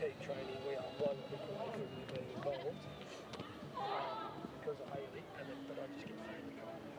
keep training. We are one quickly being involved because of Haley, but I just get Haley going.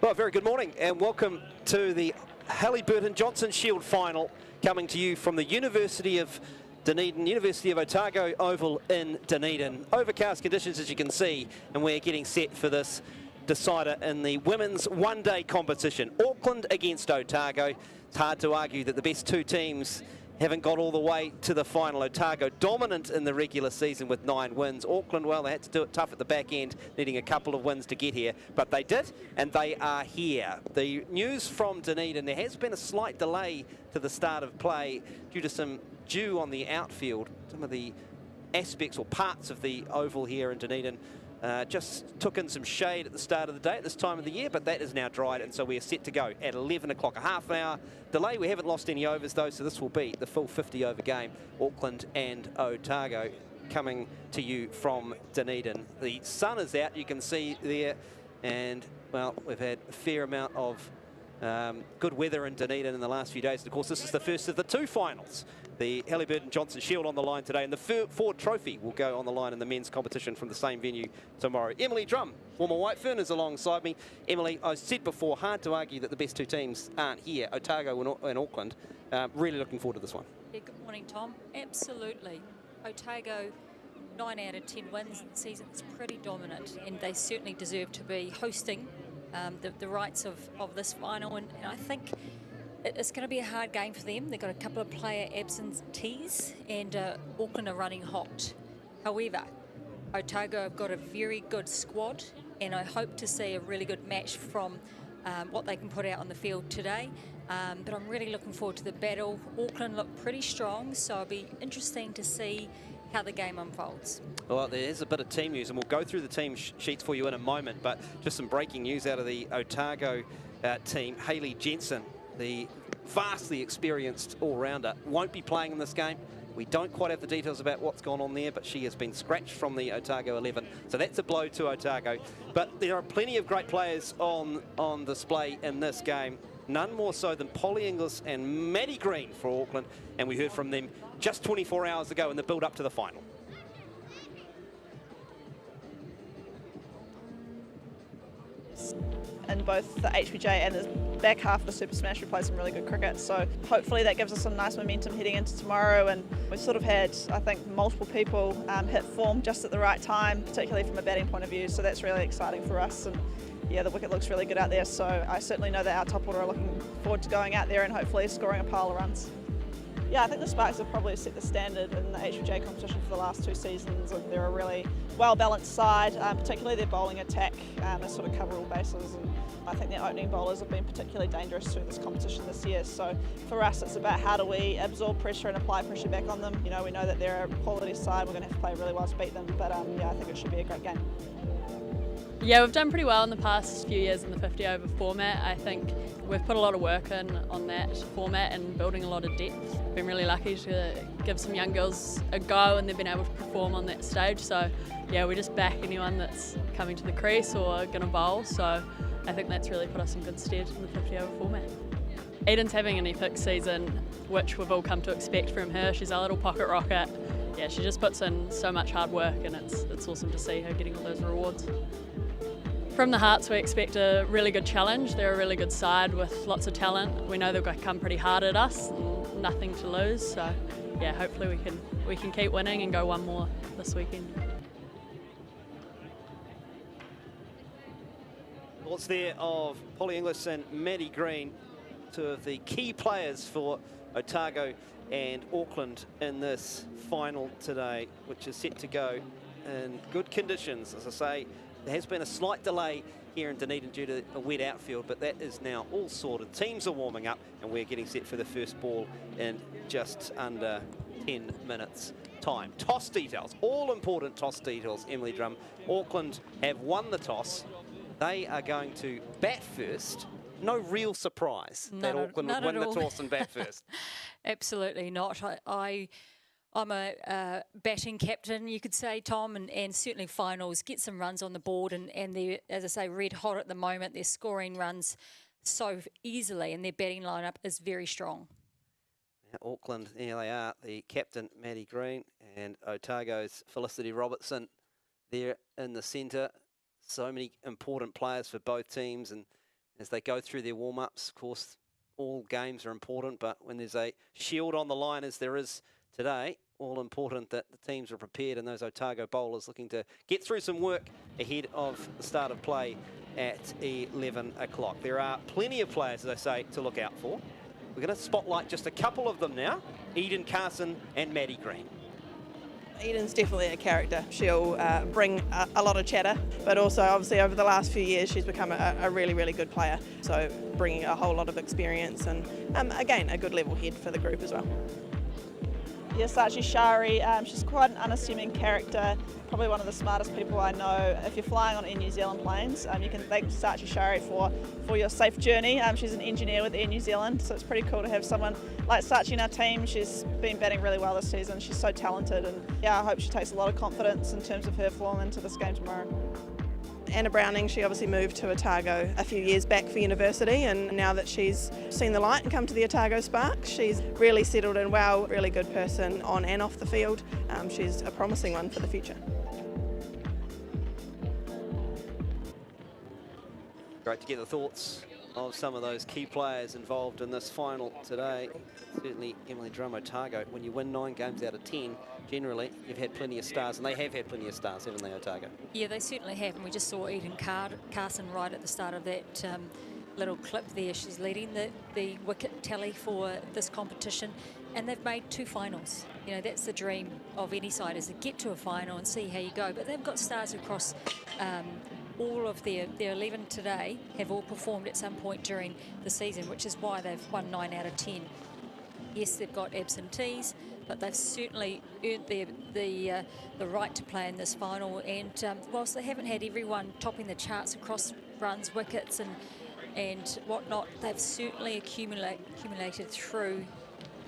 Well, very good morning and welcome to the Hallyburton Johnston Shield final, coming to you from the University of Dunedin, University of Otago Oval in Dunedin. Overcast conditions, as you can see, and we're getting set for this decider in the women's one-day competition. Auckland against Otago. It's hard to argue that the best two teams haven't got all the way to the final. Otago dominant in the regular season with 9 wins. Auckland, well, they had to do it tough at the back end, needing a couple of wins to get here, but they did, and they are here. The news from Dunedin, there has been a slight delay to the start of play due to some dew on the outfield. Some of the aspects or parts of the oval here in Dunedin just took in some shade at the start of the day at this time of the year, but that is now dried, and so we are set to go at 11 o'clock. A half an hour delay. We haven't lost any overs though, so this will be the full 50 over game. Auckland and Otago coming to you from Dunedin. The sun is out, you can see there, and well, we've had a fair amount of good weather in Dunedin in the last few days. And of course, this is the first of the 2 finals. The Hallyburton Johnston Shield on the line today, and the Ford Trophy will go on the line in the men's competition from the same venue tomorrow. Emily Drum, former Whitefern, is alongside me. Emily, I said before, hard to argue that the best 2 teams aren't here, Otago and Auckland. Really looking forward to this one. Yeah, good morning, Tom. Absolutely. Otago, 9 out of 10 wins in the season. It's pretty dominant, and they certainly deserve to be hosting the rights of this final, and I think it's going to be a hard game for them. They've got a couple of player absentees, and Auckland are running hot. However, Otago have got a very good squad, and I hope to see a really good match from what they can put out on the field today. But I'm really looking forward to the battle. Auckland look pretty strong, so it'll be interesting to see how the game unfolds. Well, there is a bit of team news, and we'll go through the team sheets for you in a moment, but just some breaking news out of the Otago team. Hayley Jensen, the vastly experienced all-rounder, won't be playing in this game. We don't quite have the details about what's gone on there, but she has been scratched from the Otago 11. So that's a blow to Otago. But there are plenty of great players on display in this game. None more so than Polly Inglis and Maddie Green for Auckland. And we heard from them just 24 hours ago in the build-up to the final. In both the HBJ and the back half of the Super Smash, we played some really good cricket, so hopefully that gives us some nice momentum heading into tomorrow. And we've sort of had, I think, multiple people hit form just at the right time, particularly from a batting point of view, so that's really exciting for us. And yeah, the wicket looks really good out there, so I certainly know that our top order are looking forward to going out there and hopefully scoring a pile of runs. Yeah, I think the Sparks have probably set the standard in the HBJ competition for the last 2 seasons, and they're a really well-balanced side, particularly their bowling attack. They sort of cover all bases, and I think their opening bowlers have been particularly dangerous through this competition this year. So for us, it's about how do we absorb pressure and apply pressure back on them. You know, we know that they're a quality side, we're going to have to play really well to beat them, but yeah, I think it should be a great game. Yeah, we've done pretty well in the past few years in the 50 over format. I think we've put a lot of work in on that format and building a lot of depth. Been really lucky to give some young girls a go, and they've been able to perform on that stage. So yeah, we just back anyone that's coming to the crease or going to bowl. So I think that's really put us in good stead in the 50 over format. Eden's having an epic season, which we've all come to expect from her. She's a little pocket rocket. Yeah, she just puts in so much hard work, and it's awesome to see her getting all those rewards. From the Hearts, we expect a really good challenge. They're a really good side with lots of talent. We know they'll come pretty hard at us, and nothing to lose. So yeah, hopefully we can keep winning and go one more this weekend. Thoughts there of Polly Inglis and Maddie Green, 2 of the key players for Otago and Auckland in this final today, which is set to go in good conditions. As I say, there has been a slight delay here in Dunedin due to a wet outfield, but that is now all sorted. Teams are warming up, and we're getting set for the first ball in just under 10 minutes time. Toss details, all important toss details, Emily Drum. Auckland have won the toss. They are going to bat first. No real surprise that Auckland would win the toss and bat first. Absolutely not. I'm a batting captain, you could say, Tom, and certainly finals get some runs on the board, and they're, as I say, red hot at the moment. They're scoring runs so easily, and their batting lineup is very strong. Now, Auckland, here they are, the captain, Maddie Green, and Otago's Felicity Robertson there in the centre. So many important players for both teams, and as they go through their warm-ups. Of course, all games are important, but when there's a shield on the line, as there is today, all important that the teams are prepared and those Otago bowlers looking to get through some work ahead of the start of play at 11 o'clock. There are plenty of players, as I say, to look out for. We're going to spotlight just a couple of them now, Eden Carson and Maddie Green. Eden's definitely a character. She'll bring a lot of chatter, but also obviously over the last few years she's become a really, really good player. So bringing a whole lot of experience and again, a good level head for the group as well. Yeah, Sachi Shari, she's quite an unassuming character, probably one of the smartest people I know. If you're flying on Air New Zealand planes, you can thank Sachi Shari for your safe journey. She's an engineer with Air New Zealand, so it's pretty cool to have someone like Sachi in our team. She's been batting really well this season. She's so talented, and yeah, I hope she takes a lot of confidence in terms of her flowing into this game tomorrow. Anna Browning, she obviously moved to Otago a few years back for university, and now that she's seen the light and come to the Otago Sparks, she's really settled in well, really good person on and off the field. She's a promising one for the future. Great to get the thoughts of some of those key players involved in this final today. Certainly Emily Drum, Otago, when you win 9 games out of 10, generally you've had plenty of stars, and they have had plenty of stars, haven't they, Otago? Yeah, they certainly have, and we just saw Eden Carson right at the start of that little clip there. She's leading the wicket tally for this competition, and they've made 2 finals. You know, that's the dream of any side, is to get to a final and see how you go. But they've got stars across all of their 11 today have all performed at some point during the season, which is why they've won 9 out of 10. Yes, they've got absentees, but they've certainly earned the right to play in this final. And whilst they haven't had everyone topping the charts across runs, wickets and whatnot, they've certainly accumulated through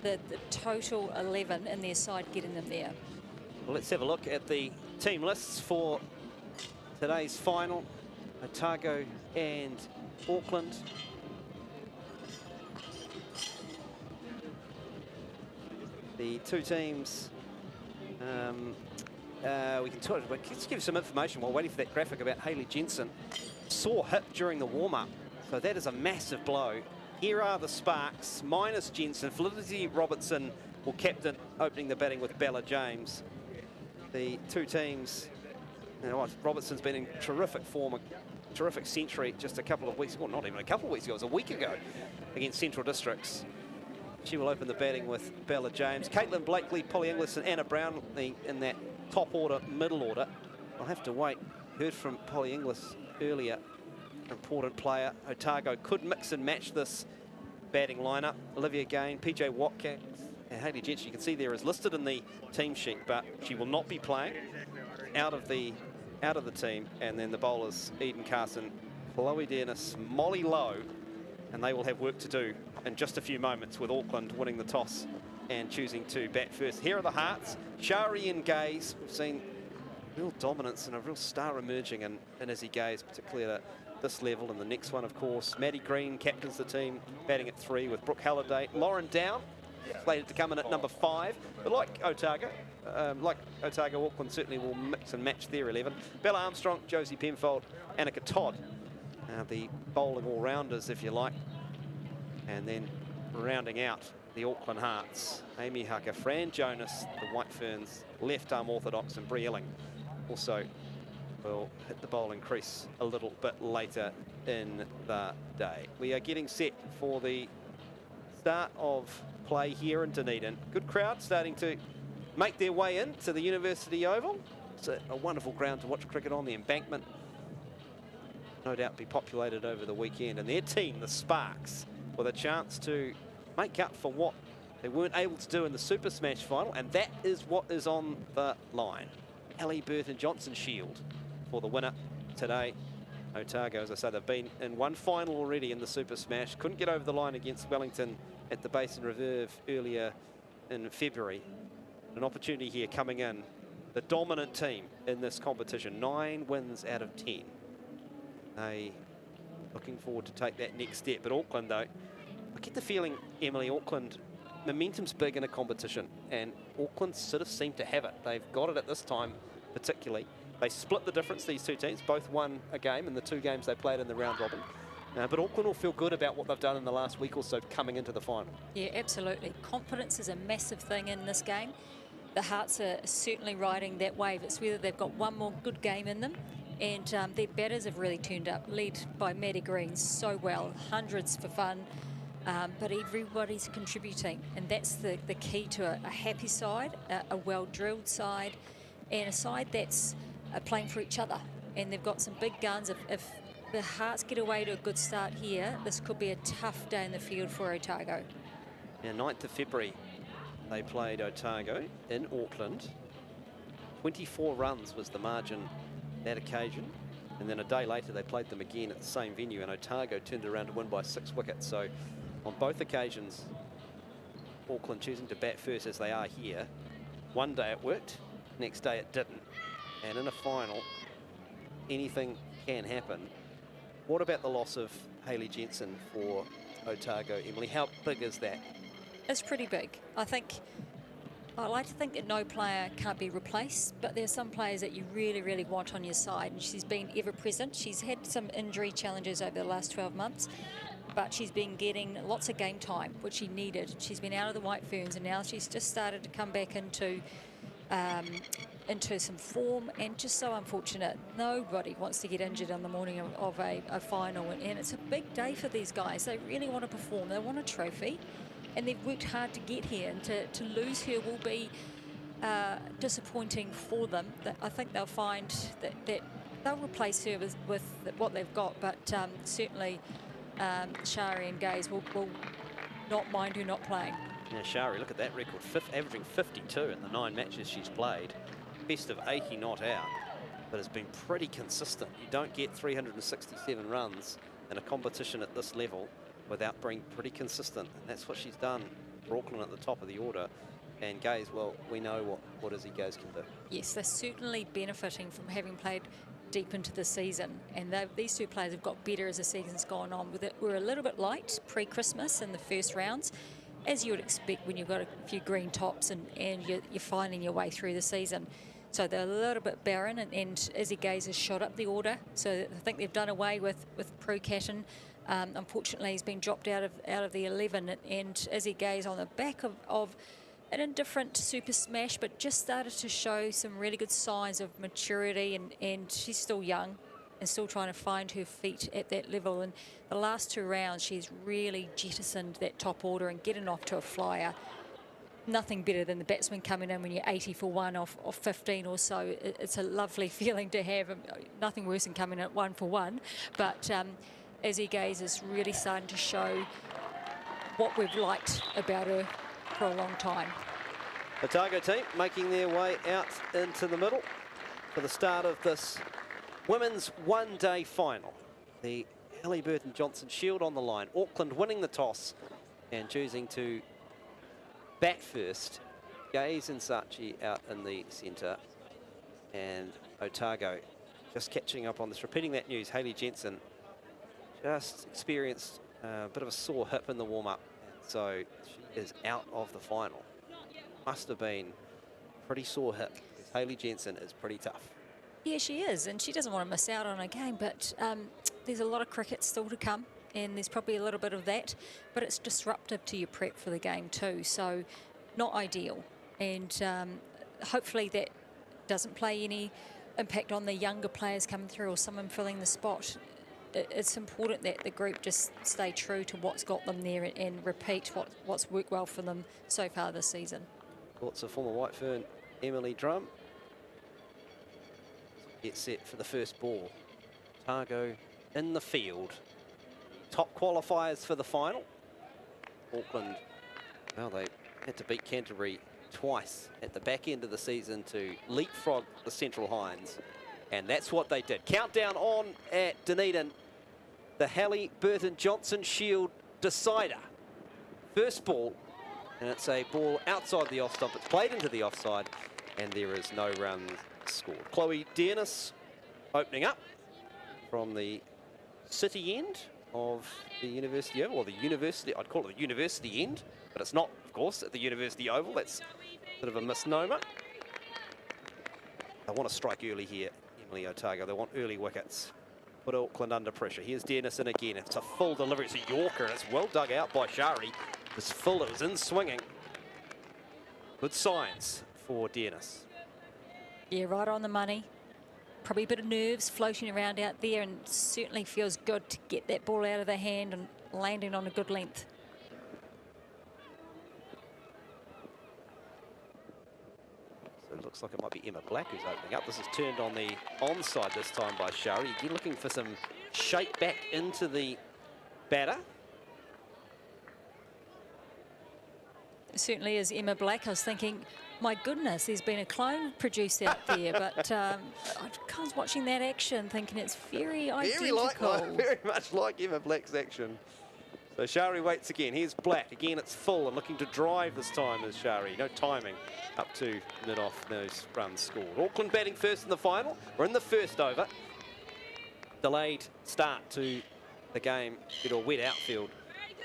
the total 11 in their side, getting them there. Well, let's have a look at the team lists for today's final, Otago and Auckland. The two teams, let's give some information while waiting for that graphic about Hayley Jensen. Sore hip during the warm-up, so that is a massive blow. Here are the Sparks, minus Jensen. Felicity Robertson will captain, opening the batting with Bella James. The two teams, you know what, Robertson's been in terrific form, a terrific century just a couple of weeks ago, not even a couple of weeks ago, it was a week ago against Central Districts. She will open the batting with Bella James. Caitlin Blakely, Polly Inglis and Anna Brown in that top order, middle order. I'll have to wait. Heard from Polly Inglis earlier, important player. Otago could mix and match this batting lineup. Olivia Gain, PJ Watkins and Hayley Jensen, you can see there is listed in the team sheet, but she will not be playing. Out of the team. And then the bowlers, Eden Carson, Chloe Dennis, Molly Lowe, and they will have work to do in just a few moments with Auckland winning the toss and choosing to bat first. Here are the Hearts, Shari and Gaze. We've seen real dominance and a real star emerging in Izzy Gaze, particularly at this level. And the next one, of course, Maddie Green captains the team, batting at 3 with Brooke Halliday. Lauren Down, slated to come in at number 5. But like Otago, Auckland certainly will mix and match their 11. Bella Armstrong, Josie Penfold, Annika Todd, the bowling all-rounders, if you like. And then rounding out the Auckland Hearts, Amy Hucker, Fran Jonas, the White Ferns, left-arm orthodox, and Brie Elling also will hit the bowling crease a little bit later in the day. We are getting set for the start of play here in Dunedin. Good crowd starting to make their way into the University Oval. It's a wonderful ground to watch cricket on. The embankment no doubt be populated over the weekend, and their team, the Sparks, with a chance to make up for what they weren't able to do in the Super Smash final, and that is what is on the line. Hallyburton Johnston Shield for the winner today. Otago, as I say, they've been in one final already in the Super Smash. Couldn't get over the line against Wellington at the Basin Reserve earlier in February. An opportunity here coming in. The dominant team in this competition, 9 wins out of 10. They looking forward to take that next step. But Auckland, though, I get the feeling, Emily, Auckland, momentum's big in a competition, and Auckland sort of seem to have it. They've got it at this time, particularly. They split the difference, these two teams. Both won a game in the 2 games they played in the round robin. But Auckland will feel good about what they've done in the last week or so coming into the final. Yeah, absolutely. Confidence is a massive thing in this game. The Hearts are certainly riding that wave. It's whether they've got one more good game in them, and their batters have really turned up, led by Maddie Green so well, hundreds for fun, but everybody's contributing, and that's the key to a happy side, a well-drilled side, and a side that's playing for each other. And they've got some big guns. If the Hearts get away to a good start here, this could be a tough day in the field for Otago. Now, 9th of February, they played Otago in Auckland. 24 runs was the margin that occasion. And then a day later, they played them again at the same venue, and Otago turned around to win by 6 wickets. So on both occasions, Auckland choosing to bat first as they are here. One day it worked, next day it didn't. And in a final, anything can happen. What about the loss of Hayley Jensen for Otago, Emily? How big is that? It's pretty big. I like to think that no player can't be replaced, but there are some players that you really, really want on your side, and she's been ever present. She's had some injury challenges over the last 12 months, but she's been getting lots of game time, which she needed. She's been out of the White Ferns, and now she's just started to come back into some form, and just so unfortunate. Nobody wants to get injured on the morning of a final, and it's a big day for these guys. They really want to perform. They want a trophy, and they've worked hard to get here, and to lose her will be disappointing for them. I think they'll find that they'll replace her with what they've got, but certainly Shari and Gaze will not mind her not playing. Now, Shari, look at that record, averaging 52 in the 9 matches she's played. Best of 80 not out, but has been pretty consistent. You don't get 367 runs in a competition at this level without being pretty consistent, and that's what she's done for Auckland at the top of the order. And Gaze, well, we know what Izzy Gaze can do. Yes, they're certainly benefiting from having played deep into the season, and these two players have got better as the season's gone on. We're a little bit light pre-Christmas in the first rounds, as you would expect when you've got a few green tops and you're finding your way through the season. So they're a little bit barren, and Izzy Gaze has shot up the order. So I think they've done away with Prue Catton. Unfortunately, he's been dropped out of the 11, and Izzy Gaze on the back of an indifferent Super Smash, but just started to show some really good signs of maturity, and she's still young and still trying to find her feet at that level. And the last 2 rounds, she's really jettisoned that top order and getting off to a flyer. Nothing better than the batsman coming in when you're 80 for 1 off 15 or so. It's a lovely feeling to have. Nothing worse than coming in at 1 for 1. But Izzy Gaze is really starting to show what we've liked about her for a long time. Otago team making their way out into the middle for the start of this women's one-day final. The Hallyburton Johnston Shield on the line. Auckland winning the toss and choosing to bat first. Gaze and Saatchi out in the centre, and Otago just catching up on this. Repeating that news, Hayley Jensen just experienced a bit of a sore hip in the warm-up, so she is out of the final. Must have been a pretty sore hip, because Hayley Jensen is pretty tough. Yeah, she is, and she doesn't want to miss out on a game, but there's a lot of cricket still to come, and there's probably a little bit of that, but it's disruptive to your prep for the game too, so not ideal. And hopefully that doesn't play any impact on the younger players coming through or someone filling the spot. It's important that the group just stay true to what's got them there and repeat what's worked well for them so far this season. Thoughts of former White Fern Emily Drum. Get set for the first ball. Otago in the field. Top qualifiers for the final. Auckland, well, they had to beat Canterbury twice at the back end of the season to leapfrog the Central Hinds, and that's what they did. Countdown on at Dunedin. The Hallyburton Johnston Shield decider. First ball, and it's a ball outside the off stump. It's played into the offside, and there is no runs scored. Chloe Dearness opening up from the city end of the University Oval, or the University, I'd call it the University end, but it's not, of course, at the University Oval. That's a bit of a misnomer. They want to strike early here, Emily Otago. They want early wickets. put Auckland under pressure. Here's Dennis in again. It's a full delivery. It's a Yorker, and it's well dug out by Shari. It's full. It was in swinging. Good signs for Dennis. Yeah, right on the money. Probably a bit of nerves floating around out there, and certainly feels good to get that ball out of the hand and landing on a good length. So it looks like it might be Emma Black who's opening up. This is turned on the onside this time by Shari. Again, looking for some shape back into the batter. It certainly is Emma Black. I was thinking, my goodness, there's been a clone produced out there, but I was watching that action thinking it's very identical. Very much like Emma Black's action. So Shari waits again. Here's Black. Again, it's full and looking to drive this time as Shari. No timing up to mid-off those runs scored. Auckland batting first in the final. We're in the first over. Delayed start to the game. Bit of a wet outfield.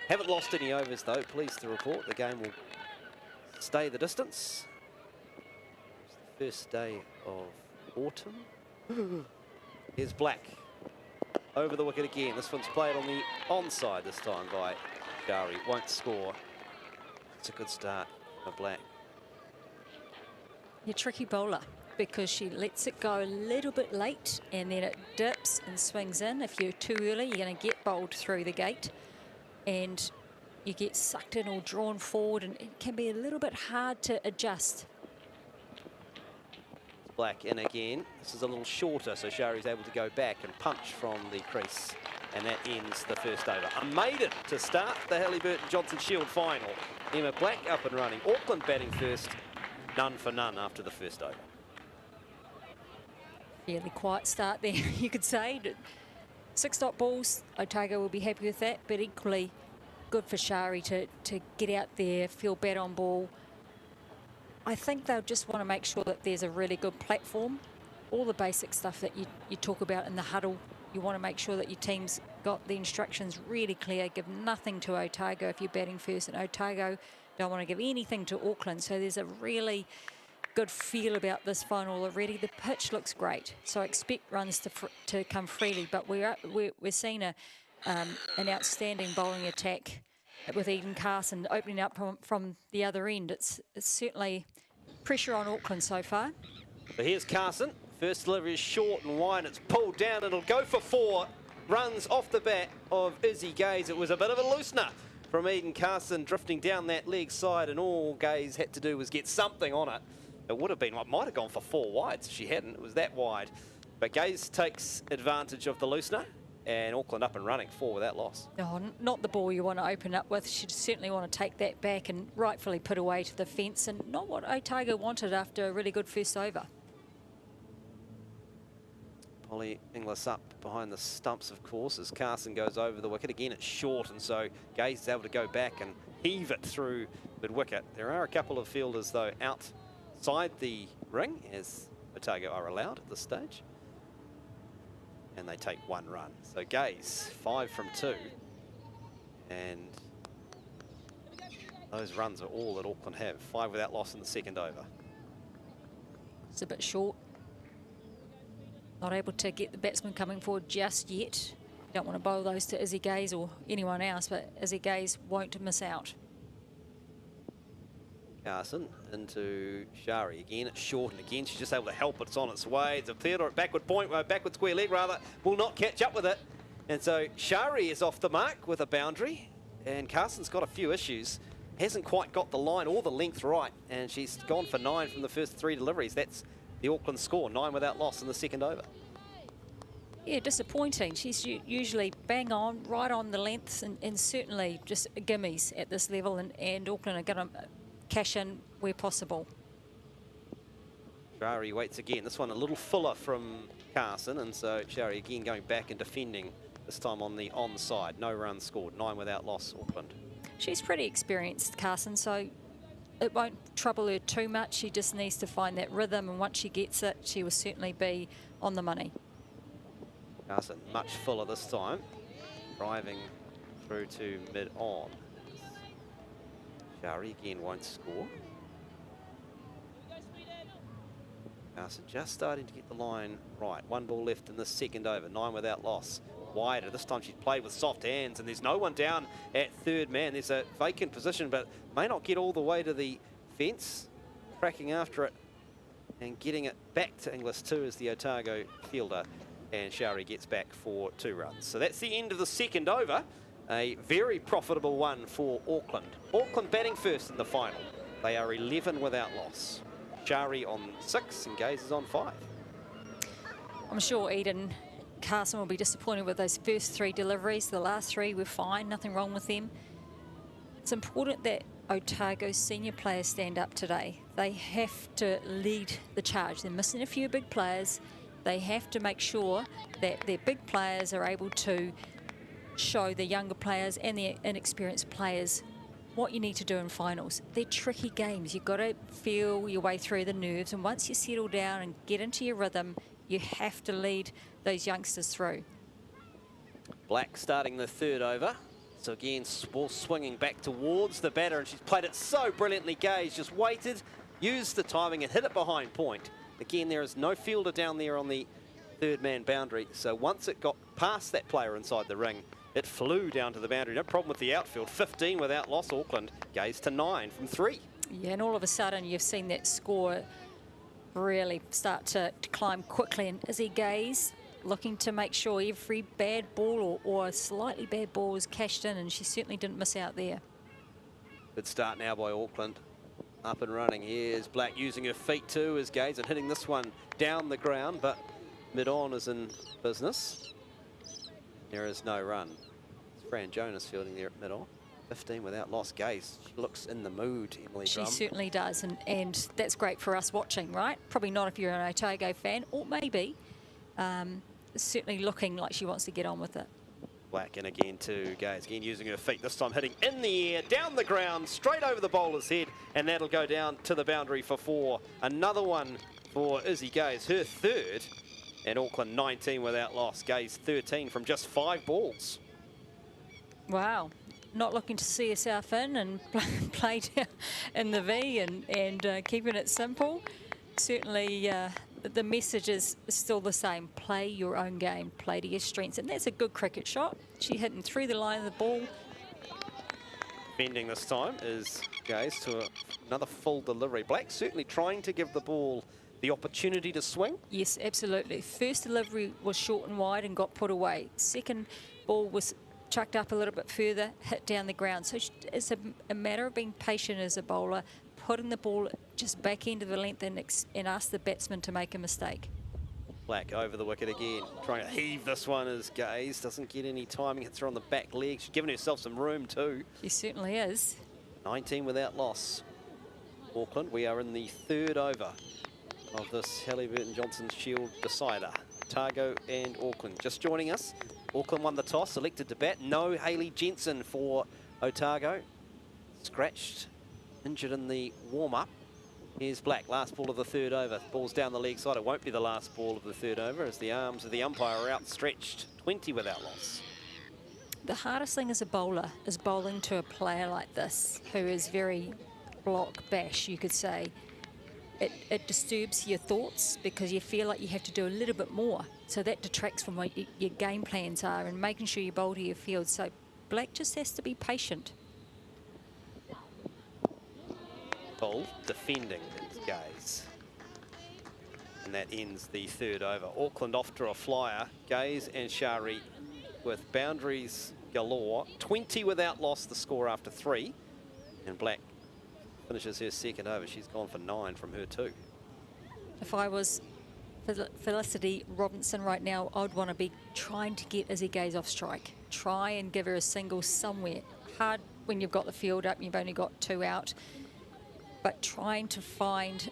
Haven't lost any overs though. Pleased to report the game will stay the distance. It's the first day of autumn. Here's Black. Over the wicket again. This one's played on the onside this time by Shari. Won't score. It's a good start for Black. You're a tricky bowler because she lets it go a little bit late and then it dips and swings in. If you're too early, you're going to get bowled through the gate and you get sucked in or drawn forward, and it can be a little bit hard to adjust. Black in again. This is a little shorter, so Shari's able to go back and punch from the crease, and that ends the first over. A maiden to start the Hallyburton Johnston Shield final. Emma Black up and running. Auckland batting first, none for none after the first over. Fairly quiet start there, you could say. 6 dot balls, Otago will be happy with that, but equally good for Shari to get out there, feel better on ball. I think they'll just want to make sure that there's a really good platform. All the basic stuff that you talk about in the huddle, you want to make sure that your team's got the instructions really clear. Give nothing to Otago if you're batting first, and Otago don't want to give anything to Auckland. So there's a really good feel about this final already. The pitch looks great, so I expect runs to come freely, but we're seeing an outstanding bowling attack with Eden Carson opening up from the other end. It's certainly pressure on Auckland so far. So here's Carson. First delivery is short and wide. It's pulled down. It'll go for 4 runs off the bat of Izzy Gaze. It was a bit of a loosener from Eden Carson drifting down that leg side, and all Gaze had to do was get something on it. It would have been, it might have gone for 4 wides if she hadn't. It was that wide. But Gaze takes advantage of the loosener, and Auckland up and running 4 without loss. No, not the ball you want to open up with. She'd certainly want to take that back and rightfully put away to the fence, and not what Otago wanted after a really good first over. Polly Inglis up behind the stumps, of course, as Carson goes over the wicket. Again, it's short, and so Gaze is able to go back and heave it through mid-wicket. There are a couple of fielders, though, outside the ring, as Otago are allowed at this stage. And they take 1 run. So Gaze, 5 from 2. And those runs are all that Auckland have. 5 without loss in the second over. It's a bit short. Not able to get the batsman coming forward just yet. Don't want to bowl those to Izzy Gaze or anyone else, but Izzy Gaze won't miss out. Carson into Shari again. It's short, and again she's just able to help. It's on its way. It's a fielder at backward square leg rather, will not catch up with it. And so Shari is off the mark with a boundary, and Carson's got a few issues. Hasn't quite got the line or the length right, and she's gone for 9 from the first 3 deliveries. That's the Auckland score, 9 without loss in the second over. Yeah, disappointing. She's usually bang on, right on the lengths, and certainly just gimmies at this level, and Auckland are going to cash in where possible. Shari waits again. This one a little fuller from Carson, and so Shari again going back and defending, this time on the onside. No runs scored, 9 without loss, Auckland. She's pretty experienced, Carson, so it won't trouble her too much. She just needs to find that rhythm, and once she gets it, she will certainly be on the money. Carson much fuller this time, driving through to mid-on. Shari again won't score. Carson just starting to get the line right. 1 ball left in the second over. 9 without loss. Wider. This time she's played with soft hands, and there's no one down at third man. There's a vacant position, but may not get all the way to the fence. Cracking after it and getting it back to Inglis too as the Otago fielder, and Shari gets back for 2 runs. So that's the end of the second over. A very profitable one for Auckland. Auckland batting first in the final. They are 11 without loss. Shari on 6 and Gaze is on 5. I'm sure Eden Carson will be disappointed with those first 3 deliveries. The last 3 were fine, nothing wrong with them. It's important that Otago's senior players stand up today. They have to lead the charge. They're missing a few big players. They have to make sure that their big players are able to show the younger players and the inexperienced players what you need to do in finals. They're tricky games. You've got to feel your way through the nerves, and once you settle down and get into your rhythm, you have to lead those youngsters through. Black starting the third over. So again, ball swinging back towards the batter, and she's played it so brilliantly. Gaze just waited, used the timing and hit it behind point. Again, there is no fielder down there on the third man boundary. So once it got past that player inside the ring, it flew down to the boundary. No problem with the outfield. 15 without loss, Auckland. Gaze to 9 from 3. Yeah, and all of a sudden you've seen that score really start to climb quickly. And Izzy Gaze looking to make sure every bad ball or slightly bad ball was cashed in, and she certainly didn't miss out there. Good start now by Auckland. Up and running. Here's Black using her feet too as Gaze and hitting this one down the ground, but mid-on is in business. There is no run. It's Fran Jonas fielding there at mid-on. 15 without loss. Gaze, she looks in the mood, Emily Drum. She certainly does, and that's great for us watching, right? Probably not if you're an Otago fan, or maybe. Certainly looking like she wants to get on with it. Black in again to Gaze, again using her feet, this time hitting in the air, down the ground, straight over the bowler's head, and that'll go down to the boundary for 4. Another one for Izzy Gaze, her third, and Auckland 19 without loss. Gaze 13 from just 5 balls. Wow. Not looking to see herself in and play down in the V and keeping it simple. Certainly the message is still the same. Play your own game, play to your strengths, and that's a good cricket shot. She hitting through the line of the ball. Bending this time is Gaze to another full delivery. Black certainly trying to give the ball the opportunity to swing. Yes, absolutely. First delivery was short and wide and got put away. Second ball was chucked up a little bit further, hit down the ground. So it's a matter of being patient as a bowler, putting the ball just back into the length and ask the batsman to make a mistake. Black over the wicket again, trying to heave this one as Gaze doesn't get any timing, hits her on the back leg. She's giving herself some room too. She certainly is. 19 without loss. Auckland, we are in the third over of this Hallyburton Johnston Shield decider. Otago and Auckland just joining us. Auckland won the toss, selected to bat. No Hayley Jensen for Otago. Scratched, injured in the warm-up. Here's Black, last ball of the third over. Ball's down the leg side. It won't be the last ball of the third over as the arms of the umpire are outstretched. 20 without loss. The hardest thing as a bowler is bowling to a player like this, who is very block bash, you could say. It disturbs your thoughts because you feel like you have to do a little bit more. So that detracts from what your game plans are and making sure you bowl to your field. So Black just has to be patient. Ball defending its Gaze. And that ends the third over. Auckland off to a flyer. Gaze and Shari with boundaries galore. 20 without loss, the score after 3. And Black finishes her second over. She's gone for 9 from her 2. If I was Felicity Robinson right now, I'd want to be trying to get Izzy Gaze off strike. Try and give her a single somewhere. Hard when you've got the field up and you've only got 2 out. But trying to find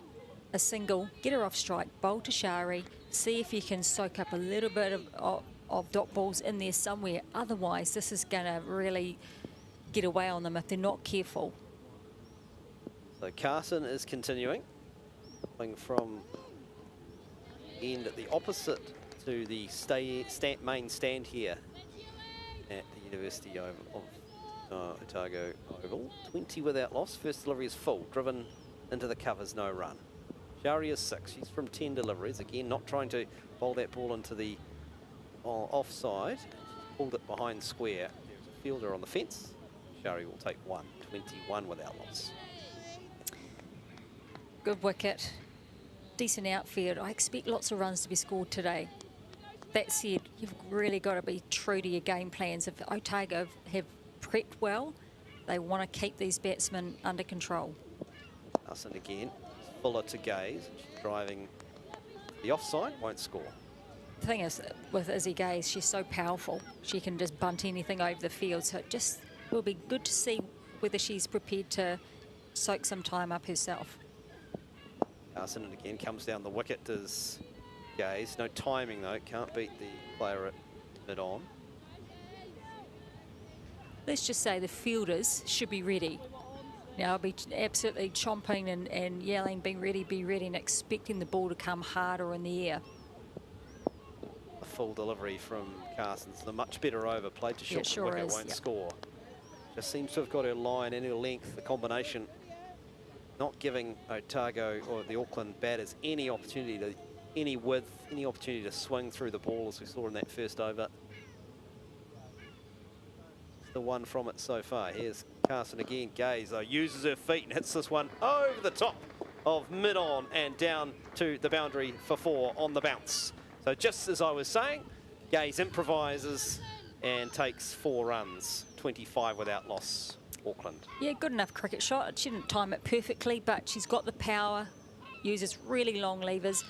a single, get her off strike, bowl to Shari, see if you can soak up a little bit of dot balls in there somewhere. Otherwise, this is going to really get away on them if they're not careful. So Carson is continuing, going from end at the opposite to the main stand here at the University of Otago Oval. 20 without loss. First delivery is full, driven into the covers, no run. Shari is 6. She's from 10 deliveries. Again, not trying to bowl that ball into the offside. She's pulled it behind square. There's a fielder on the fence. Shari will take 1, 21 without loss. Good wicket. Decent outfield. I expect lots of runs to be scored today. That said, you've really got to be true to your game plans. If Otago have prepped well, they want to keep these batsmen under control. Nelson again, Fuller to Gaze. She's driving the offside, won't score. The thing is, with Izzy Gaze, she's so powerful. She can just bunt anything over the field. So it just will be good to see whether she's prepared to soak some time up herself. Nelson again comes down the wicket, does Gaze. No timing though, can't beat the player at mid-on. Let's just say the fielders should be ready. Now, I'll be absolutely chomping and yelling, be ready, and expecting the ball to come harder in the air. A full delivery from Carson's the much better over, played to short sure wicket, is, won't score. Just seems to have got her line and her length, the combination, not giving Otago or the Auckland batters any opportunity to, any width, any opportunity to swing through the ball as we saw in that first over. The one from it so far. Here's Carson again. Gaze though uses her feet and hits this one over the top of mid-on and down to the boundary for 4 on the bounce. So just as I was saying, Gaze improvises and takes 4 runs, 25 without loss, Auckland. Yeah, good enough cricket shot. She didn't time it perfectly, but she's got the power, uses really long levers.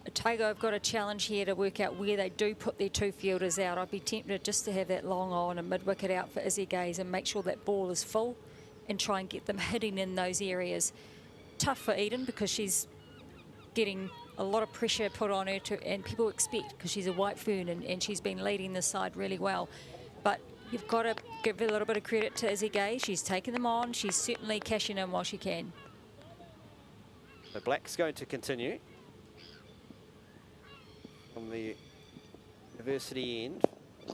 Otago have got a challenge here to work out where they do put their 2 fielders out. I'd be tempted just to have that long on and mid-wicket out for Izzy Gaze and make sure that ball is full and try and get them hitting in those areas. Tough for Eden because she's getting a lot of pressure put on her and people expect, because she's a white fern and she's been leading this side really well. But you've got to give a little bit of credit to Izzy Gaze. She's taken them on. She's certainly cashing in while she can. So Black's going to continue. From the University end,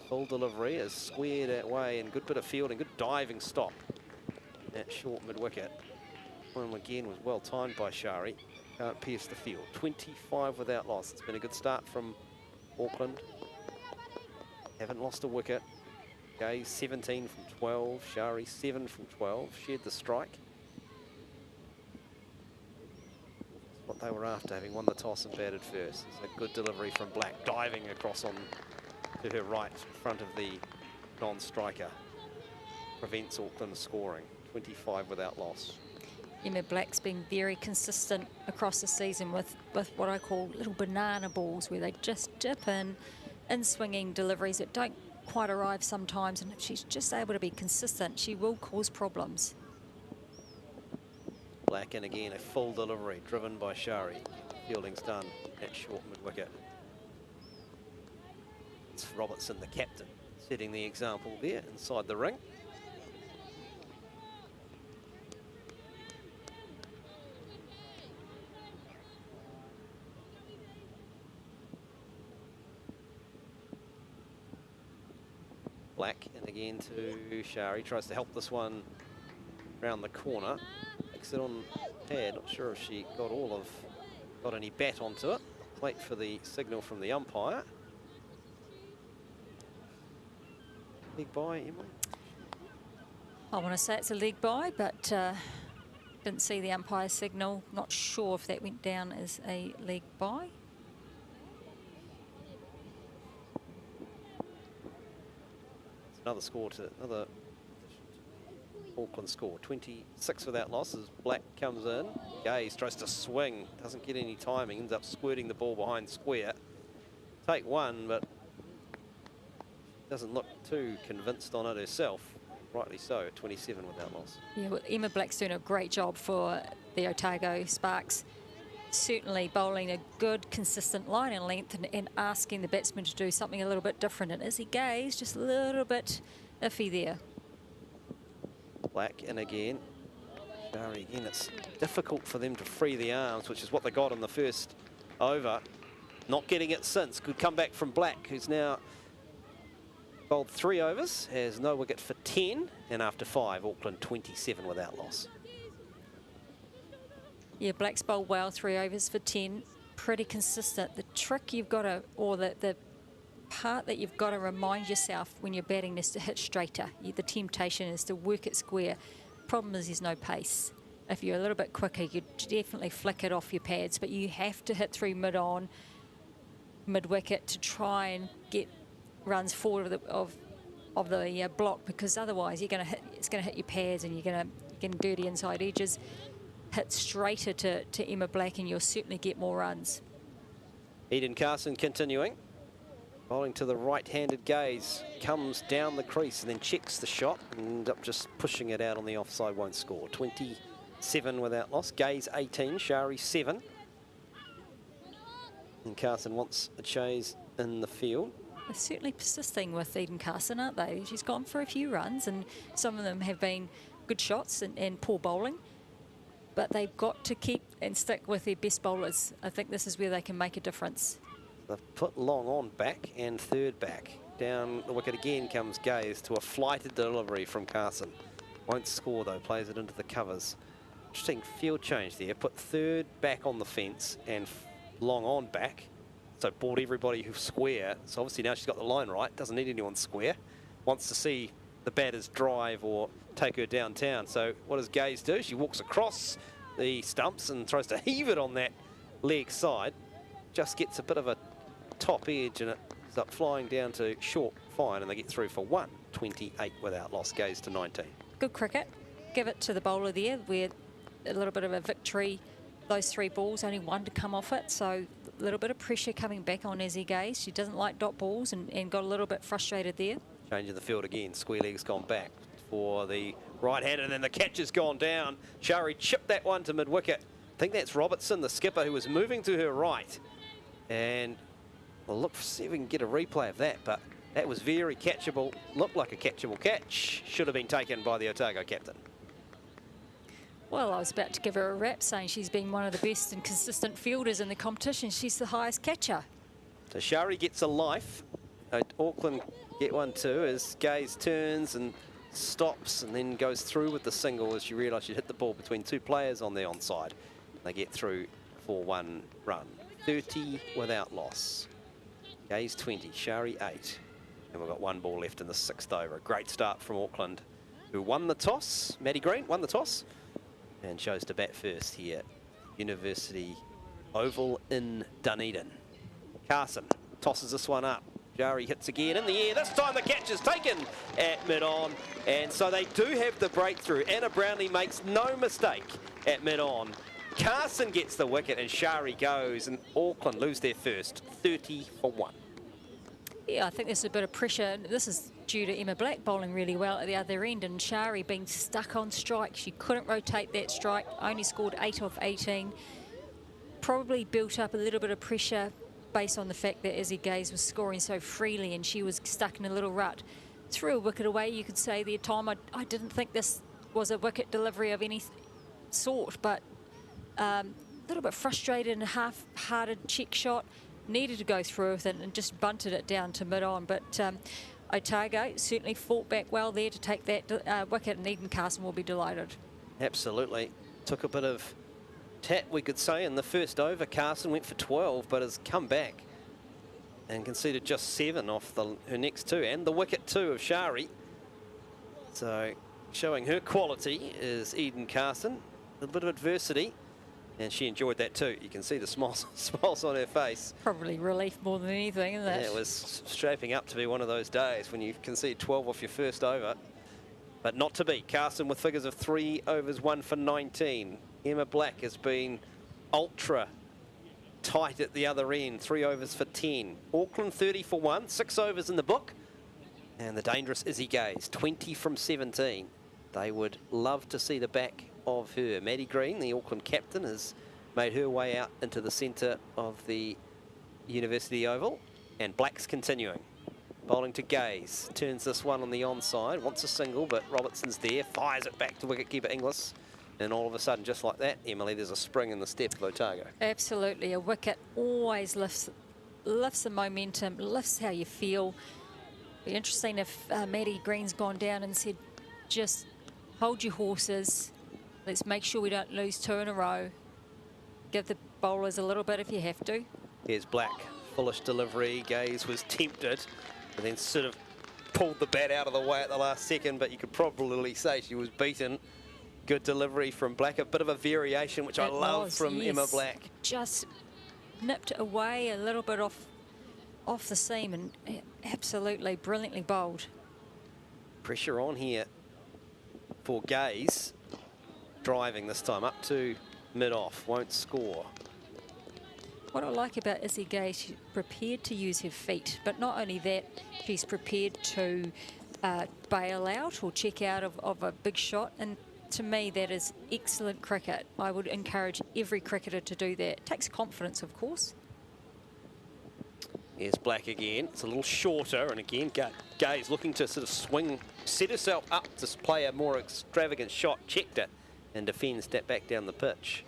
full delivery is squared that way and good bit of fielding, good diving stop. That short mid-wicket. One again was well timed by Shari. Can't pierce the field. 25 without loss. It's been a good start from Auckland. Haven't lost a wicket. Gaze 17 from 12. Shari 7 from 12. Shared the strike. What they were after, having won the toss and batted first. It's a good delivery from Black, diving across on to her right in front of the non-striker. Prevents Auckland scoring. 25 without loss. Emma Black's been very consistent across the season with what I call little banana balls, where they just dip in swinging deliveries that don't quite arrive sometimes, and if she's just able to be consistent, she will cause problems. Black, and again a full delivery driven by Shari. Fielding's done at short mid-wicket. It's Robertson, the captain, setting the example there inside the ring. Black, and again to Shari, tries to help this one round the corner. Makes it on pad, not sure if she got any bat onto it. Wait for the signal from the umpire. Leg by, Emily? I want to say it's a leg by, but didn't see the umpire signal. Not sure if that went down as a leg by. Another score to another Auckland score. 26 without losses. Black comes in. Gaze tries to swing, doesn't get any timing, ends up squirting the ball behind square. Take 1, but doesn't look too convinced on it herself. Rightly so, 27 without loss. Yeah, well, Emma Black's doing a great job for the Otago Sparks. Certainly bowling a good, consistent line and length and asking the batsman to do something a little bit different. And Izzy Gaze just a little bit iffy there. Black in again. Shari again. It's difficult for them to free the arms, which is what they got in the first over. Not getting it since. Good comeback from Black, who's now bowled 3 overs, has no wicket for 10, and after 5, Auckland 27 without loss. Yeah, Black's bowled well, 3 overs for 10. Pretty consistent. The trick you've got to, or the part that you've got to remind yourself when you're batting is to hit straighter. The temptation is to work it square. Problem is there's no pace. If you're a little bit quicker, you definitely flick it off your pads, but you have to hit through mid-on, mid-wicket to try and get runs forward of the block, because otherwise it's going to hit your pads and you're going to get dirty inside edges. Hit straighter to Emma Black and you'll certainly get more runs. Eden Carson continuing. Bowling to the right-handed Gaze. Comes down the crease and then checks the shot and ends up just pushing it out on the offside, won't score. 27 without loss. Gaze 18, Shari 7. And Carson wants a chase in the field. They're certainly persisting with Eden Carson, aren't they? She's gone for a few runs and some of them have been good shots and poor bowling. But they've got to keep and stick with their best bowlers. I think this is where they can make a difference. They've put long on back and third back. Down the wicket again comes Gaze to a flighted delivery from Carson. Won't score though, plays it into the covers. Interesting field change there. Put third back on the fence and long on back. So brought everybody who's square. So obviously now she's got the line right. Doesn't need anyone square. Wants to see the batters drive or take her downtown. So what does Gaze do? She walks across the stumps and tries to heave it on that leg side. Just gets a bit of a top edge and it's up flying down to short fine and they get through for 1. 28 without loss. Gaze to 19. Good cricket. Give it to the bowler there where a little bit of a victory. Those 3 balls, only 1 to come off it. So a little bit of pressure coming back on Izzy Gaze. She doesn't like dot balls and got a little bit frustrated there. Changing the field again. Square leg's gone back for the right hand and then the catch has gone down. Shari chipped that one to mid-wicket. I think that's Robertson, the skipper, who was moving to her right. And we'll look, see if we can get a replay of that, but that was very catchable. Looked like a catchable catch. Should have been taken by the Otago captain. Well, I was about to give her a rap saying she's been one of the best and consistent fielders in the competition. She's the highest catcher. So Shari gets a life. Auckland get one too as Gaze turns and stops and then goes through with the single as she realised she'd hit the ball between 2 players on the onside. They get through for 1 run. 30 without loss. Gaze 20, Shari 8. And we've got 1 ball left in the 6th over. A great start from Auckland, who won the toss. Maddie Green won the toss and chose to bat first here. University Oval in Dunedin. Carson tosses this one up. Shari hits again in the air. This time the catch is taken at mid-on. And so they do have the breakthrough. Anna Brownlee makes no mistake at mid-on. Carson gets the wicket and Shari goes. And Auckland lose their first, 30 for 1. Yeah, I think there's a bit of pressure. This is due to Emma Black bowling really well at the other end and Shari being stuck on strike. She couldn't rotate that strike, only scored 8 off 18. Probably built up a little bit of pressure based on the fact that Izzy Gaze was scoring so freely and she was stuck in a little rut. Threw a wicket away, you could say there, Tom. I didn't think this was a wicket delivery of any sort, but a little bit frustrated and a half-hearted check shot. Needed to go through with it and just bunted it down to mid-on. But Otago certainly fought back well there to take that wicket, and Eden Carson will be delighted. Absolutely. Took a bit of tat, we could say, in the first over. Carson went for 12, but has come back and conceded just 7 off her next 2, and the wicket too of Shari. So showing her quality is Eden Carson. A bit of adversity. And she enjoyed that too. You can see the smiles on her face. Probably relief more than anything, isn't it? Yeah, it was shaping up to be one of those days when you concede 12 off your first over. But not to be. Carson with figures of 3 overs, 1 for 19. Emma Black has been ultra tight at the other end. 3 overs for 10. Auckland 30 for 1. 6 overs in the book. And the dangerous Izzy Gaze, 20 from 17. They would love to see the back of her. Maddie Green, the Auckland captain, has made her way out into the centre of the University Oval. And Black's continuing. Bowling to Gaze. Turns this one on the onside. Wants a single, but Robertson's there. Fires it back to wicketkeeper Inglis. And all of a sudden, just like that, Emily, there's a spring in the step of Otago. Absolutely. A wicket always lifts the momentum, lifts how you feel. Be interesting if Maddie Green's gone down and said, just hold your horses. Let's make sure we don't lose 2 in a row. give the bowlers a little bit if you have to. Here's Black, foolish delivery. Gaze was tempted and then sort of pulled the bat out of the way at the last second, but you could probably say she was beaten. Good delivery from Black, a bit of a variation, which I love from Emma Black. Just nipped away a little bit off the seam and absolutely brilliantly bowled. Pressure on here for Gaze. Driving this time up to mid-off, won't score. What I like about Izzy Gay, she's prepared to use her feet, but not only that, she's prepared to bail out or check out of a big shot, and to me that is excellent cricket. I would encourage every cricketer to do that. It takes confidence, of course. Here's Black again. It's a little shorter, and again Gay's looking to sort of swing, set herself up to play a more extravagant shot, checked it, and defends that back down the pitch.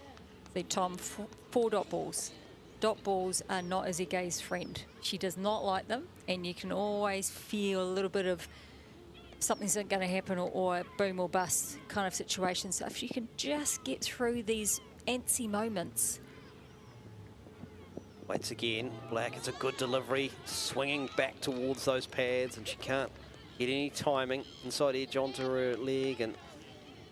See, Tom, 4 dot balls. Dot balls are not Izzy Gay's friend. She does not like them, and you can always feel a little bit of something's going to happen or boom or bust kind of situation. So if you can just get through these antsy moments. Once again, Black, it's a good delivery, swinging back towards those pads, and she can't get any timing inside edge onto her leg, and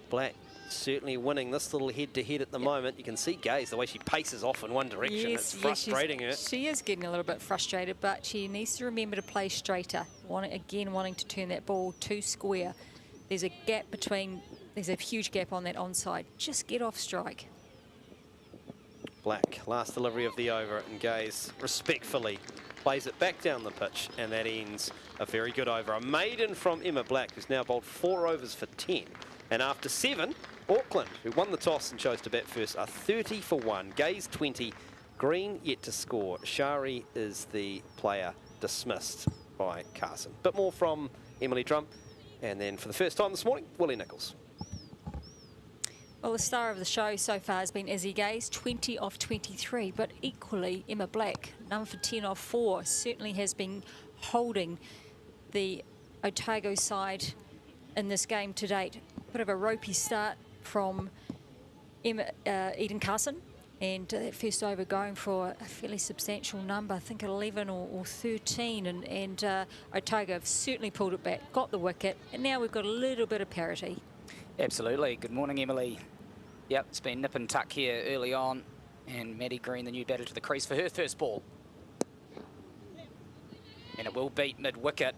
Black certainly winning this little head-to-head at the moment. You can see Gaze, the way she paces off in one direction. It's frustrating her. She is getting a little bit frustrated, but she needs to remember to play straighter. Wanting to turn that ball to square. There's a gap between, there's a huge gap on that onside. Just get off strike. Black, last delivery of the over, and Gaze respectfully plays it back down the pitch, and that ends a very good over. A maiden from Emma Black, who's now bowled 4 overs for 10. And after 7, Auckland, who won the toss and chose to bat first, are 30 for 1. Gaze 20, Green yet to score. Shari is the player dismissed by Carson. Bit more from Emily Drum. And then for the first time this morning, Willie Nichols. Well, the star of the show so far has been Izzy Gaze, 20 off 23, but equally Emma Black, none for 10 off 4, certainly has been holding the Otago side in this game to date. Bit of a ropey start from Eden Carson, and that first over going for a fairly substantial number, I think 11 or 13, and Otago have certainly pulled it back, got the wicket, and now we've got a little bit of parity. Absolutely. Good morning, Emily. Yep, it's been nip and tuck here early on, and Maddie Green, the new batter, to the crease for her first ball. And it will beat mid-wicket.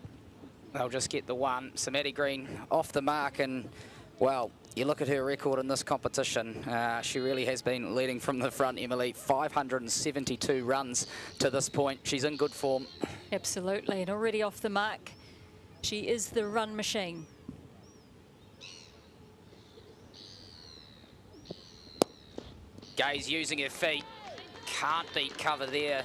They'll just get the one. So Maddie Green off the mark, and, well, you look at her record in this competition, she really has been leading from the front, Emily. 572 runs to this point. She's in good form. Absolutely, and already off the mark. She is the run machine. Gaze using her feet. Can't beat cover there.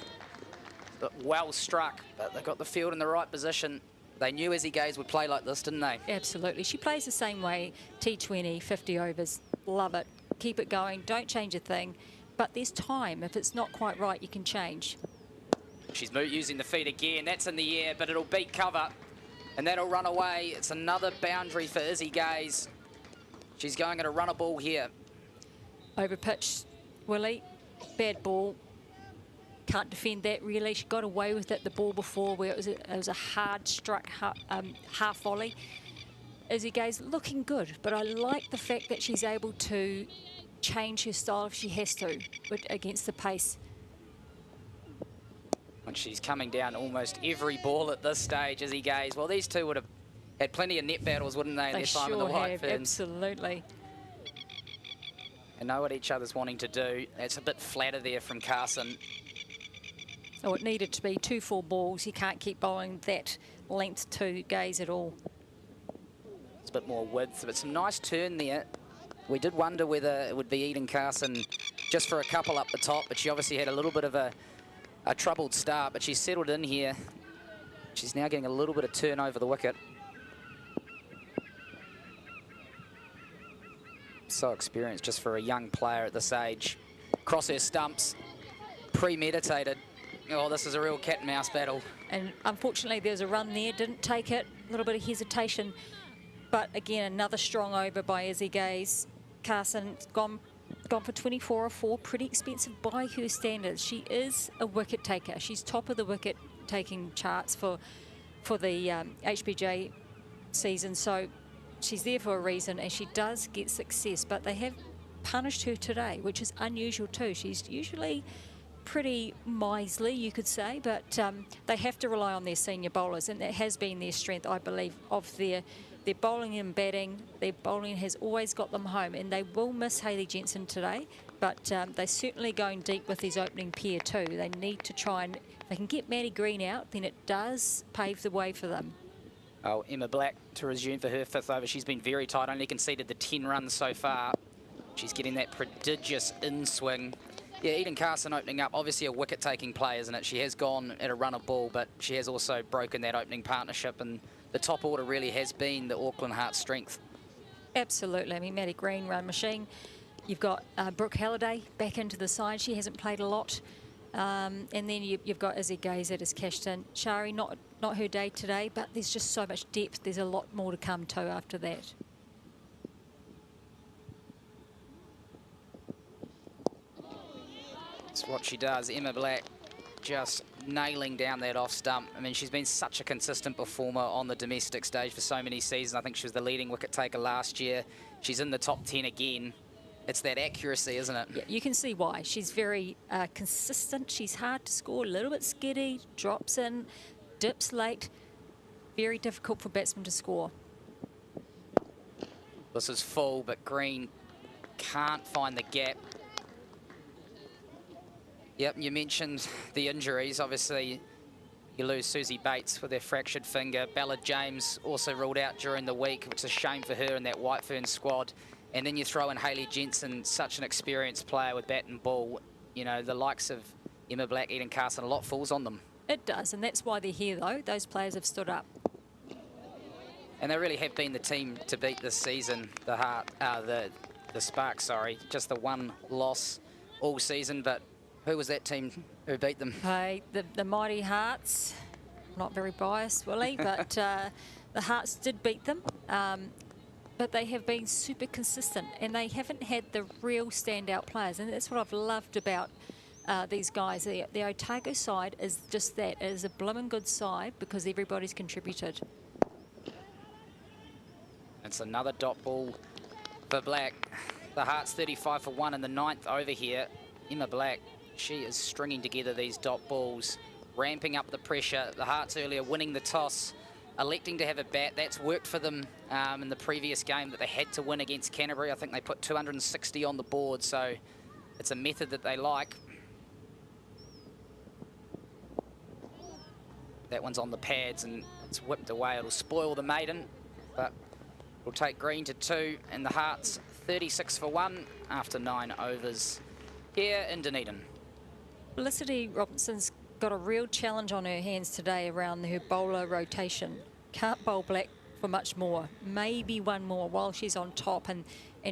But well struck, but they've got the field in the right position. They knew Izzy Gaze would play like this, didn't they? Absolutely. She plays the same way. T20, 50 overs. Love it. Keep it going. Don't change a thing. But there's time. If it's not quite right, you can change. She's using the feet again. That's in the air, but it'll beat cover. And that'll run away. It's another boundary for Izzy Gaze. She's going at a runner ball here. Over pitch, Willie. Bad ball. Can't defend that really. She got away with it the ball before, where it was a hard struck half volley. Izzy Gaze looking good, but I like the fact that she's able to change her style if she has to against the pace. And she's coming down almost every ball at this stage, Izzy Gaze. Well, these two would have had plenty of net battles, wouldn't they, in their time in the White Ferns? Absolutely. And know what each other's wanting to do. That's a bit flatter there from Carson. So it needed to be 2 full balls. You can't keep bowling that length to Gaze at all. It's a bit more width, but some nice turn there. We did wonder whether it would be Eden Carson just for a couple up the top, but she obviously had a little bit of a troubled start, but she's settled in here. She's now getting a little bit of turn over the wicket. So experienced just for a young player at this age. Cross her stumps, premeditated. Oh, this is a real cat and mouse battle. And unfortunately, there's a run there, didn't take it, a little bit of hesitation. But again, another strong over by Izzy Gaze. Carson's gone gone for 24 or 4, pretty expensive by her standards. She is a wicket taker. She's top of the wicket taking charts for the HBJ season, so she's there for a reason, and she does get success, but they have punished her today, which is unusual too. She's usually pretty miserly, you could say, but they have to rely on their senior bowlers, and that has been their strength, I believe, of their bowling and batting. Their bowling has always got them home, and they will miss Hayley Jensen today, but they're certainly going deep with his opening pair too. They need to try and, if they can get Maddie Green out, then it does pave the way for them. Oh, Emma Black to resume for her 5th over. She's been very tight, only conceded the 10 runs so far. She's getting that prodigious in-swing. Yeah, Eden Carson opening up, obviously a wicket-taking player, isn't it? She has gone at a run of ball, but she has also broken that opening partnership, and the top order really has been the Auckland Hearts' strength. Absolutely. I mean, Maddie Green, run machine. You've got Brooke Halliday back into the side. She hasn't played a lot. And then you've got Izzy Gaze that has cashed in. Shari, not her day today, but there's just so much depth. There's a lot more to come too after that. That's what she does. Emma Black just nailing down that off stump. I mean, she's been such a consistent performer on the domestic stage for so many seasons. I think she was the leading wicket taker last year. She's in the top 10 again. It's that accuracy, isn't it? Yeah, you can see why. She's very consistent. She's hard to score, a little bit skiddy, drops in, dips late. Very difficult for batsmen to score. This is full, but Green can't find the gap. Yep, you mentioned the injuries. Obviously, you lose Susie Bates with her fractured finger. Bella James also ruled out during the week, which is a shame for her in that Whitefern squad. And then you throw in Hayley Jensen, such an experienced player with bat and ball. You know, the likes of Emma Black, Eden Carson, a lot falls on them. It does, and that's why they're here, though. Those players have stood up. And they really have been the team to beat this season, the Sparks, sorry. Just the one loss all season, but who was that team who beat them? Hey, the Mighty Hearts. Not very biased, Willie, but the Hearts did beat them. But they have been super consistent, and they haven't had the real standout players, and that's what I've loved about these guys. The Otago side is just that. It is a blooming good side because everybody's contributed. It's another dot ball for Black. The Hearts 35 for 1 in the 9th over here. Emma Black, she is stringing together these dot balls, ramping up the pressure. The Hearts earlier winning the toss, electing to have a bat. That's worked for them in the previous game that they had to win against Canterbury. I think they put 260 on the board, so it's a method that they like. That one's on the pads and it's whipped away. It'll spoil the maiden, but it'll take Green to 2, and the Hearts 36 for 1 after 9 overs here in Dunedin. Felicity Robinson's got a real challenge on her hands today around her bowler rotation. Can't bowl Black for much more, maybe one more while she's on top and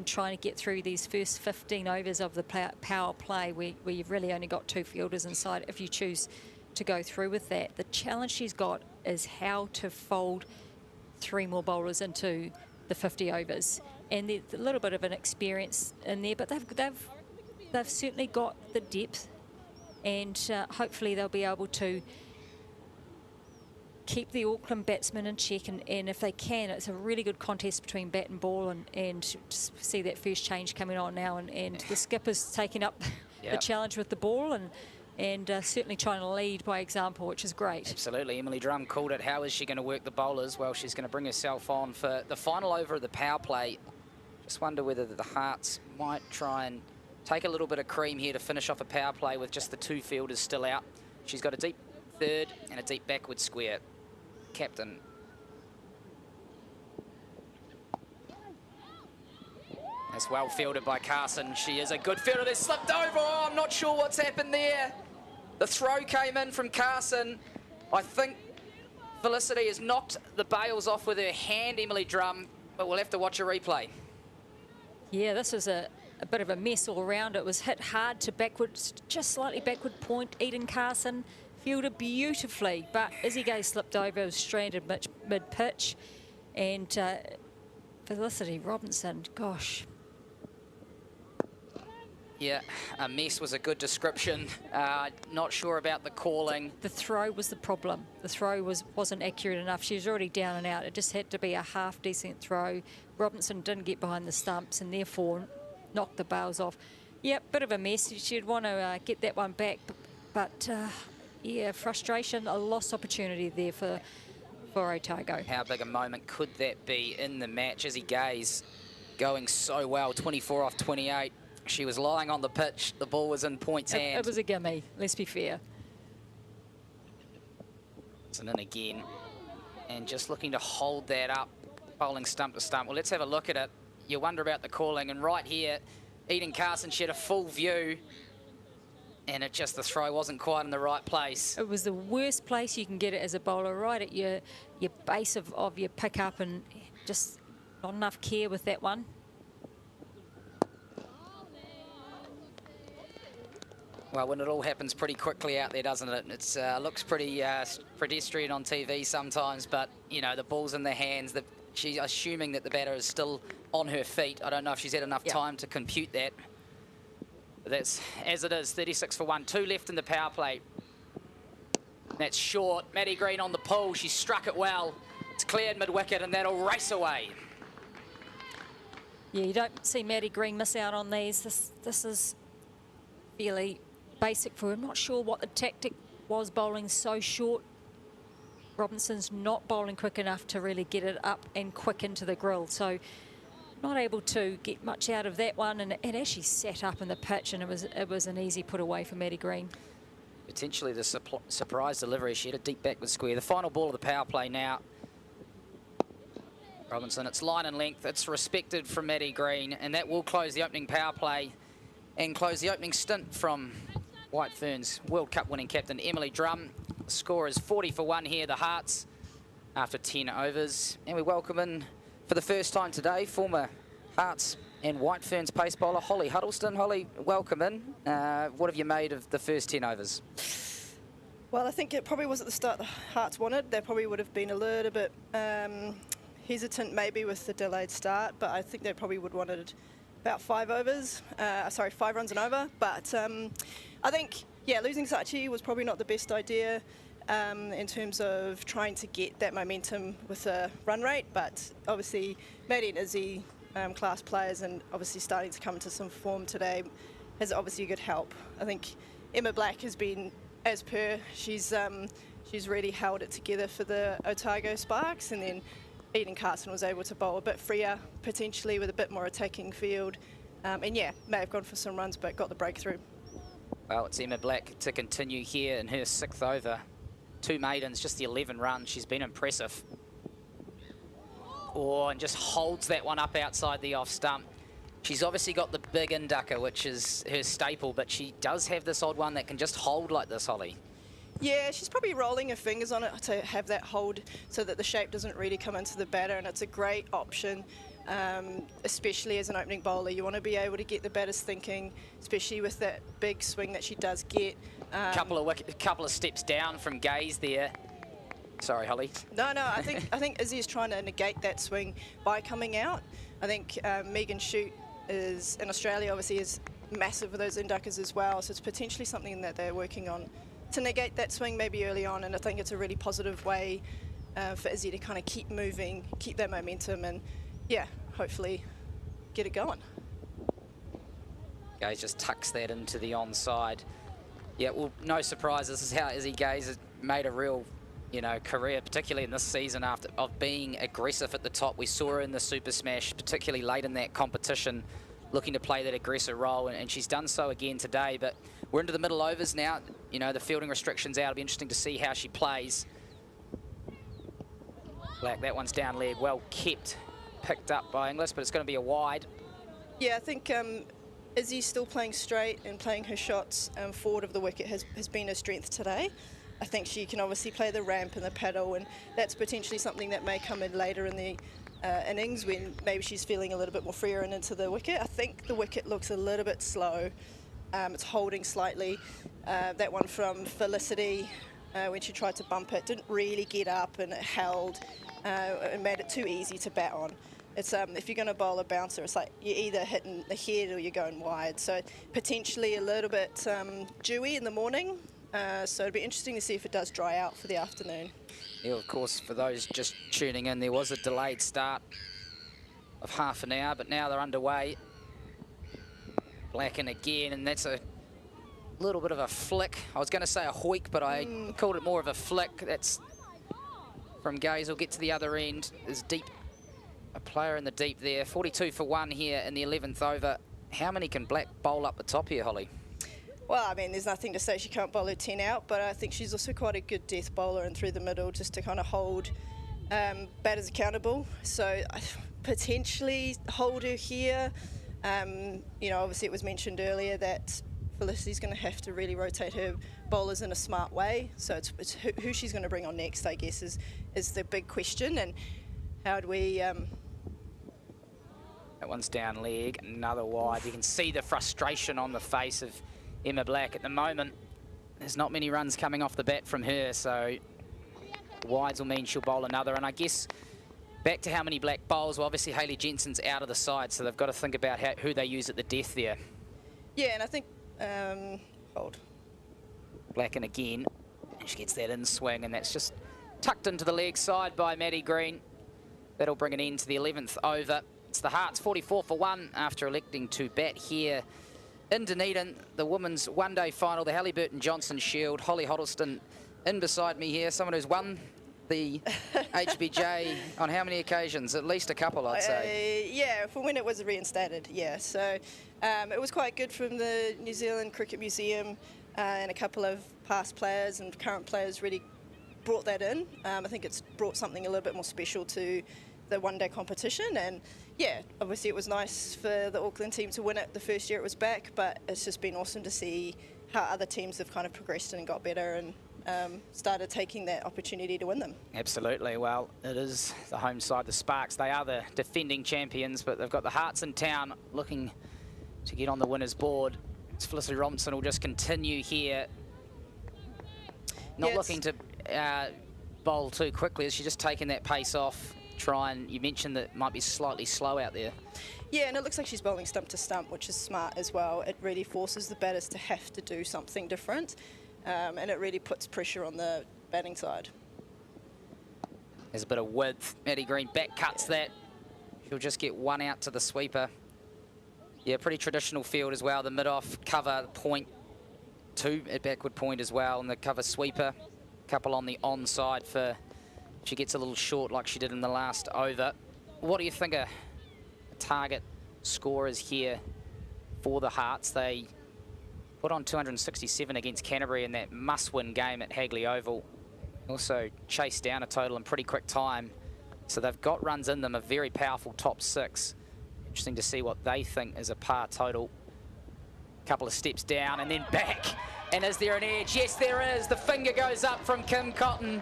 trying to get through these first 15 overs of the power play where you've really only got 2 fielders inside if you choose to go through with that. The challenge she's got is how to fold 3 more bowlers into the 50 overs, and there's a little bit of an experience in there, but they've certainly got the depth, and hopefully they'll be able to keep the Auckland batsmen in check, and if they can, it's a really good contest between bat and ball, and just see that first change coming on now, and the skipper's taking up the challenge with the ball, and certainly trying to lead by example, which is great. Absolutely. Emily Drum called it. How is she going to work the bowlers? Well, she's going to bring herself on for the final over of the power play. Just wonder whether the Hearts might try and take a little bit of cream here to finish off a power play with just the 2 fielders still out. She's got a deep third and a deep backward square. Captain. That's well fielded by Carson. She is a good fielder. They slipped over. Oh, I'm not sure what's happened there. The throw came in from Carson. I think Felicity has knocked the bails off with her hand, Emily Drum, but we'll have to watch a replay. Yeah, this is a bit of a mess all around. It was hit hard to backwards, just slightly backward point. Eden Carson fielded beautifully, but Izzy Gay slipped over, was stranded mid-pitch, and Felicity Robinson, gosh. Yeah, a mess was a good description. Not sure about the calling. The throw was the problem. The throw wasn't accurate enough. She was already down and out. It just had to be a half decent throw. Robinson didn't get behind the stumps and therefore knocked the bails off. Yeah, bit of a mess. She'd want to get that one back, but yeah, frustration, a lost opportunity there for Otago. How big a moment could that be in the match? Izzy Gaze going so well, 24 off 28. She was lying on the pitch. The ball was in Point's hand. It was a gimme, let's be fair. And in again. And just looking to hold that up, bowling stump to stump. Well, let's have a look at it. You wonder about the calling. And right here, Eden Carson, she had a full view. And it just, the throw wasn't quite in the right place. It was the worst place you can get it as a bowler, right at your base of your pickup, and just not enough care with that one. Well, when it all happens pretty quickly out there, doesn't it? It looks pretty pedestrian on TV sometimes, but, you know, the ball's in their hands. She's assuming that the batter is still on her feet. I don't know if she's had enough time to compute that. But that's as it is, 36 for 1. 2 left in the power play. That's short. Maddie Green on the pull. She struck it well. It's cleared mid-wicket, and that'll race away. Yeah, you don't see Maddie Green miss out on these. This is fairly basic for her. I'm not sure what the tactic was, bowling so short. Robinson's not bowling quick enough to really get it up and quick into the grill, so not able to get much out of that one, and it actually sat up in the pitch, and it was an easy put away for Maddie Green. Potentially the surprise delivery. She had a deep backward square. The final ball of the power play now. Robinson, it's line and length. It's respected from Maddie Green, and that will close the opening power play and close the opening stint from White Ferns World Cup winning captain Emily Drum. The score is 40 for 1 here, the Hearts, after 10 overs. And we welcome in, for the first time today, former Hearts and White Ferns pace bowler Holly Huddleston. Holly, welcome in. What have you made of the first 10 overs? Well, I think it probably was at the start the Hearts wanted. They probably would have been a little bit hesitant maybe with the delayed start, but I think they probably would have wanted about 5 overs, 5 runs and over. But I think, yeah, losing Sachi was probably not the best idea in terms of trying to get that momentum with a run rate, but obviously Maddie and Izzy, class players, and obviously starting to come into some form today has obviously a good help. I think Emma Black has been, as per, she's really held it together for the Otago Sparks, and then Eden Carson was able to bowl a bit freer, potentially with a bit more attacking field, and yeah, may have gone for some runs but got the breakthrough. Well, it's Emma Black to continue here in her 6th over. 2 maidens, just the 11 runs. She's been impressive. Oh, and just holds that one up outside the off stump. She's obviously got the big inducker, which is her staple, but she does have this odd one that can just hold like this, Holly. Yeah, she's probably rolling her fingers on it to have that hold so that the shape doesn't really come into the batter, and it's a great option, especially as an opening bowler. You want to be able to get the batters thinking, especially with that big swing that she does get. Couple of steps down from Gaze there. Sorry, Holly. No, I think Izzy is trying to negate that swing by coming out. I think Megan Shute is, in Australia, obviously is massive with those induckers as well, so it's potentially something that they're working on to negate that swing maybe early on, and I think it's a really positive way for Izzy to kind of keep moving, keep that momentum, and yeah, hopefully get it going. Gaze just tucks that into the onside. Yeah, well, no surprise, this is how Izzy Gaze has made a real, you know, career, particularly in this season of being aggressive at the top. We saw her in the Super Smash, particularly late in that competition, looking to play that aggressive role, and she's done so again today. But we're into the middle overs now. You know, the fielding restrictions out. It'll be interesting to see how she plays. Black, that one's down leg, well kept, picked up by Inglis, but it's going to be a wide. Yeah, I think Izzy's still playing straight and playing her shots forward of the wicket has been her strength today. I think she can obviously play the ramp and the paddle, and that's potentially something that may come in later in the innings when maybe she's feeling a little bit more freer and into the wicket. I think the wicket looks a little bit slow. It's holding slightly. That one from Felicity, when she tried to bump it, didn't really get up, and it held and made it too easy to bat on. It's if you're going to bowl a bouncer, it's like you're either hitting the head or you're going wide. So potentially a little bit dewy in the morning. So it'd be interesting to see if it does dry out for the afternoon. Yeah, of course, for those just tuning in, there was a delayed start of half an hour, but now they're underway. Blacken again, and that's a little bit of a flick. I was going to say a hoik, but I called it more of a flick. That's from Gaze. Will get to the other end. Is deep. A player in the deep there. 42 for 1 here in the 11th over. How many can Black bowl up the top here, Holly? Well, I mean, there's nothing to say she can't bowl her 10 out, but I think she's also quite a good death bowler and through the middle just to kind of hold batters accountable. So potentially hold her here. You know, obviously it was mentioned earlier that Felicity's going to have to really rotate her bowlers in a smart way. So it's who she's going to bring on next, I guess, is the big question. And how do we... That one's down leg, another wide. You can see the frustration on the face of Emma Black at the moment. There's not many runs coming off the bat from her, so wides will mean she'll bowl another. And I guess back to how many Black bowls. Well, obviously Hayley Jensen's out of the side, so they've got to think about who they use at the death there. Yeah, and I think... hold. Blacken again. And she gets that in swing, and that's just tucked into the leg side by Maddie Green. That'll bring an end to the 11th over. It's the Hearts 44 for 1 after electing to bat here in Dunedin. The women's one-day final, the Hallyburton Johnston Shield. Holly Hoddleston in beside me here, someone who's won the HBJ on how many occasions? At least a couple, I'd say. Yeah, for when it was reinstated, yeah. So it was quite good from the New Zealand Cricket Museum, and a couple of past players and current players really brought that in. I think it's brought something a little bit more special to the one-day competition, and yeah, obviously it was nice for the Auckland team to win it the first year it was back, but it's just been awesome to see how other teams have kind of progressed and got better and started taking that opportunity to win them. Absolutely. Well, it is the home side, the Sparks. They are the defending champions, but they've got the Hearts in town looking to get on the winner's board. It's Felicity Robinson will just continue here. Not looking to bowl too quickly. She's just taking that pace off. You mentioned that it might be slightly slow out there. Yeah, and it looks like she's bowling stump to stump, which is smart as well. It really forces the batters to have to do something different. And it really puts pressure on the batting side. There's a bit of width. Maddie Green back cuts that. She'll just get one out to the sweeper. Yeah, pretty traditional field as well. The mid-off cover point, 2 at backward point as well, and the cover sweeper. Couple on the onside for she gets a little short like she did in the last over. What do you think a target score is here for the Hearts? They put on 267 against Canterbury in that must-win game at Hagley Oval. Also chased down a total in pretty quick time. So they've got runs in them, a very powerful top 6. Interesting to see what they think is a par total. Couple of steps down and then back. And is there an edge? Yes, there is. The finger goes up from Kim Cotton.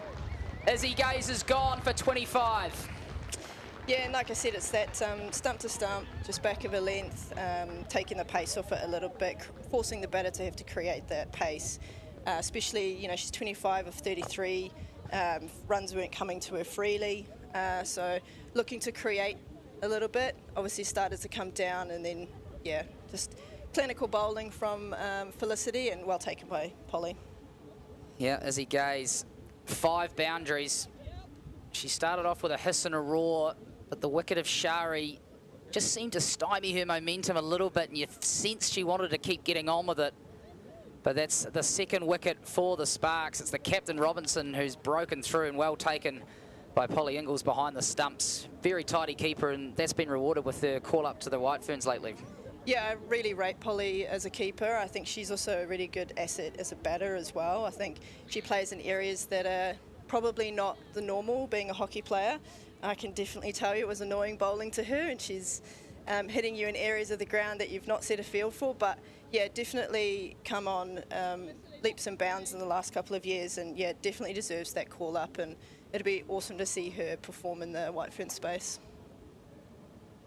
Izzy Gaze is gone for 25. Yeah, and like I said, it's that stump to stump, just back of a length, taking the pace off it a little bit, forcing the batter to have to create that pace. Especially, you know, she's 25 of 33, runs weren't coming to her freely, so looking to create a little bit. Obviously started to come down, and then, yeah, just clinical bowling from Felicity, and well taken by Polly. Yeah, Izzy Gaze, 5 boundaries. She started off with a hiss and a roar, but the wicket of Shari just seemed to stymie her momentum a little bit, and you sensed she wanted to keep getting on with it. But that's the second wicket for the Sparks. It's the captain Robinson who's broken through, and well taken by Polly Ingalls behind the stumps. Very tidy keeper, and that's been rewarded with her call up to the White Ferns lately. Yeah, I really rate Polly as a keeper. I think she's also a really good asset as a batter as well. I think she plays in areas that are probably not the normal, being a hockey player. I can definitely tell you it was annoying bowling to her, and she's hitting you in areas of the ground that you've not set a field for. But yeah, definitely come on leaps and bounds in the last couple of years, and yeah, definitely deserves that call up, and it'll be awesome to see her perform in the White Fern space.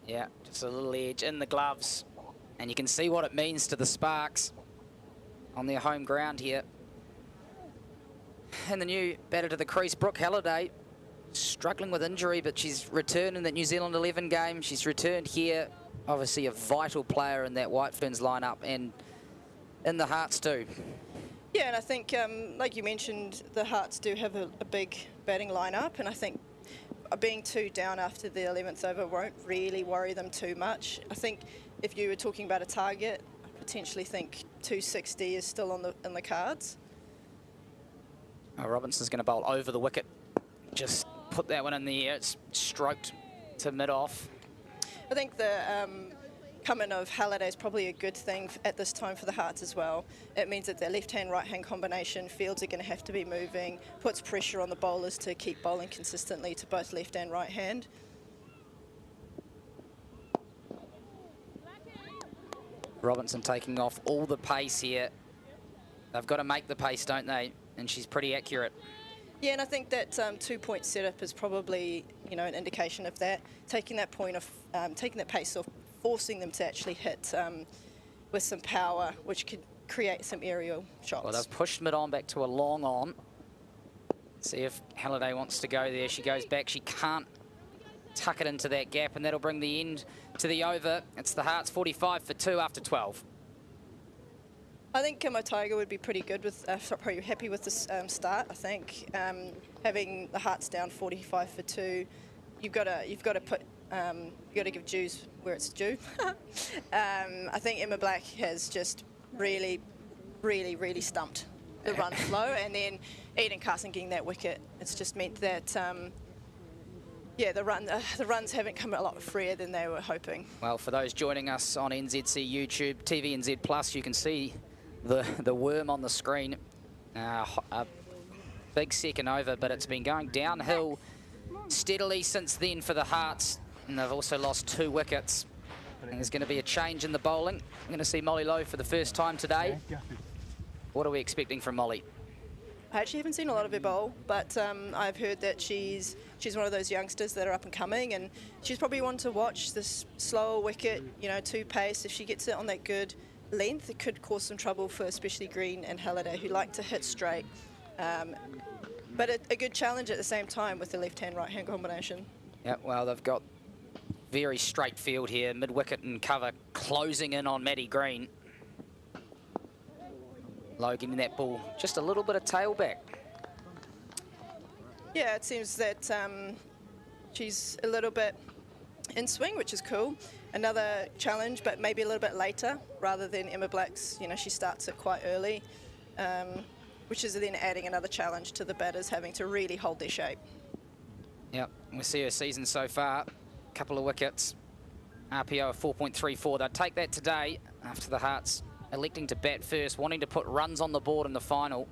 Yeah, just a little edge in the gloves, and you can see what it means to the Sparks on their home ground here. And the new batter to the crease, Brooke Halliday, struggling with injury, but she's returned in that New Zealand 11 game. She's returned here. Obviously a vital player in that White Ferns lineup and in the Hearts too. Yeah, and I think, like you mentioned, the Hearts do have a big batting lineup, and I think being 2 down after the 11th over won't really worry them too much. I think if you were talking about a target, I potentially think 260 is still in the cards. Robinson's going to bowl over the wicket. Just put that one in the air. It's stroked to mid-off. I think the coming of Halliday is probably a good thing at this time for the Hearts as well. It means that their left-hand, right-hand combination fields are going to have to be moving, puts pressure on the bowlers to keep bowling consistently to both left and right hand. Robinson taking off all the pace here. They've got to make the pace, don't they? And she's pretty accurate. Yeah, and I think that 2-point setup is probably, an indication of that. Taking that pace off, forcing them to actually hit with some power, which could create some aerial shots. Well, they've pushed mid-on back to a long on. See if Halliday wants to go there. She goes back. She can't tuck it into that gap, and that'll bring the end to the over. It's the Hearts 45 for 2 after 12. I think Otago would be pretty good with, pretty happy with this start. I think having the Hearts down 45 for 2, you've got to give dues where it's due. I think Emma Black has just really stumped the run flow, and then Eden Carson getting that wicket. It's just meant that the runs haven't come a lot freer than they were hoping. Well, for those joining us on NZC YouTube, TVNZ Plus, you can see the worm on the screen. A big second over, but it's been going downhill steadily since then for the Hearts, and they've also lost 2 wickets. And there's going to be a change in the bowling. I'm going to see Molly Lowe for the first time today. What are we expecting from Molly? I actually haven't seen a lot of her bowl, but I've heard that she's one of those youngsters that are up and coming, and she's probably one to watch. This slower wicket, 2 pace. If she gets it on that good length, it could cause some trouble for especially Green and Halliday, who like to hit straight. But a good challenge at the same time with the left-hand, right-hand combination. Yeah, well, they've got very straight field here, mid-wicket and cover, closing in on Maddie Green. Lowe giving that ball just a little bit of tail back. Yeah, it seems that she's a little bit in swing, which is cool. Another challenge, but maybe a little bit later, rather than Emma Black's, she starts it quite early, which is then adding another challenge to the batters having to really hold their shape. Yep, we see her season so far, a couple of wickets, RPO of 4.34. They'd take that today after the Hearts electing to bat first, wanting to put runs on the board in the final.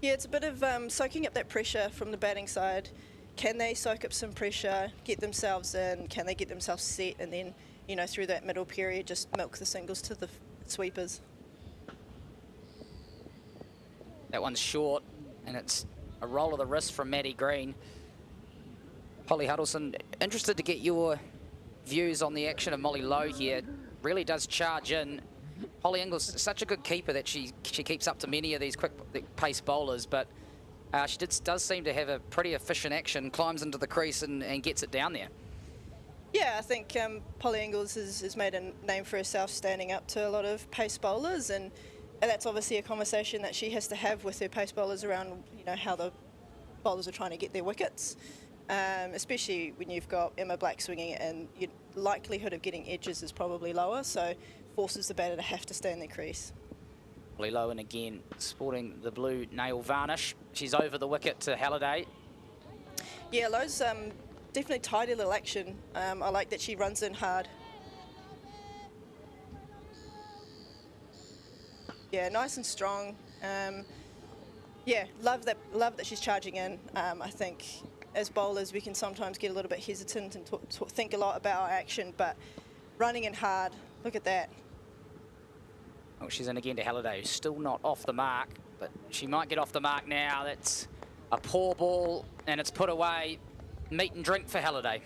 Yeah, it's a bit of soaking up that pressure from the batting side. Can they soak up some pressure, get themselves in, can they get themselves set, and then, through that middle period, just milk the singles to the sweepers. That one's short, and it's a roll of the wrist from Maddie Green. Holly Huddleston, interested to get your views on the action of Molly Lowe here. Really does charge in. Holly Inglis is such a good keeper that she keeps up to many of these quick pace bowlers, but she does seem to have a pretty efficient action, climbs into the crease and gets it down there. Yeah, I think Polly Inglis has made a name for herself standing up to a lot of pace bowlers, and that's obviously a conversation that she has to have with her pace bowlers around, how the bowlers are trying to get their wickets, especially when you've got Emma Black swinging it, and your likelihood of getting edges is probably lower, so forces the batter to have to stay in their crease. Molly Lowe, and again, sporting the blue nail varnish. She's over the wicket to Halliday. Yeah, Lowe's definitely tidy little action. I like that she runs in hard. Yeah, nice and strong. Yeah, love that she's charging in. I think as bowlers we can sometimes get a little bit hesitant and think a lot about our action, but running in hard, look at that. Oh, she's in again to Halliday, who's still not off the mark, but she might get off the mark now. That's a poor ball, and it's put away. Meat and drink for Halliday.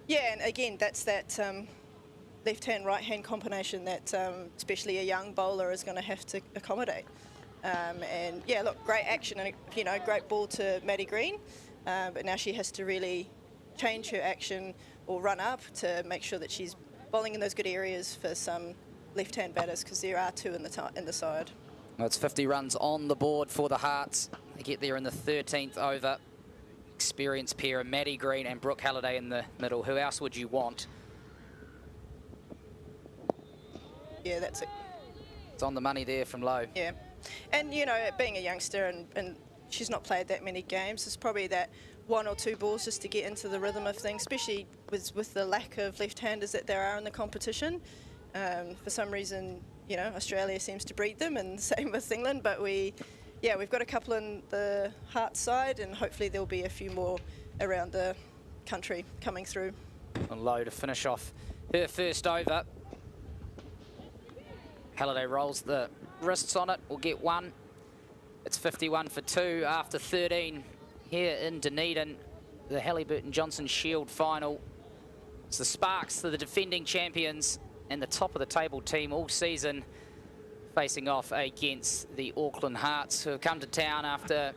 Yeah, and again, that's that left-hand, right-hand combination that especially a young bowler is going to have to accommodate. And yeah, look, great action and, you know, great ball to Maddie Green. But now she has to really change her action or run up to make sure that she's bowling in those good areas for some left-hand batters, because there are two in the side. Well, it's 50 runs on the board for the Hearts. They get there in the 13th over. Experienced pair of Maddie Green and Brooke Halliday in the middle. Who else would you want? Yeah, that's it. It's on the money there from Lowe. Yeah. And, you know, being a youngster and she's not played that many games, it's probably that 1 or 2 balls just to get into the rhythm of things, especially with the lack of left-handers that there are in the competition. For some reason, you know, Australia seems to breed them, and same with England, but we've got a couple in the Hearts side, and hopefully there'll be a few more around the country coming through. And Lowe to finish off her first over. Halliday rolls the wrists on it, will get one. It's 51 for 2 after 13 here in Dunedin, the Hallyburton Johnston Shield final. It's the Sparks, the defending champions and the top of the table team all season, facing off against the Auckland Hearts, who have come to town after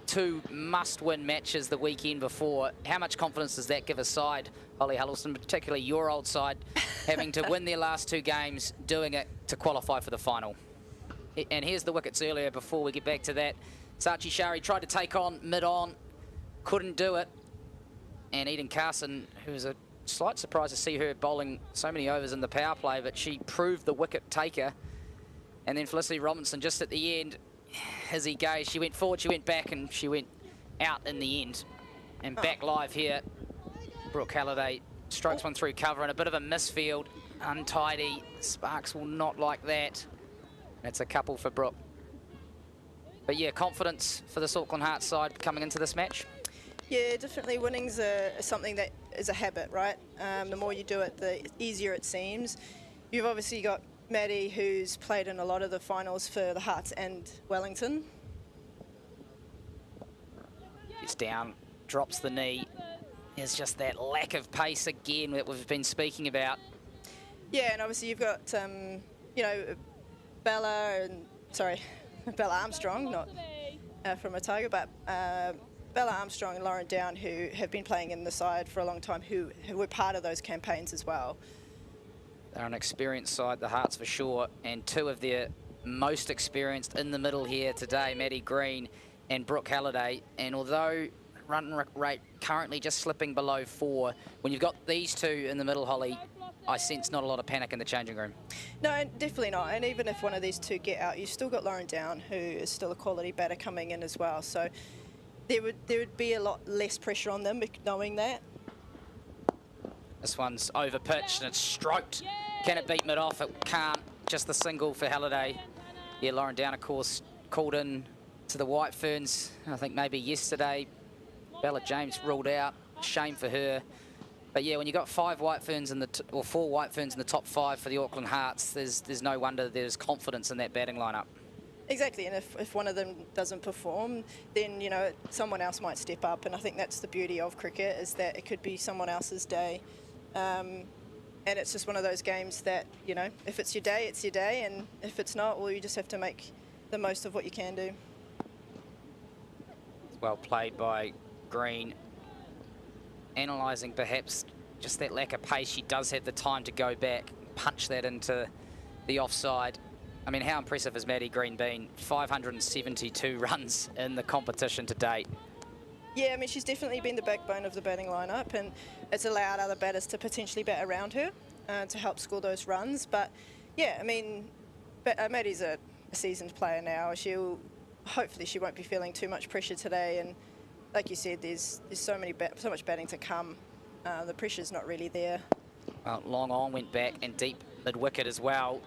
2 must-win matches the weekend before. How much confidence does that give a side, Holly Huddleston, particularly your old side, having to win their last 2 games, doing it to qualify for the final? And here's the wickets earlier before we get back to that. Sachi Shari tried to take on mid-on, couldn't do it. And Eden Carson, who was a slight surprise to see her bowling so many overs in the power play, but she proved the wicket taker. And then Felicity Robinson just at the end, Izzy Gay, she went forward, she went back, and she went out in the end. And back live here, Brooke Halliday strokes one through cover and a bit of a misfield, untidy. Sparks will not like that. That's a couple for Brooke. But yeah, confidence for the Auckland Hearts side coming into this match. Yeah, definitely winning's something that is a habit, right? The more you do it, the easier it seems. You've obviously got Maddie, who's played in a lot of the finals for the Hearts and Wellington. Gets down, drops the knee. There's just that lack of pace again that we've been speaking about. Yeah, and obviously you've got, you know, Bella Armstrong, not from Otago, but Bella Armstrong and Lauren Down, who have been playing in the side for a long time, who were part of those campaigns as well. They're an experienced side, the Hearts for sure, and 2 of their most experienced in the middle here today, Maddie Green and Brooke Halliday. And although run rate currently just slipping below 4, when you've got these 2 in the middle, Holly, I sense not a lot of panic in the changing room. No, definitely not. And even if one of these 2 get out, you've still got Lauren Down, who is still a quality batter coming in as well. So there would be a lot less pressure on them, knowing that. This one's over pitched and it's stroked. Can it beat mid-off? It can't. Just the single for Halliday. Yeah, Lauren Down, of course, called in to the White Ferns, I think maybe yesterday. Bella James ruled out. Shame for her. But yeah, when you've got 5 White Ferns in or 4 White Ferns in the top 5 for the Auckland Hearts, there's no wonder there's confidence in that batting lineup. Exactly, and if one of them doesn't perform, then, you know, someone else might step up, and I think that's the beauty of cricket, is that it could be someone else's day. And it's just one of those games that, you know, if it's your day, it's your day, and if it's not, well, you just have to make the most of what you can do. Well played by Green. Analysing perhaps just that lack of pace, she does have the time to go back, punch that into the offside. I mean, how impressive has Maddie Green been? 572 runs in the competition to date. Yeah, I mean, she's definitely been the backbone of the batting lineup, and it's allowed other batters to potentially bat around her to help score those runs. But yeah, I mean, Maddie's a seasoned player now. Hopefully she won't be feeling too much pressure today, and like you said, there's so much batting to come. The pressure's not really there. Well, long on went back and deep mid-wicket as well.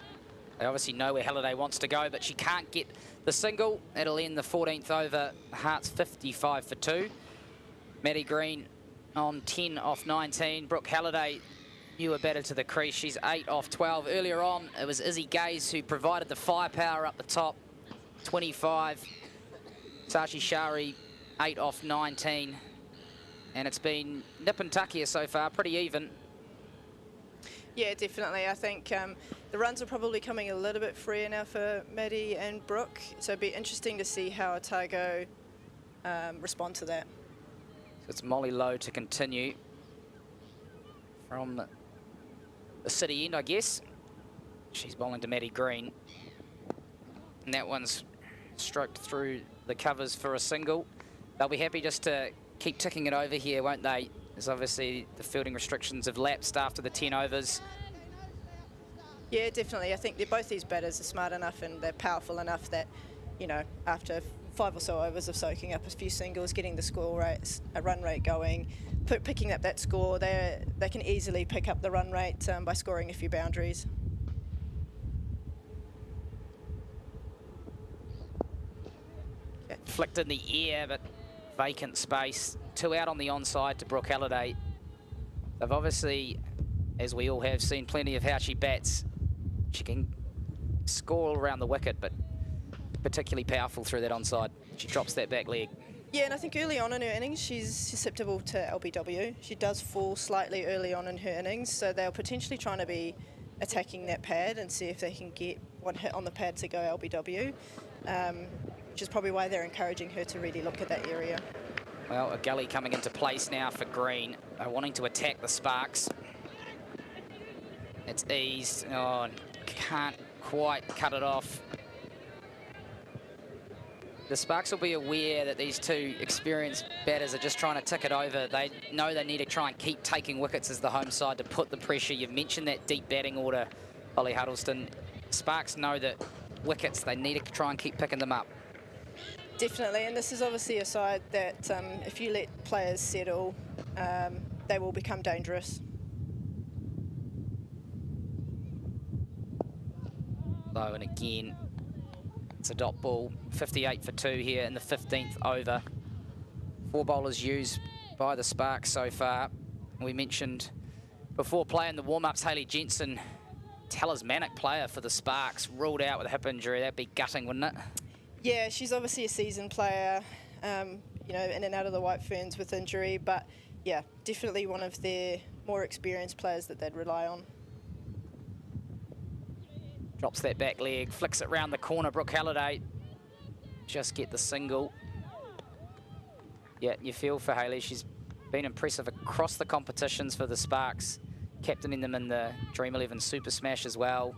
They obviously know where Halliday wants to go, but she can't get the single. It'll end the 14th over. Hearts 55 for 2. Maddie Green on 10 off 19. Brooke Halliday, newer batter to the crease. She's 8 off 12. Earlier on, it was Izzy Gaze who provided the firepower up the top. 25. Sachi Shari, 8 off 19. And it's been nip and tuck here so far, pretty even. Yeah, definitely. I think The runs are probably coming a little bit freer now for Maddie and Brooke, so it'd be interesting to see how Otago respond to that. So it's Molly Lowe to continue from the city end, I guess. She's bowling to Maddie Green. And that one's stroked through the covers for a single. They'll be happy just to keep ticking it over here, won't they? As obviously the fielding restrictions have lapsed after the 10 overs. Yeah, definitely. I think both these batters are smart enough and they're powerful enough that, you know, after 5 or so overs of soaking up a few singles, getting the score rates, a run rate going, picking up that score, they can easily pick up the run rate by scoring a few boundaries. Flicked in the air, but vacant space. 2 out on the onside to Brooke Halliday. They've obviously, as we all have, seen plenty of how she bats. She can score all around the wicket, but particularly powerful through that onside. She drops that back leg. Yeah, and I think early on in her innings, she's susceptible to LBW. She does fall slightly early on in her innings, so they're potentially trying to be attacking that pad and see if they can get one hit on the pad to go LBW, which is probably why they're encouraging her to really look at that area. Well, a gully coming into place now for Green, wanting to attack the Sparks. It's eased. Oh, can't quite cut it off. The Sparks will be aware that these two experienced batters are just trying to tick it over. They know they need to try and keep taking wickets as the home side to put the pressure. You've mentioned that deep batting order, Ollie Huddleston. Sparks know that wickets, they need to try and keep picking them up. Definitely, and this is obviously a side that if you let players settle, they will become dangerous. Low, and again, it's a dot ball, 58 for 2 here in the 15th over. 4 bowlers used by the Sparks so far. We mentioned before playing the warm-ups, Hayley Jensen, talismanic player for the Sparks, ruled out with a hip injury. That'd be gutting, wouldn't it? Yeah, she's obviously a seasoned player, you know, in and out of the White Ferns with injury, but yeah, definitely one of their more experienced players that they'd rely on. Drops that back leg, flicks it round the corner. Brooke Halliday just get the single. Yeah, you feel for Hayley. She's been impressive across the competitions for the Sparks, captaining them in the Dream 11 Super Smash as well.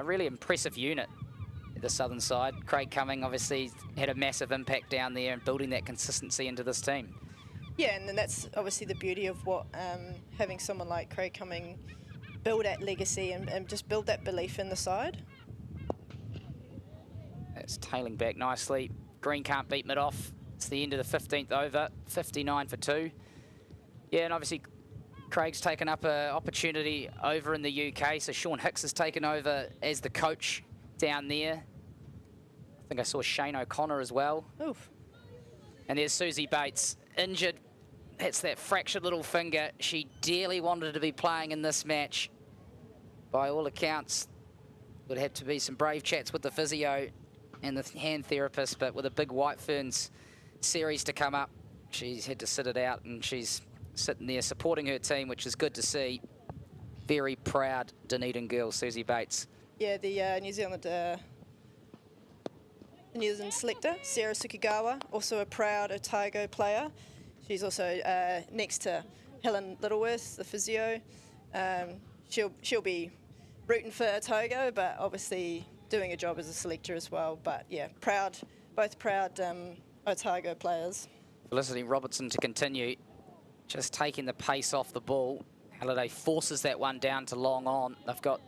Really impressive unit at the southern side. Craig Cumming obviously had a massive impact down there and building that consistency into this team. Yeah, and then that's obviously the beauty of what having someone like Craig Cumming build that legacy and just build that belief in the side. It's tailing back nicely. Green can't beat mid off. It's the end of the 15th over, 59 for 2. Yeah, and obviously Craig's taken up an opportunity over in the UK, so Sean Hicks has taken over as the coach down there. I think I saw Shane O'Connor as well. Oof. And there's Susie Bates, injured. That's that fractured little finger. She dearly wanted to be playing in this match. By all accounts, would have to be some brave chats with the physio and the hand therapist, but with a big White Ferns series to come up, she's had to sit it out, and she's sitting there supporting her team, which is good to see. Very proud Dunedin girl, Susie Bates. Yeah, the New Zealand selector, Sarah Sukigawa, also a proud Otago player. She's also next to Helen Littleworth, the physio. She'll be rooting for Otago, but obviously doing a job as a selector as well. But yeah, both proud Otago players. Felicity Robertson to continue, just taking the pace off the ball. Halliday forces that one down to long on. They've got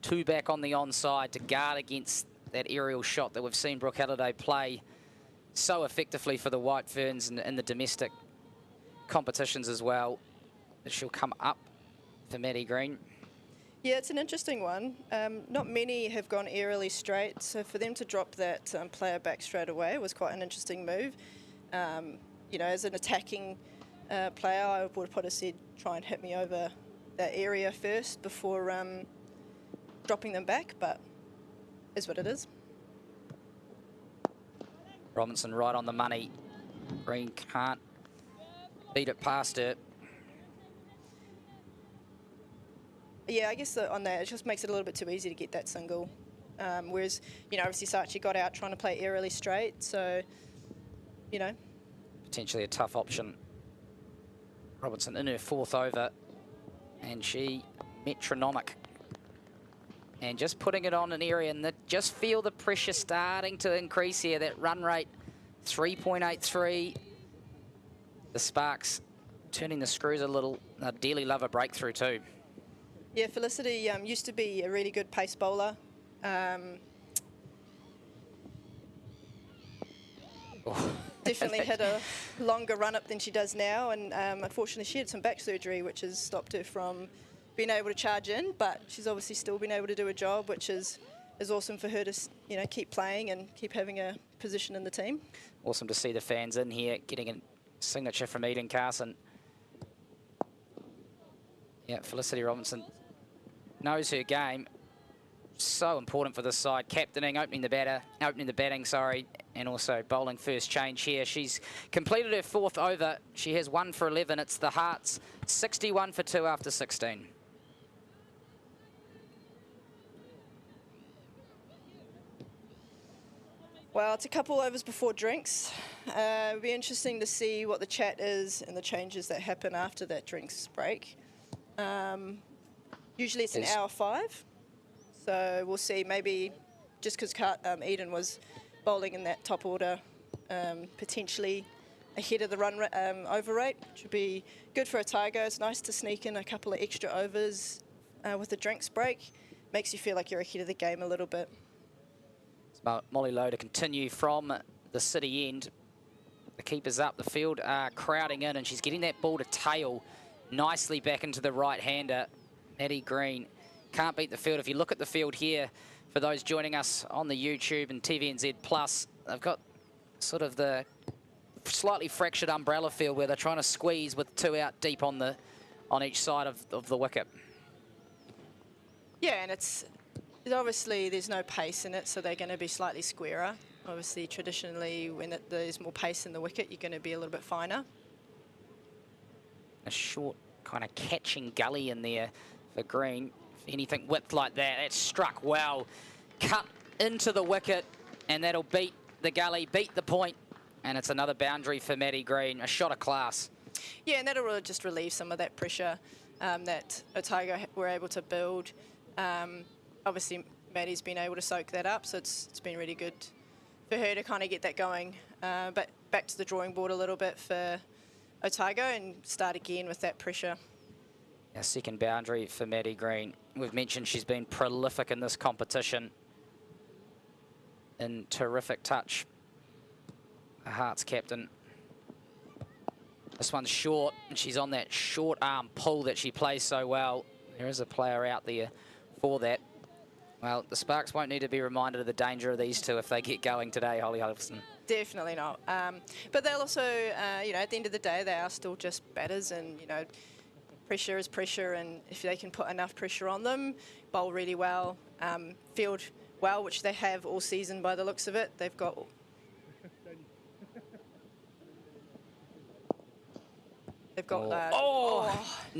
2 back on the onside to guard against that aerial shot that we've seen Brooke Halliday play so effectively for the White Ferns in the domestic competitions as well. She'll come up for Maddie Green. Yeah, it's an interesting one. Not many have gone aerially straight, so for them to drop that player back straight away was quite an interesting move. You know, as an attacking player, I would have probably said try and hit me over that area first before dropping them back, but is what it is. Robinson right on the money. Green can't beat it past her. Yeah, I guess on that, it just makes it a little bit too easy to get that single. Whereas, obviously Saatchi got out trying to play aerially straight, so, Potentially a tough option. Robertson in her 4th over, and she metronomic. And just putting it on an area, and just feel the pressure starting to increase here. That run rate, 3.83. The Sparks turning the screws a little. I dearly love a breakthrough too. Yeah, Felicity used to be a really good pace bowler. Definitely had a longer run-up than she does now, and unfortunately she had some back surgery which has stopped her from being able to charge in, but she's obviously still been able to do a job, which is awesome for her to keep playing and keep having a position in the team. Awesome to see the fans in here getting a signature from Eden Carson. Yeah, Felicity Robinson knows her game. So important for this side, captaining, opening the batting, and also bowling first change here. She's completed her 4th over. She has 1 for 11. It's the Hearts, 61 for 2 after 16. Well, it's a couple overs before drinks. It'll be interesting to see what the chat is and the changes that happen after that drinks break. Usually it's an hour 5. So we'll see, maybe just because Eden was bowling in that top order, potentially ahead of the run over rate, which would be good for Otago. It's nice to sneak in a couple of extra overs with the drinks break. Makes you feel like you're ahead of the game a little bit. Molly Lowe to continue from the city end. The keeper's up, the field are crowding in, and she's getting that ball to tail nicely back into the right-hander. Maddie Green can't beat the field. If you look at the field here, for those joining us on the YouTube and TVNZ Plus, they've got sort of the slightly fractured umbrella field where they're trying to squeeze with 2 out deep on each side of the wicket. Yeah, and it's obviously there's no pace in it, so they're going to be slightly squarer. Obviously, traditionally, when there's more pace in the wicket, you're going to be a little bit finer. A short kind of catching gully in there for Green. Anything width like that, that's struck well. Cut into the wicket, and that'll beat the gully, beat the point, and it's another boundary for Maddie Green. A shot of class. Yeah, and that'll really just relieve some of that pressure that Otago were able to build. Obviously, Maddie's been able to soak that up, so it's been really good for her to kind of get that going. But back to the drawing board a little bit for Otago and start again with that pressure. A second boundary for Maddie Green. We've mentioned she's been prolific in this competition. In terrific touch. The Hearts captain. This one's short, and she's on that short arm pull that she plays so well. There is a player out there for that. Well, the Sparks won't need to be reminded of the danger of these two if they get going today, Holly Hallyburton. Definitely not. But they'll also, at the end of the day, they are still just batters, and, pressure is pressure, and if they can put enough pressure on them, bowl really well, field well, which they have all season by the looks of it. They've got...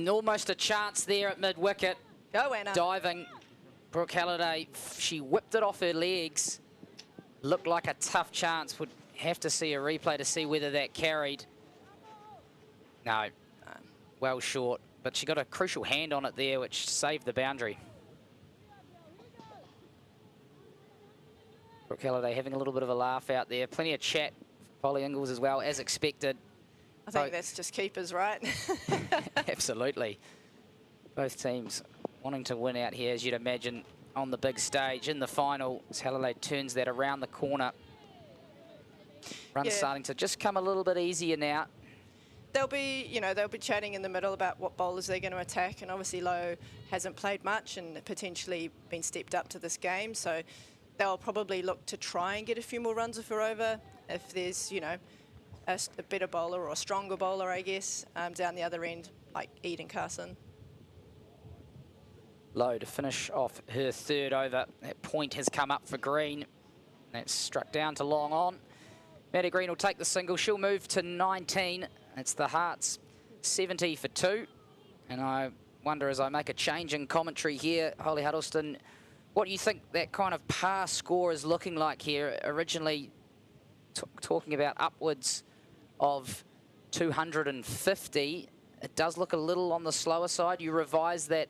Almost a chance there at mid-wicket. Go, Anna. Diving. Brooke Halliday, she whipped it off her legs. Looked like a tough chance. Would have to see a replay to see whether that carried. No, well short. But she got a crucial hand on it there, which saved the boundary. Brooke Halliday having a little bit of a laugh out there. Plenty of chat for Polly Ingalls as well, as expected. I think that's just keepers, right? Absolutely. Both teams wanting to win out here, as you'd imagine, on the big stage. In the final, as Halliday turns that around the corner. Run's starting to just come a little bit easier now. They'll be chatting in the middle about what bowlers they're going to attack, and obviously Lowe hasn't played much and potentially been stepped up to this game, so they'll probably look to try and get a few more runs of her over if there's, a better bowler or a stronger bowler, I guess, down the other end, like Eden Carson. Lowe to finish off her third over. That point has come up for Green. That's struck down to long on. Maddie Green will take the single. She'll move to 19. It's the Hearts 70 for 2. And I wonder as I make a change in commentary here, Holly Huddleston, what do you think that kind of par score is looking like here? Originally talking about upwards of 250. It does look a little on the slower side. You revised that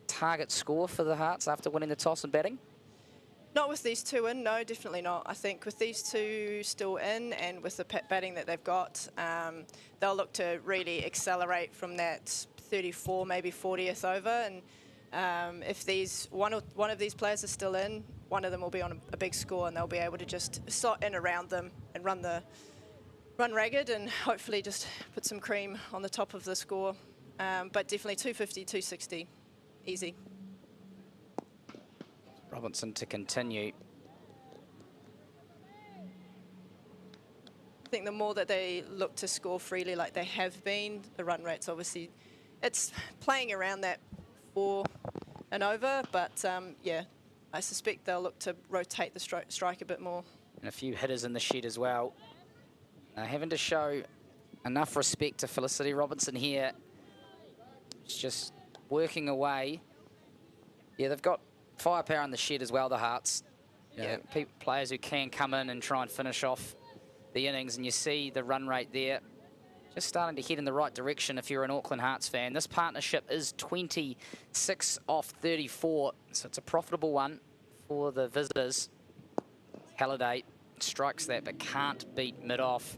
target score for the Hearts after winning the toss and batting? Not with these two in, no, definitely not. I think with these two still in and with the batting that they've got, they'll look to really accelerate from that 34, maybe 40th over. And if one of these players is still in, one of them will be on a big score and they'll be able to just slot in around them and run ragged and hopefully just put some cream on the top of the score. But definitely 250, 260, easy. Robinson to continue. I think the more that they look to score freely like they have been, the run rate's obviously, it's playing around that 4 and over, but yeah, I suspect they'll look to rotate the strike a bit more. And a few hitters in the shed as well. Having to show enough respect to Felicity Robinson here. It's just working away. Yeah, they've got firepower in the shed as well, the Hearts. Yeah, players who can come in and try and finish off the innings, and you see the run rate there just starting to head in the right direction if you're an Auckland Hearts fan. This partnership is 26 off 34, so it's a profitable one for the visitors. Halliday strikes that but can't beat mid-off.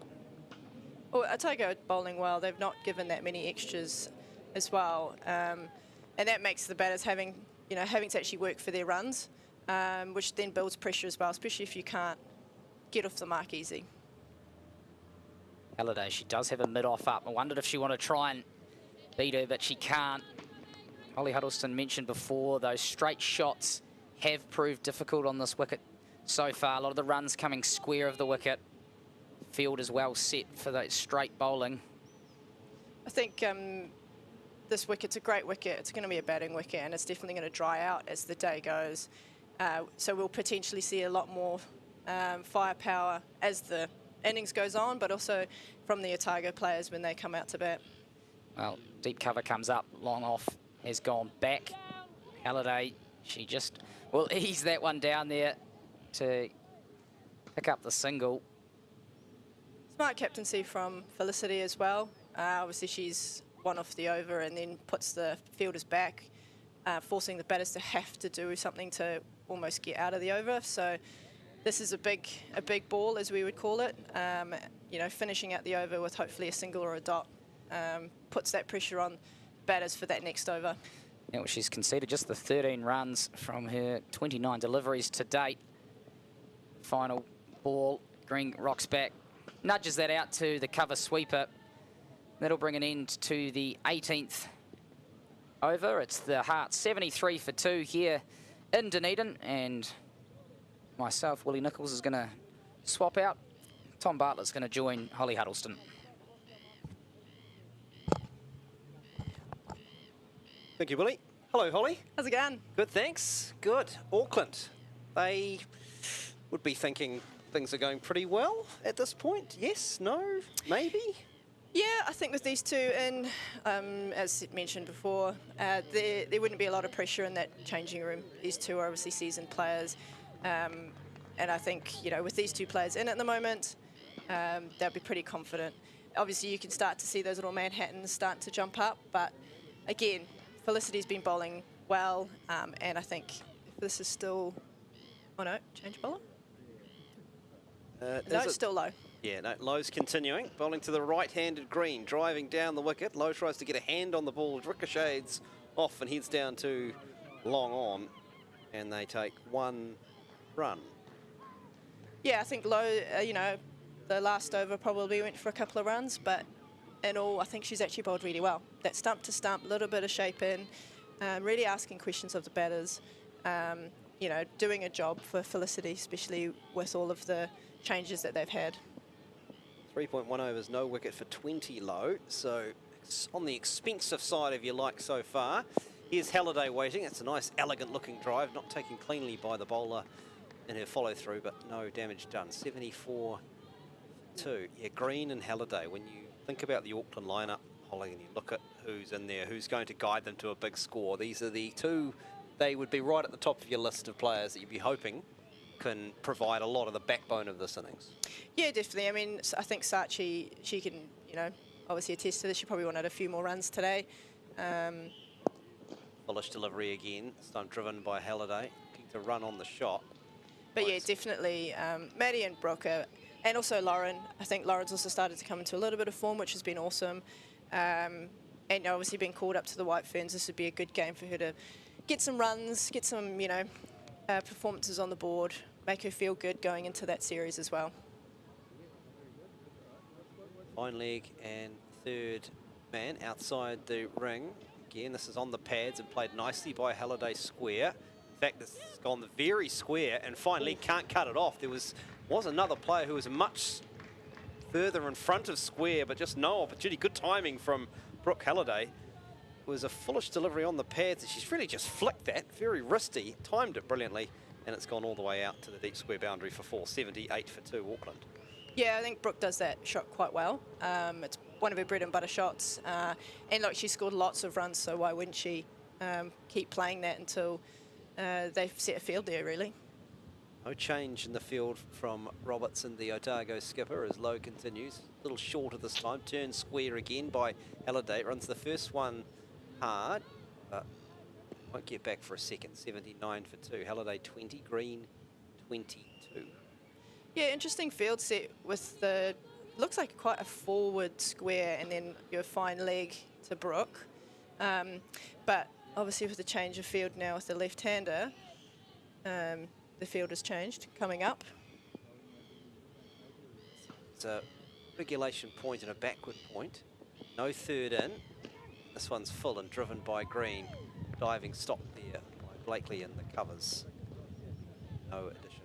Well, Otago bowling well. They've not given that many extras as well, and that makes the batters having to actually work for their runs, which then builds pressure as well, especially if you can't get off the mark easy. Halliday, she does have a mid-off up. I wondered if she wanted to try and beat her, but she can't. Holly Huddleston mentioned before, those straight shots have proved difficult on this wicket so far. A lot of the runs coming square of the wicket. Field is well set for that straight bowling. I think this wicket's a great wicket. It's going to be a batting wicket, and it's definitely going to dry out as the day goes. So we'll potentially see a lot more firepower as the innings goes on, but also from the Otago players when they come out to bat. Well, deep cover comes up, long off has gone back. Halliday, she just will ease that one down there to pick up the single. Smart captaincy from Felicity as well. Obviously she's one off the over and then puts the fielders back, forcing the batters to have to do something to almost get out of the over. So this is a big ball, as we would call it. Finishing out the over with hopefully a single or a dot puts that pressure on batters for that next over. Yeah, well, she's conceded just the 13 runs from her 29 deliveries to date. Final ball, Green rocks back, nudges that out to the cover sweeper. That'll bring an end to the 18th over. It's the Hearts 73 for 2 here in Dunedin, and myself, Willie Nichols, is going to swap out. Tom Bartlett's going to join Holly Huddleston. Thank you, Willie. Hello, Holly. How's it going? Good, thanks. Good. Auckland, they would be thinking things are going pretty well at this point. Yes, no, maybe? Yeah, I think with these two in, as mentioned before, there wouldn't be a lot of pressure in that changing room. These two are obviously seasoned players. And I think, with these two players in at the moment, they'll be pretty confident. Obviously, you can start to see those little Manhattans start to jump up. But again, Felicity's been bowling well. And I think if this is still... Oh, no, change bowler? No, it's still low. Yeah, no, Lowe's continuing. Bowling to the right-handed Green, driving down the wicket. Lowe tries to get a hand on the ball, ricochets off and heads down to long on. And they take 1 run. Yeah, I think Lowe, the last over probably went for a couple of runs, but in all, I think she's actually bowled really well. That stump to stump, a little bit of shape in, really asking questions of the batters, doing a job for Felicity, especially with all of the changes that they've had. 3.1 overs, no wicket for 20 Lowe, so it's on the expensive side, if you like, so far. Here's Halliday waiting. It's a nice, elegant-looking drive, not taken cleanly by the bowler in her follow-through, but no damage done. 74 for 2. Yeah, Green and Halliday. When you think about the Auckland lineup, Holly, and you look at who's in there, who's going to guide them to a big score. These are the two, they would be right at the top of your list of players that you'd be hoping can provide a lot of the backbone of this innings. Yeah, definitely. I mean, I think Saatchi, she can, obviously attest to this. She probably wanted a few more runs today. Bullish delivery again, this time driven by Halliday, looking to run on the shot. But yeah, definitely Maddie and Brooke, and also Lauren. I think Lauren's also started to come into a little bit of form, which has been awesome. And obviously being called up to the White Ferns, this would be a good game for her to get some runs, get some, performances on the board, make her feel good going into that series as well. Fine leg and third man outside the ring. Again, this is on the pads and played nicely by Halliday square. In fact, it's gone very square and finally can't cut it off. There was another player who was much further in front of square, but just no opportunity. Good timing from Brooke Halliday. It was a foolish delivery on the pads, and she's really just flicked that, very wristy, timed it brilliantly, and it's gone all the way out to the deep square boundary for 4, 78 for 2, Auckland. Yeah, I think Brooke does that shot quite well. It's one of her bread and butter shots. And look, she scored lots of runs, so why wouldn't she keep playing that until they've set a field there, really? No change in the field from Robertson, the Otago skipper, as Lowe continues. A little shorter this time, turns square again by Halliday. Runs the first one hard, but won't get back for a second. 79 for 2. Halliday 20, Green 22. Yeah, interesting field set with the, looks like quite a forward square and then your fine leg to Brooke. But obviously with the change of field now with the left-hander, the field has changed coming up. It's a regulation point and a backward point. No third in. This one's full and driven by Green. Diving stop there by Blakely in the covers. No addition.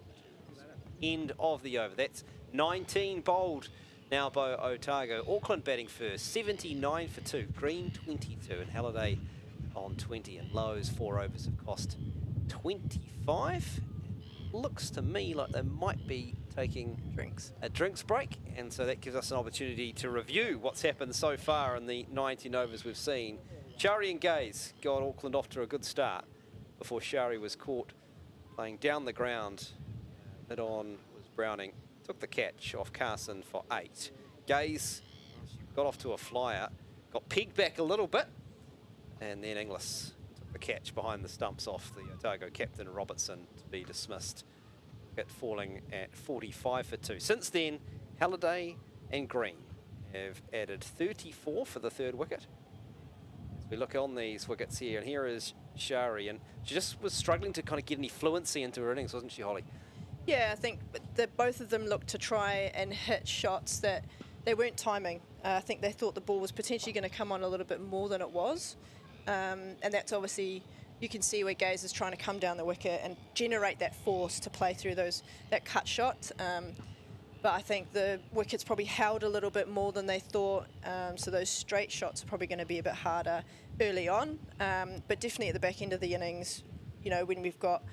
End of the over. That's 19 bowled now by Otago. Auckland batting first, 79 for 2. Green 22 and Halliday on 20, and Lowe's 4 overs have cost 25. Looks to me like they might be taking a drinks break, and so that gives us an opportunity to review what's happened so far in the 19 overs we've seen. Shari and Gaze got Auckland off to a good start before Shari was caught playing down the ground. Mid-on was Browning, took the catch off Carson for 8. Gaze got off to a flyer, got pegged back a little bit, and then Inglis took the catch behind the stumps off the Otago captain Robertson to be dismissed. Wicket falling at 45 for 2. Since then, Halliday and Green have added 34 for the third wicket. As we look on these wickets here, and here is Shari, and she just was struggling to kind of get any fluency into her innings, wasn't she, Holly? Yeah, I think that both of them looked to try and hit shots that they weren't timing. I think they thought the ball was potentially going to come on a little bit more than it was. And that's obviously, you can see where Gaze is trying to come down the wicket and generate that force to play through that cut shot. But I think the wickets probably held a little bit more than they thought. So those straight shots are probably going to be a bit harder early on. But definitely at the back end of the innings, when we've got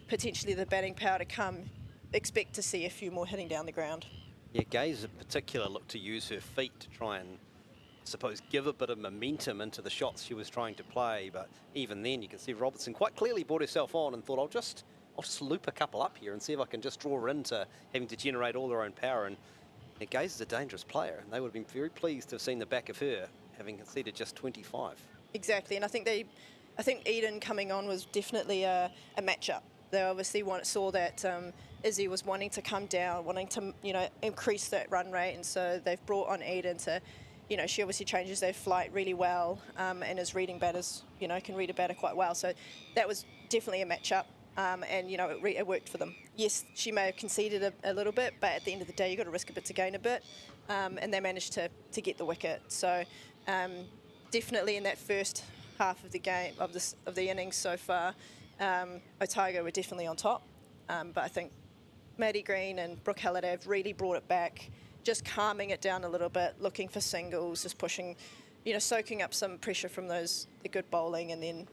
potentially the batting power to come, expect to see a few more hitting down the ground. Yeah, Gaze in particular looked to use her feet to try and, I suppose, give a bit of momentum into the shots she was trying to play. But even then, you can see Robertson quite clearly brought herself on and thought, I'll just loop a couple up here and see if I can just draw her into having to generate all their own power. And Gaze is a dangerous player, and they would have been very pleased to have seen the back of her, having conceded just 25. Exactly, and I think Eden coming on was definitely a matchup. They obviously saw that Izzy was wanting to come down, wanting to increase that run rate, and so they've brought on Eden to, she obviously changes their flight really well, and is reading batters, can read a batter quite well. So that was definitely a matchup, and it worked for them. Yes, she may have conceded a little bit, but at the end of the day, you've got to risk a bit to gain a bit, and they managed to get the wicket. So definitely in that first half of the game of the innings so far, Otago were definitely on top, but I think Maddie Green and Brooke Halliday have really brought it back, just calming it down a little bit, looking for singles, just pushing, soaking up some pressure from the good bowling, and then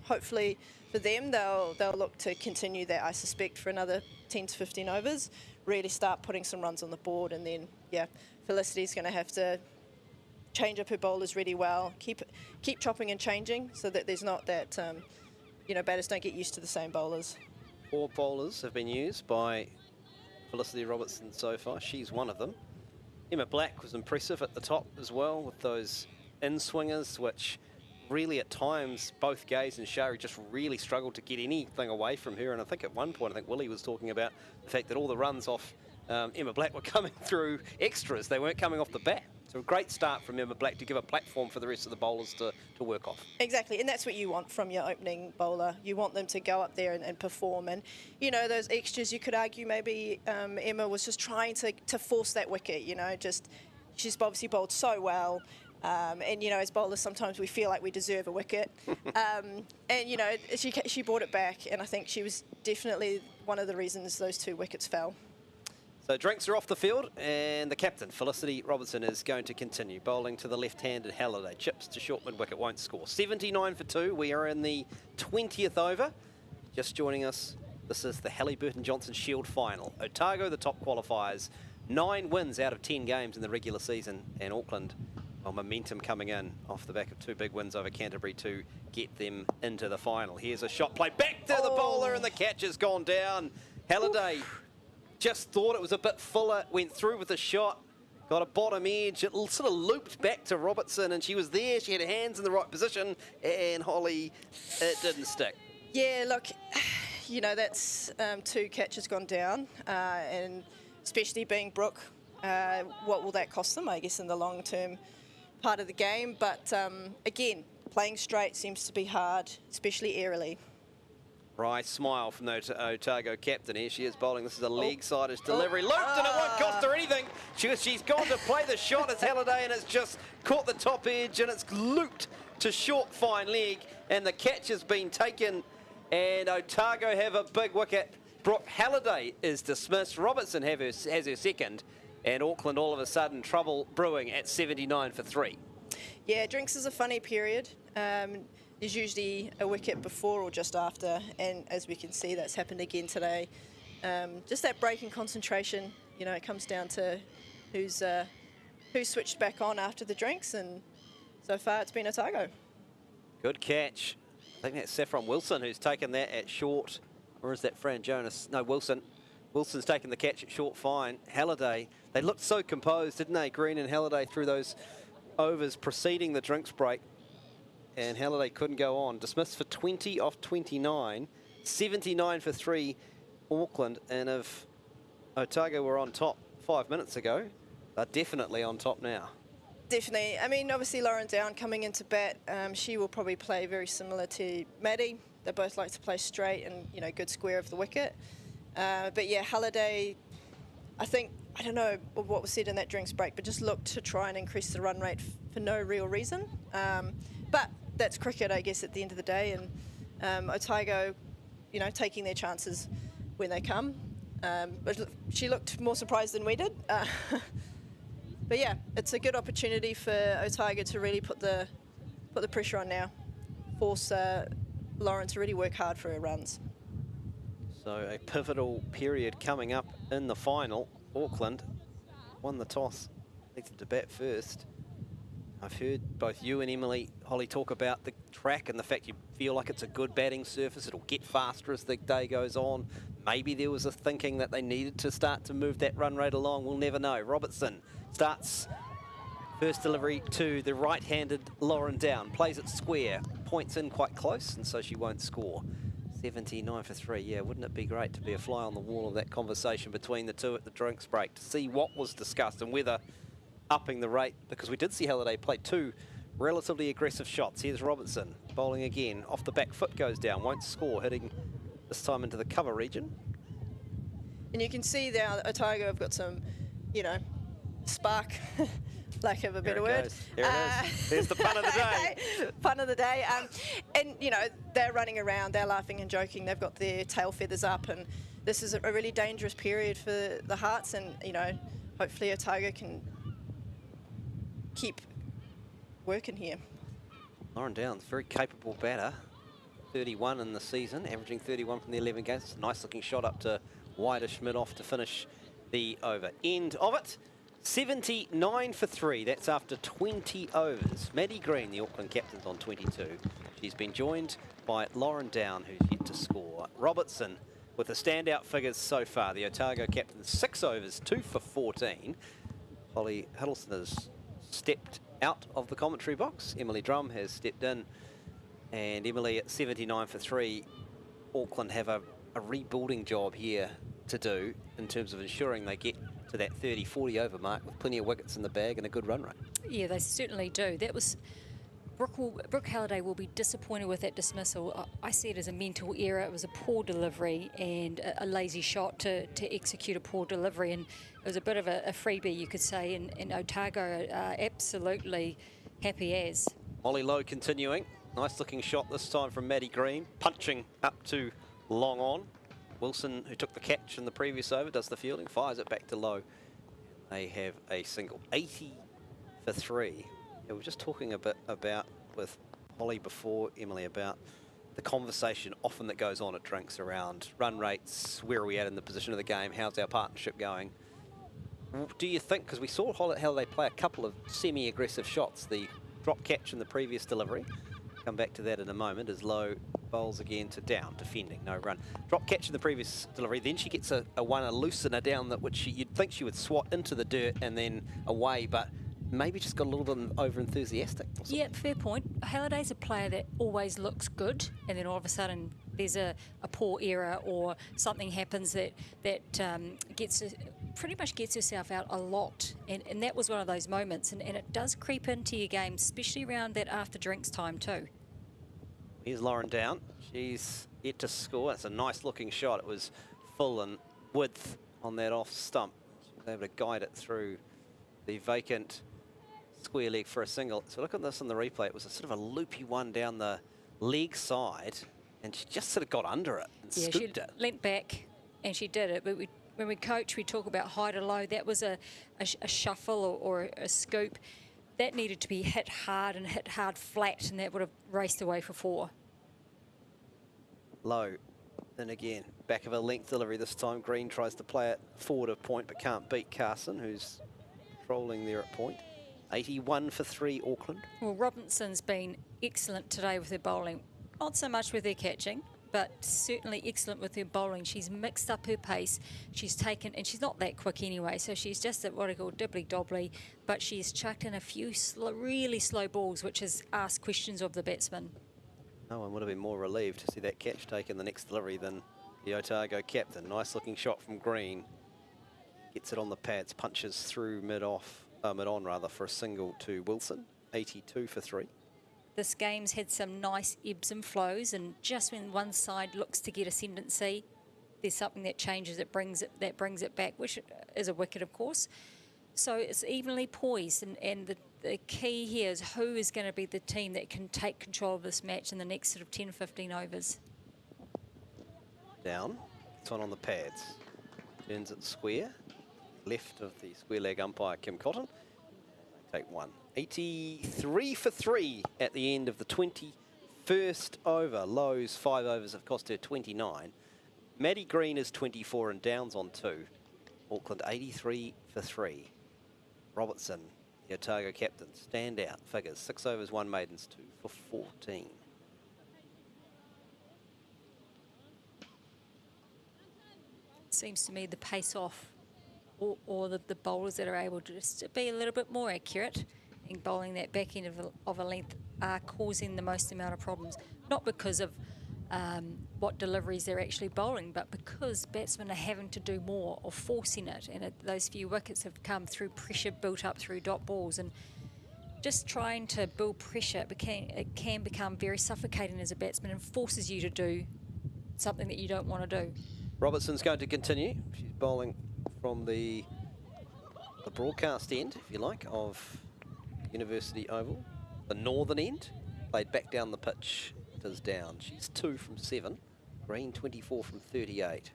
hopefully for them they'll look to continue that, I suspect, for another 10 to 15 overs, really start putting some runs on the board, and then Felicity's going to have to change up her bowlers really well. Keep chopping and changing so that there's not that, batters don't get used to the same bowlers. 4 bowlers have been used by Felicity Robertson so far. She's one of them. Emma Black was impressive at the top as well with those in-swingers, which really at times both Gaze and Shari just really struggled to get anything away from her. And I think at one point, I think Willie was talking about the fact that all the runs off Emma Black were coming through extras. They weren't coming off the bat. So a great start from Emma Black to give a platform for the rest of the bowlers to work off. Exactly, and that's what you want from your opening bowler. You want them to go up there and perform. And, those extras, you could argue maybe Emma was just trying to force that wicket, she's obviously bowled so well. And, as bowlers, sometimes we feel like we deserve a wicket. And, she brought it back, and I think she was definitely one of the reasons those 2 wickets fell. So drinks are off the field, and the captain, Felicity Robertson, is going to continue bowling to the left-handed Halliday. Chips to short mid-wicket, won't score. 79 for 2. We are in the 20th over. Just joining us, this is the Hallyburton Johnston Shield final. Otago, the top qualifiers. 9 wins out of 10 games in the regular season, and Auckland, well, momentum coming in off the back of 2 big wins over Canterbury to get them into the final. Here's a shot play back to the bowler, and the catch has gone down. Halliday just thought it was a bit fuller, went through with a shot, got a bottom edge. It sort of looped back to Robertson, and she was there. She had her hands in the right position, and Holly, it didn't stick. Yeah, look, that's 2 catches gone down, and especially being Brooke, what will that cost them, I guess, in the long-term part of the game? But again, playing straight seems to be hard, especially airily. Right, smile from the Otago captain. Here she is bowling. This is a leg-sided delivery. Looped, and it won't cost her anything. She's gone to play the shot as Halliday, and it's just caught the top edge, and it's looped to short fine leg, and the catch has been taken, and Otago have a big wicket. Brooke Halliday is dismissed. Robertson has her second, and Auckland all of a sudden trouble brewing at 79 for 3. Yeah, drinks is a funny period. There's usually a wicket before or just after, and as we can see, that's happened again today. Just that break in concentration, it comes down to who's switched back on after the drinks, and so far it's been Otago. Good catch. I think that's Saffron Wilson who's taken that at short. Or is that Fran Jonas? No, Wilson. Wilson's taken the catch at short fine. Halliday, they looked so composed, didn't they, Green and Halliday, through those overs preceding the drinks break. And Halliday couldn't go on. Dismissed for 20 off 29. 79 for 3, Auckland. And if Otago were on top 5 minutes ago, they're definitely on top now. Definitely. I mean, obviously Lauren Down coming into bat, she will probably play very similar to Maddie. They both like to play straight and, good square of the wicket. But yeah, Halliday, I don't know what was said in that drinks break, but just looked to try and increase the run rate for no real reason. But that's cricket, I guess, at the end of the day. And Otago, taking their chances when they come. But she looked more surprised than we did. But yeah, it's a good opportunity for Otago to really put the pressure on now. Force Lauren to really work hard for her runs. So a pivotal period coming up in the final. Auckland won the toss, elected to bat first. I've heard both you and Emily, Holly, talk about the track and the fact you feel like it's a good batting surface. It'll get faster as the day goes on. Maybe there was a thinking that they needed to start to move that run rate along. We'll never know. Robertson starts first delivery to the right-handed Lauren Down. Plays it square, points in quite close, and so she won't score. 79 for 3. Yeah, wouldn't it be great to be a fly on the wall of that conversation between the two at the drinks break to see what was discussed and whether upping the rate, because we did see Halliday play 2 relatively aggressive shots. Here's Robertson bowling again. Off the back foot goes down, won't score, hitting this time into the cover region. And you can see there Otago have got some, spark, lack of a better word. There it is. There's the pun of the day. Pun of the day. And, they're running around, they're laughing and joking, they've got their tail feathers up, and this is a really dangerous period for the Hearts, and, hopefully Otago can keep working here. Lauren Downs, very capable batter. 31 in the season, averaging 31 from the 11 games. It's a nice looking shot up to widish mid-off to finish the over. End of it. 79 for 3. That's after 20 overs. Maddie Green, the Auckland captain's on 22. She's been joined by Lauren Down, who's yet to score. Robertson with the standout figures so far. The Otago captain, 6 overs, 2 for 14. Holly Hiddleston has stepped out of the commentary box. Emily Drum has stepped in. And Emily at 79 for 3. Auckland have a rebuilding job here to do in terms of ensuring they get to that 30-40 over mark with plenty of wickets in the bag and a good run rate. Yeah, they certainly do. That was Brooke Halliday will be disappointed with that dismissal. I see it as a mental error. It was a poor delivery and a lazy shot to execute a poor delivery, and it was a bit of a freebie, you could say, and Otago are absolutely happy as. Molly Lowe continuing. Nice looking shot this time from Maddie Green, punching up to long on. Wilson, who took the catch in the previous over, does the fielding, fires it back to Lowe. They have a single, 80 for 3. Yeah, we were just talking a bit about, with Holly before, Emily, about the conversation often that goes on at drinks around run rates, where are we at in the position of the game, how's our partnership going? Do you think, because we saw Halliday play a couple of semi-aggressive shots, the drop catch in the previous delivery, come back to that in a moment, as Lowe bowls again to Down, defending, no run. Drop catch in the previous delivery, then she gets a loosener down that which you'd think she would swat into the dirt and then away, but maybe just got a little bit over enthusiastic. Yeah, fair point. Halliday's a player that always looks good, and then all of a sudden there's a poor error or something happens that pretty much gets herself out a lot, and that was one of those moments, and it does creep into your game, especially around that after drinks time too. Here's Lauren Down. She's yet to score. It's a nice looking shot. It was full and width on that off stump. She was able to guide it through the vacant square leg for a single. So look at this in the replay. It was a sort of a loopy one down the leg side, and she just sort of got under it and scooped it. Leant back and she did it. But when we coach, we talk about high to low. That was a shuffle or a scoop. That needed to be hit hard and hit hard flat, and that would have raced away for 4. Low. Then again, back of a length delivery this time. Green tries to play it forward of point, but can't beat Carson, who's trolling there at point. 81 for 3, Auckland. Well, Robinson's been excellent today with her bowling. Not so much with her catching, but certainly excellent with her bowling. She's mixed up her pace. She's taken, and she's not that quick anyway, so she's just at what I call dibbly-dobbly, but she's chucked in a few really slow balls, which has asked questions of the batsman. No one would have been more relieved to see that catch taken the next delivery than the Otago captain. Nice looking shot from Green. Gets it on the pads, punches through mid-on rather, for a single to Wilson. 82 for 3. This game's had some nice ebbs and flows, and just when one side looks to get ascendancy, there's something that changes, that brings it back, which is a wicket, of course. So it's evenly poised, and the key here is who is going to be the team that can take control of this match in the next sort of 10, 15 overs. Down, it's on the pads. Turns it square. Left of the square leg umpire, Kim Cotton. Take one. 83 for 3 at the end of the 21st over. Lowe's 5 overs have cost her 29. Maddie Green is 24 and Downs on 2. Auckland 83 for 3. Robertson, the Otago captain, standout figures. 6 overs, 1 maidens, 2 for 14. Seems to me the pace off, or the bowlers that are able to just be a little bit more accurate in bowling that back end of a length are causing the most amount of problems. Not because of what deliveries they're actually bowling, but because batsmen are having to do more or forcing it, and those few wickets have come through pressure built up through dot balls, and just trying to build pressure, it can become very suffocating as a batsman and forces you to do something that you don't want to do. Robertson's going to continue. She's bowling from the broadcast end, if you like, of University Oval. The northern end, played back down the pitch, does Down. She's 2 from 7. Green 24 from 38.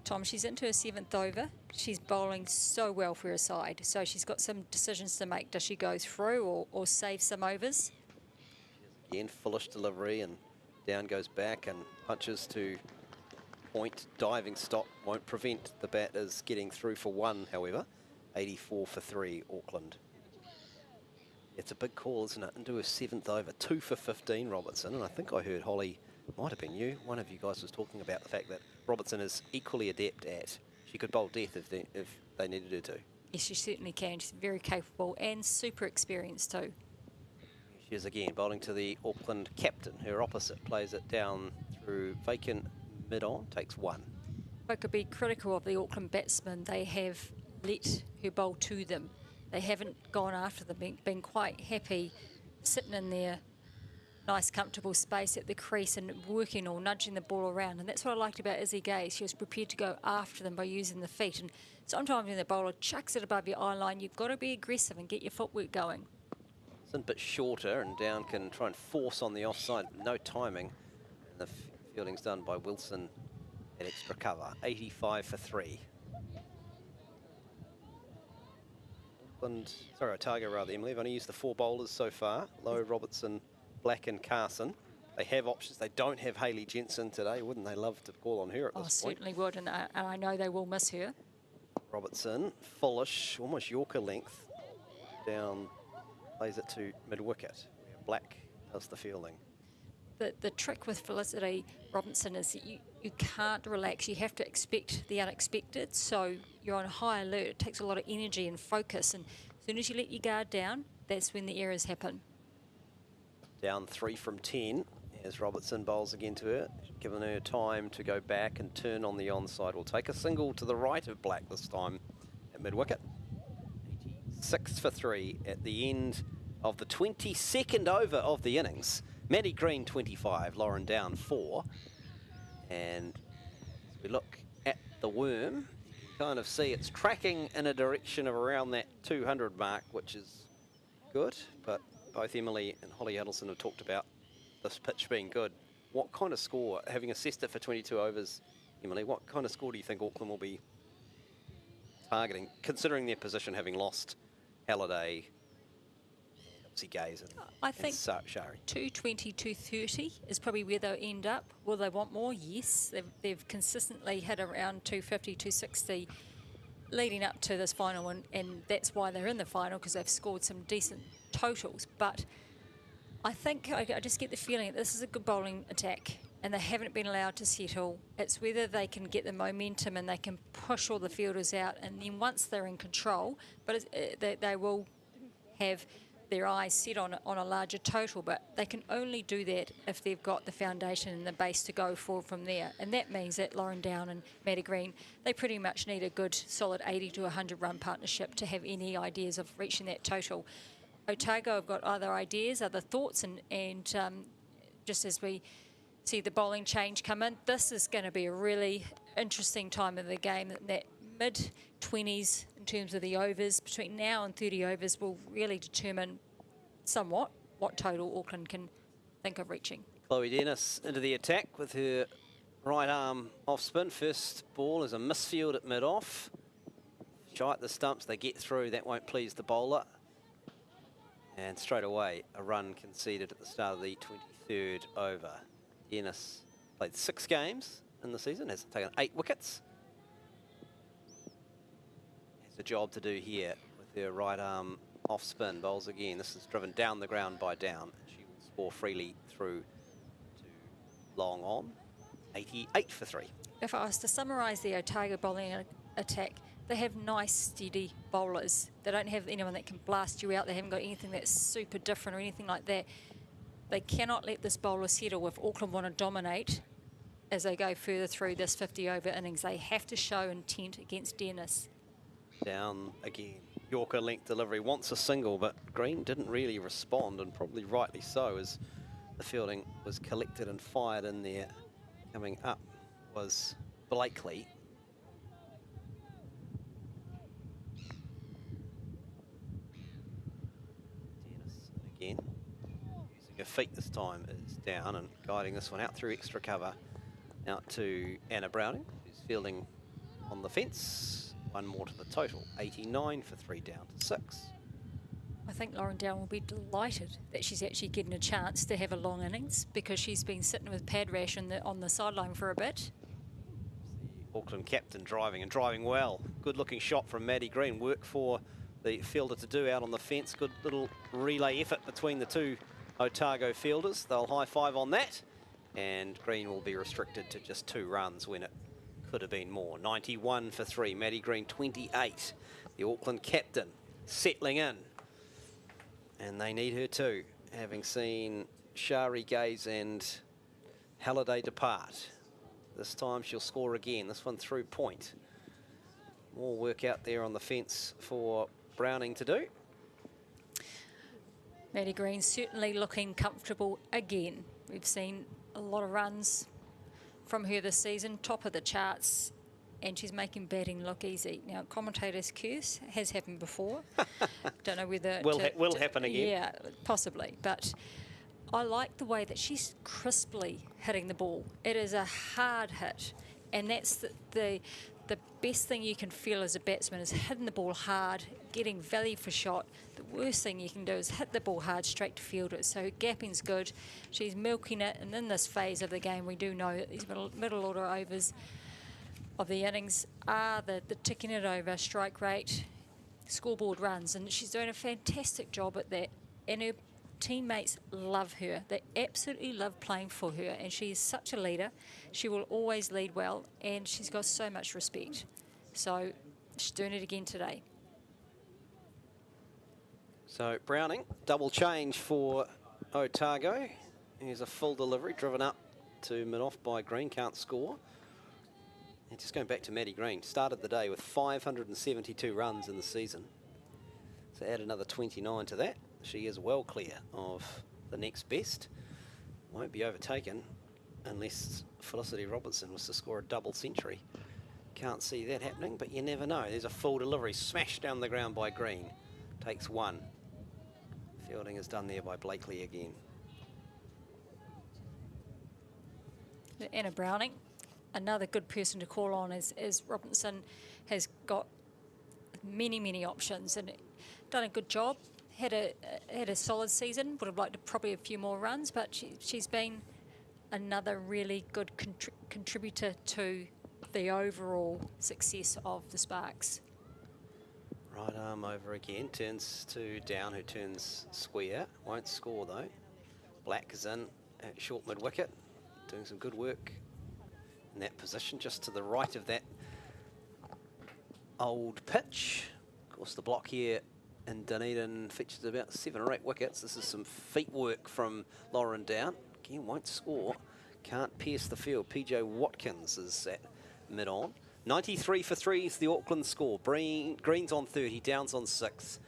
Tom, she's into her 7th over. She's bowling so well for her side, so she's got some decisions to make. Does she go through or save some overs? Again, fullish delivery, and Down goes back and punches to point. Diving stop won't prevent the batters getting through for 1, however. 84 for 3, Auckland. It's a big call, isn't it? Into her 7th over, 2 for 15, Robertson. And I think I heard Holly, might have been you, one of you guys was talking about the fact that Robertson is equally adept at, she could bowl death if they needed her to. Yes, she certainly can. She's very capable and super experienced too. She is again bowling to the Auckland captain. Her opposite plays it down through vacant mid-on, takes 1. If I could be critical of the Auckland batsmen, they have let her bowl to them. They haven't gone after them, been quite happy sitting in their nice comfortable space at the crease and working or nudging the ball around. And that's what I liked about Izzy Gay. She was prepared to go after them by using the feet. And sometimes when the bowler chucks it above your eye line, you've got to be aggressive and get your footwork going. It's a bit shorter, and Down can try and force on the offside. No timing. And the fielding's done by Wilson at extra cover. 85 for 3. Otago rather, Emily. They've only used the 4 bowlers so far. Lowe, Robertson, Black and Carson. They have options. They don't have Hayley Jensen today. Wouldn't they love to call on her at this point? Certainly would, and I know they will miss her. Robertson, fullish, almost Yorker length. Down, plays it to mid-wicket. Black does the fielding. The trick with Felicity Robinson is that you can't relax. You have to expect the unexpected, so you're on high alert. It takes a lot of energy and focus, and as soon as you let your guard down, that's when the errors happen. Down 3 from 10 as Robertson bowls again to her, giving her time to go back and turn on the onside. Will take a single to the right of Black this time at mid-wicket. 86 for 3 at the end of the 22nd over of the innings. Maddie Green 25, Lauren Down 4. And as we look at the worm, you can kind of see it's tracking in a direction of around that 200 mark, which is good. But both Emily and Holly Huddleston have talked about this pitch being good. What kind of score, having assessed it for 22 overs, Emily, what kind of score do you think Auckland will be targeting, considering their position, having lost Halliday, obviously Gaze and I think Shari? 220, 230 is probably where they'll end up. Will they want more? Yes. They've consistently hit around 250, 260 leading up to this final, and that's why they're in the final, because they've scored some decent totals. But I think I just get the feeling that this is a good bowling attack and they haven't been allowed to settle. It's whether they can get the momentum and they can push all the fielders out, and then once they're in control, but they will have their eyes set on a larger total, but they can only do that if they've got the foundation and the base to go forward from there. And that means that Lauren Down and Maddie Green, they pretty much need a good solid 80 to 100 run partnership to have any ideas of reaching that total. Otago have got other ideas, other thoughts, and just as we see the bowling change come in, this is going to be a really interesting time of the game. That mid-20s in terms of the overs, between now and 30 overs, will really determine somewhat what total Auckland can think of reaching. Chloe Dennis into the attack with her right arm off spin. First ball is a misfield at mid-off. Shy at the stumps, they get through. That won't please the bowler. And straight away, a run conceded at the start of the 23rd over. Dennis played 6 games in the season, has taken 8 wickets. Has a job to do here with her right arm off spin. Bowls again. This is driven down the ground by Down. She will score freely through to long on. 88 for 3. If I was to summarise the Otago bowling attack, they have nice, steady bowlers. They don't have anyone that can blast you out. They haven't got anything that's super different or anything like that. They cannot let this bowler settle if Auckland want to dominate as they go further through this 50-over innings. They have to show intent against Dennis. Down again. Yorker length delivery, wants a single, but Green didn't really respond, and probably rightly so, as the fielding was collected and fired in there. Coming up was Blakely. Dennis again. Using her feet this time is Down and guiding this one out through extra cover. Out to Anna Browning, who's fielding on the fence. One more to the total, 89 for 3, down to 6. I think Lauren Down will be delighted that she's actually getting a chance to have a long innings, because she's been sitting with pad rash on the sideline for a bit. Auckland captain driving and driving well. Good looking shot from Maddie Green. Work for the fielder to do out on the fence. Good little relay effort between the two Otago fielders. They'll high five on that. And Green will be restricted to just 2 runs when it could have been more. 91 for 3. Maddie Green 28. The Auckland captain settling in. And they need her too, having seen Shari Gaze and Halliday depart. This time she'll score again, this one through point. More work out there on the fence for Browning to do. Maddie Green certainly looking comfortable again. We've seen a lot of runs from her this season, top of the charts, and she's making batting look easy. Now, commentator's curse has happened before. Don't know whether... will happen again. Yeah, possibly, but I like the way that she's crisply hitting the ball. It is a hard hit, and that's the best thing you can feel as a batsman is hitting the ball hard, getting value for shot. The worst thing you can do is hit the ball hard straight to fielders. So gapping's good. She's milking it, and in this phase of the game, we do know that these middle order overs of the innings are the ticking it over, strike rate, scoreboard runs, and she's doing a fantastic job at that. And her teammates love her. They absolutely love playing for her, and she is such a leader. She will always lead well, and she's got so much respect. So she's doing it again today. So Browning, double change for Otago. Here's a full delivery driven up to mid-off by Green, can't score. And just going back to Maddie Green, started the day with 572 runs in the season. So add another 29 to that. She is well clear of the next best. Won't be overtaken unless Felicity Robertson was to score a double century. Can't see that happening, but you never know. There's a full delivery smashed down the ground by Green. Takes 1. Fielding is done there by Blakely again. Anna Browning, another good person to call on as Robinson has got many options and done a good job. Had a solid season. Would have liked probably a few more runs, but she's been another really good contributor to the overall success of the Sparks. Right arm over again, turns to Down, who turns square. Won't score though. Black is in at short mid wicket, doing some good work in that position, just to the right of that old pitch. Of course, the block here in Dunedin features about 7 or 8 wickets. This is some feet work from Lauren Down. Again, won't score. Can't pierce the field. PJ Watkins is at mid-on. 93 for 3 is the Auckland score. Green's on 30, Down's on 6.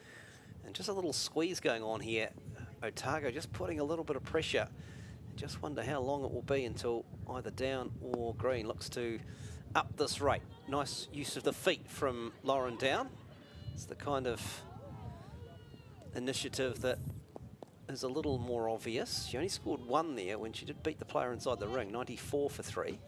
And just a little squeeze going on here. Otago just putting a little bit of pressure. Just wonder how long it will be until either Down or Green looks to up this rate. Nice use of the feet from Lauren Down. It's the kind of initiative that is a little more obvious. She only scored 1 there when she did beat the player inside the ring, 94 for 3.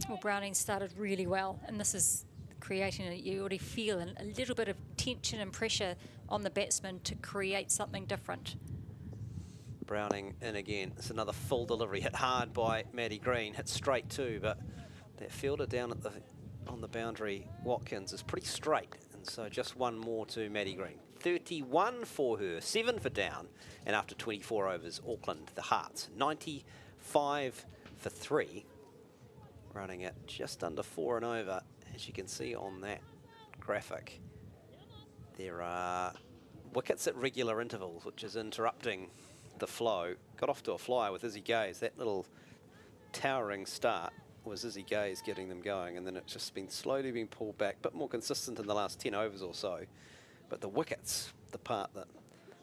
Well, Browning started really well, and this is creating, you already feel a little bit of tension and pressure on the batsman to create something different. Browning in again. It's another full delivery, hit hard by Maddie Green, hit straight too, but that fielder down at on the boundary, Watkins, is pretty straight, and so just 1 more to Maddie Green. 31 for her, 7 for Down, and after 24 overs, Auckland, the Hearts, 95 for 3. Running at just under 4 and over, as you can see on that graphic. There are wickets at regular intervals, which is interrupting the flow. Got off to a flyer with Izzy Gaze. That little towering start was Izzy Gaze getting them going, and then it's just been slowly being pulled back, a bit more consistent in the last 10 overs or so. But the wickets, the part that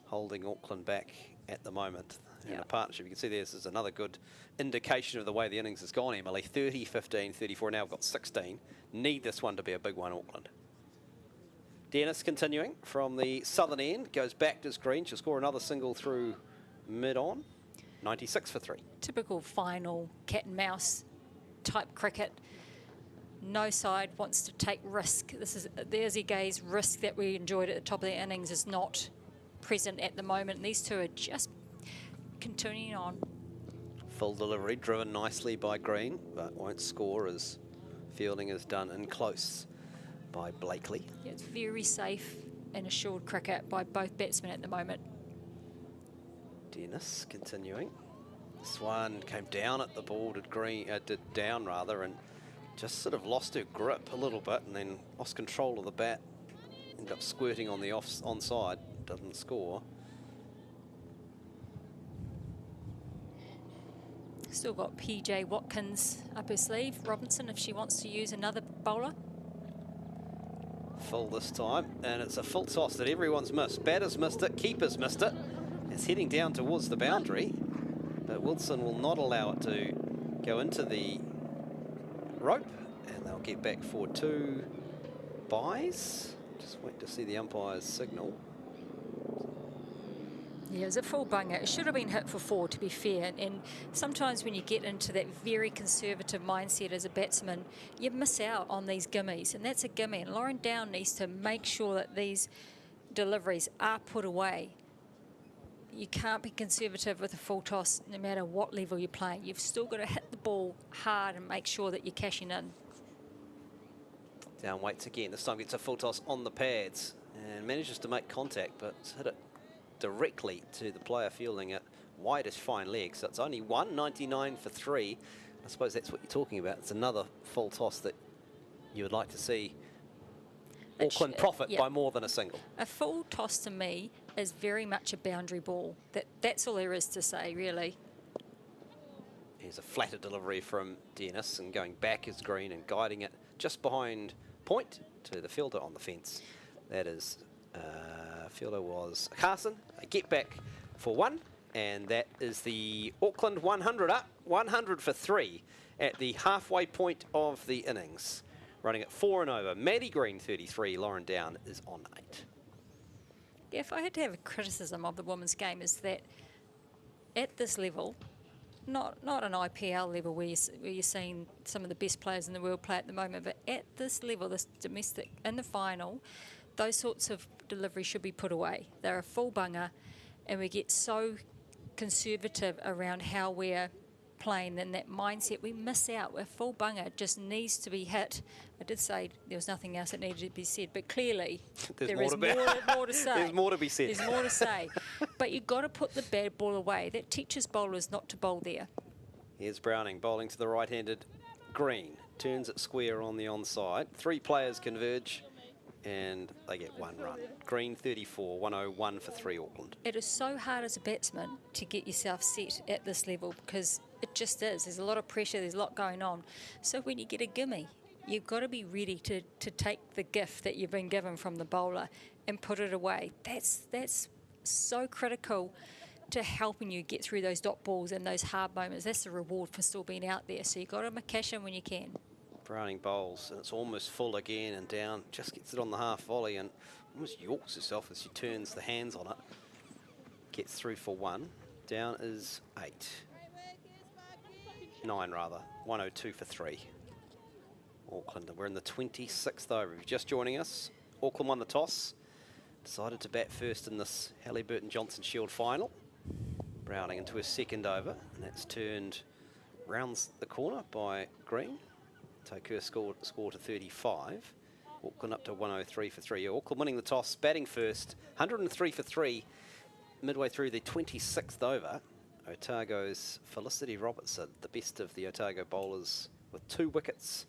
holding Auckland back at the moment. In a partnership, you can see this is another good indication of the way the innings has gone, Emily. 30, 15, 34, now we've got 16. Need this one to be a big one, Auckland. Dennis continuing from the southern end, goes back to Green. She'll score another single through mid-on. 96 for 3. Typical final cat and mouse type cricket. No side wants to take risk. This is the Izzy Gaze risk that we enjoyed at the top of the innings is not present at the moment. These two are just continuing on. Full delivery, driven nicely by Green, but won't score as Fielding is done in close by Blakely. Yeah, it's very safe and assured cricket by both batsmen at the moment. Dennis continuing. Swan came down at the ball, did down rather, and just sort of lost her grip a little bit and then lost control of the bat. Ended up squirting on the onside, doesn't score. Still got PJ Watkins up her sleeve. Robinson, if she wants to use another bowler. Full this time, and it's a full toss that everyone's missed. Batters missed it, keepers missed it. It's heading down towards the boundary, but Wilson will not allow it to go into the rope, and they'll get back for 2 byes. Just wait to see the umpire's signal. Yeah, it was a full bunger. It should have been hit for 4, to be fair. And sometimes when you get into that very conservative mindset as a batsman, you miss out on these gimmies, and that's a gimme. And Lauren Down needs to make sure that these deliveries are put away. You can't be conservative with a full toss no matter what level you're playing. You've still got to hit the ball hard and make sure that you're cashing in. Down waits again. This time gets a full toss on the pads and manages to make contact, but hit it directly to the player fielding it wideish fine leg. So it's only 199 for 3. I suppose that's what you're talking about. It's another full toss that you would like to see Auckland profit by more than a single. A full toss to me is very much a boundary ball. That's all there is to say, really. Here's a flatter delivery from Dennis, and going back is Green and guiding it just behind point to the fielder on the fence. That is, fielder was Carson. A get back for 1, and that is the Auckland 100 up, 100 for 3 at the halfway point of the innings. Running at 4 and over. Maddie Green 33, Lauren Down is on 8. Yeah, if I had to have a criticism of the women's game, is that at this level, not an IPL level where you're seeing some of the best players in the world play at the moment, but at this level, this domestic, in the final, those sorts of deliveries should be put away. They're a full bunger, and we get so conservative around how we're playing, and that mindset, we miss out. A full bunger just needs to be hit. I did say there was nothing else that needed to be said, but clearly there is more to say. There's more to be said. There's more to say. But you've got to put the bad ball away. That teaches bowlers not to bowl there. Here's Browning bowling to the right-handed Green. Turns it square on the onside. 3 players converge, and they get 1 run. Green 34, 101 for 3 Auckland. It is so hard as a batsman to get yourself set at this level, because it just is. There's a lot of pressure, there's a lot going on. So when you get a gimme, you've got to be ready to take the gift that you've been given from the bowler and put it away. That's so critical to helping you get through those dot balls and those hard moments. That's the reward for still being out there. So you've got to cash in when you can. Browning bowls, and it's almost full again, and Down just gets it on the half volley and almost yorks herself as she turns the hands on it. Gets through for 1. Down is 8. 9 rather. 102 for 3. Auckland, we're in the 26th over. If you're just joining us, Auckland won the toss. Decided to bat first in this Hallyburton Johnston Shield final. Browning into his second over, and that's turned rounds the corner by Green. Take her score to 35. Auckland up to 103 for 3. Auckland winning the toss, batting first, 103 for 3, midway through the 26th over. Otago's Felicity Robertson, the best of the Otago bowlers, with 2 wickets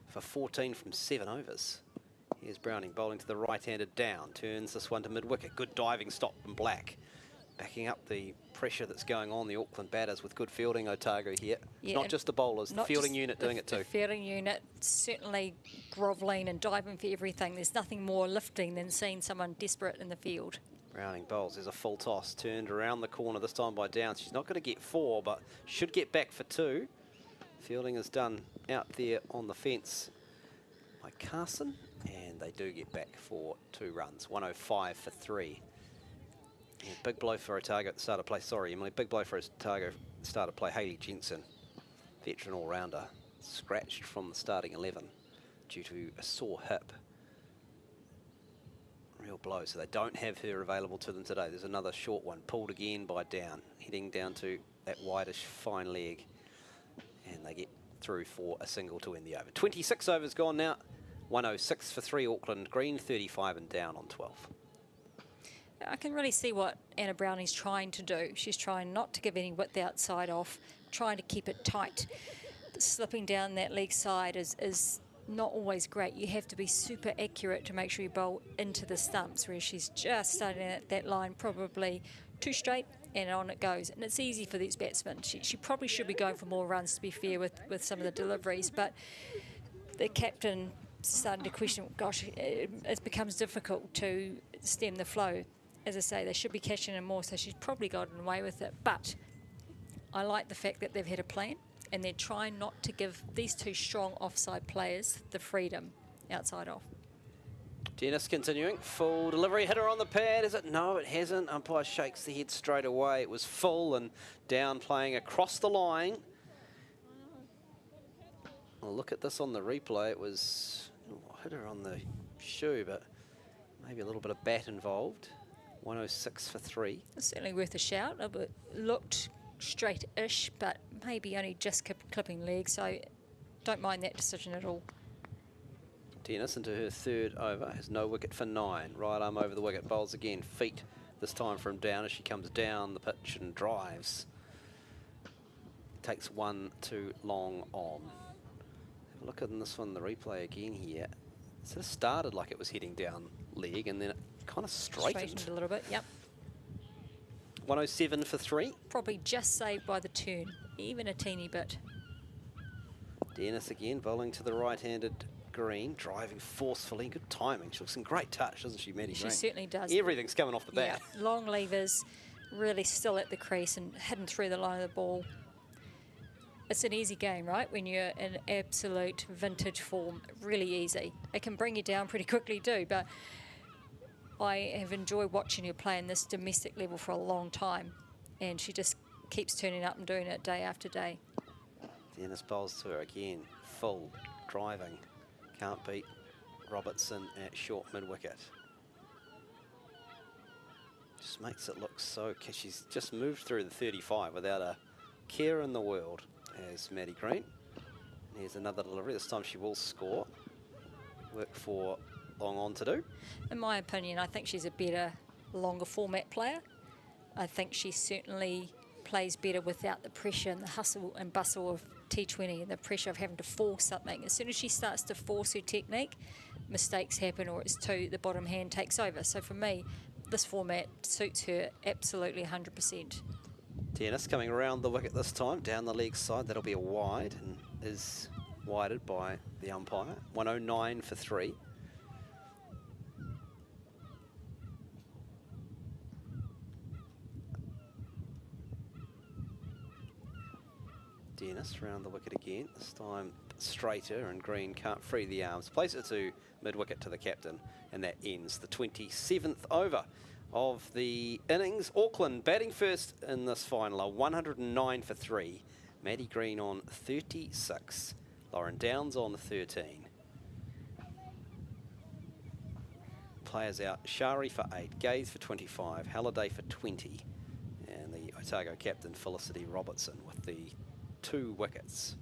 for 14 from 7 overs. Here's Browning bowling to the right-handed Down. Turns this one to mid-wicket. Good diving stop from Black. Backing up the pressure that's going on the Auckland batters with good fielding, Otago here. Yeah, not just the bowlers, the fielding unit doing it too. The fielding unit certainly grovelling and diving for everything. There's nothing more lifting than seeing someone desperate in the field. Browning bowls. There's a full toss. Turned around the corner this time by Down. She's not going to get 4, but should get back for 2. Fielding is done out there on the fence by Carson, and they do get back for 2 runs. 105 for 3. Yeah, big blow for Otago at the start of play. Sorry, Emily. Big blow for Otago at the start of play. Hayley Jensen, veteran all-rounder, scratched from the starting 11 due to a sore hip. Real blow, so they don't have her available to them today. There's another short one, pulled again by Down, heading down to that wideish fine leg. And they get through for a single to end the over. 26 overs gone now. 106 for 3 Auckland green, 35 and down on 12. I can really see what Anna Browning's trying to do. She's trying not to give any width outside off, trying to keep it tight. Slipping down that leg side is not always great. You have to be super accurate to make sure you bowl into the stumps, whereas she's just starting at that line probably too straight, and on it goes. And it's easy for these batsmen. She probably should be going for more runs, to be fair, with some of the deliveries, but the captain starting to question, gosh, it becomes difficult to stem the flow. As I say, they should be catching him more, so she's probably gotten away with it. But I like the fact that they've had a plan, and they're trying not to give these two strong offside players the freedom outside off. Dennis continuing, full delivery, hitter on the pad, is it? No, it hasn't. Umpire shakes the head straight away. It was full and down, playing across the line. Well, look at this on the replay. It was hitter on the shoe, but maybe a little bit of bat involved. 106 for 3. It's certainly worth a shout. It looked straight-ish, but maybe only just clipping legs, so don't mind that decision at all. Dennis into her third over, has no wicket for 9. Right arm over the wicket, bowls again, feet this time from down as she comes down the pitch and drives. Takes one too long on. Have a look at this one, the replay again here. It sort of started like it was heading down leg, and then it kind of straightened A little bit, yep. 107 for 3. Probably just saved by the turn, even a teeny bit. Dennis again, bowling to the right-handed Green, driving forcefully. Good timing. She looks in great touch, doesn't she, Maddie Green? She certainly does. Everything's coming off the bat. Yeah, long levers, really still at the crease and hidden through the line of the ball. It's an easy game, right? When you're in absolute vintage form, really easy. It can bring you down pretty quickly too, but I have enjoyed watching her play in this domestic level for a long time, and she just keeps turning up and doing it day after day. Dennis bowls to her again, full, driving. Can't beat Robertson at short mid-wicket. Just makes it look so... She's just moved through the 35 without a care in the world as Maddie Green. And here's another delivery. This time she will score. Work for long on to do. In my opinion, I think she's a better, longer format player. I think she certainly plays better without the pressure and the hustle and bustle of T20 and the pressure of having to force something. As soon as she starts to force her technique, mistakes happen, or it's the bottom hand takes over. So for me, this format suits her absolutely 100%. Dennis coming around the wicket this time, down the leg side. That'll be a wide and is wided by the umpire. 109 for 3. Dennis round the wicket again, this time straighter, and Green can't free the arms. Plays it to mid-wicket to the captain, and that ends the 27th over of the innings. Auckland batting first in this final, 109 for 3. Maddie Green on 36. Lauren Downs on 13. Players out, Shari for 8, Gaze for 25, Halliday for 20, and the Otago captain Felicity Robertson with the 2 wickets.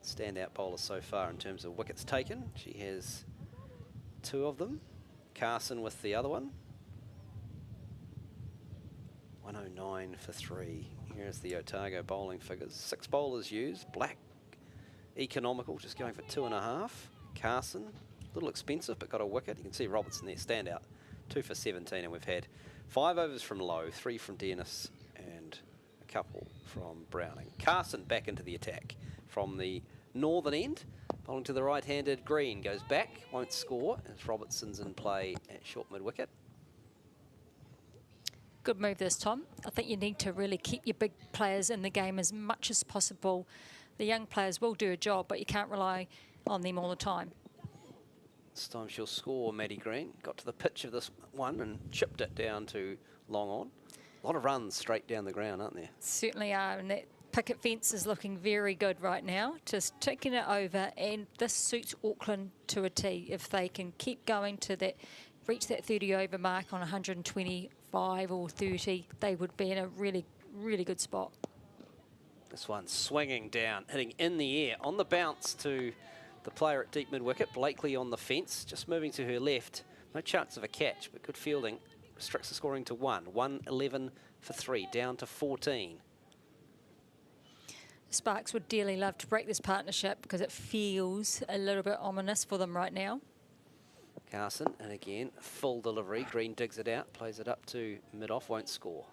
Standout bowler so far in terms of wickets taken. She has 2 of them. Carson with the other one. 109 for 3. Here's the Otago bowling figures. 6 bowlers used. Black, economical, just going for 2.5. Carson, a little expensive, but got a wicket. You can see Robertson there, standout. 2 for 17, and we've had 5 overs from Lowe, 3 from Dennis, and a couple from Browning. Carson back into the attack from the northern end. Bowling to the right-handed Green, goes back, won't score as Robertson's in play at short mid-wicket. Good move this, Tom. I think you need to really keep your big players in the game as much as possible. The young players will do a job, but you can't rely on them all the time. This time she'll score, Maddie Green. Got to the pitch of this one and chipped it down to long on. A lot of runs straight down the ground, aren't there? Certainly are, and that picket fence is looking very good right now. Just taking it over, and this suits Auckland to a T. If they can keep going to that, reach that 30 over mark on 125 or 30, they would be in a really, really good spot. This one swinging down, hitting in the air, on the bounce to the player at deep mid-wicket. Blakely on the fence, just moving to her left. No chance of a catch, but good fielding. Restricts the scoring to 1. 111 for 3, down to 14. Sparks would dearly love to break this partnership because it feels a little bit ominous for them right now. Carson, and again, full delivery. Green digs it out, plays it up to mid-off, won't score.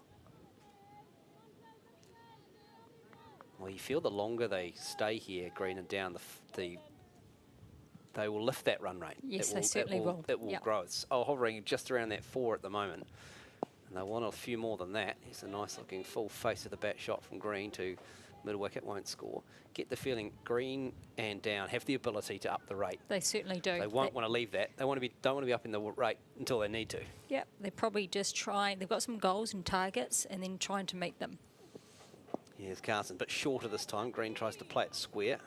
Well, you feel the longer they stay here, Green and down, they will lift that run rate. Yes, they certainly will. It will grow. It's hovering just around that 4 at the moment. And they want a few more than that. Here's a nice looking full face of the bat shot from Green to mid-wicket, won't score. Get the feeling Green and down have the ability to up the rate. They certainly do. They won't want to leave that. They don't want to be up in the rate until they need to. Yep, they're probably just trying. They've got some goals and targets and then trying to meet them. Here's Carson, but shorter this time. Green tries to play it square,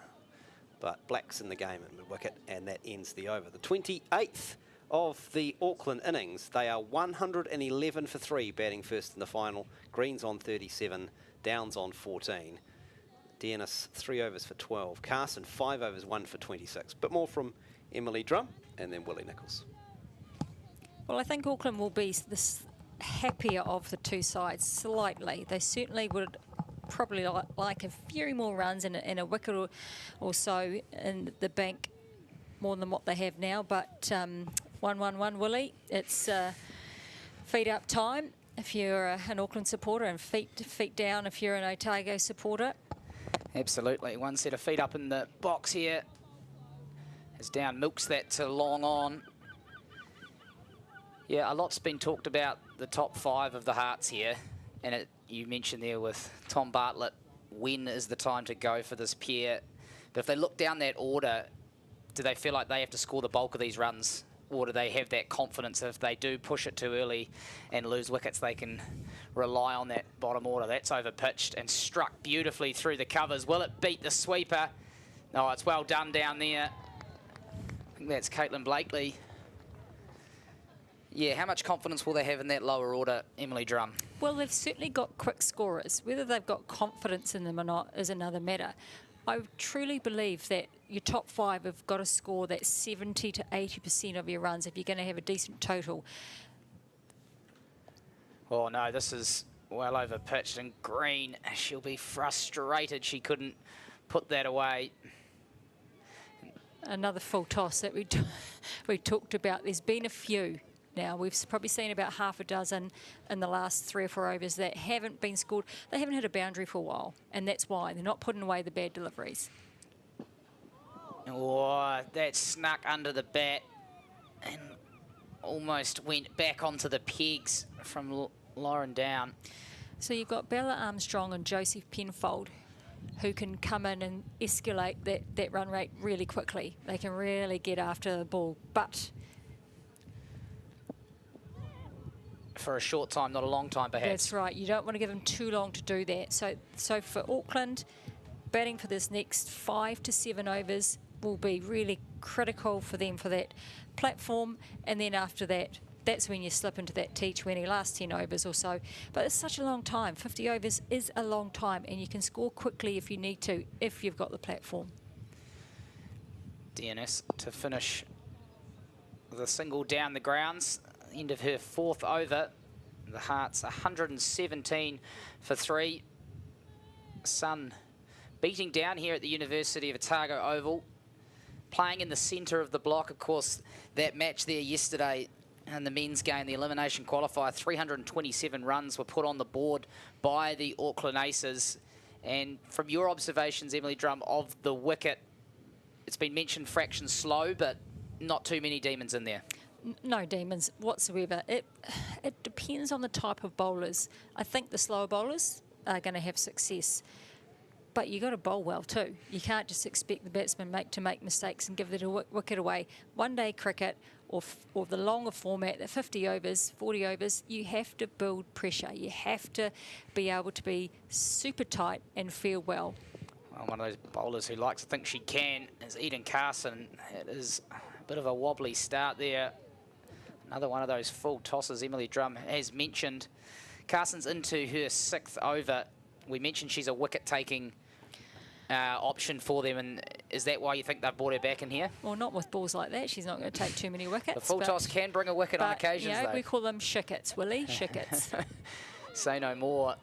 but Black's in the game at mid-wicket, and that ends the over. The 28th of the Auckland innings. They are 111 for 3, batting first in the final. Green's on 37, Downs on 14. Dennis, 3 overs for 12. Carson, 5 overs, 1 for 26. Bit more from Emily Drum and then Willie Nichols. Well, I think Auckland will be the happier of the two sides slightly. They certainly would probably like a few more runs and a wicket or so in the bank more than what they have now. But 1-1-1, Willie, it's feet up time if you're an Auckland supporter and feet down if you're an Otago supporter. Absolutely. One set of feet up in the box here. As Down milks that to long on. Yeah, a lot's been talked about the top 5 of the Hearts here. And you mentioned there with Tom Bartlett, when is the time to go for this pair? But if they look down that order, do they feel like they have to score the bulk of these runs? Or do they have that confidence that if they do push it too early and lose wickets, they can rely on that bottom order? That's over-pitched and struck beautifully through the covers. Will it beat the sweeper? No, it's well done down there. I think that's Caitlin Blakely. Yeah, how much confidence will they have in that lower order, Emily Drum? Well, they've certainly got quick scorers. Whether they've got confidence in them or not is another matter. I truly believe that your top 5 have got to score that 70 to 80% of your runs if you're going to have a decent total. Oh no, this is well over pitched, and Green, she'll be frustrated she couldn't put that away. Another full toss that we talked about. There's been a few. Now, we've probably seen about half a dozen in the last 3 or 4 overs that haven't been scored. They haven't hit a boundary for a while, and that's why. They're not putting away the bad deliveries. Oh, that snuck under the bat and almost went back onto the pegs from Lauren Down. So you've got Bella Armstrong and Josie Penfold who can come in and escalate that run rate really quickly. They can really get after the ball, but for a short time, not a long time, perhaps. That's right. You don't want to give them too long to do that. So for Auckland, batting for this next 5 to 7 overs will be really critical for them for that platform. And then after that, that's when you slip into that T20 last 10 overs or so. But it's such a long time. 50 overs is a long time, and you can score quickly if you need to, if you've got the platform. DNS to finish with a single down the grounds. End of her 4th over. The Hearts 117 for 3. Sun beating down here at the University of Otago Oval. Playing in the centre of the block, of course, that match there yesterday in the men's game, the elimination qualifier, 327 runs were put on the board by the Auckland Aces. And from your observations, Emily Drum, of the wicket, it's been mentioned fraction slow, but not too many demons in there. No demons whatsoever. It depends on the type of bowlers. I think the slower bowlers are going to have success. But you got to bowl well too. You can't just expect the batsman to make mistakes and give the wicket away. One-day cricket or the longer format, the 50 overs, 40 overs, you have to build pressure. You have to be able to be super tight and feel well. Well, one of those bowlers who likes to think she can is Eden Carson. It is a bit of a wobbly start there. Another one of those full tosses Emily Drum has mentioned. Carson's into her 6th over. We mentioned she's a wicket-taking option for them, and is that why you think they've brought her back in here? Well, not with balls like that. She's not going to take too many wickets. The full toss can bring a wicket on occasions, though. We call them shickets, Willie, shickets. Say no more.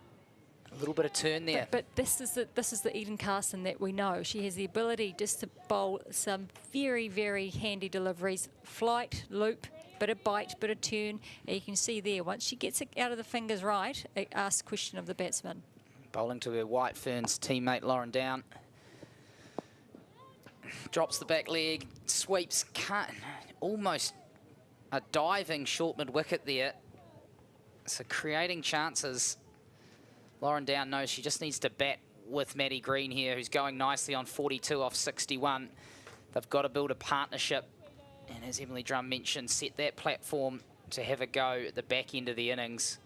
A little bit of turn there. But this is the Eden Carson that we know. She has the ability just to bowl some very, very handy deliveries, flight, loop, bit of bite, bit of turn. And you can see there, once she gets it out of the fingers right, it asks question of the batsman. Bowling to her White Ferns teammate Lauren Down. Drops the back leg, sweeps, almost a diving short mid-wicket there. So creating chances. Lauren Down knows she just needs to bat with Maddie Green here, who's going nicely on 42 off 61. They've got to build a partnership. And as Emily Drum mentioned, set that platform to have a go at the back end of the innings.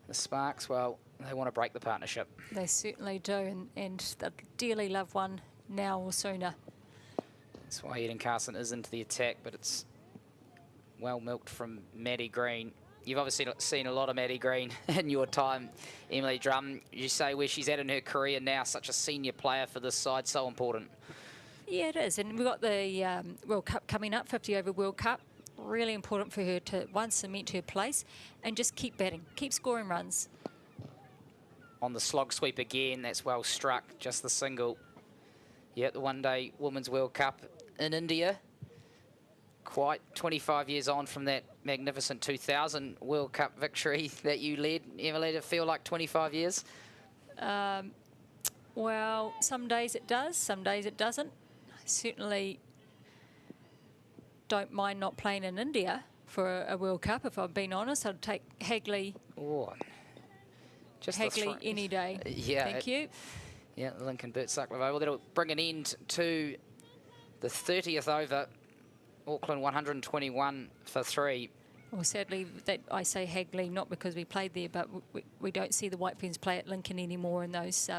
The Sparks, well, they want to break the partnership. They certainly do, and they'd dearly love one now or sooner. That's why Eden Carson is into the attack, but it's well milked from Maddie Green. You've obviously seen a lot of Maddie Green in your time, Emily Drum. You say where she's at in her career now, such a senior player for this side, so important. Yeah, it is, and we've got the World Cup coming up, 50 over World Cup. Really important for her to, one, cement her place and just keep batting, keep scoring runs. On the slog sweep again, that's well struck, just the single. Yeah, the one-day Women's World Cup in India. Quite 25 years on from that magnificent 2000 World Cup victory that you led. Emily, did it feel like 25 years? Well, some days it does, some days it doesn't. I certainly don't mind not playing in India for a World Cup, if I'm being honest. I'd take Hagley. Oh, just Hagley any day. Yeah. Thank you. Yeah, the Lincoln Burt Sutcliffe Oval. That'll bring an end to the 30th over. Auckland 121 for 3. Well, sadly, that I say Hagley not because we played there, but we don't see the White Ferns play at Lincoln anymore in those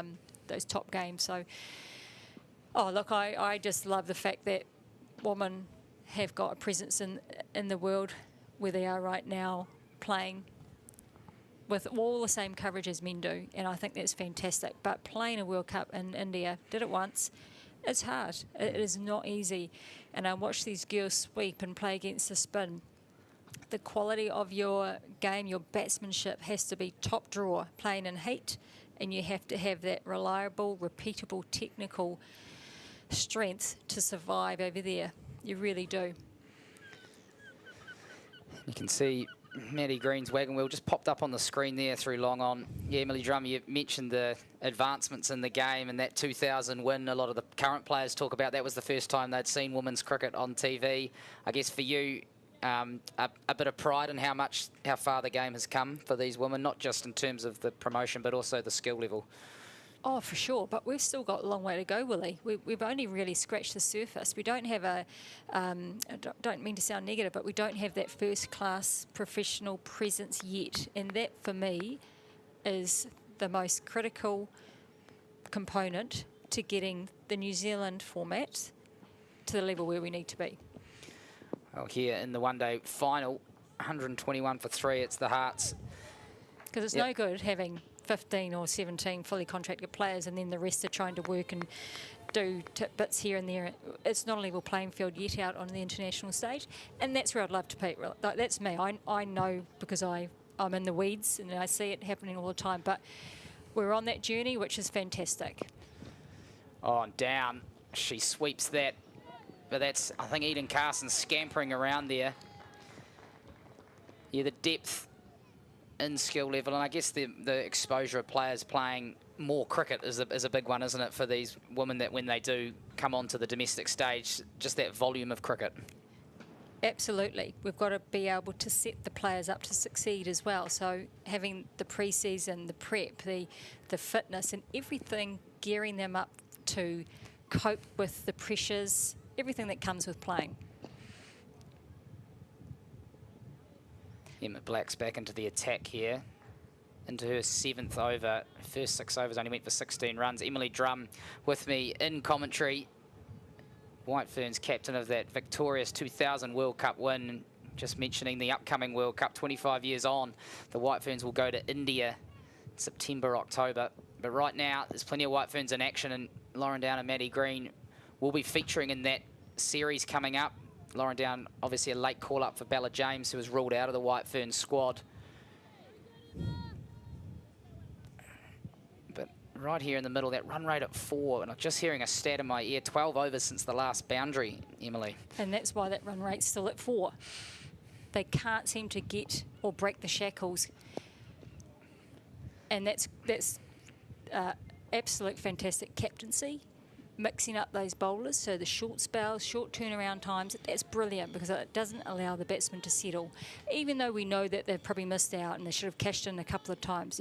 top games. So, oh look, I just love the fact that women have got a presence in the world where they are right now, playing with all the same coverage as men do, and I think that's fantastic. But playing a World Cup in India, did it once. It's hard. It is not easy. And I watch these girls sweep and play against the spin. The quality of your game, your batsmanship has to be top drawer, playing in heat, and you have to have that reliable, repeatable, technical strength to survive over there. You really do. You can see Maddie Green's wagon wheel just popped up on the screen there through long on. Yeah, Emily Drum, you mentioned the advancements in the game and that 2000 win. A lot of the current players talk about that was the first time they'd seen women's cricket on TV. I guess for you, a bit of pride in how far the game has come for these women, not just in terms of the promotion, but also the skill level. Oh, for sure, but we've still got a long way to go, Willie. We've only really scratched the surface. We don't have I don't mean to sound negative, but we don't have that first-class professional presence yet. And that, for me, is the most critical component to getting the New Zealand format to the level where we need to be. Well, here in the one-day final, 121 for 3, it's the Hearts. Because it's no good having 15 or 17 fully contracted players and then the rest are trying to work and do bits here and there. It's not a level playing field yet out on the international stage, and that's where I'd love to be. That's me. I know because I'm in the weeds and I see it happening all the time, but we're on that journey, which is fantastic. Oh, and down. She sweeps that, but that's, I think, Eden Carson scampering around there. Yeah, the depth in skill level, and I guess the exposure of players playing more cricket is a big one, isn't it, for these women, that when they do come onto the domestic stage, just that volume of cricket. Absolutely. We've got to be able to set the players up to succeed as well. So having the pre-season, the prep, the fitness and everything, gearing them up to cope with the pressures, everything that comes with playing. Emma Black's back into the attack here, into her 7th over. First 6 overs only went for 16 runs. Emily Drum with me in commentary. White Ferns captain of that victorious 2000 World Cup win. Just mentioning the upcoming World Cup, 25 years on. The White Ferns will go to India September, October. But right now, there's plenty of White Ferns in action, and Lauren Down and Maddie Green will be featuring in that series coming up. Lauren Down, obviously a late call-up for Bella James, who was ruled out of the White Ferns squad. But right here in the middle, that run rate at 4, and I'm just hearing a stat in my ear, 12 overs since the last boundary, Emily. And that's why that run rate's still at 4. They can't seem to get or break the shackles. And that's absolute fantastic captaincy, mixing up those bowlers, so the short spells, short turnaround times, that's brilliant because it doesn't allow the batsmen to settle. Even though we know that they've probably missed out and they should have cashed in a couple of times.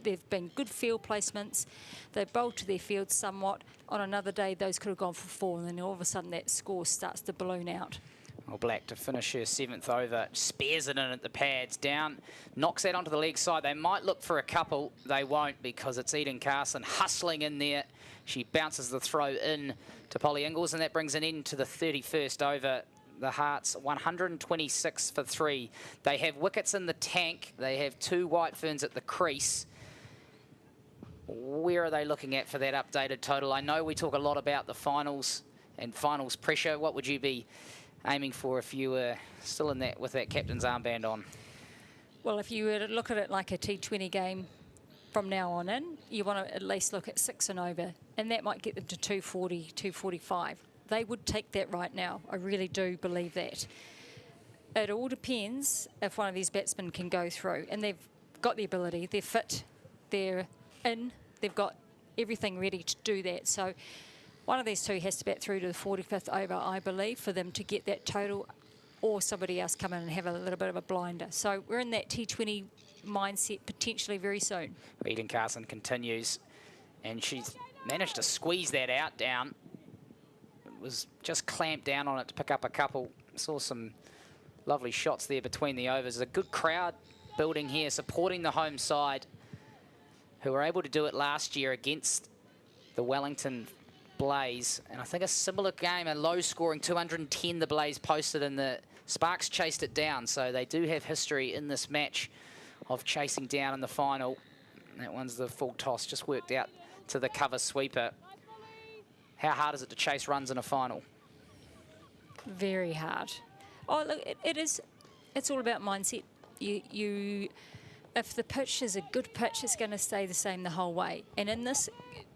They've been good field placements, they've bowled to their field somewhat. On another day, those could have gone for 4, and then all of a sudden that score starts to balloon out. Well, Black to finish her 7th over, spares it in at the pads, down, knocks that onto the leg side. They might look for a couple, they won't, because it's Eden Carson hustling in there. She bounces the throw in to Polly Ingalls, and that brings an end to the 31st over. The Hearts 126 for 3. They have wickets in the tank. They have 2 White Ferns at the crease. Where are they looking at for that updated total? I know we talk a lot about the finals and finals pressure. What would you be aiming for if you were still in that with that captain's armband on? Well, if you were to look at it like a T20 game from now on in, you want to at least look at 6 and over, and that might get them to 240, 245. They would take that right now. I really do believe that. It all depends if one of these batsmen can go through, and they've got the ability, they're fit, they're in, they've got everything ready to do that. So one of these two has to bat through to the 45th over, I believe, for them to get that total, or somebody else come in and have a little bit of a blinder. So we're in that T20 mindset potentially very soon. Eden Carson continues, and she's managed to squeeze that out down. It was just clamped down on it to pick up a couple. Saw some lovely shots there between the overs. There's a good crowd building here, supporting the home side, who were able to do it last year against the Wellington Blaze. And I think a similar game, a low-scoring 210 the Blaze posted, and the Sparks chased it down. So they do have history in this match of chasing down in the final. That one's the full toss, just worked out to the cover sweeper. How hard is it to chase runs in a final? Very hard. Oh, look, it is. It's all about mindset. If the pitch is a good pitch, it's going to stay the same the whole way. And in this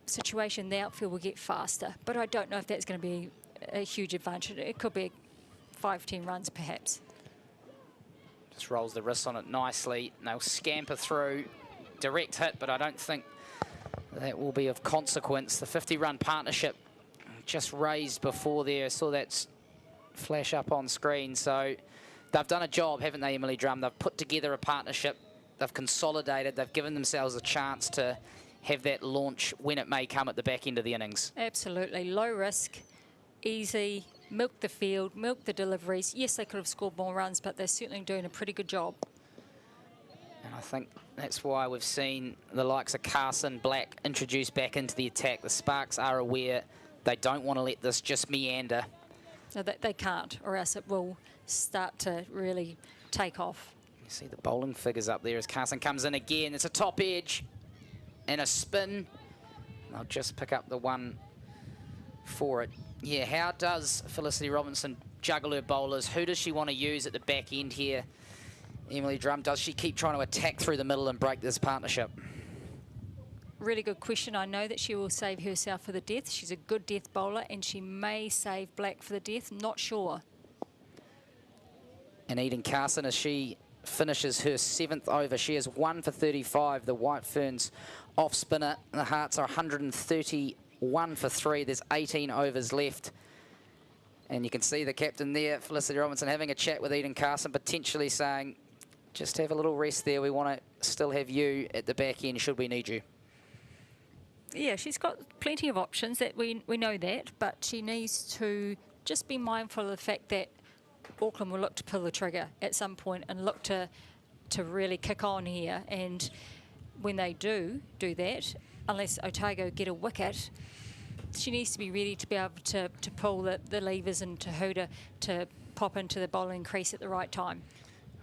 situation, the outfield will get faster. But I don't know if that's going to be a huge advantage. It could be 5-10 runs, perhaps. Just rolls the wrist on it nicely. They'll scamper through. Direct hit, but I don't think that will be of consequence. The 50-run partnership just raised before there. Saw that flash up on screen. So they've done a job, haven't they, Emily Drum? They've put together a partnership. They've consolidated. They've given themselves a chance to have that launch when it may come at the back end of the innings. Absolutely. Low risk, easy, milk the field, milk the deliveries. Yes, they could have scored more runs, but they're certainly doing a pretty good job. And I think that's why we've seen the likes of Carson, Black introduced back into the attack. The Sparks are aware they don't want to let this just meander. No, they can't, or else it will start to really take off. You see the bowling figures up there as Carson comes in again. It's a top edge and a spin. I'll just pick up the one for it. Yeah, how does Felicity Robinson juggle her bowlers? Who does she want to use at the back end here? Emily Drum, does she keep trying to attack through the middle and break this partnership? Really good question. I know that she will save herself for the death. She's a good death bowler, and she may save Black for the death. Not sure. And Eden Carson, as she finishes her 7th over, she is 1 for 35. The White Ferns off spinner. The Hearts are 131 for 3. There's 18 overs left. And you can see the captain there, Felicity Robinson, having a chat with Eden Carson, potentially saying, just have a little rest there. We want to still have you at the back end should we need you. Yeah, she's got plenty of options, that we know that, but she needs to just be mindful of the fact that Auckland will look to pull the trigger at some point and look to really kick on here. And when they do that, unless Otago get a wicket, she needs to be ready to be able to pull the levers and to who to pop into the bowling crease at the right time.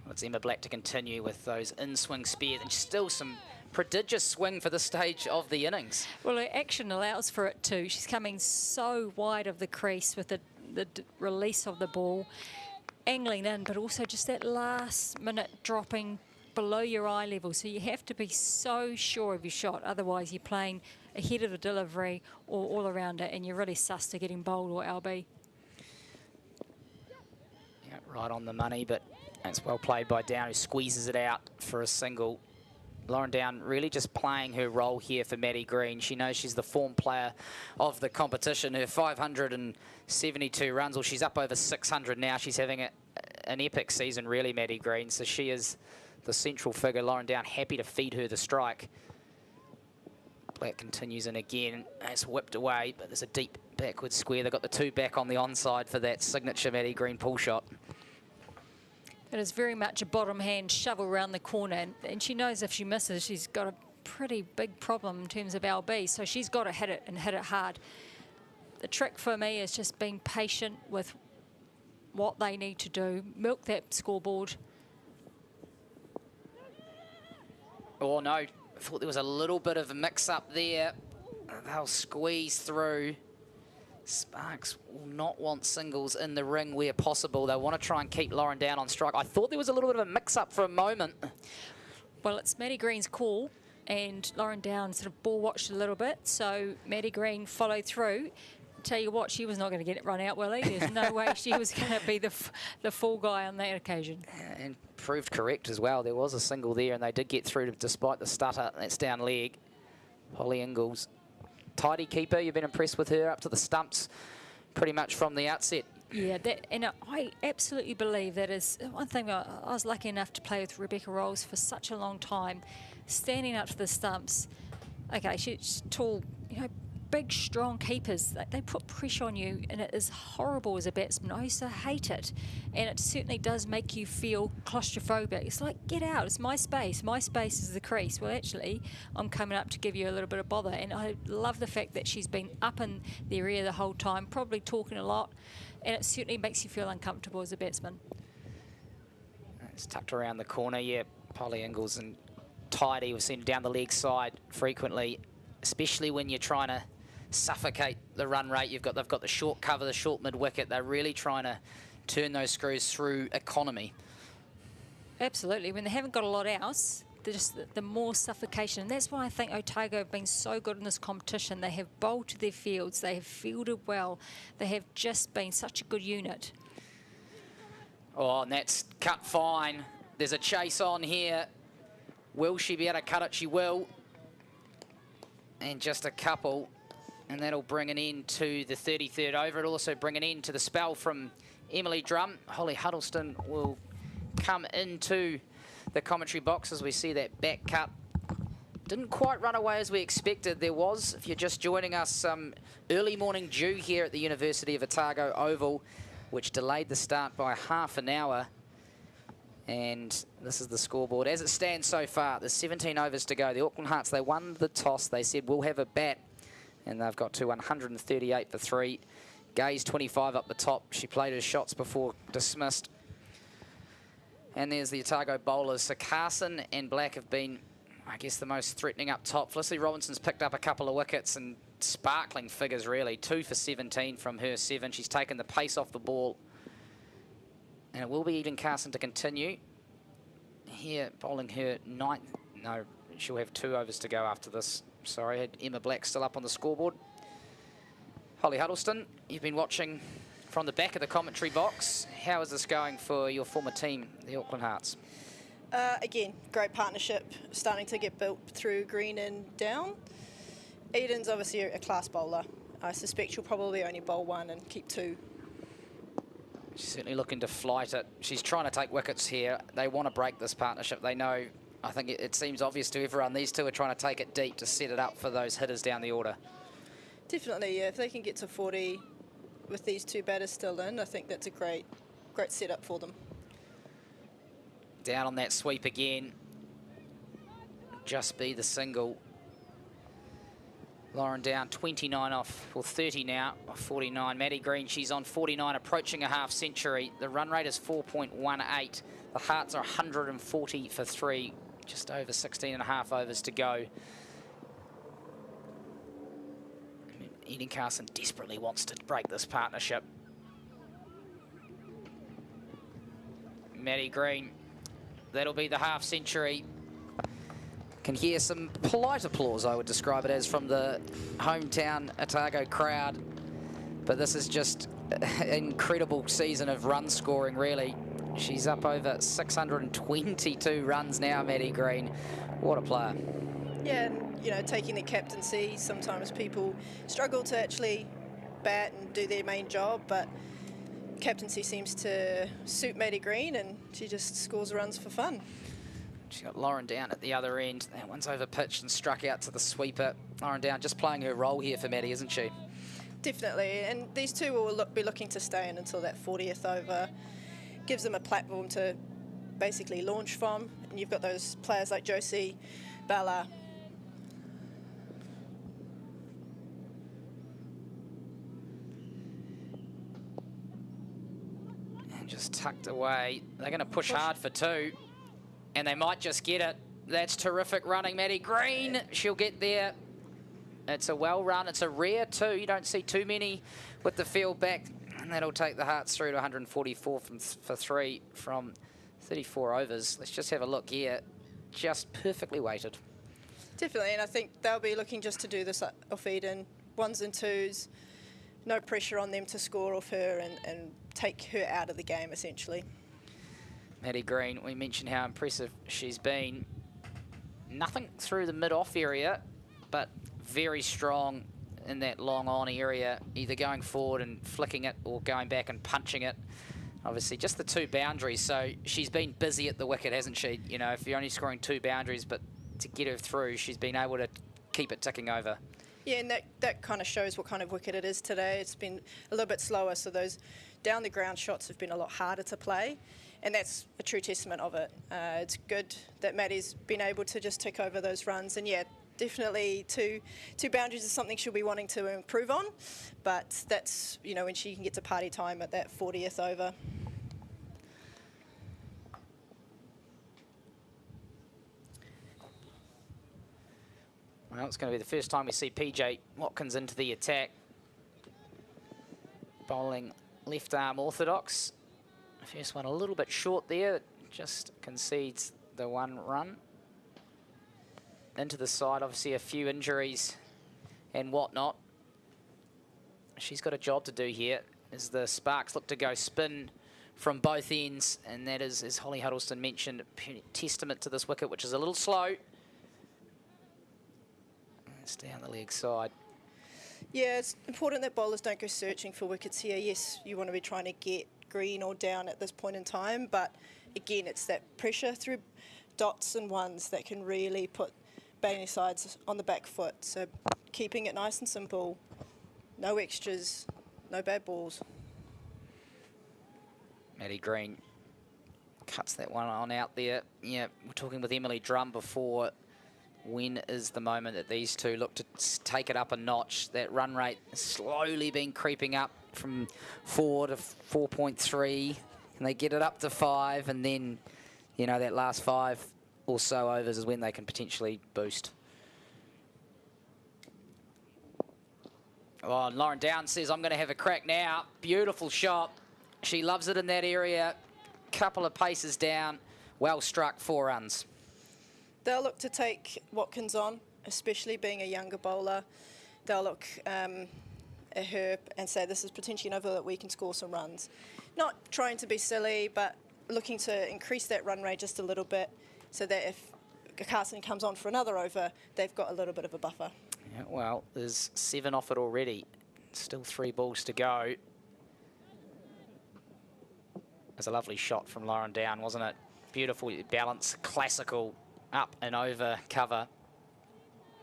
Well, it's Emma Black to continue with those in-swing spears, and still some prodigious swing for this stage of the innings. Well, her action allows for it too. She's coming so wide of the crease with the release of the ball, angling in, but also just that last minute dropping below your eye level. So you have to be so sure of your shot, otherwise you're playing ahead of the delivery or all around it, and you're really sus to getting bowled or LB. Yeah, right on the money, but that's well played by Down, who squeezes it out for a single. Lauren Down really just playing her role here for Maddie Green. She knows she's the form player of the competition. Her 572 runs, well, she's up over 600 now. She's having an epic season, really, Maddie Green. So she is the central figure. Lauren Down happy to feed her the strike. Black continues in again. It's whipped away, but there's a deep backward square. They've got the 2 back on the onside for that signature Maddie Green pull shot. It is very much a bottom hand shovel around the corner, and she knows if she misses, she's got a pretty big problem in terms of LB, so she's got to hit it and hit it hard. The trick for me is just being patient with what they need to do, milk that scoreboard. Oh no, I thought there was a little bit of a mix-up there. They'll squeeze through. Sparks will not want singles in the ring where possible. They want to try and keep Lauren Down on strike. I thought there was a little bit of a mix-up for a moment. Well, it's Maddie Green's call, and Lauren Down sort of ball watched a little bit, so Maddie Green followed through. Tell you what, she was not going to get it run out, Willie. There's no way she was going to be the full guy on that occasion. And proved correct as well. There was a single there, and they did get through despite the stutter. That's down leg. Holly Ingalls. Tidy keeper, you've been impressed with her up to the stumps pretty much from the outset. Yeah, and I absolutely believe that is one thing. I was lucky enough to play with Rebecca Rolls for such a long time, standing up to the stumps. Okay, she's tall, you know, big, strong keepers. They put pressure on you, and it is horrible as a batsman. I used to hate it, and it certainly does make you feel claustrophobic. It's like, get out, it's my space. My space is the crease. Well, actually, I'm coming up to give you a little bit of bother, and I love the fact that she's been up in the area the whole time, probably talking a lot, and it certainly makes you feel uncomfortable as a batsman. It's tucked around the corner, yeah. Polly Ingalls and Tidy, we've seen down the leg side frequently, especially when you're trying to suffocate the run rate. They've got the short cover, the short mid wicket. They're really trying to turn those screws through economy. Absolutely. When they haven't got a lot else, just the more suffocation. And that's why I think Otago have been so good in this competition. They have bowled to their fields. They have fielded well. They have just been such a good unit. Oh, and that's cut fine. There's a chase on here. Will she be able to cut it? She will. And just a couple. And that'll bring an end to the 33rd over. It'll also bring an end to the spell from Emily Drum. Holly Huddleston will come into the commentary box as we see that back cut. Didn't quite run away as we expected. There was, if you're just joining us, some early morning dew here at the University of Otago Oval, which delayed the start by half an hour. And this is the scoreboard. As it stands so far, there's 17 overs to go. The Auckland Hearts, they won the toss. They said, we'll have a bat. And they've got to 138 for 3. Gay's 25 up the top. She played her shots before dismissed. And there's the Otago bowlers. So Carson and Black have been, I guess, the most threatening up top. Felicity Robinson's picked up a couple of wickets and sparkling figures, really. 2 for 17 from her 7. She's taken the pace off the ball. And it will be Eden Carson to continue. Here, bowling her 9th. No, she'll have 2 overs to go after this. Sorry, I had Emma Black still up on the scoreboard. Holly Huddleston, you've been watching from the back of the commentary box. How is this going for your former team, the Auckland Hearts? Again, great partnership starting to get built through Green and Down. Eden's obviously a class bowler. I suspect she'll probably only bowl 1 and keep 2. She's certainly looking to flight it. She's trying to take wickets here. They want to break this partnership. They know, I think it seems obvious to everyone, these two are trying to take it deep to set it up for those hitters down the order. Definitely, yeah. If they can get to 40 with these 2 batters still in, I think that's a great setup for them. Down on that sweep again. Just be the single. Lauren Down, 29 off, well 30 now, 49. Maddie Green, she's on 49, approaching a half century. The run rate is 4.18. The Hearts are 140 for 3. Just over 16.5 overs to go. Eden Carson desperately wants to break this partnership. Maddie Green, that'll be the half century. Can hear some polite applause, I would describe it as, from the hometown Otago crowd. But this is just an incredible season of run scoring, really. She's up over 622 runs now, Maddie Green. What a player. Yeah, and, you know, taking the captaincy, sometimes people struggle to actually bat and do their main job, but captaincy seems to suit Maddie Green, and she just scores runs for fun. She's got Lauren Down at the other end. That one's over pitched and struck out to the sweeper. Lauren Down just playing her role here for Maddie, isn't she? Definitely, and these two will be looking to stay in until that 40th over. Gives them a platform to basically launch from, and you've got those players like Josie, Bella. And just tucked away. They're going to push hard for 2, and they might just get it. That's terrific running, Maddie Green. She'll get there. It's a well run. It's a rare 2. You don't see too many with the field back. And that'll take the Hearts through to 144 for 3 from 34 overs. Let's just have a look here. Just perfectly weighted. Definitely, and I think they'll be looking just to do this off Eden. 1s and 2s. No pressure on them to score off her and take her out of the game, essentially. Maddie Green, we mentioned how impressive she's been. Nothing through the mid-off area, but very strong in that long on area, either going forward and flicking it or going back and punching it. Obviously, just the 2 boundaries, so she's been busy at the wicket, hasn't she? You know, if you're only scoring 2 boundaries, but to get her through, she's been able to keep it ticking over. Yeah, and that kind of shows what kind of wicket it is today. It's been a little bit slower, so those down-the-ground shots have been a lot harder to play, and that's a true testament of it. It's good that Maddie's been able to just tick over those runs, and yeah, definitely two boundaries is something she'll be wanting to improve on, but that's, you know, when she can get to party time at that 40th over. Well, it's going to be the first time we see PJ Watkins into the attack. Bowling left arm orthodox. First one a little bit short there, just concedes the 1 run. Into the side, obviously a few injuries and whatnot. She's got a job to do here as the Sparks look to go spin from both ends, and that is, as Holly Huddleston mentioned, a testament to this wicket, which is a little slow. It's down the leg side. Yeah, it's important that bowlers don't go searching for wickets here. Yes, you want to be trying to get Green or down at this point in time, but again, it's that pressure through dots and 1s that can really put baiting sides on the back foot. So keeping it nice and simple, no extras, no bad balls. Maddie Green cuts that one on out there. Yeah, we're talking with Emily Drum before. When is the moment that these two look to take it up a notch? That run rate has slowly been creeping up from 4 to 4.3, and they get it up to 5, and then, you know, that last 5 or so overs is when they can potentially boost. Oh, and Lauren Down says, I'm going to have a crack now. Beautiful shot. She loves it in that area. Couple of paces down. Well struck, 4 runs. They'll look to take Watkins on, especially being a younger bowler. They'll look at her and say, this is potentially an over that we can score some runs. Not trying to be silly, but looking to increase that run rate just a little bit, so that if Carson comes on for another over, they've got a little bit of a buffer. Yeah, well, there's 7 off it already. Still 3 balls to go. There's a lovely shot from Lauren Down, wasn't it? Beautiful balance, classical up and over cover.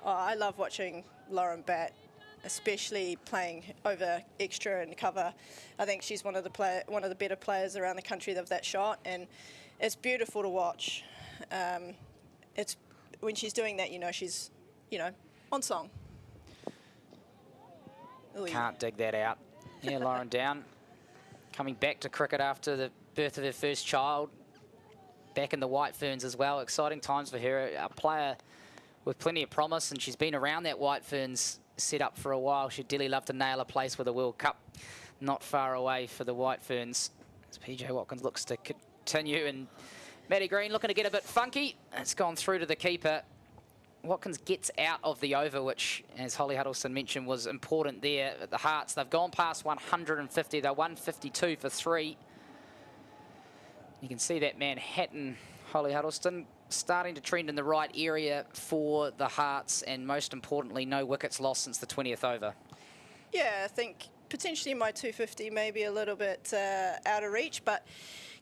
Oh, I love watching Lauren bat, especially playing over extra and cover. I think she's one of the better players around the country of that shot, and it's beautiful to watch. It's when she's doing that, you know, she's, you know, on song. Ooh, can't dig that out. Yeah, Lauren Down coming back to cricket after the birth of her first child. back in the White Ferns as well. Exciting times for her. A player with plenty of promise, and she's been around that White Ferns setup for a while. She'd dearly love to nail a place with a World Cup not far away for the White Ferns. As PJ Watkins looks to continue, and Maddie Green looking to get a bit funky. It's gone through to the keeper. Watkins gets out of the over, which, as Holly Huddleston mentioned, was important there at the Hearts. They've gone past 150. They're 152 for 3. You can see that Manhattan, Holly Huddleston, starting to trend in the right area for the Hearts, and most importantly, no wickets lost since the 20th over. Yeah, I think potentially my 250 may be a little bit out of reach, but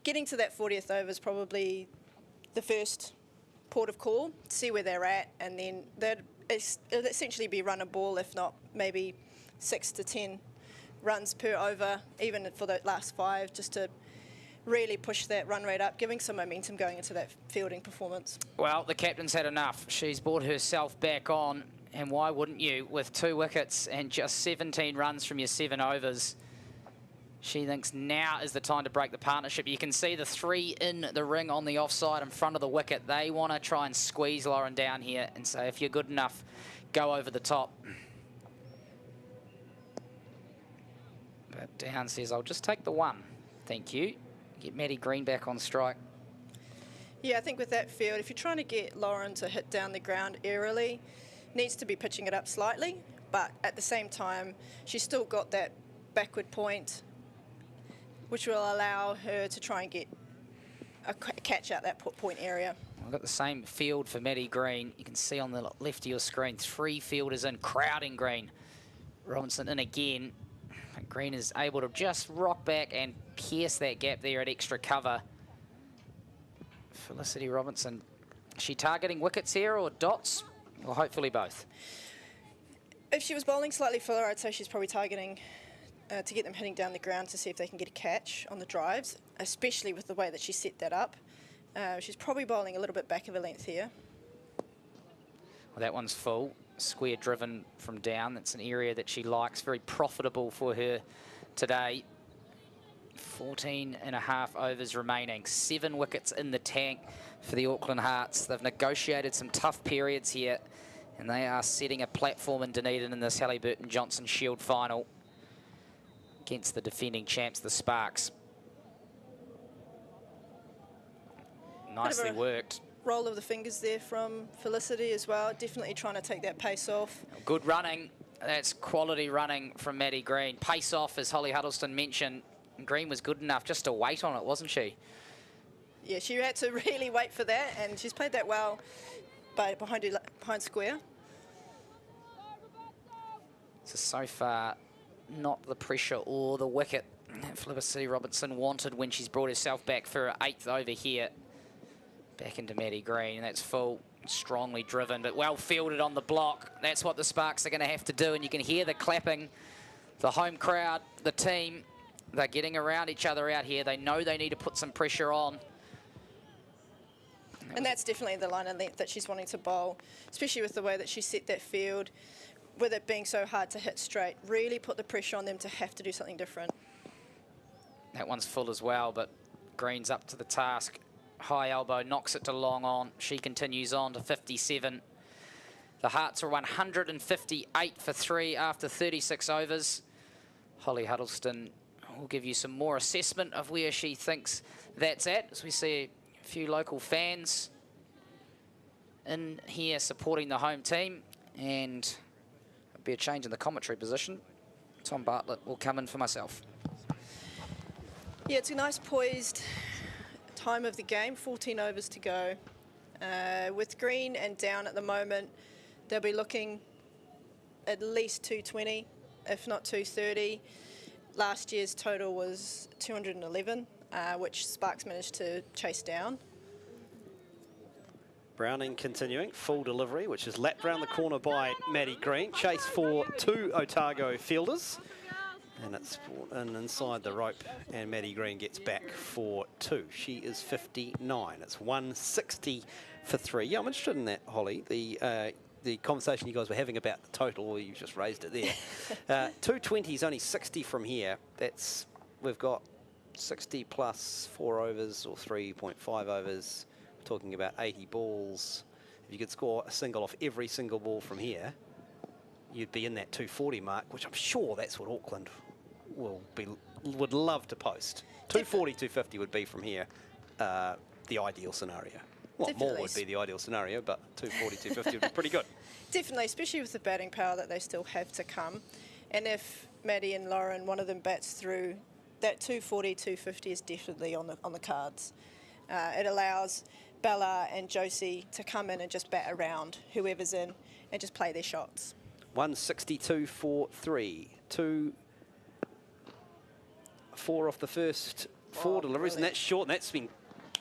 getting to that 40th over is probably the first port of call to see where they're at, and then it'll essentially be run a ball, if not maybe 6 to 10 runs per over, even for the last 5, just to really push that run rate up, giving some momentum going into that fielding performance. Well, the captain's had enough. She's brought herself back on, and why wouldn't you? With 2 wickets and just 17 runs from your 7 overs, she thinks now is the time to break the partnership. You can see the 3 in the ring on the offside in front of the wicket. They want to try and squeeze Lauren down here and say, if you're good enough, go over the top. But Down says, I'll just take the 1. Thank you. Get Maddie Green back on strike. Yeah, I think with that field, if you're trying to get Lauren to hit down the ground aerially, needs to be pitching it up slightly, but at the same time, she's still got that backward point, which will allow her to try and get a catch out that point area. We've got the same field for Maddie Green. You can see on the left of your screen, 3 fielders in, crowding Green. Robinson in again. Green is able to just rock back and pierce that gap there at extra cover. Felicity Robinson, is she targeting wickets here or dots? Well, hopefully both. If she was bowling slightly fuller, I'd say she's probably targeting to get them hitting down the ground to see if they can get a catch on the drives, especially with the way that she set that up. She's probably bowling a little bit back of a length here. Well, that one's full. Square driven from down. That's an area that she likes. Very profitable for her today. 14.5 overs remaining. 7 wickets in the tank for the Auckland Hearts. They've negotiated some tough periods here, and they are setting a platform in Dunedin in this Hallyburton Johnston Shield final against the defending champs, the Sparks. Nicely worked. Roll of the fingers there from Felicity as well. Definitely trying to take that pace off. Good running. That's quality running from Maddie Green. Pace off, as Holly Huddleston mentioned. Green was good enough just to wait on it, wasn't she? Yeah, she had to really wait for that, and she's played that well behind square. So far, not the pressure or the wicket that Felicity Robinson wanted when she's brought herself back for her 8th over here. Back into Maddie Green, and that's full, strongly driven, but well fielded on the block. That's what the Sparks are going to have to do, and you can hear the clapping. The home crowd, the team, they're getting around each other out here. They know they need to put some pressure on. And that's definitely the line of length that she's wanting to bowl, especially with the way that she set that field, with it being so hard to hit straight. Really put the pressure on them to have to do something different. That one's full as well, but Green's up to the task. High elbow, knocks it to long on. She continues on to 57. The Hearts are 158 for 3 after 36 overs. Holly Huddleston will give you some more assessment of where she thinks that's at, as we see a few local fans in here supporting the home team, and there'll be a change in the commentary position. Tom Bartlett will come in for myself. Yeah, it's a nice poised time of the game, 14 overs to go. With Green and Down at the moment, they'll be looking at least 220, if not 230. Last year's total was 211, which Sparks managed to chase down. Browning continuing, full delivery, which is lapped round the corner by Maddie Green. Chase for 2 Otago fielders. And it's in inside the rope, and Maddie Green gets back for 2. She is 59. It's 160 for 3. Yeah, I'm interested in that, Holly. The conversation you guys were having about the total, or you just raised it there. 220 is only 60 from here. We've got 60 plus 4 overs or 3.5 overs, we're talking about 80 balls. If you could score a single off every single ball from here, you'd be in that 240 mark, which I'm sure that's what Auckland would love to post. 240, 250 would be from here the ideal scenario. Well, Definitely. more would be the ideal scenario, but 240, 250 would be pretty good. Definitely, especially with the batting power that they still have to come. And if Maddie and Lauren, one of them bats through, that 240, 250 is definitely on the cards. It allows Bella and Josie to come in and just bat around whoever's in and just play their shots. 162 for 3. 4 off the first 4 deliveries, and that's short, and that's been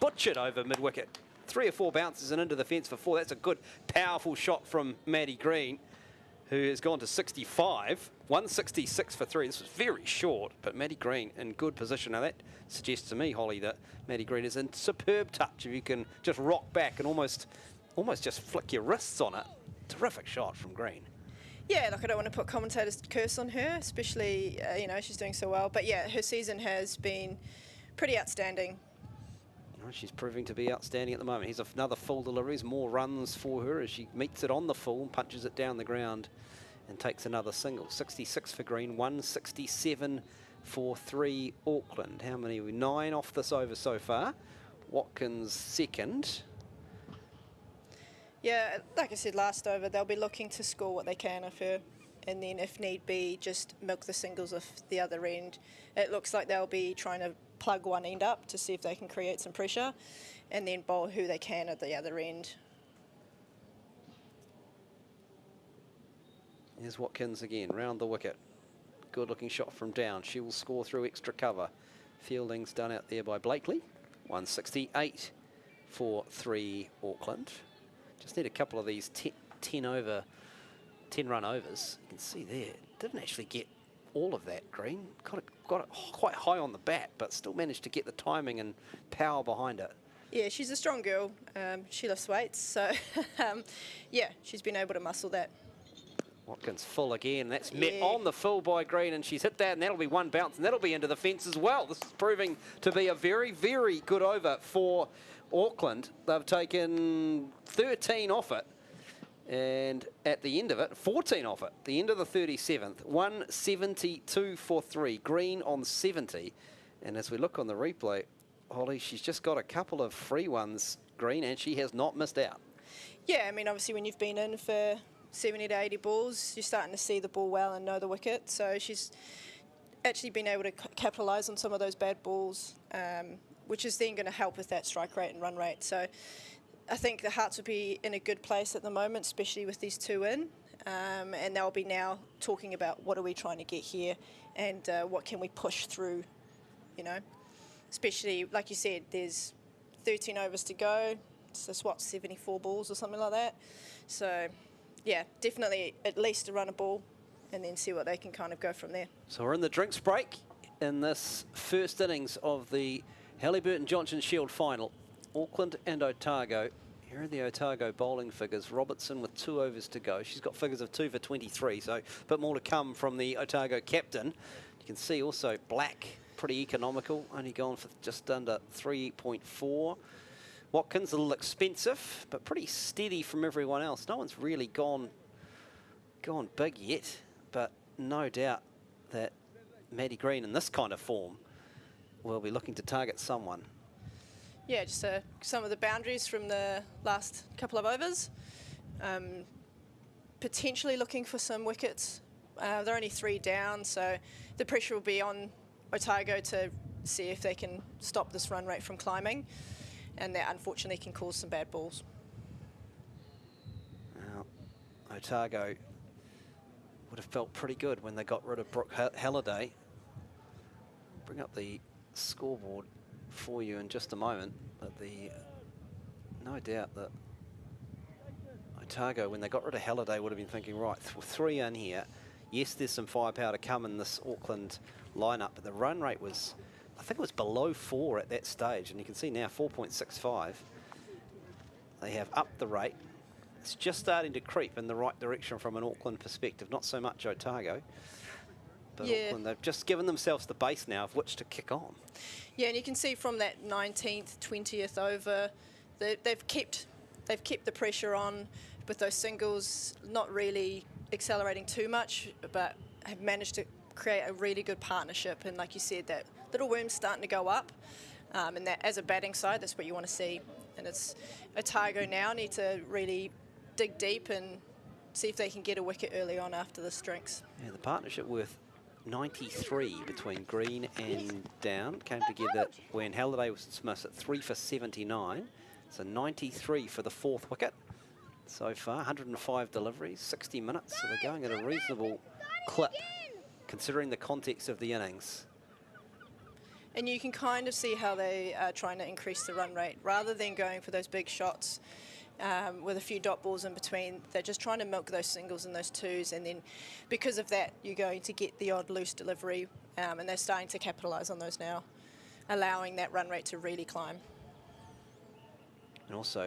butchered over mid-wicket. 3 or 4 bounces and into the fence for 4. That's a good, powerful shot from Maddie Green, who has gone to 65. 166 for 3. This was very short, but Maddie Green in good position. Now that suggests to me, Holly, that Maddie Green is in superb touch. If you can just rock back and almost just flick your wrists on it. Terrific shot from Green. Yeah, look, I don't want to put commentators' curse on her, especially, she's doing so well. But yeah, her season has been pretty outstanding. She's proving to be outstanding at the moment. Here's another full delivery. More runs for her as she meets it on the full and punches it down the ground and takes another single. 66 for Green, 167 for 3 Auckland. How many? 9 off this over so far. Watkins second. Yeah, like I said last over, they'll be looking to score what they can of her, and then if need be, just milk the singles off the other end. It looks like they'll be trying to plug one end up to see if they can create some pressure, and then bowl who they can at the other end. Here's Watkins again, round the wicket. Good looking shot from down. She will score through extra cover. Fielding's done out there by Blakely. 168 for 3 Auckland. Just need a couple of these 10 run overs. You can see there, didn't actually get all of that, Green. Got it quite high on the bat, but still managed to get the timing and power behind it. Yeah, she's a strong girl. She lifts weights, so yeah, she's been able to muscle that. Watkins full again. That's met on the full by Green, and she's hit that, and that'll be one bounce, and that'll be into the fence as well. This is proving to be a very, very good over for Auckland. They've taken 13 off it, and at the end of it, 14 off it. The end of the 37th, 172 for 3. Green on 70, and as we look on the replay, Holly, she's just got a couple of free ones, Green, and she has not missed out. Yeah, I mean, obviously when you've been in for 70 to 80 balls, you're starting to see the ball well and know the wicket. So she's actually been able to capitalise on some of those bad balls, which is then going to help with that strike rate and run rate. So I think the Hearts will be in a good place at the moment, especially with these 2 in. And they'll be now talking about what are we trying to get here and what can we push through, Especially, like you said, there's 13 overs to go. So it's 74 balls or something like that. So yeah, definitely at least a run a ball and then see what they can kind of go from there. So we're in the drinks break in this first innings of the Hallyburton Johnston Shield final. Auckland and Otago. Here are the Otago bowling figures. Robertson with 2 overs to go. She's got figures of 2 for 23, so a bit more to come from the Otago captain. You can see also Black, pretty economical, only gone for just under 3.4. Watkins a little expensive, but pretty steady from everyone else. No one's really gone big yet, but no doubt that Maddie Green in this kind of form will be looking to target someone. Yeah, just some of the boundaries from the last couple of overs. Potentially looking for some wickets. They're only 3 down, so the pressure will be on Otago to see if they can stop this run rate from climbing. And that unfortunately can cause some bad balls. Now, Otago would have felt pretty good when they got rid of Brooke Halliday. Bring up the scoreboard for you in just a moment, but no doubt that Otago, when they got rid of Halliday, would have been thinking, right, 3 in here. Yes, there's some firepower to come in this Auckland lineup, but the run rate was, I think it was below 4 at that stage, and you can see now 4.65. They have upped the rate. It's just starting to creep in the right direction from an Auckland perspective, not so much Otago. But Yeah. Auckland, they've just given themselves the base now of which to kick on. Yeah, and you can see from that 19th, 20th over, they've kept the pressure on with those singles, not really accelerating too much, but have managed to create a really good partnership. And like you said, that little worm's starting to go up, and that as a batting side, that's what you want to see. And it's Otago now need to really dig deep and see if they can get a wicket early on after the drinks. Yeah, the partnership worth 93 between Green and Down came together when Halliday was dismissed at 3 for 79. So 93 for the 4th wicket so far, 105 deliveries, 60 minutes. So they're going at a reasonable clip considering the context of the innings. And you can kind of see how they are trying to increase the run rate. Rather than going for those big shots with a few dot balls in between, they're just trying to milk those singles and those twos, and then because of that, you're going to get the odd loose delivery, and they're starting to capitalise on those now, allowing that run rate to really climb. And also,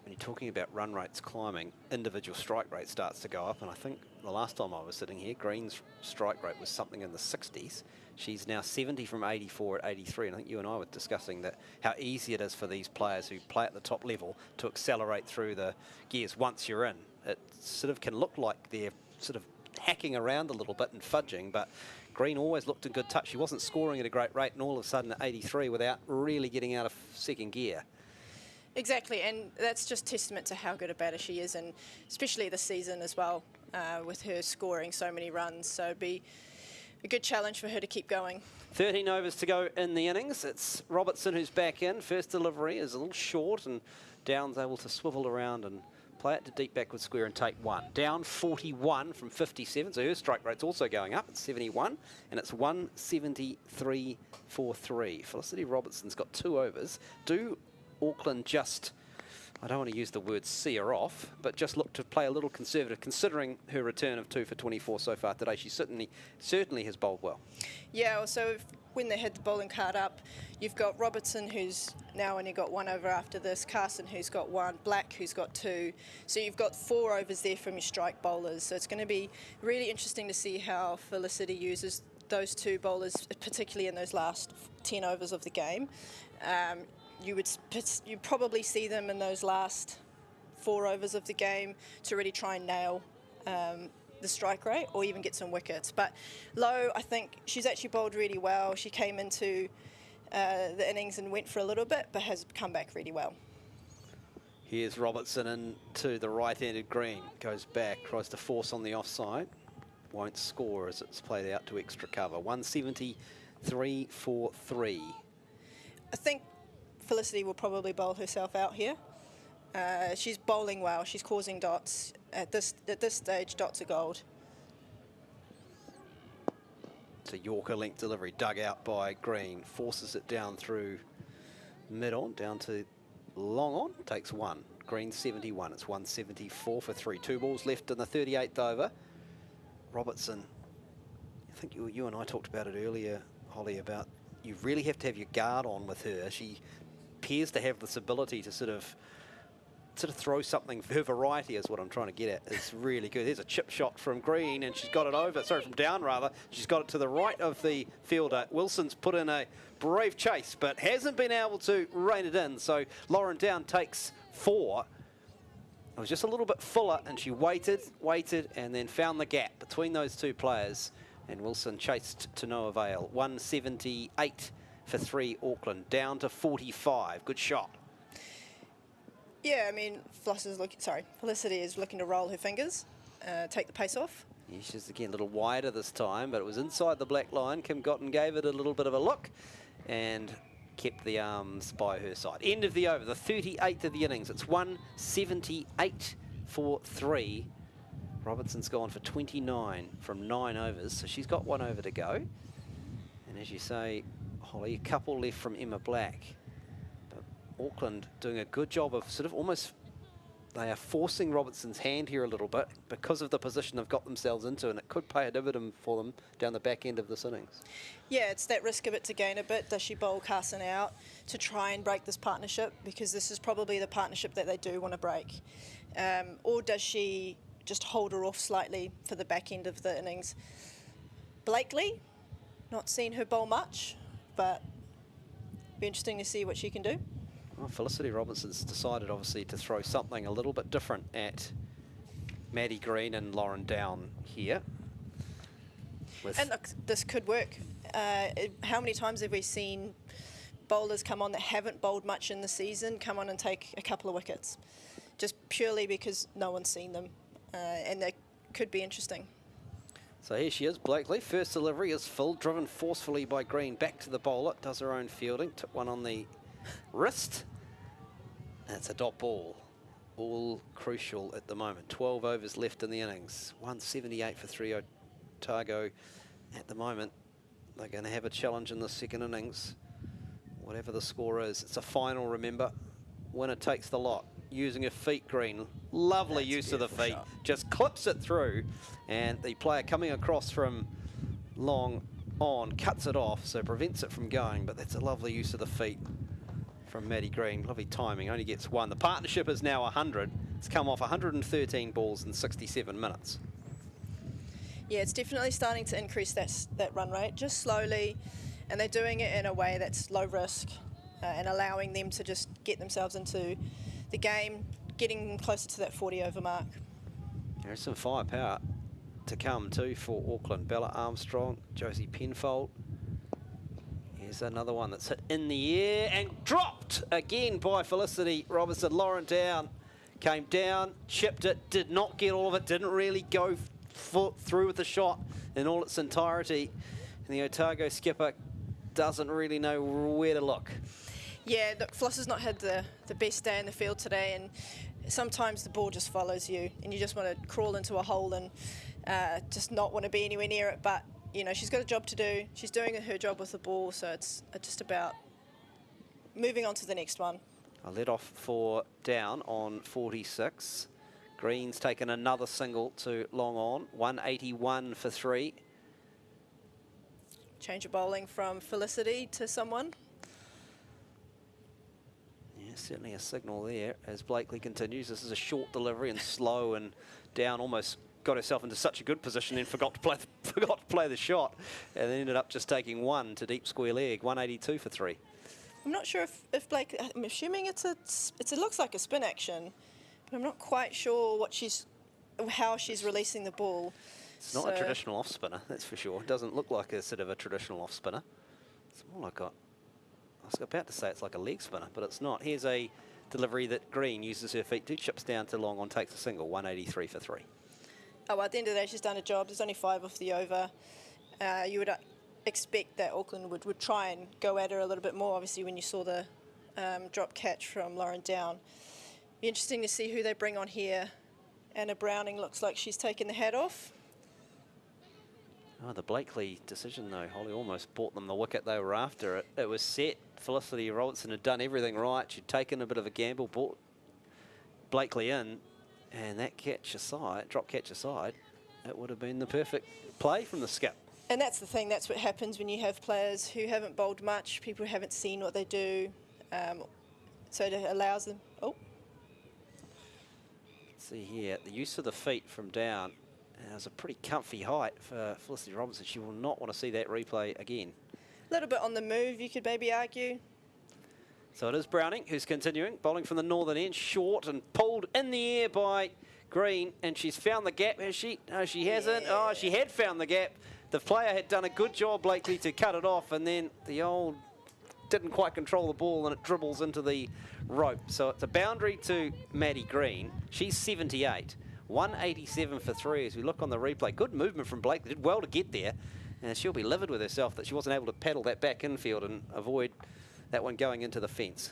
when you're talking about run rates climbing, individual strike rate starts to go up, and I think the last time I was sitting here, Green's strike rate was something in the 60s. She's now 70 from 84 at 83, and I think you and I were discussing that how easy it is for these players who play at the top level to accelerate through the gears once you're in. It sort of can look like they're sort of hacking around a little bit and fudging, but Green always looked in good touch. She wasn't scoring at a great rate, and all of a sudden at 83 without really getting out of second gear. Exactly, and that's just testament to how good a batter she is, and especially this season as well, with her scoring so many runs. So it'd be a good challenge for her to keep going. 13 overs to go in the innings. It's Robertson who's back in. First delivery is a little short, and Down's able to swivel around and play it to deep backward square and take one. Down 41 from 57, so her strike rate's also going up. It's 71, and it's 173 for 3. Felicity Robertson's got 2 overs. Do Auckland just, I don't want to use the word see her off, but just look to play a little conservative, considering her return of 2 for 24 so far today? She certainly has bowled well. Yeah, so when they had the bowling card up, you've got Robertson, who's now only got 1 over after this, Carson, who's got 1, Black, who's got 2. So you've got 4 overs there from your strike bowlers. So it's going to be really interesting to see how Felicity uses those 2 bowlers, particularly in those last 10 overs of the game. You'd probably see them in those last 4 overs of the game to really try and nail the strike rate or even get some wickets. But Lowe, I think she's actually bowled really well. She came into the innings and went for a little bit, but has come back really well. Here's Robertson into the right-handed Green. Goes back, tries to force on the offside. Won't score as it's played out to extra cover. 173 for 3. I think Felicity will probably bowl herself out here. She's bowling well. She's causing dots. At this stage, dots are gold. It's a Yorker length delivery dug out by Green. Forces it down through mid-on, down to long on. Takes 1. Green 71. It's 174 for 3. 2 balls left in the 38th over. Robertson, I think you and I talked about it earlier, Holly, about you really have to have your guard on with her. She appears to have this ability to sort of throw something. Her variety is what I'm trying to get at. It's really good. There's a chip shot from Green, and she's got it over. Sorry, from Down rather. She's got it to the right of the fielder. Wilson's put in a brave chase, but hasn't been able to rein it in. So Lauren Down takes 4. It was just a little bit fuller, and she waited, and then found the gap between those 2 players. And Wilson chased to no avail. 178 for 3 Auckland, down to 45. Good shot. Yeah, I mean, Felicity is looking to roll her fingers, take the pace off. Yeah, she's again a little wider this time, but it was inside the black line. Kim Cotton gave it a little bit of a look and kept the arms by her side. End of the over, the 38th of the innings. It's 178 for 3. Robertson's gone for 29 from 9 overs, so she's got 1 over to go. And as you say, Holly, a couple left from Emma Black. But Auckland doing a good job of sort of almost, they are forcing Robertson's hand here a little bit because of the position they've got themselves into, and it could pay a dividend for them down the back end of this innings. Yeah, it's that risk of it to gain a bit. Does she bowl Carson out to try and break this partnership? Because this is probably the partnership that they do want to break. Or does she just hold her off slightly for the back end of the innings? Blakely, not seen her bowl much, but be interesting to see what she can do. Well, Felicity Robinson's decided, obviously, to throw something a little bit different at Maddie Green and Lauren Down here. And look, this could work. How many times have we seen bowlers come on that haven't bowled much in the season come on and take a couple of wickets? Just purely because no one's seen them. And that could be interesting. So here she is, Blakely. First delivery is full, driven forcefully by Green. Back to the bowler, does her own fielding. Took one on the wrist. That's a dot ball. All crucial at the moment. 12 overs left in the innings. 178 for 3 Otago at the moment. They're going to have a challenge in the second innings. Whatever the score is. It's a final, remember. Winner takes the lot. Using her feet, Green. Lovely use of the feet. Shot. Just clips it through. And the player coming across from long on cuts it off, so prevents it from going. But that's a lovely use of the feet from Maddie Green. Lovely timing. Only gets one. The partnership is now 100. It's come off 113 balls in 67 minutes. Yeah, it's definitely starting to increase that run rate, just slowly. And they're doing it in a way that's low risk and allowing them to just get themselves into the game, getting closer to that 40 over mark. There's some firepower to come too for Auckland. Bella Armstrong, Josie Penfold. Here's another one that's hit in the air and dropped again by Felicity Robinson. Lauren Down came down, chipped it, did not get all of it, didn't really go through with the shot in all its entirety. And the Otago skipper doesn't really know where to look. Yeah, look, Floss has not had the best day in the field today, and sometimes the ball just follows you and you just want to crawl into a hole and just not want to be anywhere near it. But, you know, she's got a job to do. She's doing her job with the ball, so it's just about moving on to the next one. I led off for Down on 46. Green's taken another single to long on, 181 for 3. Change of bowling from Felicity to someone. Yeah, certainly a signal there as Blakely continues. This is a short delivery and slow, and Down almost got herself into such a good position and forgot to play the shot, and then ended up just taking one to deep square leg, 182 for 3. I'm not sure if Blake. I'm assuming it looks like a spin action, but I'm not quite sure how she's releasing the ball. It's not a traditional off spinner, that's for sure. It doesn't look like a sort of a traditional off spinner. It's more like I was about to say it's like a leg spinner, but it's not. Here's a delivery that Green uses her feet to, chips down to long on, takes a single, 183 for 3. Oh, well, at the end of the day, she's done a job. There's only 5 off the over. You would expect that Auckland would try and go at her a little bit more, obviously, when you saw the drop catch from Lauren Down. Be interesting to see who they bring on here. Anna Browning looks like she's taken the hat off. Oh, the Blakely decision, though. Holly almost bought them the wicket they were after. It was set. Felicity Robertson had done everything right. She'd taken a bit of a gamble, brought Blakely in, and that catch aside, drop catch aside, it would have been the perfect play from the skip. And that's the thing. That's what happens when you have players who haven't bowled much, people who haven't seen what they do. So it allows them... Oh. Let's see here, the use of the feet from Down. It was a pretty comfy height for Felicity Robinson. She will not want to see that replay again. A little bit on the move, you could maybe argue. So it is Browning who's continuing, bowling from the northern end, short and pulled in the air by Green, and she's found the gap, has she? No, she hasn't. Yeah. Oh, she had found the gap. The player had done a good job, Blakely, to cut it off, and then the old didn't quite control the ball, and it dribbles into the rope. So it's a boundary to Maddie Green. She's 78. 187 for 3 as we look on the replay. Good movement from Blakely. Did well to get there. And she'll be livid with herself that she wasn't able to paddle that back infield and avoid that one going into the fence.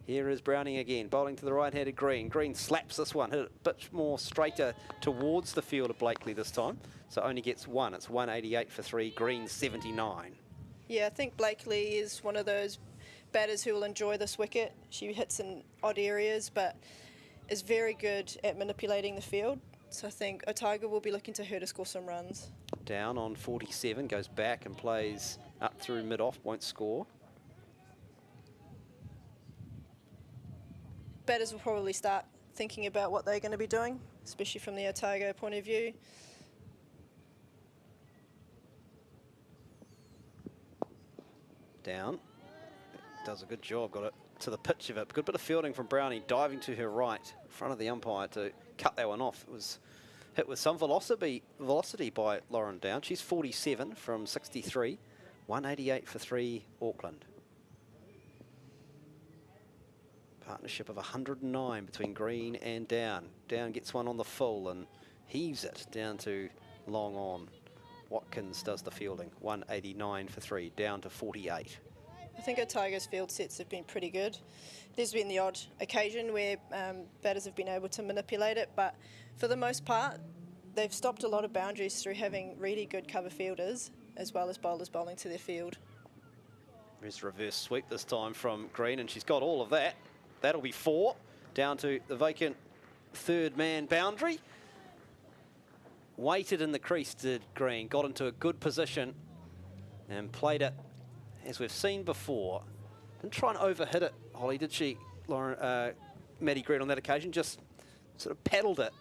Here is Browning again, bowling to the right-handed Green. Green slaps this one, hit it a bit more straighter towards the field of Blakely this time. So only gets one. It's 188 for 3, Green 79. Yeah, I think Blakely is one of those batters who will enjoy this wicket. She hits in odd areas, but is very good at manipulating the field. So I think Otago will be looking to her to score some runs. Down on 47, goes back and plays up through mid-off, won't score. Batters will probably start thinking about what they're going to be doing, especially from the Otago point of view. Down. Does a good job, got it to the pitch of it. Good bit of fielding from Brownie, diving to her right, in front of the umpire to cut that one off. It was hit with some velocity by Lauren Down. She's 47 from 63, 188 for 3 Auckland. Partnership of 109 between Green and Down. Down gets one on the full and heaves it down to long on. Watkins does the fielding, 189 for 3, down to 48. I think Otago's field sets have been pretty good. There's been the odd occasion where batters have been able to manipulate it, but for the most part, they've stopped a lot of boundaries through having really good cover fielders as well as bowlers bowling to their field. There's a reverse sweep this time from Green, and she's got all of that. That'll be 4, down to the vacant third man boundary. Waited in the crease, did Green, got into a good position and played it as we've seen before. Didn't try and overhit it, Holly, did she, Maddie Green, on that occasion? Just sort of paddled it.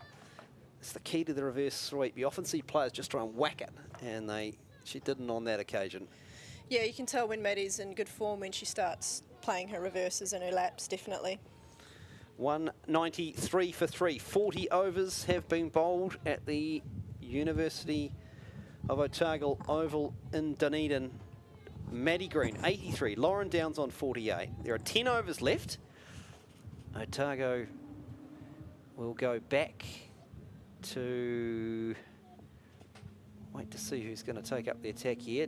It's the key to the reverse sweep. You often see players just try and whack it, and she didn't on that occasion. Yeah, you can tell when Maddie's in good form when she starts playing her reverses and her laps, definitely. 193 for 3. 40 overs have been bowled at the University of Otago Oval in Dunedin. Maddie Green, 83. Lauren Downs on 48. There are 10 overs left. Otago will go back to... Wait to see who's going to take up the attack here.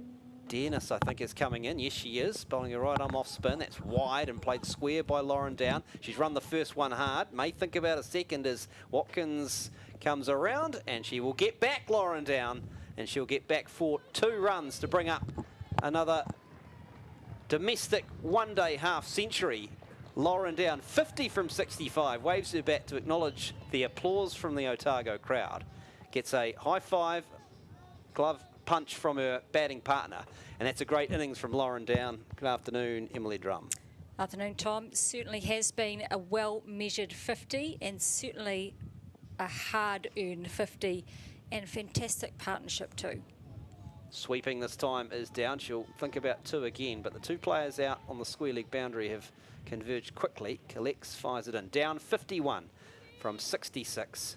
Dennis, I think, is coming in. Yes, she is. Bowling a right arm off spin. That's wide and played square by Lauren Down. She's run the first one hard. May think about a second as Watkins comes around, and she will get back Lauren Down, and she'll get back for 2 runs to bring up another domestic one-day half century. Lauren Down, 50 from 65, waves her bat to acknowledge the applause from the Otago crowd. Gets a high five, glove punch from her batting partner, and that's a great innings from Lauren Down. Good afternoon, Emily Drum. Afternoon, Tom. Certainly has been a well-measured 50 and certainly a hard-earned 50 and fantastic partnership too. Sweeping this time is Down. She'll think about 2 again, but the 2 players out on the square leg boundary have converged quickly. Collects, fires it in. Down 51 from 66.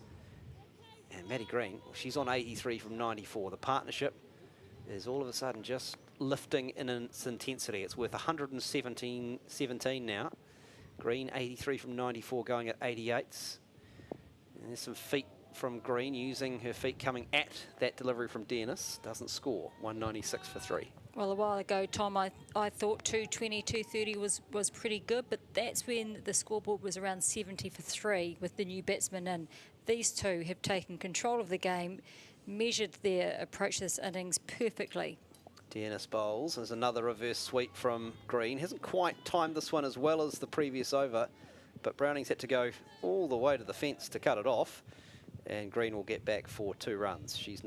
And Maddie Green, she's on 83 from 94. The partnership is all of a sudden just lifting in its intensity. It's worth 117 now. Green, 83 from 94, going at 88s. And there's some feet from Green, using her feet coming at that delivery from Dennis. Doesn't score, 196 for 3. Well, a while ago, Tom, I thought 220, 230 was pretty good, but that's when the scoreboard was around 70 for 3 with the new batsmen in. These two have taken control of the game, measured their approach to this innings perfectly. Dennis bowls. There's another reverse sweep from Green. Hasn't quite timed this one as well as the previous over, but Browning's had to go all the way to the fence to cut it off, and Green will get back for 2 runs. She's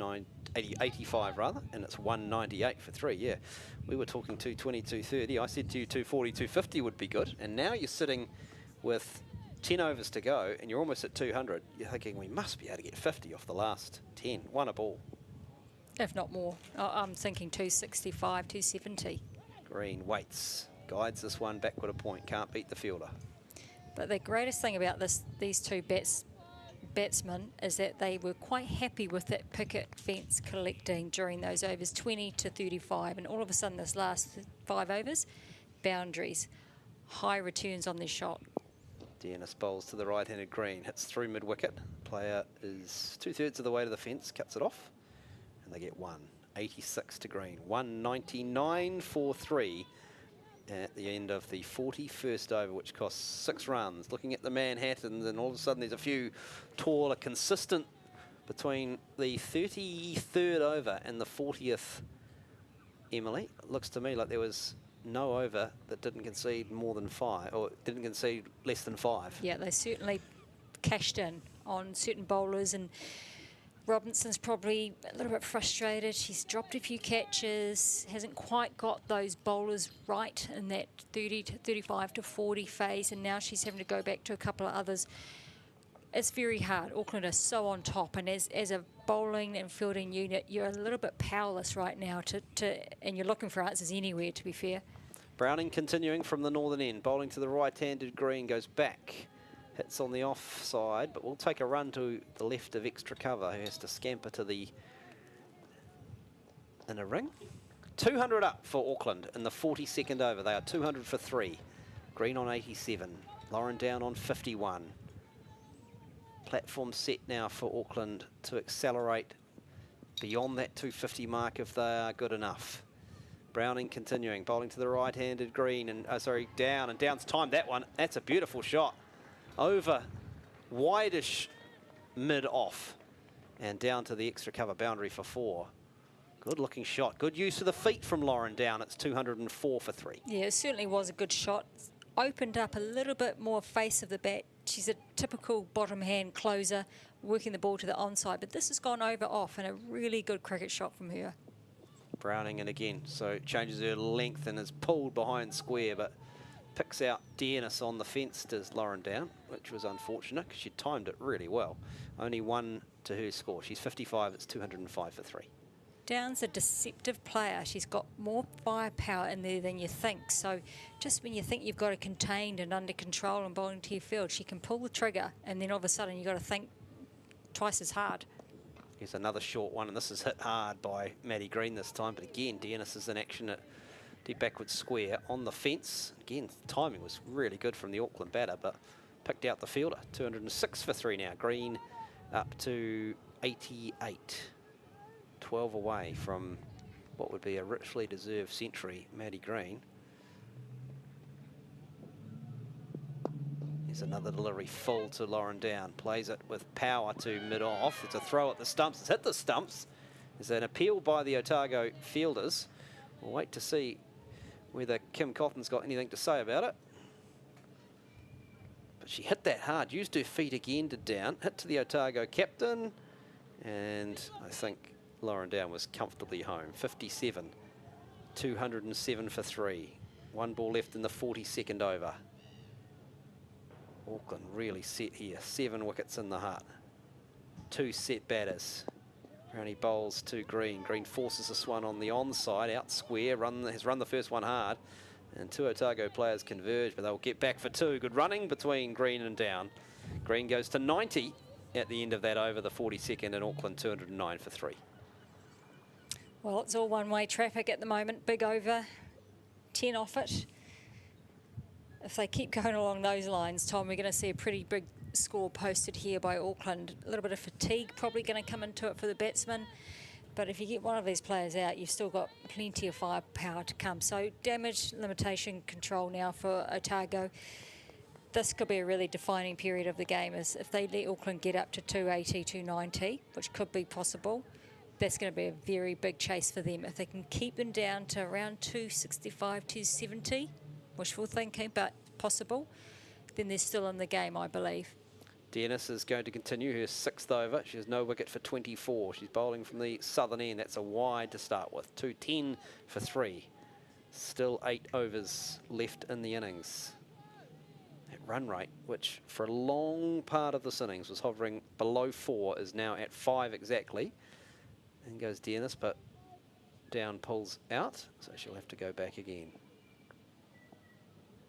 85 rather, and it's 198 for 3. Yeah, we were talking 220, 230. I said to you 240, 250 would be good, and now you're sitting with 10 overs to go and you're almost at 200. You're thinking we must be able to get 50 off the last 10. 1 a ball. If not more. I'm thinking 265, 270. Green waits, guides this one backward a point, can't beat the fielder. But the greatest thing about these two batsmen is that they were quite happy with that picket fence collecting during those overs, 20 to 35, and all of a sudden this last 5 overs, boundaries, high returns on their shot. Dennis bowls to the right-handed Green, hits through mid-wicket. Player is 2/3 of the way to the fence, cuts it off, and they get 1. 86 to Green, 199 for 3 at the end of the 41st over, which costs 6 runs. Looking at the Manhattans, and all of a sudden there's a few taller, consistent between the 33rd over and the 40th. Emily, it looks to me like there was no over that didn't concede more than 5, or didn't concede less than 5. Yeah, they certainly cashed in on certain bowlers, and Robinson's probably a little bit frustrated. She's dropped a few catches, hasn't quite got those bowlers right in that 30 to 35 to 40 phase, and now she's having to go back to a couple of others. It's very hard. Auckland are so on top, and as a bowling and fielding unit, you're a little bit powerless right now and you're looking for answers anywhere, to be fair. Browning continuing from the northern end, bowling to the right-handed green, goes back. Hits on the offside, but will take a run to the left of extra cover, who has to scamper to the inner ring. 200 up for Auckland in the 42nd over. They are 200 for 3. Green on 87. Lauren Down on 51. Platform set now for Auckland to accelerate beyond that 250 mark if they are good enough. Browning continuing, bowling to the right-handed green, and Down, and Down's timed that one. That's a beautiful shot. Over, wideish mid-off, and down to the extra cover boundary for 4. Good looking shot. Good use of the feet from Lauren Down. It's 204 for 3. Yeah, it certainly was a good shot. Opened up a little bit more face of the bat. She's a typical bottom hand closer, working the ball to the onside, but this has gone over off, and a really good cricket shot from her. Browning in again, so changes her length and is pulled behind square, but picks out Dearness on the fence, does Lauren Down, which was unfortunate because she timed it really well. Only 1 to her score. She's 55, it's 205 for 3. Down's a deceptive player. She's got more firepower in there than you think. So just when you think you've got it contained and under control and bowling to your field, she can pull the trigger, and then all of a sudden you've got to think twice as hard. Here's another short one, and this is hit hard by Maddie Green this time, but again, Dearness is in action at deep backwards square on the fence. Again, the timing was really good from the Auckland batter, but picked out the fielder. 206 for 3 now. Green up to 88. 12 away from what would be a richly deserved century, Maddie Green. Here's another delivery full to Lauren Down. Plays it with power to mid-off. It's a throw at the stumps. It's hit the stumps. There's an appeal by the Otago fielders. We'll wait to see whether Kim Cotton's got anything to say about it. But she hit that hard. Used her feet again to Down. Hit to the Otago captain. And I think Lauren Down was comfortably home. 57, 207 for 3. 1 ball left in the 42nd over. Auckland really set here. 7 wickets in the hut. 2 set batters. Brownie bowls to Green. Green forces this one on the onside, out square. Has run the first one hard. And 2 Otago players converge, but they'll get back for 2. Good running between Green and Down. Green goes to 90 at the end of that over, the 42nd, and Auckland 209 for 3. Well, it's all one-way traffic at the moment. Big over, 10 off it. If they keep going along those lines, Tom, we're going to see a pretty big score posted here by Auckland. A little bit of fatigue probably going to come into it for the batsmen. But if you get one of these players out, you've still got plenty of firepower to come. So damage limitation control now for Otago. This could be a really defining period of the game, is if they let Auckland get up to 280, 290, which could be possible. That's going to be a very big chase for them. If they can keep them down to around 265, 270, wishful thinking, but possible, then they're still in the game, I believe. Dearness is going to continue her 6th over. She has no wicket for 24. She's bowling from the southern end. That's a wide to start with. 210 for 3. Still 8 overs left in the innings. That run rate, which for a long part of this innings was hovering below 4, is now at 5 exactly. And goes Dearness, but Down pulls out, so she'll have to go back again.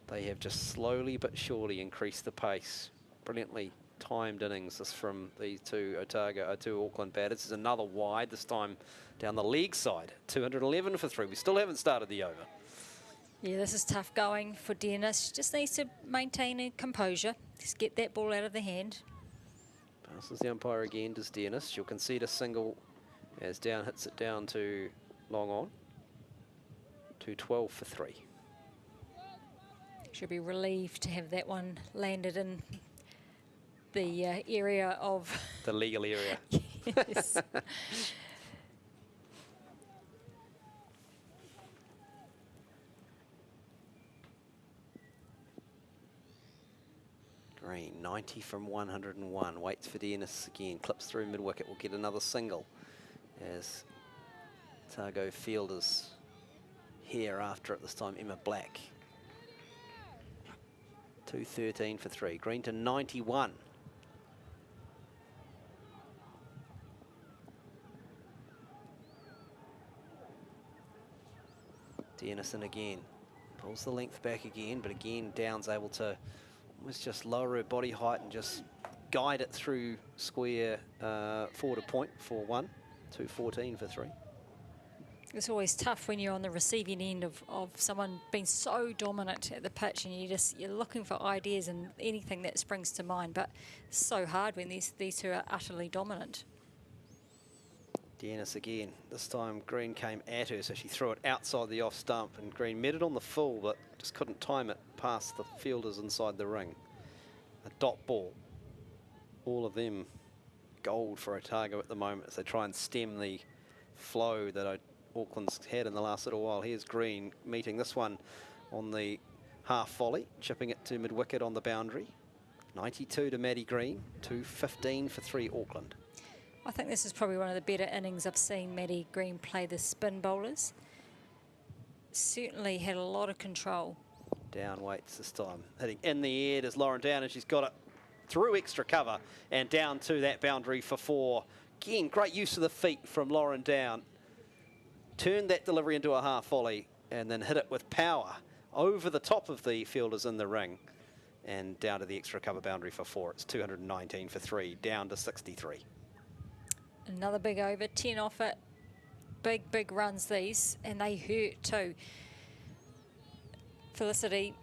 They have just slowly but surely increased the pace. Brilliantly timed innings this from these 2 Auckland batters. This is another wide, this time down the leg side. 211 for 3. We still haven't started the over. Yeah, this is tough going for Dearness. She just needs to maintain her composure. Just get that ball out of the hand. Passes the umpire again, does Dearness. She'll concede a single as Down hits it down to long on. 212 for 3. She'll be relieved to have that one landed in the area of... The legal area. Yes. Green, 90 from 101. Waits for Dearness again. Clips through mid-wicket. Will get another single as Otago fielders here after it this time. Emma Black. 213 for 3. Green to 91. Dearness in again. Pulls the length back again, but again, Down's able to almost just lower her body height and just guide it through square 4 to point for 1, 2.14 for 3. It's always tough when you're on the receiving end of someone being so dominant at the pitch, and you're looking for ideas and anything that springs to mind, but it's so hard when these two are utterly dominant. Dearness again. This time Green came at her, so she threw it outside the off stump, and Green met it on the full, but just couldn't time it past the fielders inside the ring. A dot ball. All of them gold for Otago at the moment as they try and stem the flow that Auckland's had in the last little while. Here's Green meeting this one on the half volley, chipping it to mid-wicket on the boundary. 92 to Maddie Green, 2.15 for 3 Auckland. I think this is probably one of the better innings I've seen Maddie Green play the spin bowlers. Certainly had a lot of control. Down weights this time. Hitting in the air is Lauren Down, and she's got it through extra cover and down to that boundary for 4. Again, great use of the feet from Lauren Down. Turned that delivery into a half volley and then hit it with power over the top of the fielders in the ring and down to the extra cover boundary for 4. It's 219 for 3, down to 63. Another big over, 10 off it. Big runs these, and they hurt too. Felicity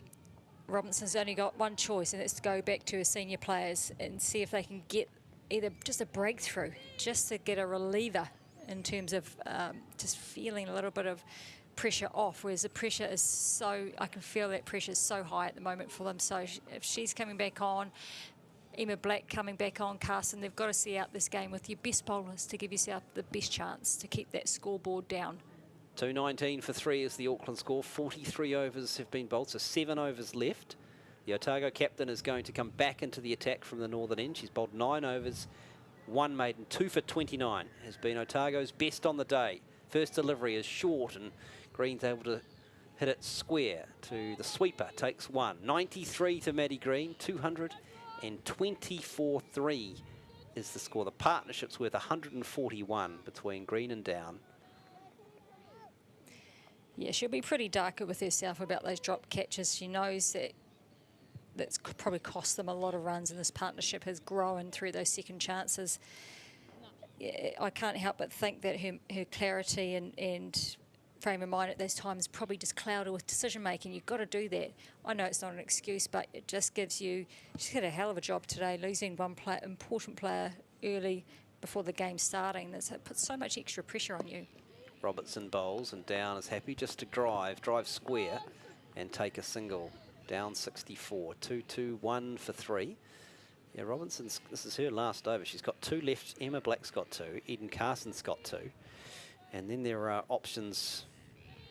Robinson's only got one choice, and it's to go back to her senior players and see if they can get either just a breakthrough, just to get a reliever in terms of just feeling a little bit of pressure off, whereas the pressure is so, I can feel that pressure is so high at the moment for them. So if she's coming back on, Emma Black coming back on, Carson, they've got to see out this game with your best bowlers to give yourself the best chance to keep that scoreboard down. 219 for 3 is the Auckland score. 43 overs have been bowled, so 7 overs left. The Otago captain is going to come back into the attack from the northern end. She's bowled 9 overs, 1 maiden, 2 for 29. Has been Otago's best on the day. First delivery is short, and Green's able to hit it square to the sweeper. Takes 1. 93 to Maddie Green, 224-3 is the score. The partnership's worth 141 between Green and Down. Yeah, she'll be pretty darker with herself about those drop catches. She knows that that's probably cost them a lot of runs, and this partnership has grown through those second chances. Yeah, I can't help but think that her clarity and frame of mind at those times probably just clouded with decision making. You've got to do that. I know it's not an excuse, but it just gives you. She's had a hell of a job today, losing one important player early before the game starting. It puts so much extra pressure on you. Robertson bowls, and Down is happy just to drive square and take a single. Down 64, 221 for 3. Yeah, Robinson's, this is her last over. She's got 2 left. Emma Black's got 2. Eden Carson's got 2. And then there are options.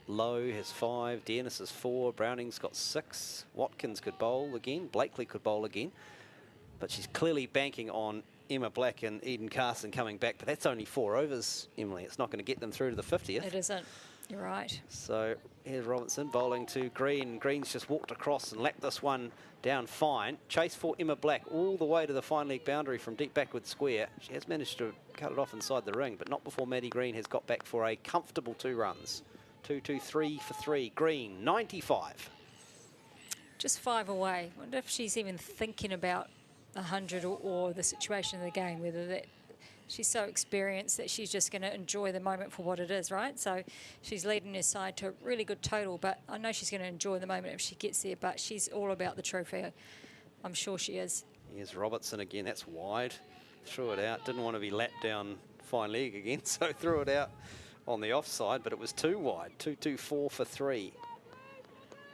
Lowe has 5. Dearness has 4. Browning's got 6. Watkins could bowl again. Blakely could bowl again. But she's clearly banking on Emma Black and Eden Carson coming back. But that's only 4 overs, Emily. It's not going to get them through to the 50th. It isn't. You're right. So here's Robinson bowling to Green. Green's just walked across and lapped this one down fine. Chase for Emma Black all the way to the fine leg boundary from deep backward square. She has managed to cut it off inside the ring, but not before Maddie Green has got back for a comfortable 2 runs. 223 for 3. Green, 95. Just 5 away. I wonder if she's even thinking about 100 or the situation of the game, whether that she's so experienced that she's just going to enjoy the moment for what it is, right? So she's leading her side to a really good total, but I know she's going to enjoy the moment if she gets there, but she's all about the trophy. I'm sure she is. Here's Robertson again. That's wide. Threw it out. Didn't want to be lapped down fine leg again, so threw it out on the offside, but it was too wide. 224 for 3.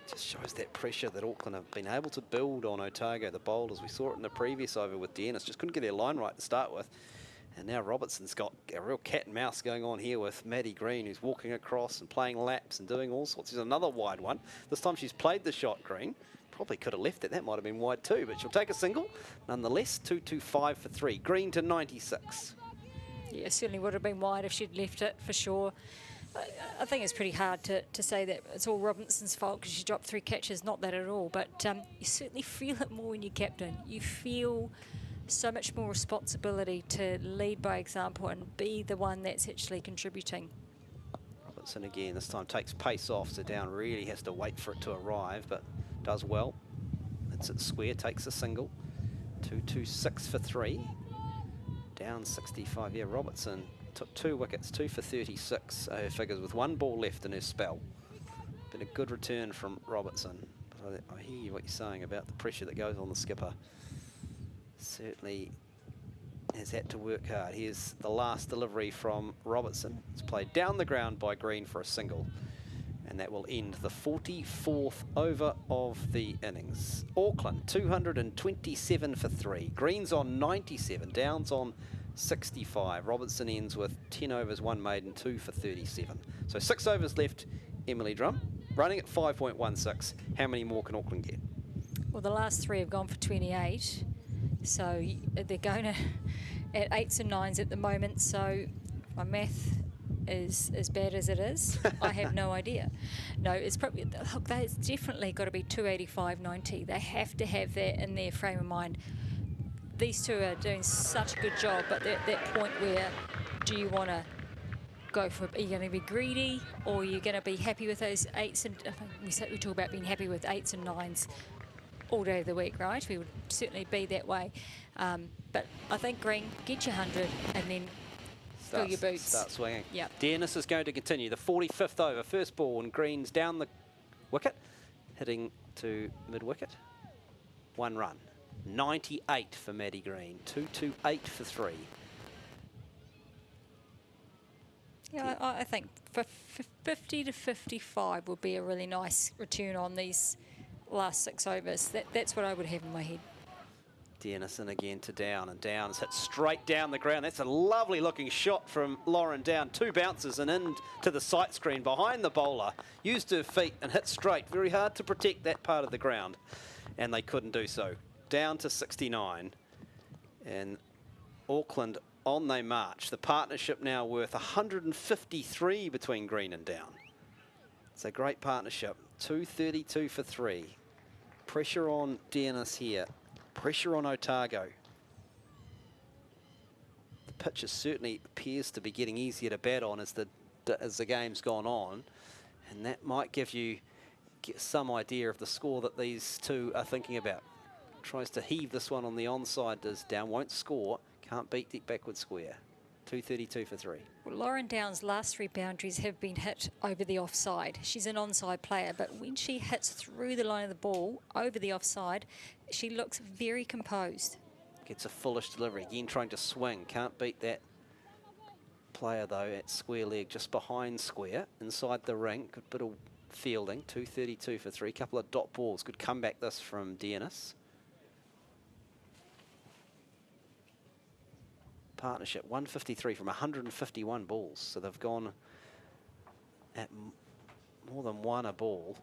Just shows that pressure that Auckland have been able to build on Otago. The bowlers, we saw it in the previous over with Dearness, just couldn't get their line right to start with. And now Robertson's got a real cat and mouse going on here with Maddie Green, who's walking across and playing laps and doing all sorts. There's another wide one. This time she's played the shot, Green. Probably could have left it. That might have been wide too, but she'll take a single. Nonetheless, 225 for 3. Green to 96. Yeah, certainly would have been wide if she'd left it, for sure. I think it's pretty hard to say that it's all Robinson's fault because she dropped 3 catches. Not that at all, but you certainly feel it more when you're captain. You feel so much more responsibility to lead by example and be the one that's actually contributing. Robertson again, this time takes pace off, so Down really has to wait for it to arrive, but does well. Hits it square, takes a single. 2-2-6 for 3. Down 65. Yeah, Robertson took 2 wickets, 2 for 36. Her figures with 1 ball left in her spell. Been a good return from Robertson. But I hear you what you're saying about the pressure that goes on the skipper. Certainly has had to work hard. Here's the last delivery from Robertson. It's played down the ground by Green for a single. And that will end the 44th over of the innings. Auckland, 227 for 3. Green's on 97. Downs on 65. Robertson ends with 10 overs, 1 maiden, 2 for 37. So 6 overs left, Emily Drum. Running at 5.16. How many more can Auckland get? Well, the last 3 have gone for 28. So they're going to at 8s and 9s at the moment. So my math is as bad as it is. I have no idea. No, it's probably, look, it's definitely got to be 285, 90. They have to have that in their frame of mind. These two are doing such a good job, but they're at that point where do you want to go for, are you going to be greedy, or are you going to be happy with those 8s? And we talk about being happy with 8s and 9s all day of the week, right? We would certainly be that way. But I think Green, get your 100 and then fill your boots. Start swinging. Yep. Dennis is going to continue. The 45th over, first ball, and Green's down the wicket, hitting to mid-wicket. 1 run. 98 for Maddie Green. 228 for 3. Yeah, I think for 50 to 55 would be a really nice return on these last 6 overs. That's what I would have in my head. Dennison again to Down, and Down is hit straight down the ground. That's a lovely looking shot from Lauren Down. 2 bounces and into the sight screen behind the bowler. Used her feet and hit straight. Very hard to protect that part of the ground, and they couldn't do so. Down to 69, and Auckland on they march. The partnership now worth 153 between Green and Down. It's a great partnership. 232 for 3. Pressure on Dennis here. Pressure on Otago. The pitch certainly appears to be getting easier to bat on as the game's gone on, and that might give you some idea of the score that these two are thinking about. Tries to heave this one on the onside, does Down, won't score, can't beat the backward square. 232 for 3. Well, Lauren Down's last 3 boundaries have been hit over the offside. She's an onside player, but when she hits through the line of the ball over the offside, she looks very composed. Gets a foolish delivery, again trying to swing, can't beat that player though at square leg, just behind square, inside the ring. Good bit of fielding. 232 for 3, couple of dot balls. Good comeback this from Dennis. Partnership 153 from 151 balls, so they've gone at more than 1 a ball,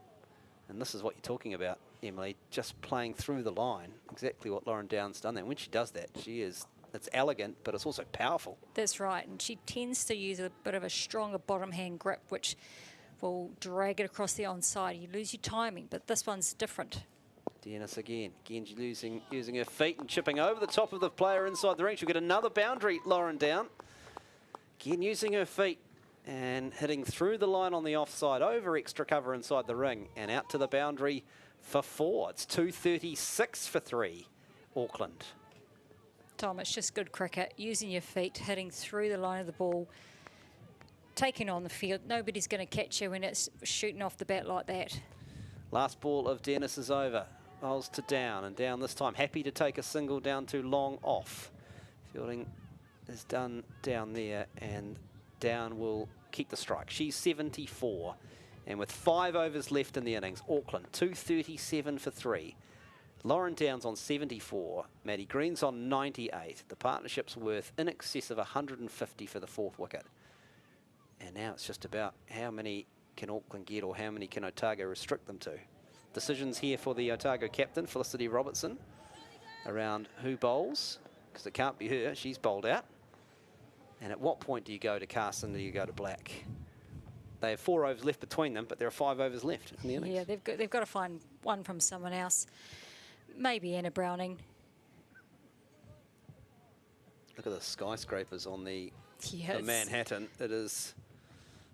and this is what you're talking about, Emily, just playing through the line. Exactly what Lauren Down's done there. When she does that, it's elegant, but it's also powerful. That's right, and she tends to use a bit of a stronger bottom hand grip, which will drag it across the onside. You lose your timing, but this one's different. Dennis again using her feet and chipping over the top of the player inside the ring. She'll get another boundary, Lauren Down. Again using her feet and hitting through the line on the offside, over extra cover inside the ring and out to the boundary for 4. It's 236 for 3, Auckland. Tom, it's just good cricket, using your feet, hitting through the line of the ball, taking on the field. Nobody's going to catch you when it's shooting off the bat like that. Last ball of Dennis is over. Bowls to Down, and Down this time happy to take a single down to long off. Fielding is done down there, and Down will keep the strike. She's 74, and with 5 overs left in the innings, Auckland 237 for 3. Lauren Down's on 74, Maddie Green's on 98. The partnership's worth in excess of 150 for the 4th wicket. And now it's just about how many can Auckland get, or how many can Otago restrict them to. Decisions here for the Otago captain, Felicity Robertson, around who bowls, because it can't be her. She's bowled out. And at what point do you go to Carson, do you go to Black? They have 4 overs left between them, but there are 5 overs left in the innings. Yeah, they've got to find one from someone else. Maybe Anna Browning. Look at the skyscrapers on the Manhattan. It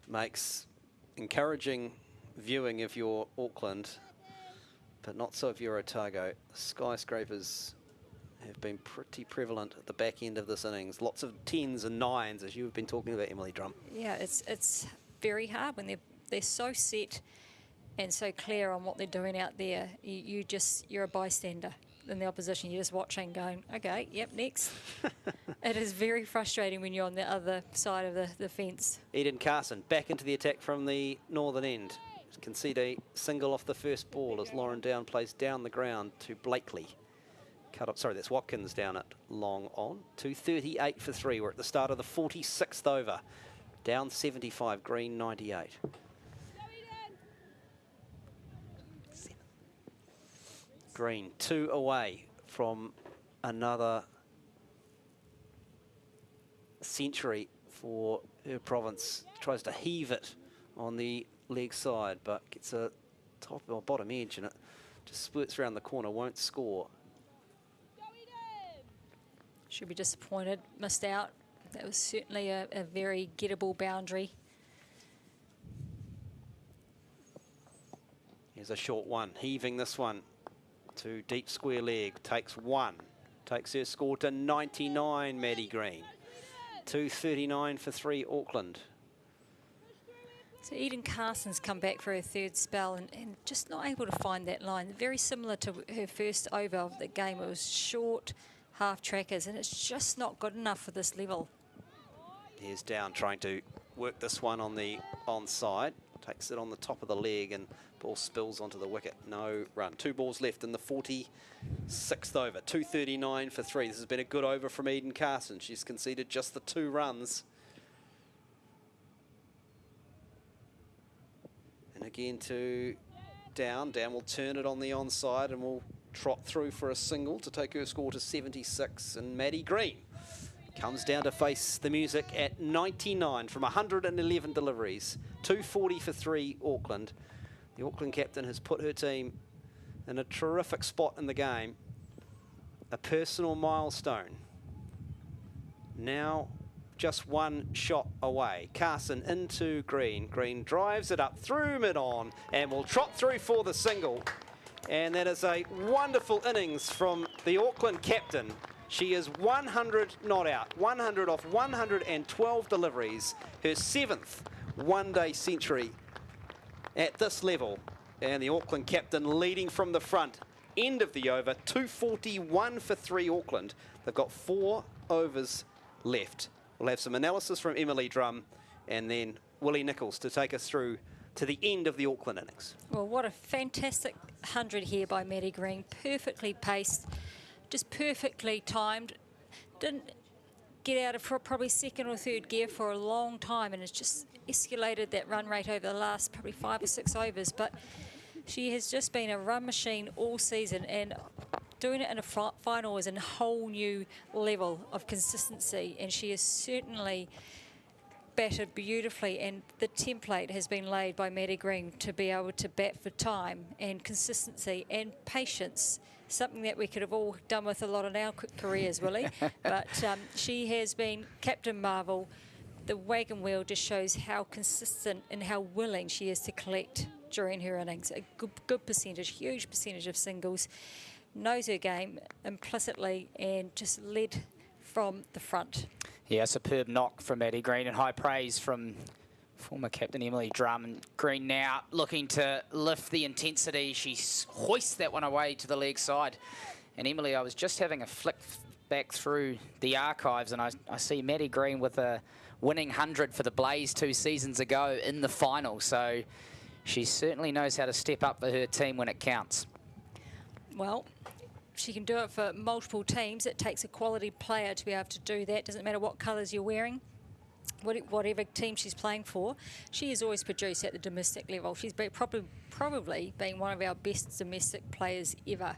makes encouraging viewing if you're Auckland, but not so if you're Otago. Skyscrapers have been pretty prevalent at the back end of this innings. Lots of 10s and 9s, as you've been talking about, Emily Drum. Yeah, it's very hard when they're so set and so clear on what they're doing out there. You're a bystander in the opposition. You're just watching, going, okay, yep, next. It is very frustrating when you're on the other side of the fence. Eden Carson back into the attack from the northern end. Concede a single off the first ball as Lauren Down plays down the ground to Blakely. Cut up, sorry, that's Watkins down at long on. 2:38 for 3. We're at the start of the 46th over. Down 75, Green 98. Green 2 away from another century for her province. Tries to heave it on the leg side, but gets a top or bottom edge, and it just splits around the corner, won't score. Should be disappointed, missed out. That was certainly a very gettable boundary. Here's a short one, heaving this one to deep square leg, takes one. Takes her score to 99, Maddie Green. 2:39 for 3, Auckland. So Eden Carson's come back for her third spell and just not able to find that line. Very similar to her first over of the game. It was short half trackers, and it's just not good enough for this level. Here's Down trying to work this one on the onside. Takes it on the top of the leg and ball spills onto the wicket. No run. 2 balls left in the 46th over. 2:39 for 3. This has been a good over from Eden Carson. She's conceded just the 2 runs. And again to Down. Down will turn it on the onside and will trot through for a single to take her score to 76. And Maddie Green comes down to face the music at 99 from 111 deliveries. 240 for 3, Auckland. The Auckland captain has put her team in a terrific spot in the game. A personal milestone. Now just 1 shot away. Carson into Green. Green drives it up through mid-on and will trot through for the single. And that is a wonderful innings from the Auckland captain. She is 100 not out, 100 off 112 deliveries, her 7th one-day century at this level. And the Auckland captain leading from the front. End of the over, 241 for 3, Auckland. They've got 4 overs left. We'll have some analysis from Emily Drum and then Willie Nichols to take us through to the end of the Auckland innings. Well, what a fantastic 100 here by Maddie Green. Perfectly paced, just perfectly timed. Didn't get out of probably 2nd or 3rd gear for a long time, and has just escalated that run rate over the last probably 5 or 6 overs. But she has just been a run machine all season, and doing it in a final is a whole new level of consistency, and she is certainly batted beautifully, and the template has been laid by Maddie Green to be able to bat for time and consistency and patience, something that we could have all done with a lot in our careers, Willie. But she has been Captain Marvel. The wagon wheel just shows how consistent and how willing she is to collect during her innings. A good percentage, huge percentage of singles, knows her game implicitly and just led from the front. Yeah, superb knock from Maddie Green and high praise from former captain Emily Drum. And Green now looking to lift the intensity. She hoists that one away to the leg side. And Emily, I was just having a flick back through the archives, and I see Maddie Green with a winning 100 for the Blaze 2 seasons ago in the final. So she certainly knows how to step up for her team when it counts. Well, she can do it for multiple teams. It takes a quality player to be able to do that. Doesn't matter what colours you're wearing, whatever team she's playing for. She has always produced at the domestic level. She's probably been one of our best domestic players ever.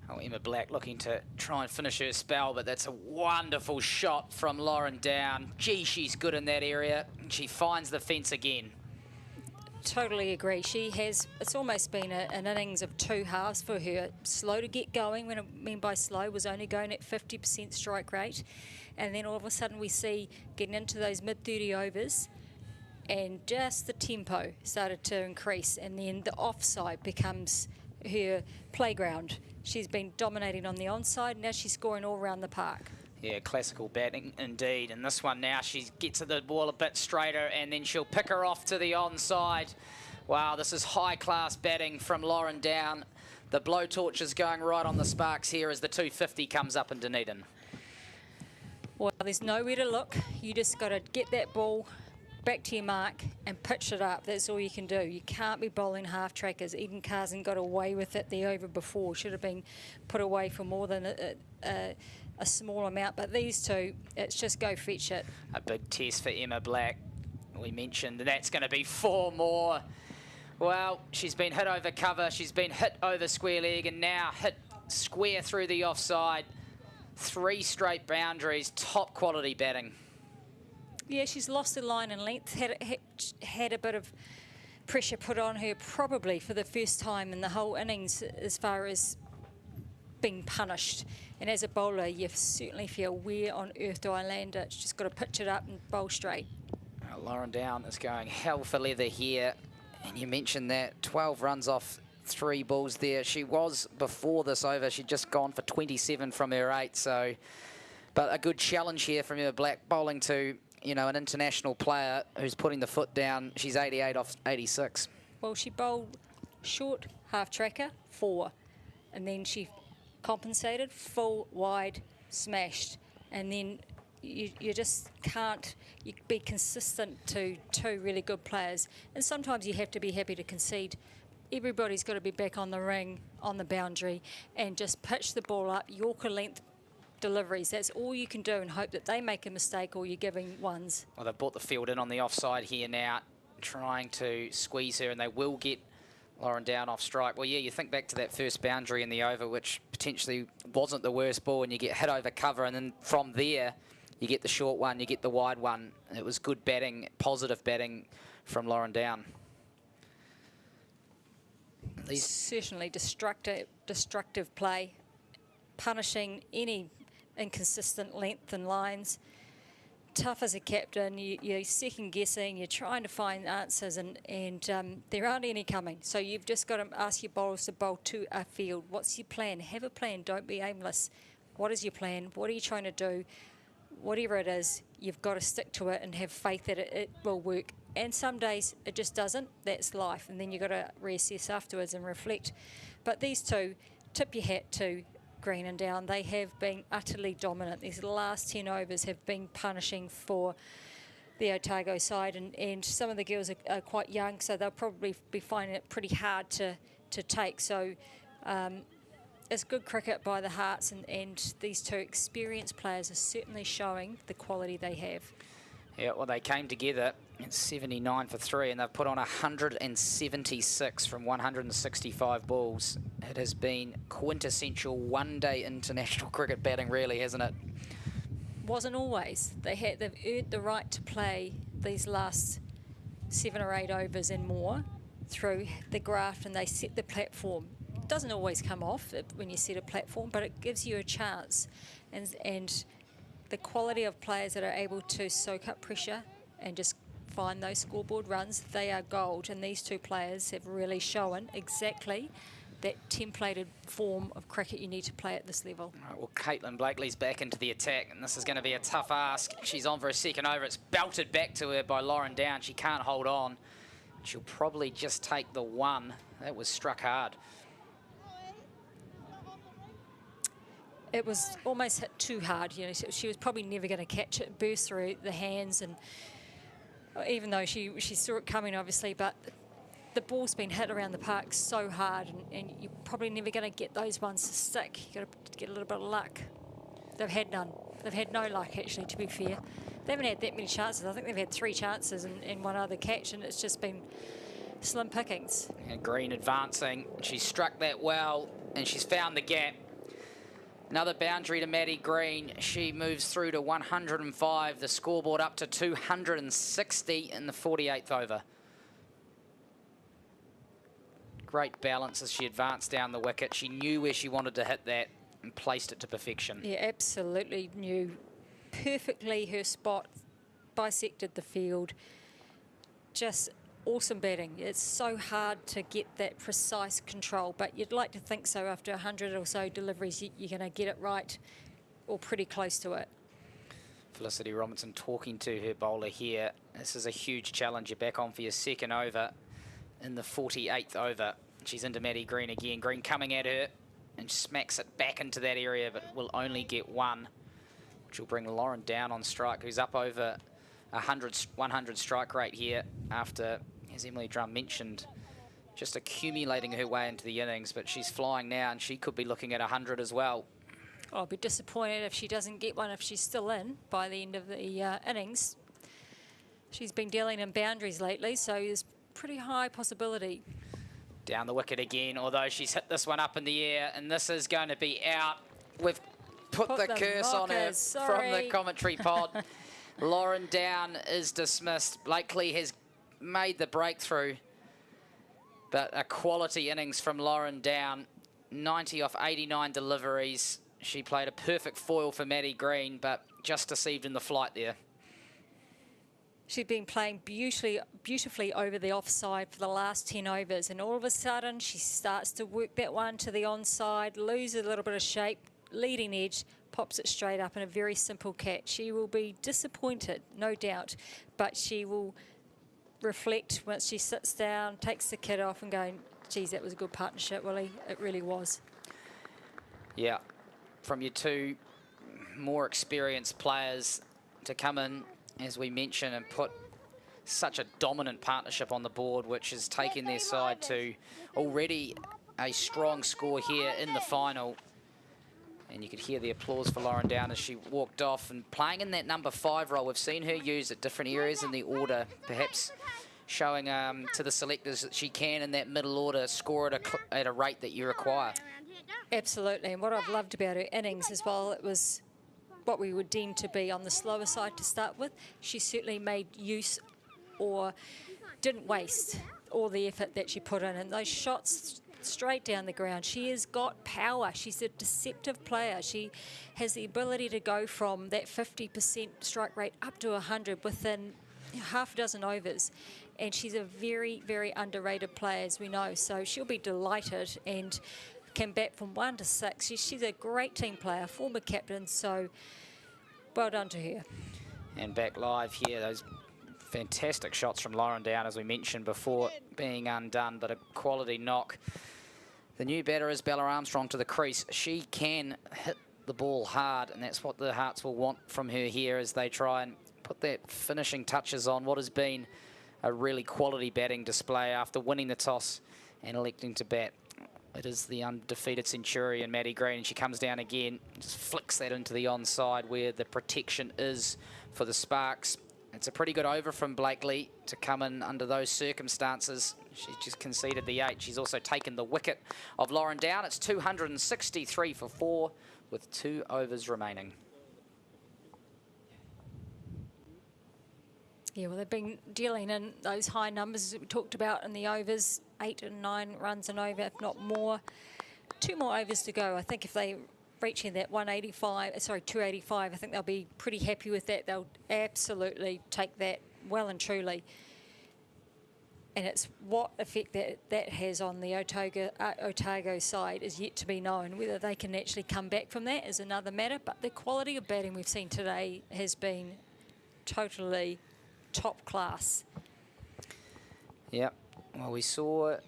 Oh, Emma Black looking to try and finish her spell, but that's a wonderful shot from Lauren Down. Gee, she's good in that area. She finds the fence again. Totally agree. She has, it's almost been an innings of 2 halves for her. Slow to get going, when I mean by slow, was only going at 50% strike rate. And then all of a sudden we see getting into those mid-30 overs and just the tempo started to increase, and then the offside becomes her playground. She's been dominating on the onside, now she's scoring all around the park. Yeah, classical batting indeed. And this one now, she gets to the ball a bit straighter and then she'll pick her off to the onside. Wow, this is high-class batting from Lauren Down. The blowtorch is going right on the sparks here as the 250 comes up in Dunedin. Well, there's nowhere to look. You just got to get that ball back to your mark and pitch it up. That's all you can do. You can't be bowling half-trackers. Eden Carson got away with it the over before. Should have been put away for more than a small amount. But these two, it's just go fetch it. A big test for Emma Black. We mentioned that's going to be 4 more. Well, she's been hit over cover. She's been hit over square leg and now hit square through the offside. 3 straight boundaries. Top quality batting. Yeah, she's lost the line and length, had a bit of pressure put on her probably for the first time in the whole innings as far as being punished. And as a bowler, you certainly feel, where on earth do I land it? She's just got to pitch it up and bowl straight. Lauren Down is going hell for leather here. And you mentioned that 12 runs off 3 balls there. She was, before this over, she'd just gone for 27 from her 8. So, but a good challenge here from Emma Black, bowling to, you know, an international player who's putting the foot down. She's 88 off 86. Well, she bowled short half-tracker, 4. And then she compensated, full, wide, smashed. And then you just can't be consistent to 2 really good players. And sometimes you have to be happy to concede. Everybody's got to be back on the ring, on the boundary, and just pitch the ball up, Yorker length deliveries. That's all you can do, and hope that they make a mistake or you're giving ones. Well, they've brought the field in on the offside here now, trying to squeeze her, and they will get Lauren Down off strike. Well, yeah, you think back to that first boundary in the over, which potentially wasn't the worst ball, and you get hit over cover, and then from there, you get the short one, you get the wide one. It was good batting, positive batting from Lauren Down. Certainly destructive play, punishing any inconsistent length and lines. Tough as a captain, you're second guessing, you're trying to find answers, and there aren't any coming. So you've just got to ask your bowlers to bowl to a field. What's your plan? Have a plan, don't be aimless. What is your plan? What are you trying to do? Whatever it is, you've got to stick to it and have faith that it will work. And some days it just doesn't. That's life. And then you've got to reassess afterwards and reflect. But these two, tip your hat to Green and Down. They have been utterly dominant. These last 10 overs have been punishing for the Otago side. And some of the girls are quite young, so they'll probably be finding it pretty hard to take. So it's good cricket by the Hearts, and these 2 experienced players are certainly showing the quality they have. Yeah, well, they came together. It's 79 for 3, and they've put on 176 from 165 balls. It has been quintessential one-day international cricket batting, really, hasn't it? Wasn't always. They've earned the right to play these last 7 or 8 overs and more through the graft, and they set the platform. It doesn't always come off when you set a platform, but it gives you a chance. And the quality of players that are able to soak up pressure and just find those scoreboard runs, they are gold. And these 2 players have really shown exactly that templated form of cricket you need to play at this level. Right, well, Caitlin Blakely's back into the attack, and this is going to be a tough ask. She's on for a second over. It's belted back to her by Lauren Down. She can't hold on. She'll probably just take the 1. That was struck hard. It was almost hit too hard. You know, she was probably never going to catch it. Burst through the hands, and even though she saw it coming, obviously, but the ball's been hit around the park so hard, and you're probably never going to get those ones to stick. You've got to get a little bit of luck. They've had none. They've had no luck, actually, to be fair. They haven't had that many chances. I think they've had 3 chances and 1 other catch, and it's just been slim pickings. And Green advancing. She struck that well, and she's found the gap. Another boundary to Maddie Green. She moves through to 105. The scoreboard up to 260 in the 48th over. Great balance as she advanced down the wicket. She knew where she wanted to hit that and placed it to perfection. Yeah, absolutely knew perfectly her spot, bisected the field. just awesome batting. It's so hard to get that precise control, but you'd like to think so after 100 or so deliveries, you're going to get it right or pretty close to it. Felicity Robinson talking to her bowler here. This is a huge challenge. You're back on for your second over in the 48th over. She's into Maddie Green again. Green coming at her and smacks it back into that area, but will only get one, which will bring Lauren Down on strike, who's up over 100 strike rate here after, as Emily Drum mentioned, just accumulating her way into the innings, but she's flying now and she could be looking at 100 as well. I'll be disappointed if she doesn't get one if she's still in by the end of the innings. She's been dealing in boundaries lately, so there's pretty high possibility. Down the wicket again, although she's hit this one up in the air, and this is going to be out. We've put the curse on her from the commentary pod. Lauren Down is dismissed. Blakely has made the breakthrough, but a quality innings from Lauren Down. 90 off 89 deliveries. She played a perfect foil for Maddie Green, but just deceived in the flight there. She's been playing beautifully over the offside for the last 10 overs, and all of a sudden she starts to work that one to the onside, loses a little bit of shape, leading edge, pops it straight up in a very simple catch. She will be disappointed, no doubt, but she will reflect once she sits down, takes the kit off and going, geez, that was a good partnership, Willie. It really was. Yeah, from your two more experienced players to come in, as we mentioned, and put such a dominant partnership on the board, which has taken their side to already a strong score here in the final. And you could hear the applause for Lauren Down as she walked off, and playing in that number 5 role. We've seen her used at different areas in the order, perhaps showing to the selectors that she can in that middle order score at a rate that you require. Absolutely, and what I've loved about her innings as well, it was what we would deem to be on the slower side to start with. She certainly made use or didn't waste all the effort that she put in, and those shots straight down the ground. She has got power. She's a deceptive player. She has the ability to go from that 50% strike rate up to 100 within half a dozen overs, and she's a very, very underrated player, as we know, so she'll be delighted and can bat from 1 to 6. She's a great team player, former captain, so well done to her. And back live here, those fantastic shots from Lauren Down, as we mentioned before, being undone, but a quality knock. The new batter is Bella Armstrong to the crease. She can hit the ball hard, and that's what the Hearts will want from her here as they try and put that finishing touches on what has been a really quality batting display after winning the toss and electing to bat. It is the undefeated Centurion, Maddie Green, and she comes down again, just flicks that into the onside where the protection is for the Sparks. It's a pretty good over from Blakely to come in under those circumstances. She's just conceded the 8. She's also taken the wicket of Lauren Down. It's 263 for 4 with 2 overs remaining. Yeah, well, they've been dealing in those high numbers that we talked about in the overs, 8 and 9 runs an over, if not more. 2 more overs to go. I think if they reaching that 285, I think they'll be pretty happy with that. They'll absolutely take that well and truly. And it's what effect that has on the Otago side is yet to be known. Whether they can actually come back from that is another matter, but the quality of batting we've seen today has been totally top class. Yep. Well, we saw a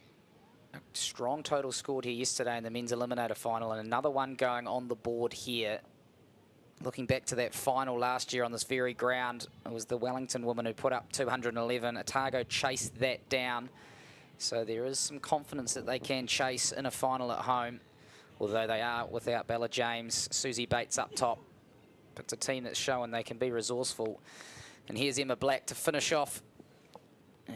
strong total scored here yesterday in the men's eliminator final, and another one going on the board here. Looking back to that final last year on this very ground, it was the Wellington woman who put up 211. Otago chased that down. So there is some confidence that they can chase in a final at home, although they are without Bella James, Susie Bates up top. But it's a team that's showing they can be resourceful. And here's Emma Black to finish off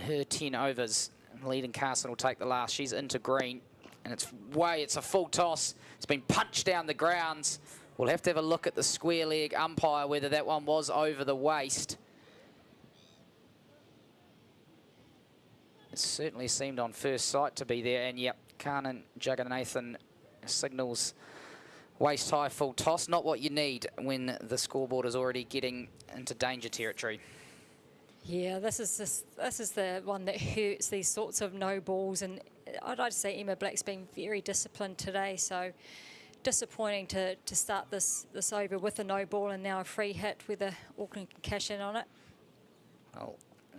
her 10 overs. Leading Carson will take the last. She's into green, and it's a full toss. It's been punched down the grounds. We'll have to have a look at the square leg umpire, whether that one was over the waist. It certainly seemed on first sight to be there, and yep, Karnan Jagannathan signals waist high full toss. Not what you need when the scoreboard is already getting into danger territory. Yeah, this is the one that hurts, these sorts of no balls, and I'd like to say Emma Black's been very disciplined today, so disappointing to start this over with a no ball and now a free hit where the Auckland can cash in on it. Well,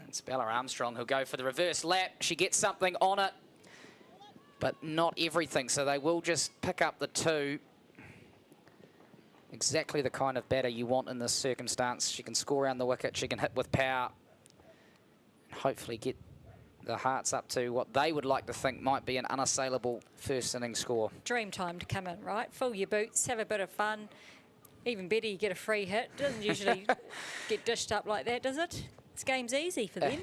it's Bella Armstrong who'll go for the reverse lap. She gets something on it, but not everything, so they will just pick up the 2. Exactly the kind of batter you want in this circumstance. She can score around the wicket, she can hit with power, and hopefully get the Hearts up to what they would like to think might be an unassailable first innings score. Dream time to come in, right? Fill your boots, have a bit of fun. Even better, you get a free hit. Doesn't usually get dished up like that, does it? This game's easy for them.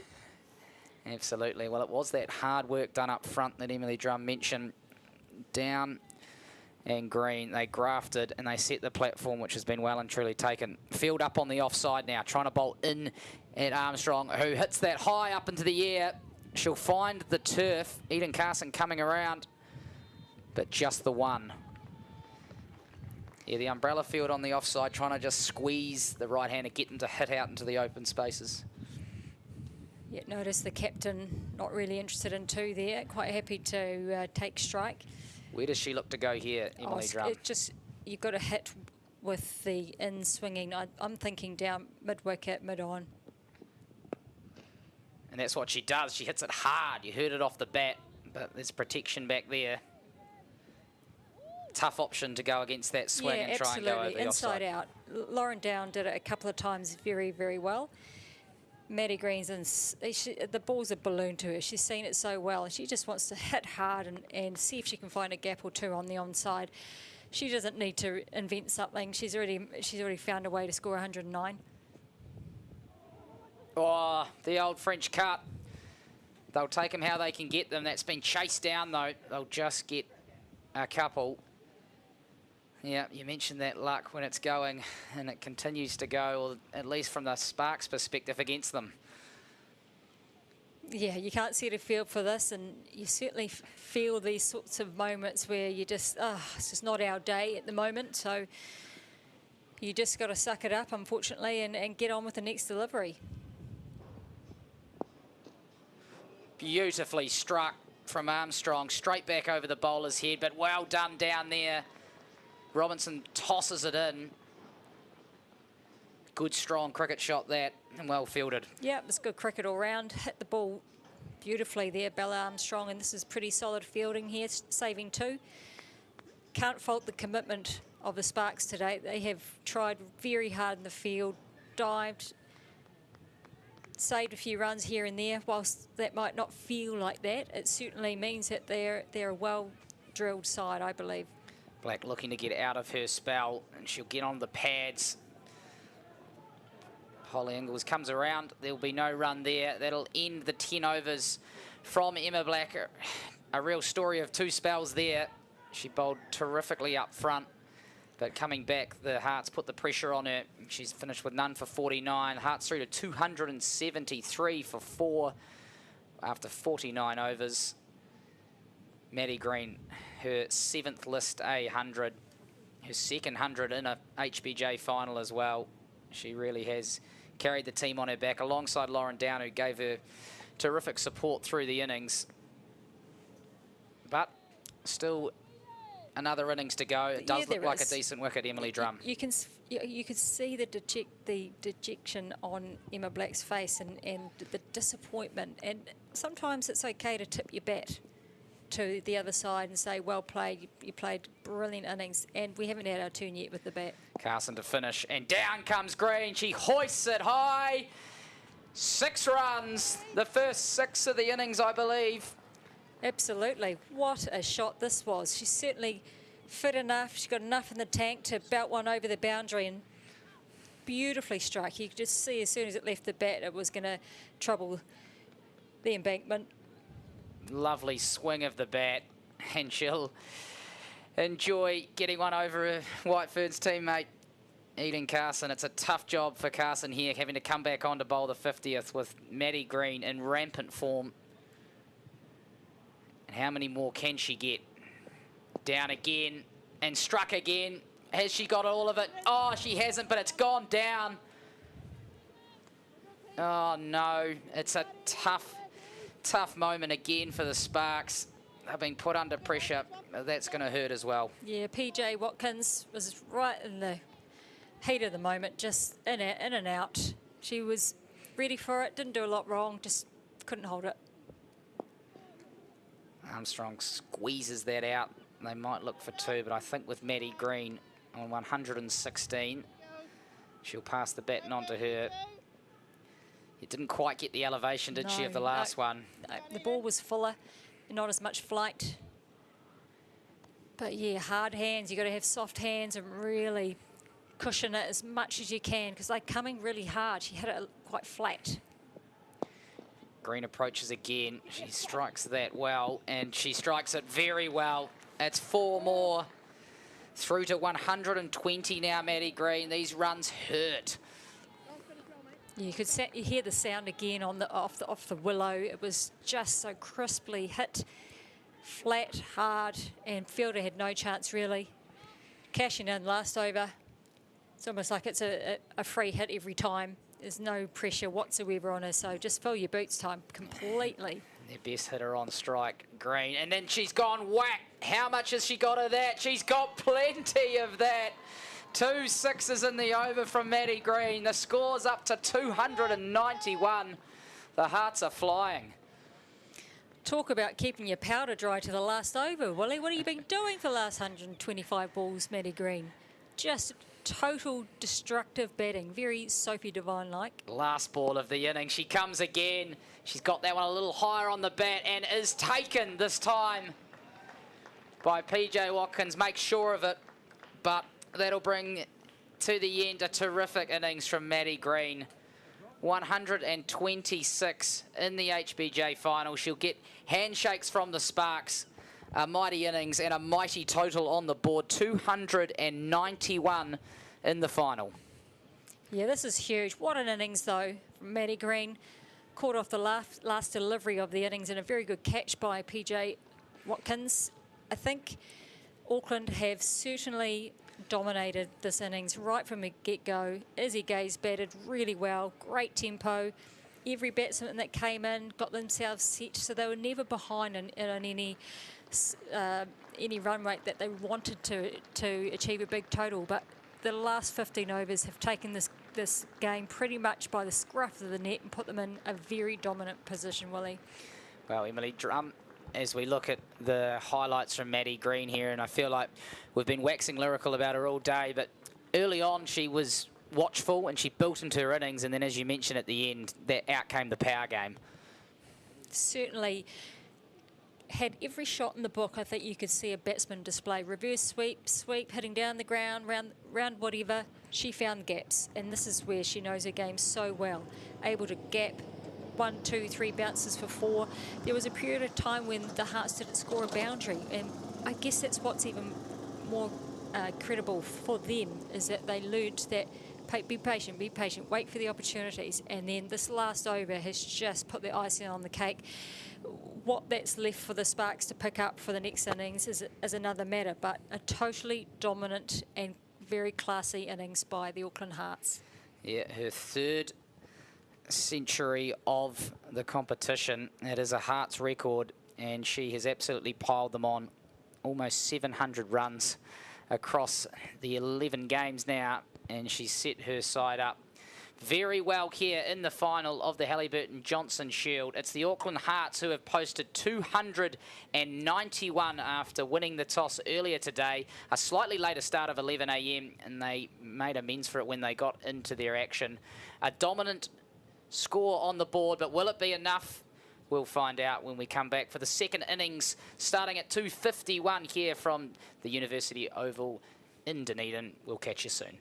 Absolutely. Well, it was that hard work done up front that Emily Drum mentioned. Down and Green, they grafted and they set the platform, which has been well and truly taken. Field up on the offside now, trying to bowl in at Armstrong, who hits that high up into the air. She'll find the turf. Eden Carson coming around, but just the one. Yeah, the umbrella field on the offside, trying to just squeeze the right-hander, get them to hit out into the open spaces. Yeah, notice the captain not really interested in 2 there, quite happy to take strike. Where does she look to go here, Emily Drum? It just, you've got to hit with the in swinging. I'm thinking down mid-wicket, mid-on. And that's what she does. She hits it hard. You heard it off the bat, but there's protection back there. Tough option to go against that swing and try and go over the offside. Inside out. Lauren Down did it a couple of times very, very well. Maddie Green's in, the ball's a balloon to her. She's seen it so well, and she just wants to hit hard and see if she can find a gap or 2 on the onside. She doesn't need to invent something. She's already found a way to score 109. Oh, the old French cut. They'll take them how they can get them. That's been chased down, though. They'll just get a couple. Yeah, you mentioned that luck when it's going, and it continues to go, or at least from the Sparks perspective, against them. Yeah, you can't see the field for this, and you certainly feel these sorts of moments where you just, it's just not our day at the moment, so you just got to suck it up, unfortunately, and get on with the next delivery. Beautifully struck from Armstrong, straight back over the bowler's head, but well done down there. Robinson tosses it in. Good, strong cricket shot that, and well fielded. Yeah, it was good cricket all round. Hit the ball beautifully there, Bella Armstrong, and this is pretty solid fielding here, saving 2. Can't fault the commitment of the Sparks today. They have tried very hard in the field, dived, saved a few runs here and there. Whilst that might not feel like that, it certainly means that they're a well-drilled side, I believe. Black looking to get out of her spell, and she'll get on the pads. Holly Ingles comes around. There'll be no run there. That'll end the 10 overs from Emma Black. A real story of 2 spells there. She bowled terrifically up front, but coming back, the Hearts put the pressure on her. She's finished with none for 49. Hearts through to 273 for 4 after 49 overs. Maddie Green, her 7th list A100, her 2nd 100 in a HBJ final as well. She really has carried the team on her back alongside Lauren Down, who gave her terrific support through the innings. But still another innings to go. It does look like a decent wicket, Emily Drum. You can see the dejection on Emma Black's face and the disappointment. And sometimes it's okay to tip your bat to the other side and say, well played, you played brilliant innings, and we haven't had our turn yet with the bat. Carson to finish, and down comes Green. She hoists it high. 6 runs, the first 6 of the innings, I believe. Absolutely. What a shot this was. She's certainly fit enough. She's got enough in the tank to belt one over the boundary, and beautifully struck. You could just see as soon as it left the bat, it was going to trouble the embankment. Lovely swing of the bat, and she'll enjoy getting one over a Whiteford's teammate, Eden Carson. It's a tough job for Carson here, having to come back on to bowl the 50th with Maddie Green in rampant form. And how many more can she get? Down again, and struck again. Has she got all of it? Oh, she hasn't, but it's gone down. Oh, no. It's a tough moment again for the Sparks. They've been put under pressure. That's going to hurt as well. Yeah, PJ Watkins was right in the heat of the moment, just in and out. She was ready for it, didn't do a lot wrong, just couldn't hold it. Armstrong squeezes that out. They might look for two, but I think with Maddie Green on 116, she'll pass the baton on to her. It didn't quite get the elevation, did she, of the last one? No, the ball was fuller, not as much flight. But yeah, hard hands. You've got to have soft hands and really cushion it as much as you can because they're coming really hard. She hit it quite flat. Green approaches again. She strikes that well, and she strikes it very well. It's 4 more. Through to 120 now, Maddie Green. These runs hurt. You could you hear the sound again on off the willow. It was just so crisply hit, flat, hard, and Fielder had no chance really. Cashing in last over. It's almost like it's a free hit every time. There's no pressure whatsoever on her, so just fill your boots time completely. Their best hitter on strike, Green. And then she's gone whack. How much has she got of that? She's got plenty of that. 2 sixes in the over from Maddie Green. The score's up to 291. The Hearts are flying. Talk about keeping your powder dry to the last over, Willie. What have you been doing for the last 125 balls, Maddie Green? Just total destructive batting, very Sophie Devine-like. Last ball of the inning. She comes again. She's got that one a little higher on the bat and is taken this time by PJ Watkins. Make sure of it, but that'll bring to the end a terrific innings from Maddie Green. 126 in the HBJ final. She'll get handshakes from the Sparks. A mighty innings and a mighty total on the board. 291 in the final. Yeah, this is huge. What an innings, though, from Maddie Green. Caught off the last delivery of the innings and a very good catch by PJ Watkins. I think Auckland have certainly dominated this innings right from the get-go. Izzy Gaze batted really well, great tempo. Every batsman that came in got themselves set, so they were never behind in any run rate that they wanted to achieve a big total. But the last 15 overs have taken this game pretty much by the scruff of the neck and put them in a very dominant position, Willie. Well, Emily Drum, as we look at the highlights from Maddie Green here, and I feel like we've been waxing lyrical about her all day, but early on she was watchful and she built into her innings, and then as you mentioned at the end, that out came the power game. Certainly had every shot in the book. I think you could see a batsman display. Reverse sweep, hitting down the ground, round whatever. She found gaps, and this is where she knows her game so well. Able to gap 1, 2, 3 bounces for 4. There was a period of time when the Hearts didn't score a boundary, and I guess that's what's even more credible for them, is that they learned that be patient, wait for the opportunities, and then this last over has just put the icing on the cake. What that's left for the Sparks to pick up for the next innings is another matter, but a totally dominant and very classy innings by the Auckland Hearts. Yeah, her 3rd century of the competition. It is a Hearts record, and she has absolutely piled them on. Almost 700 runs across the 11 games now, and she's set her side up very well here in the final of the Hallyburton Johnston Shield. It's the Auckland Hearts who have posted 291 after winning the toss earlier today. A slightly later start of 11 a.m. and they made amends for it when they got into their action. A dominant score on the board, but will it be enough? We'll find out when we come back for the second innings, starting at 2:51 here from the University Oval in Dunedin. We'll catch you soon.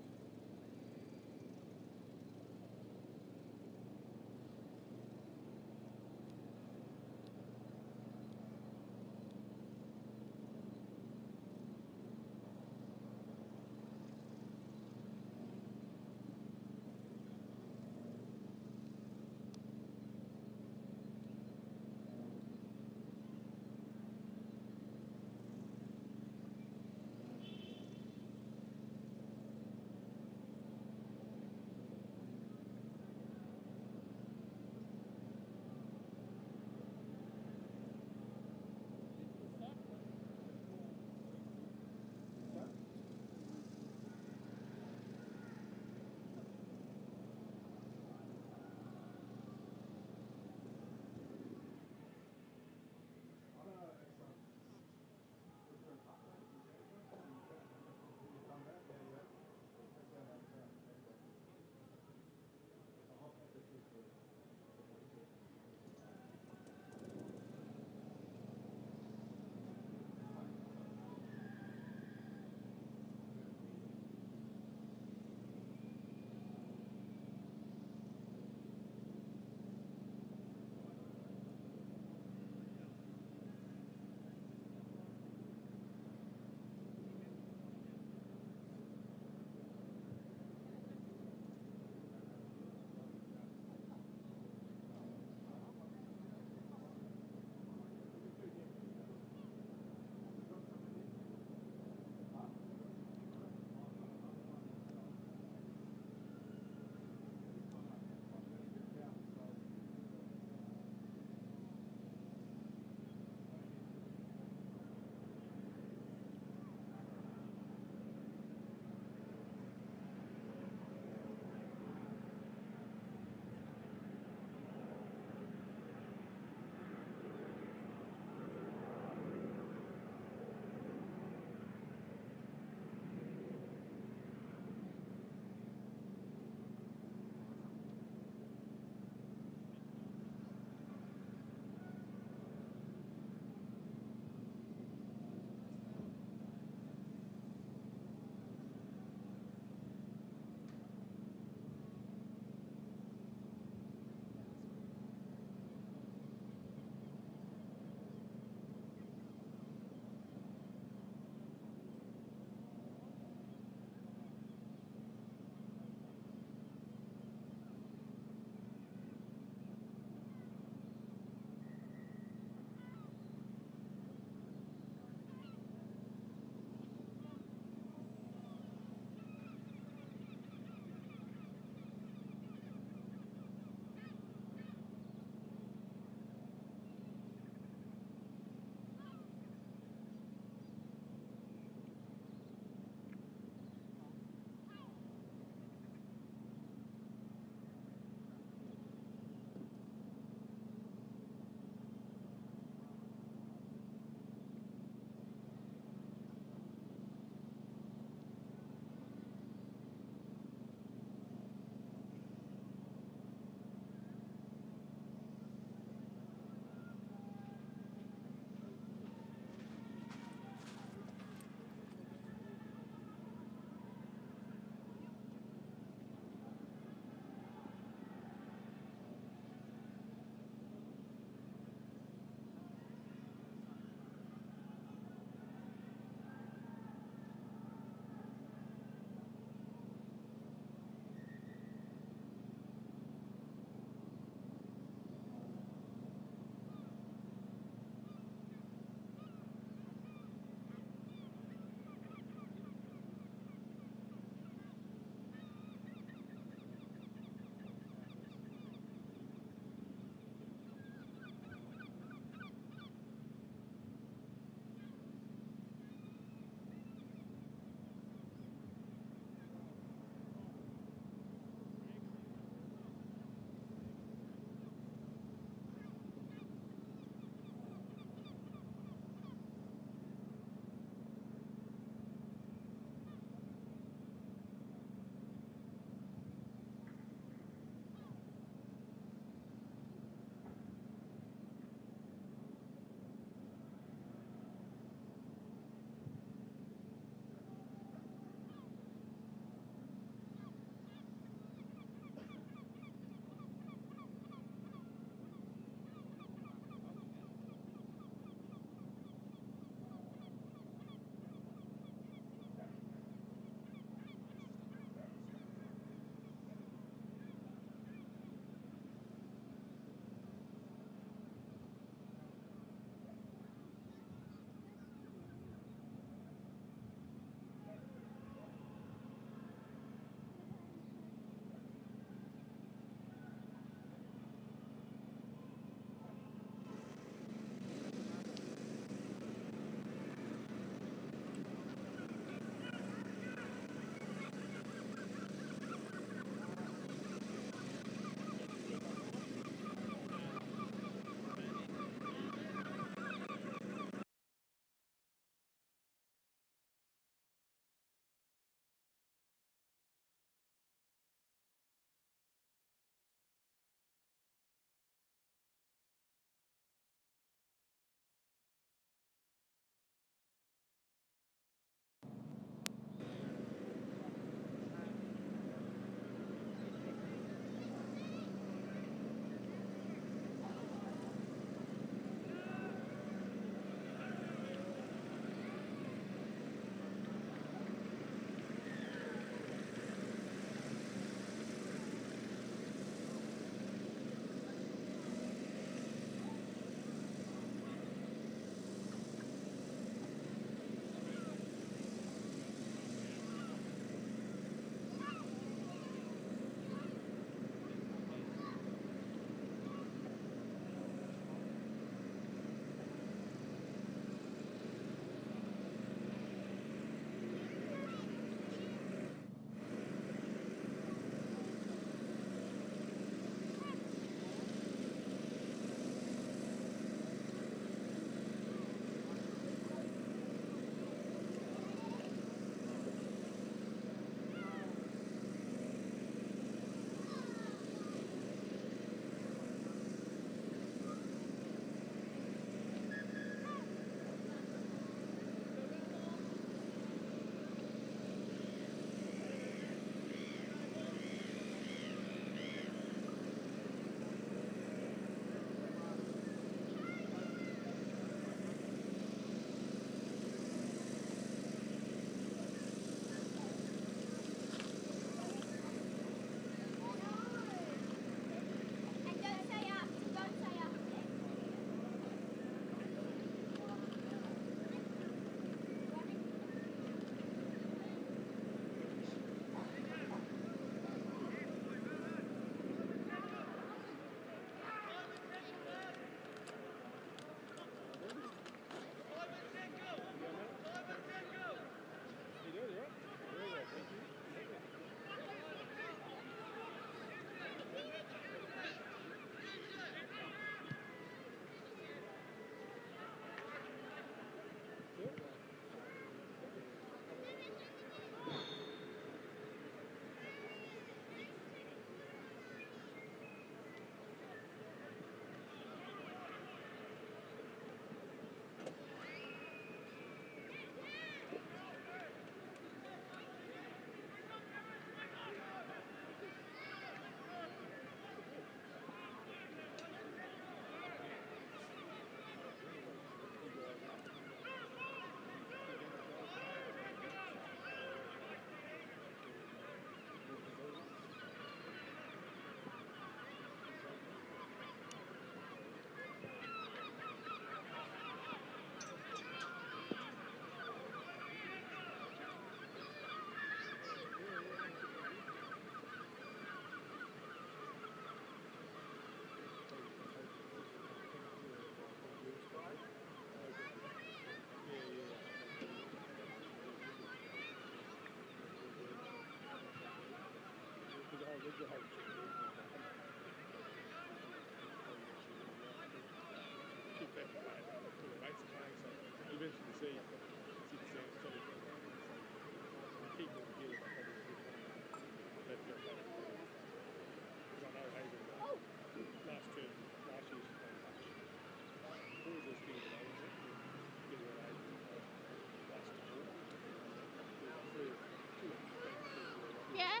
Yeah.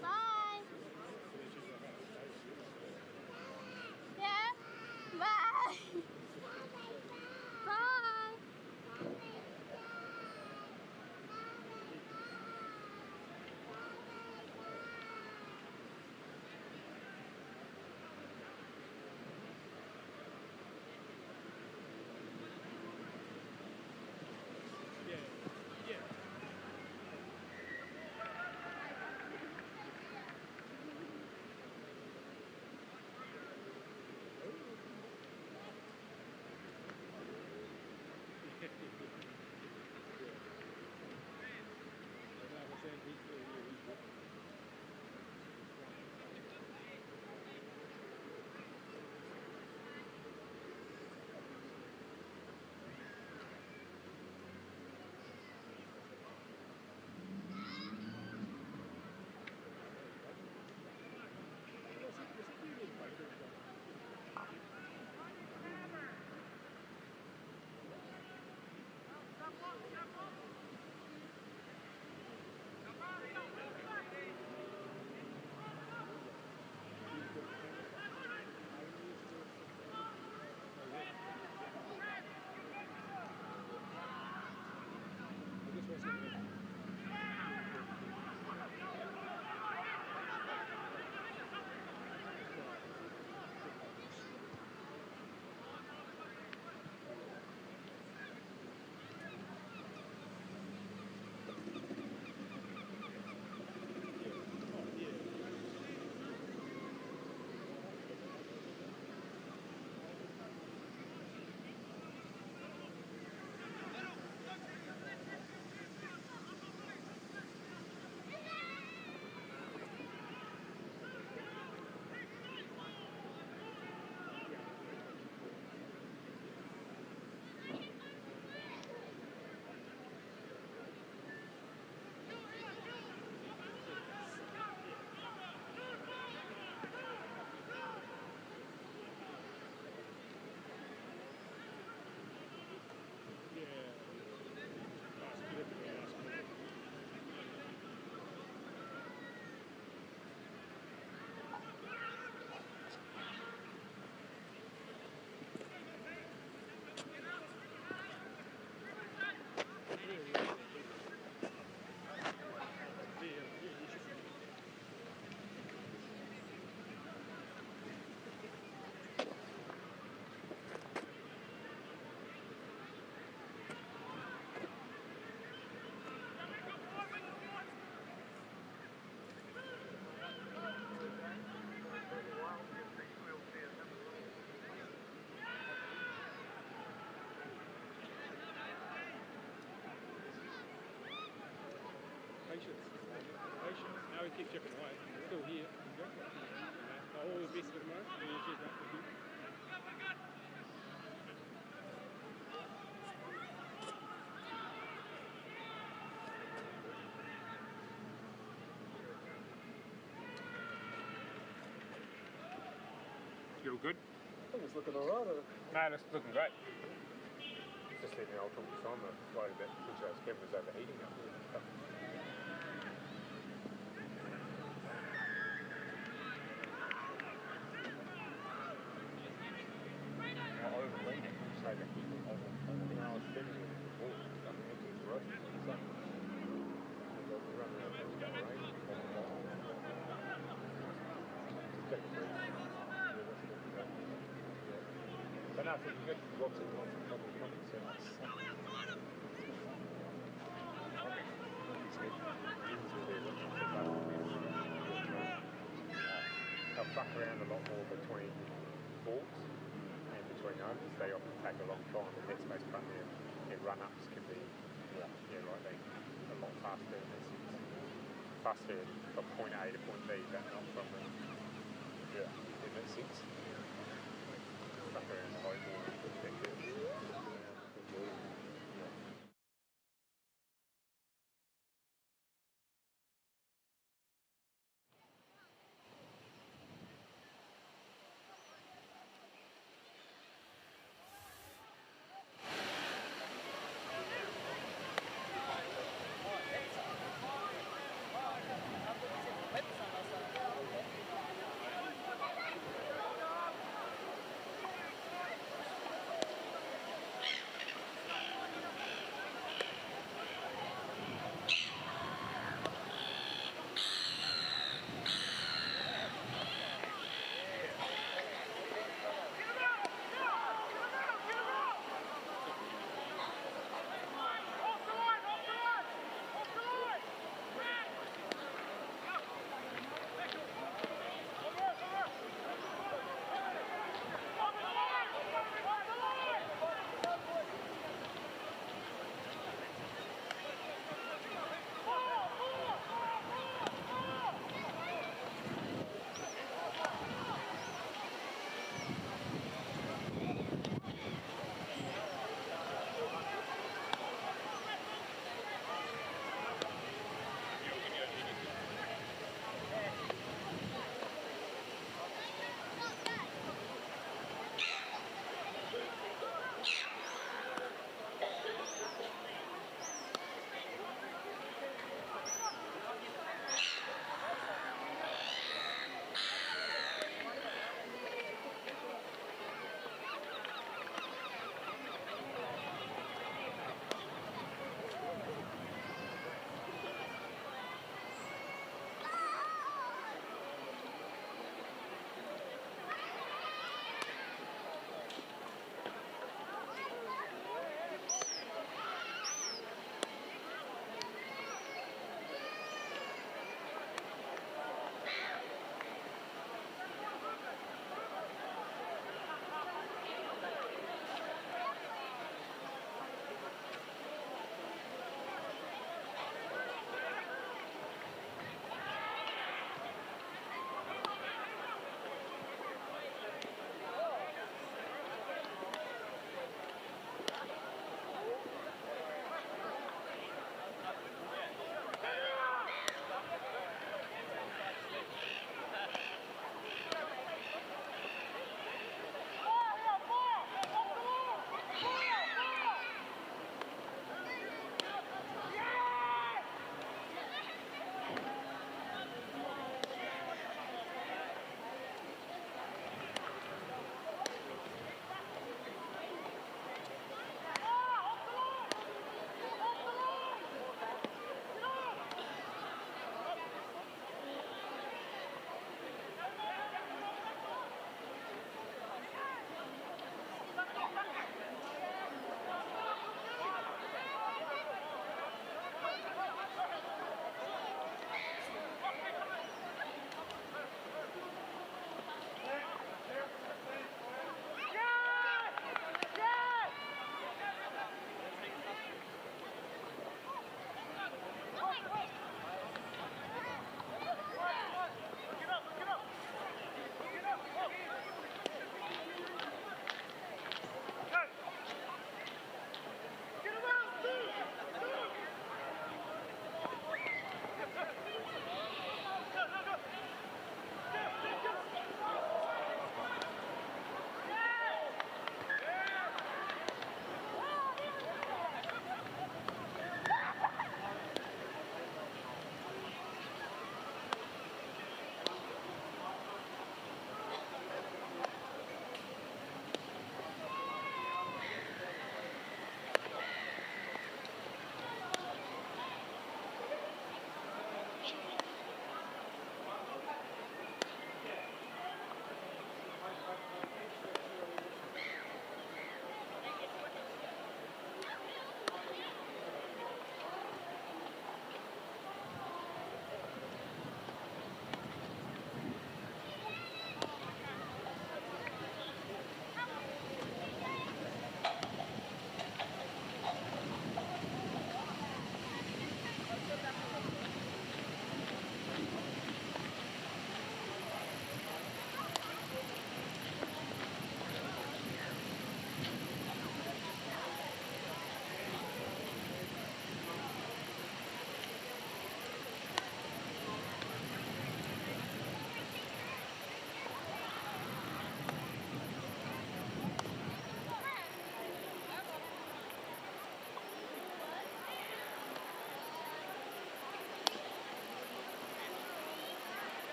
Bye. Yeah. Bye. Bye. Now we keep chipping away. It's still here. All the best for tomorrow. Cheers, mate. Thank you. You all good? I think it's looking alright. No, it's looking great. Just letting the old talk to Simon. Worried that Pujo's camera's overheating up there. Overleaning, so that people I was spinning with the ball and stuff, and it was gross. So, we run around and go around. But no, I think you're good. Lots of comments. They'll fuck around a lot more between balls. Between overs, they often take a long time, and that's based on their run-ups can be, a lot faster in that sense. bus her from point A to point B, but not from the... Yeah, it makes sense. Stuck her in the high ball and put that curve.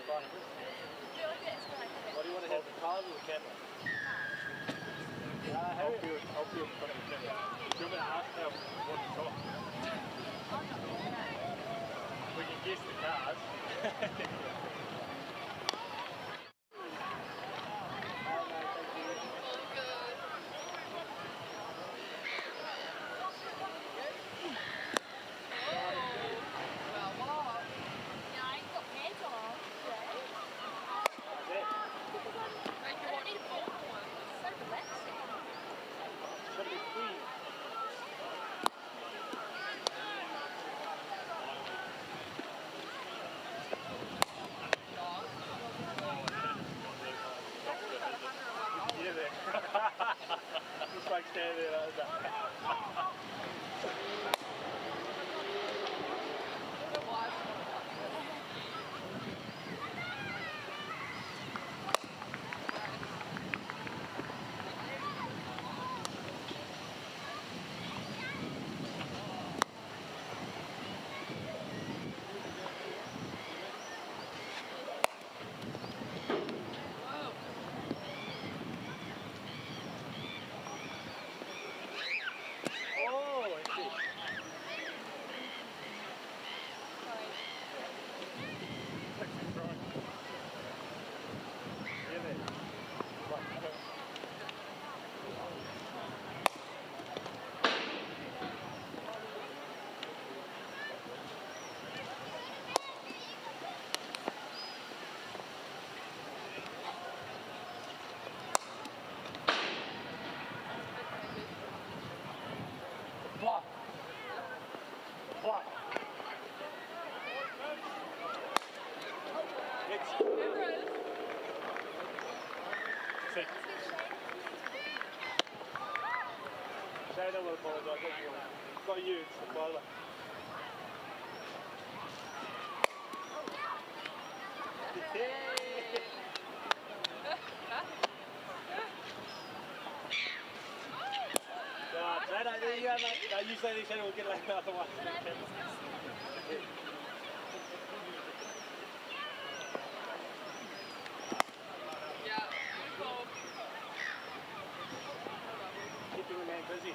What do you want to have, the cars or the camera? I'll be in front of the camera. Do you want me to ask how what you got? We can guess the cars. Just like standing there like that. Shane, I will apologise. It's not you, it's the father. No, there you go, mate. No, you say this, Shane, we'll get it later otherwise. Keeping the man busy.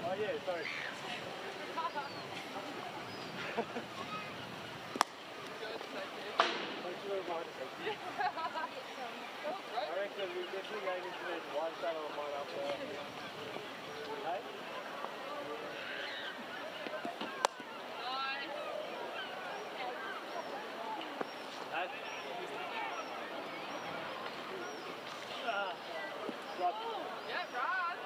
Oh yeah, sorry. I reckon we definitely going into this one shot on one up there. Hey? Hey? Rod. Yeah, Rod.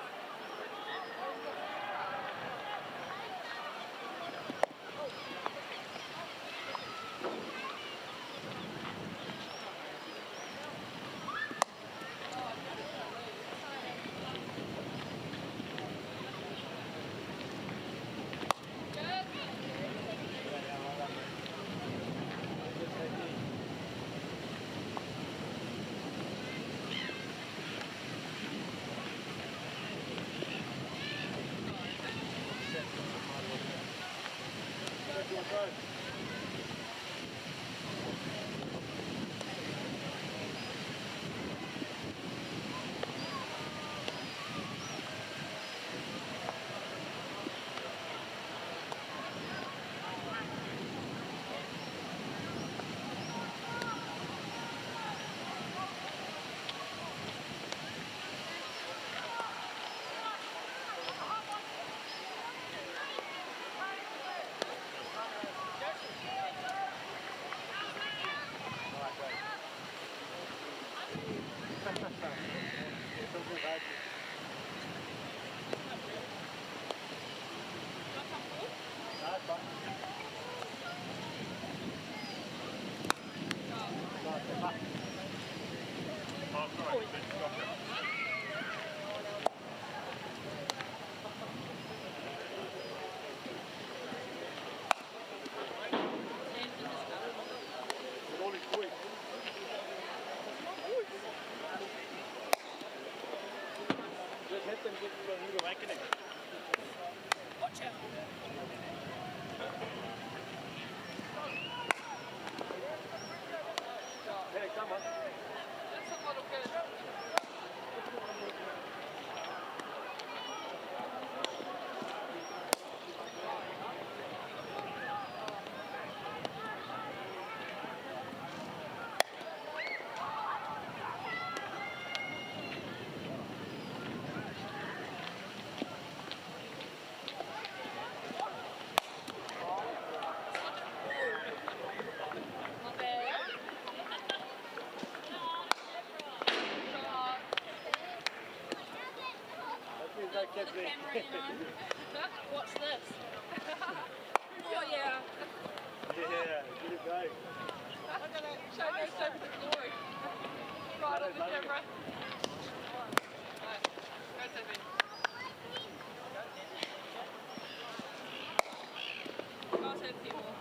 What's this? Oh yeah. Yeah, get it going. I'm gonna show no shape of the glory. Right on the camera. Right, go Timmy. I'll take a few more.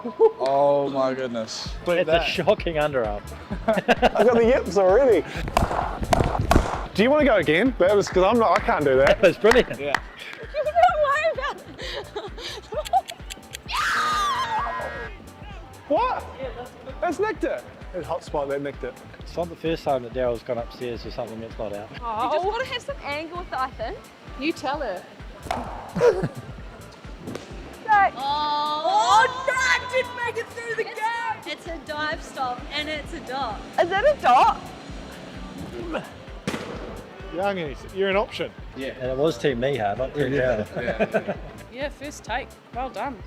Oh my goodness. It's a shocking underarm. I got the yips already. Do you want to go again? That was because I can't do that. That was brilliant. Yeah. Don't worry about it. What? That's nicked it. It's hot spot that nicked it. It's not the first time that Daryl's gone upstairs with something that's not out. Oh. You just want to have some angle with it, I think. You tell her. Oh, no, I didn't make it through the gap. It's a dive stop and it's a dot. Is that a dot? Youngies, you're an option. Yeah. And it was Team Miha, not Team Daryl. Yeah, first take. Well done.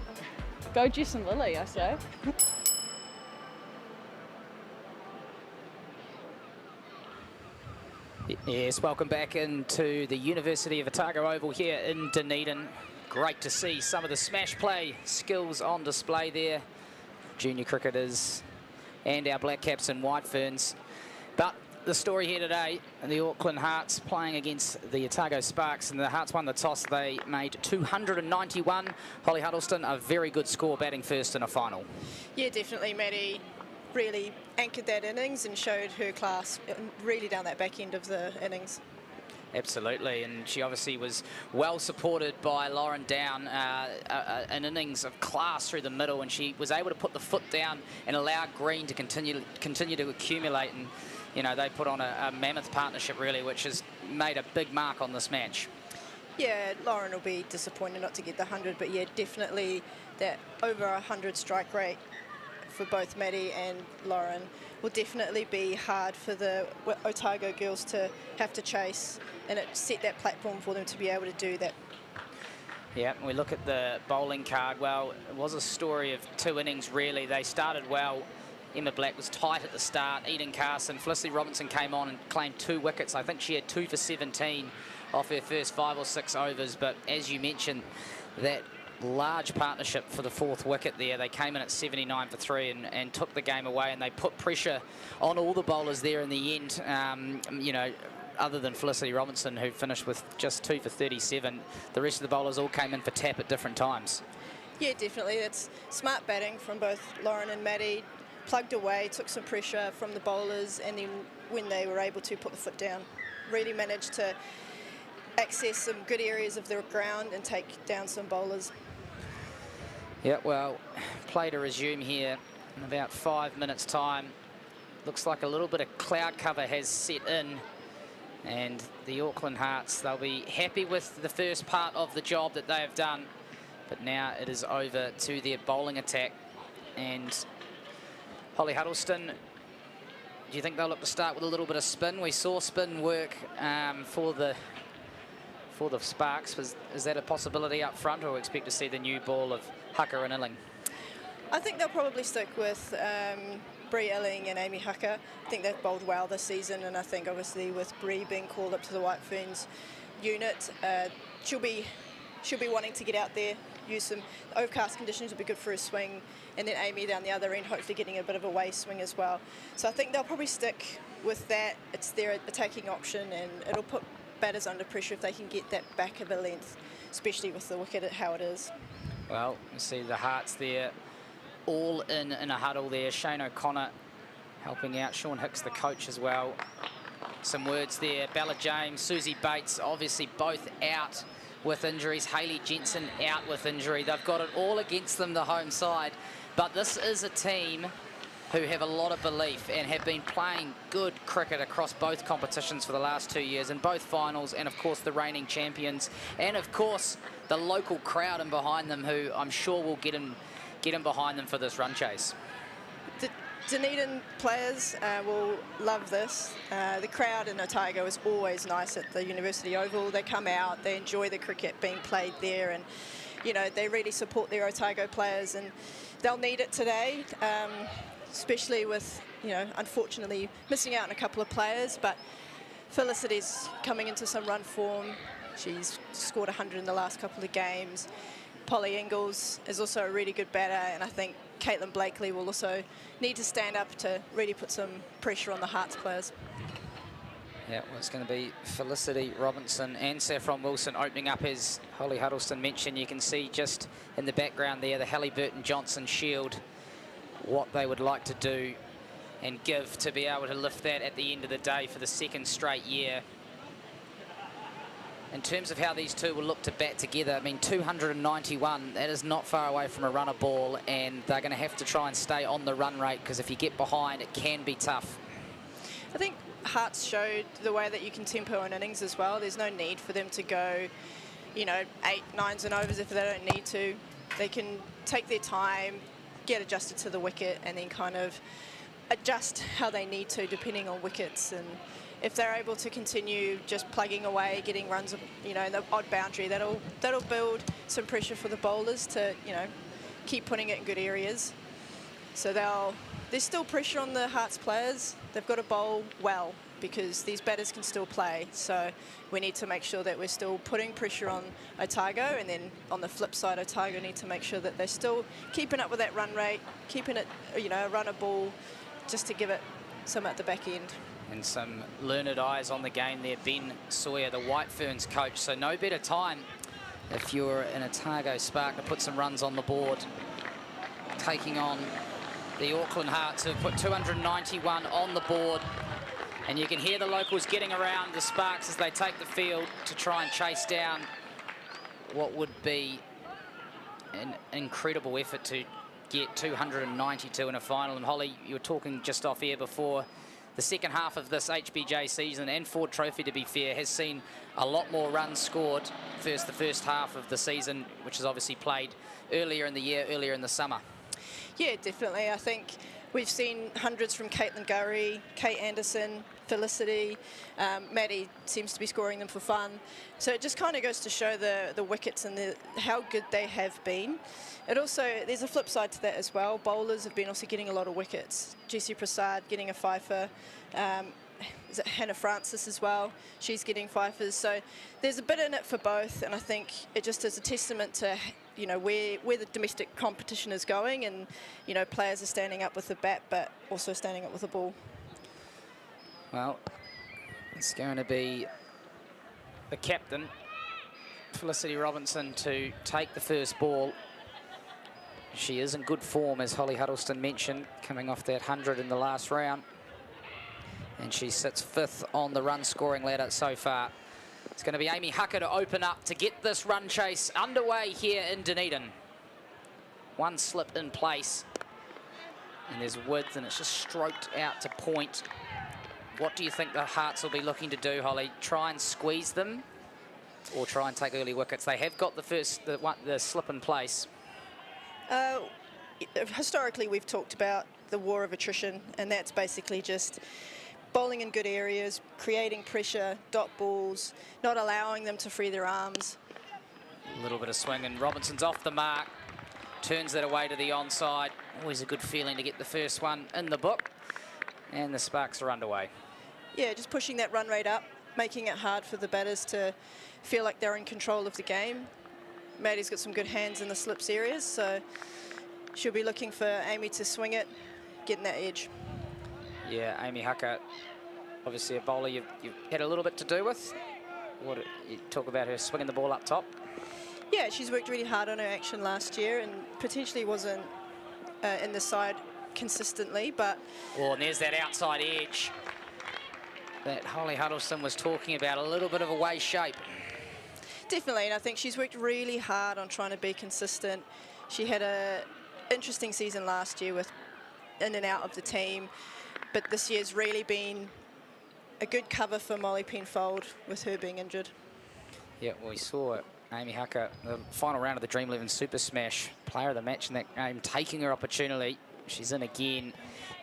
Go Jess and Lily, I say. Yes, welcome back into the University of Otago Oval here in Dunedin. Great to see some of the smash play skills on display there. Junior cricketers and our Black Caps and White Ferns. But the story here today, the Auckland Hearts playing against the Otago Sparks, and the Hearts won the toss. They made 291. Holly Huddleston, a very good score batting first in a final. Yeah, definitely. Maddie really anchored that innings and showed her class really down that back end of the innings. Absolutely, and she obviously was well supported by Lauren Down, an innings of class through the middle, and she was able to put the foot down and allow Green to continue to accumulate, and you know, they put on a mammoth partnership really, which has made a big mark on this match. Yeah, Lauren will be disappointed not to get the 100, but yeah, definitely that over 100 strike rate for both Maddie and Lauren will definitely be hard for the Otago girls to have to chase, and it set that platform for them to be able to do that. Yeah, we look at the bowling card. Well, it was a story of two innings really. They started well. Emma Black was tight at the start. Eden Carson, Felicity Robinson came on and claimed 2 wickets. I think she had 2 for 17 off her first 5 or 6 overs, but as you mentioned, that large partnership for the 4th wicket there. They came in at 79 for 3 and took the game away, and they put pressure on all the bowlers there in the end. You know, other than Felicity Robinson, who finished with just 2 for 37, the rest of the bowlers all came in for tap at different times. Yeah, definitely. It's smart batting from both Lauren and Maddie. Plugged away, took some pressure from the bowlers, and then when they were able to put the foot down, really managed to access some good areas of the ground and take down some bowlers. Yeah, well, play to resume here in about 5 minutes' time. Looks like a little bit of cloud cover has set in, and the Auckland Hearts, they'll be happy with the first part of the job that they have done, but now it is over to their bowling attack. And Holly Huddleston, do you think they'll look to start with a little bit of spin? We saw spin work for the Sparks. Is that a possibility up front, or expect to see the new ball of Hucker and Illing? I think they'll probably stick with Bree Illing and Amy Hucker. I think they've bowled well this season, and I think obviously with Bree being called up to the White Ferns unit, she'll be wanting to get out there, use some overcast conditions will be good for a swing, and then Amy down the other end, hopefully getting a bit of a way swing as well. So I think they'll probably stick with that. It's their attacking option, and it'll put batters under pressure if they can get that back of a length, especially with the wicket at how it is. Well, you see the Hearts there, all in a huddle there. Shane O'Connor helping out, Sean Hicks, the coach, as well. Some words there. Bella James, Susie Bates, obviously both out with injuries. Hayley Jensen out with injury. They've got it all against them, the home side. But this is a team who have a lot of belief and have been playing good cricket across both competitions for the last 2 years, in both finals, and of course the reigning champions, and of course the local crowd in behind them, who I'm sure will get in behind them for this run chase. The Dunedin players will love this. The crowd in Otago is always nice at the University Oval. They come out, they enjoy the cricket being played there, and you know, they really support their Otago players, and they'll need it today. Especially with, you know, unfortunately missing out on a couple of players, but Felicity's coming into some run form. She's scored 100 in the last couple of games. Polly Ingalls is also a really good batter, and I think Caitlin Blakely will also need to stand up to really put some pressure on the Hearts players. Yeah, well, it's going to be Felicity Robinson and Saffron Wilson opening up, as Holly Huddleston mentioned. You can see just in the background there the Hallyburton Johnson Shield, what they would like to do and give to be able to lift that at the end of the day for the second straight year. In terms of how these two will look to bat together, I mean, 291, that is not far away from a runner ball, and they're going to have to try and stay on the run rate, because if you get behind, it can be tough. I think Hearts showed the way that you can tempo an innings as well. There's no need for them to go, you know, 8, 9s and overs if they don't need to. They can take their time, get adjusted to the wicket, and then kind of adjust how they need to depending on wickets. And if they're able to continue just plugging away, getting runs, you know, the odd boundary, that'll build some pressure for the bowlers to, you know, keep putting it in good areas. So there's still pressure on the Hearts players. They've got to bowl well, because these batters can still play. So we need to make sure that we're still putting pressure on Otago, and then on the flip side, Otago need to make sure that they're still keeping up with that run rate, keeping it, you know, a runner ball, just to give it some at the back end. And some learned eyes on the game there. Ben Sawyer, the White Ferns coach. So no better time if you're an Otago Spark to put some runs on the board, taking on the Auckland Hearts, who have put 291 on the board. And you can hear the locals getting around the Sparks as they take the field to try and chase down what would be an incredible effort to get 292 in a final. And Holly, you were talking just off air before, the second half of this HBJ season, and Ford Trophy, to be fair, has seen a lot more runs scored the first half of the season, which is obviously played earlier in the year, earlier in the summer. Yeah, definitely. I think we've seen hundreds from Caitlin Gurry, Kate Anderson, Felicity. Maddie seems to be scoring them for fun. So it just kind of goes to show the wickets and how good they have been. It also, there's a flip side to that as well. Bowlers have been also getting a lot of wickets. Jessie Prasad getting a fifer. Is it Hannah Francis as well? She's getting fifers. So there's a bit in it for both, and I think it just is a testament to, you know, where the domestic competition is going, and, you know, players are standing up with the bat, but also standing up with the ball. Well, it's going to be the captain, Felicity Robinson, to take the first ball. She is in good form, as Holly Huddleston mentioned, coming off that 100 in the last round. And she sits 5th on the run-scoring ladder so far. It's going to be Amy Hucker to open up to get this run chase underway here in Dunedin. One slip in place, and there's width, and it's just stroked out to point. What do you think the Hearts will be looking to do, Holly? Try and squeeze them, or try and take early wickets? They have got the slip in place. Historically, we've talked about the war of attrition, and that's basically just bowling in good areas, creating pressure, dot balls, not allowing them to free their arms. A little bit of swing, and Robinson's off the mark, turns that away to the onside. Always a good feeling to get the first one in the book, and the Sparks are underway. Yeah, just pushing that run rate up, making it hard for the batters to feel like they're in control of the game. Maddie's got some good hands in the slips areas, so she'll be looking for Amy to swing it, getting that edge. Yeah, Amy Hucker, obviously a bowler you've had a little bit to do with. You talk about her swinging the ball up top. Yeah, she's worked really hard on her action last year, and potentially wasn't in the side consistently, but... Oh, and there's that outside edge that Holly Huddleston was talking about, a little bit of a way shape. Definitely, and I think she's worked really hard on trying to be consistent. She had an interesting season last year with in and out of the team, but this year's really been a good cover for Molly Penfold with her being injured. Yeah, well, we saw Amy Hucker, the final round of the Dream 11 Super Smash, player of the match in that game, taking her opportunity. She's in again.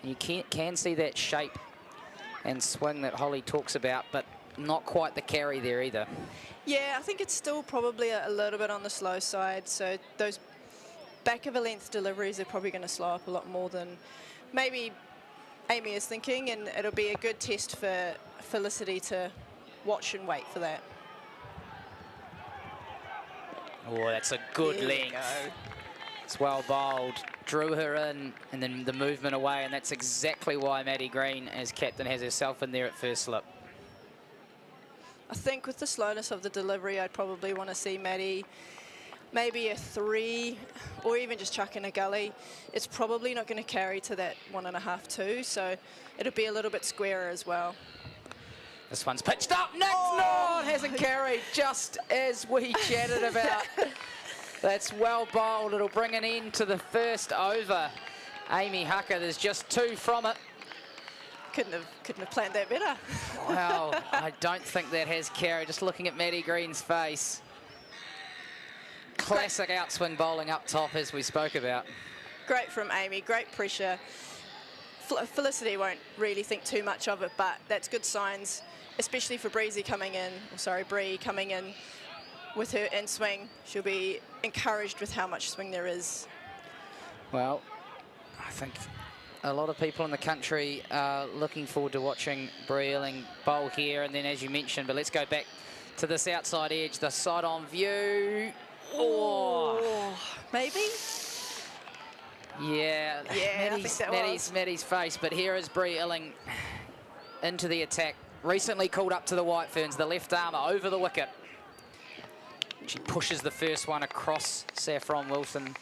You can see that shape and swing that Holly talks about, but not quite the carry there either. Yeah, I think it's still probably a little bit on the slow side, so those back of a length deliveries are probably going to slow up a lot more than maybe Amy is thinking, and it'll be a good test for Felicity to watch and wait for that. Oh, that's a good length. It's well bowled, drew her in, and then the movement away, and that's exactly why Maddie Green, as captain, has herself in there at first slip. I think with the slowness of the delivery, I'd probably want to see Maddie maybe a 3, or even just chuck in a gully. It's probably not going to carry to that 1.5, 2, so it'll be a little bit squarer as well. This one's pitched up. Nick, no, it hasn't carried, just as we chatted about. That's well bowled. It'll bring an end to the first over. Amy Hucker, there's just 2 from it. Couldn't have planned that better. Wow, I don't think that has carried. Just looking at Maddie Green's face. Classic outswing bowling up top, as we spoke about. Great from Amy, great pressure. Felicity won't really think too much of it, but that's good signs, especially for Bree coming in with her in swing. She'll be encouraged with how much swing there is. Well, I think a lot of people in the country are looking forward to watching Bree Illing bowl here, and then as you mentioned, but let's go back to this outside edge, the side-on view. Oh, maybe? Yeah, I think that was. Maddie's face, but here is Bree Illing into the attack. Recently called up to the White Ferns, the left armour over the wicket. She pushes the first one across Saffron Wilson.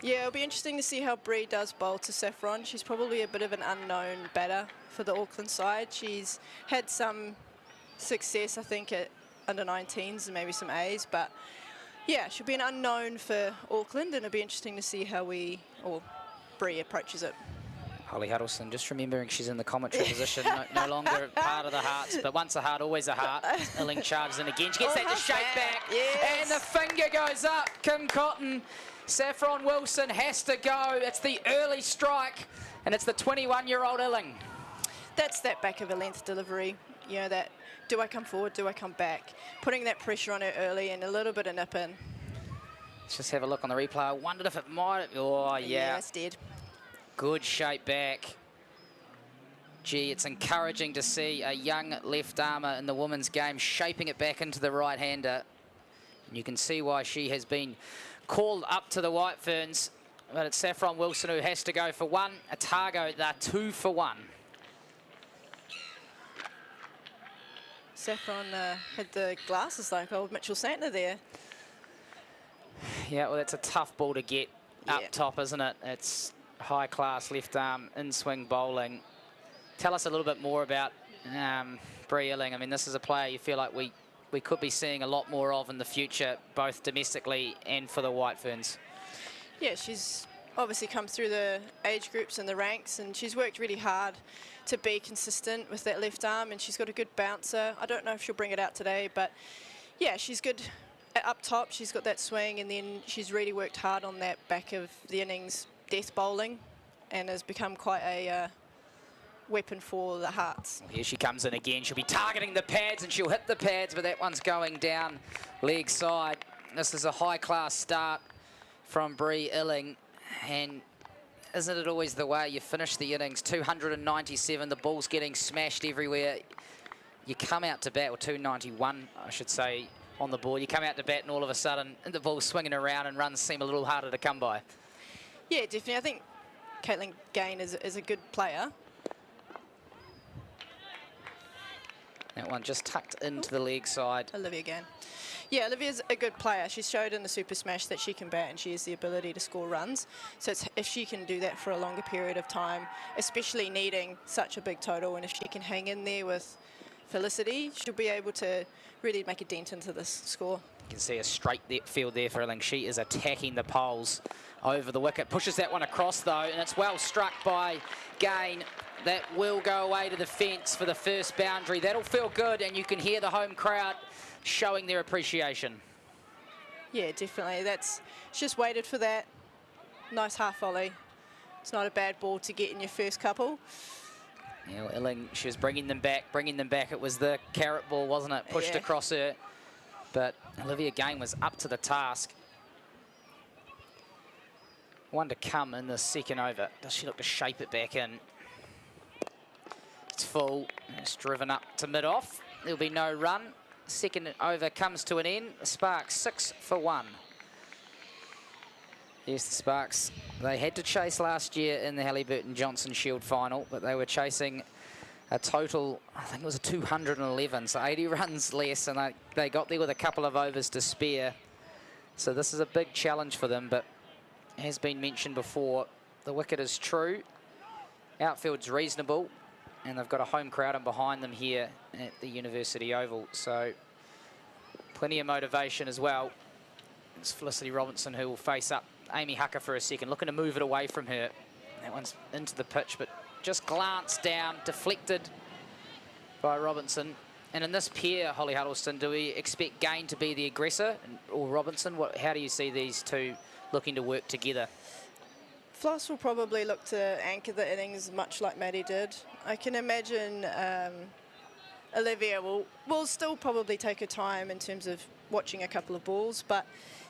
Yeah, it'll be interesting to see how Bree does bowl to Saffron. She's probably a bit of an unknown batter for the Auckland side. She's had some success, I think, at under-19s and maybe some A's, but yeah, she'll be an unknown for Auckland, and it'll be interesting to see how Bree approaches it. Holly Huddleston, just remembering she's in the commentary position, no longer part of the Hearts, but once a Heart, always a Heart. Illing charges in again. She gets that to shake back, and the finger goes up. Kim Cotton, Saffron Wilson has to go. It's the early strike, and it's the 21-year-old Illing. That's that back of a length delivery, you know, that do I come forward, do I come back? Putting that pressure on her early and a little bit of nip in. Let's just have a look on the replay. I wondered if it might, oh yeah. It's dead. Good shape back. Gee, it's encouraging to see a young left armour in the women's game shaping it back into the right-hander. And you can see why she has been called up to the White Ferns. But it's Saffron Wilson who has to go for 1. Otago, they're 2 for 1. Saffron had the glasses like old Mitchell Santner there. Yeah, well, that's a tough ball to get up top, isn't it? It's high-class left arm in-swing bowling. Tell us a little bit more about Bree Illing. I mean, this is a player you feel like we could be seeing a lot more of in the future, both domestically and for the White Ferns. Yeah, she's obviously come through the age groups and the ranks, and she's worked really hard to be consistent with that left arm, and she's got a good bouncer. I don't know if she'll bring it out today, but yeah, she's good up top. She's got that swing, and then she's really worked hard on that back of the innings death bowling, and has become quite a weapon for the Hearts. Here she comes in again. She'll be targeting the pads, and she'll hit the pads, but that one's going down leg side. This is a high-class start from Bree Illing, and isn't it always the way you finish the innings? 297, the ball's getting smashed everywhere. You come out to bat, or 291, I should say, on the board. You come out to bat, and all of a sudden, the ball's swinging around, and runs seem a little harder to come by. Yeah, definitely. I think Caitlin Gain is a good player. That one just tucked into the leg side. Olivia Gain. Yeah, Olivia's a good player. She's showed in the Super Smash that she can bat and she has the ability to score runs. So if she can do that for a longer period of time, especially needing such a big total, and if she can hang in there with Felicity, she'll be able to really make a dent into this score. You can see a straight field there for Illing. She is attacking the poles over the wicket. Pushes that one across, though, and it's well struck by Gain. That will go away to the fence for the first boundary. That'll feel good, and you can hear the home crowd showing their appreciation. Yeah, definitely. She just waited for that. Nice half volley. It's not a bad ball to get in your first couple. Yeah, well, Illing, she was bringing them back. It was the carrot ball, wasn't it? Pushed across her. But Olivia Gain was up to the task. One to come in the second over. Does she look to shape it back in? It's full. It's driven up to mid-off. There'll be no run. Second over comes to an end. The Sparks 6 for 1. Yes, the Sparks, they had to chase last year in the Hallyburton Johnston Shield final, but they were chasing a total, I think it was a 211, so 80 runs less, and they got there with a couple of overs to spare. So this is a big challenge for them, but as been mentioned before, the wicket is true, outfield's reasonable, and they've got a home crowd in behind them here at the University Oval, so plenty of motivation as well. It's Felicity Robinson who will face up Amy Hucker for a second, looking to move it away from her. That one's into the pitch, but just glanced down, deflected by Robinson. And in this pair, Holly Huddleston, do we expect Gain to be the aggressor or Robinson? How do you see these two looking to work together? Floss will probably look to anchor the innings much like Maddie did. I can imagine Olivia will still probably take her time in terms of watching a couple of balls, but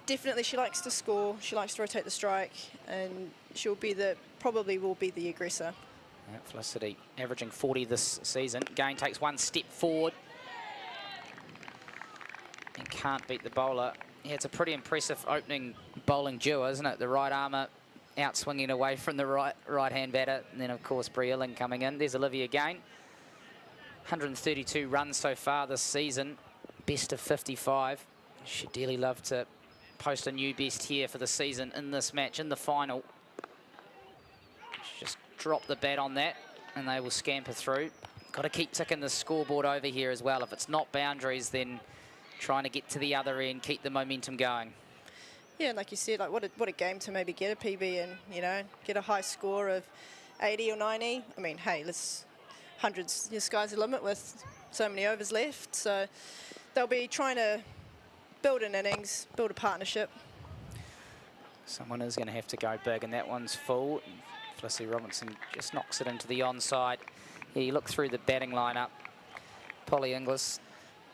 definitely she likes to score, she likes to rotate the strike, and she'll be probably will be the aggressor. Yeah, Felicity averaging 40 this season. Gain takes one step forward and can't beat the bowler. Yeah, it's a pretty impressive opening bowling duo, isn't it? The right armour out swinging away from the right-hand batter, and then of course Brie Illing coming in. There's Olivia Gain. 132 runs so far this season, best of 55. She'd dearly love to post a new best here for the season in this match, in the final. Just drop the bat on that and they will scamper through. Got to keep ticking the scoreboard over here as well. If it's not boundaries, then trying to get to the other end, keep the momentum going. Yeah, and like you said, like what a game to maybe get a PB and, you know, get a high score of 80 or 90. I mean, hey, let's hundreds, the sky's the limit with so many overs left. So they'll be trying to build an innings, build a partnership. Someone is going to have to go big, and that one's full. Felicity Robinson just knocks it into the onside. Yeah, you look through the batting lineup. Polly Inglis,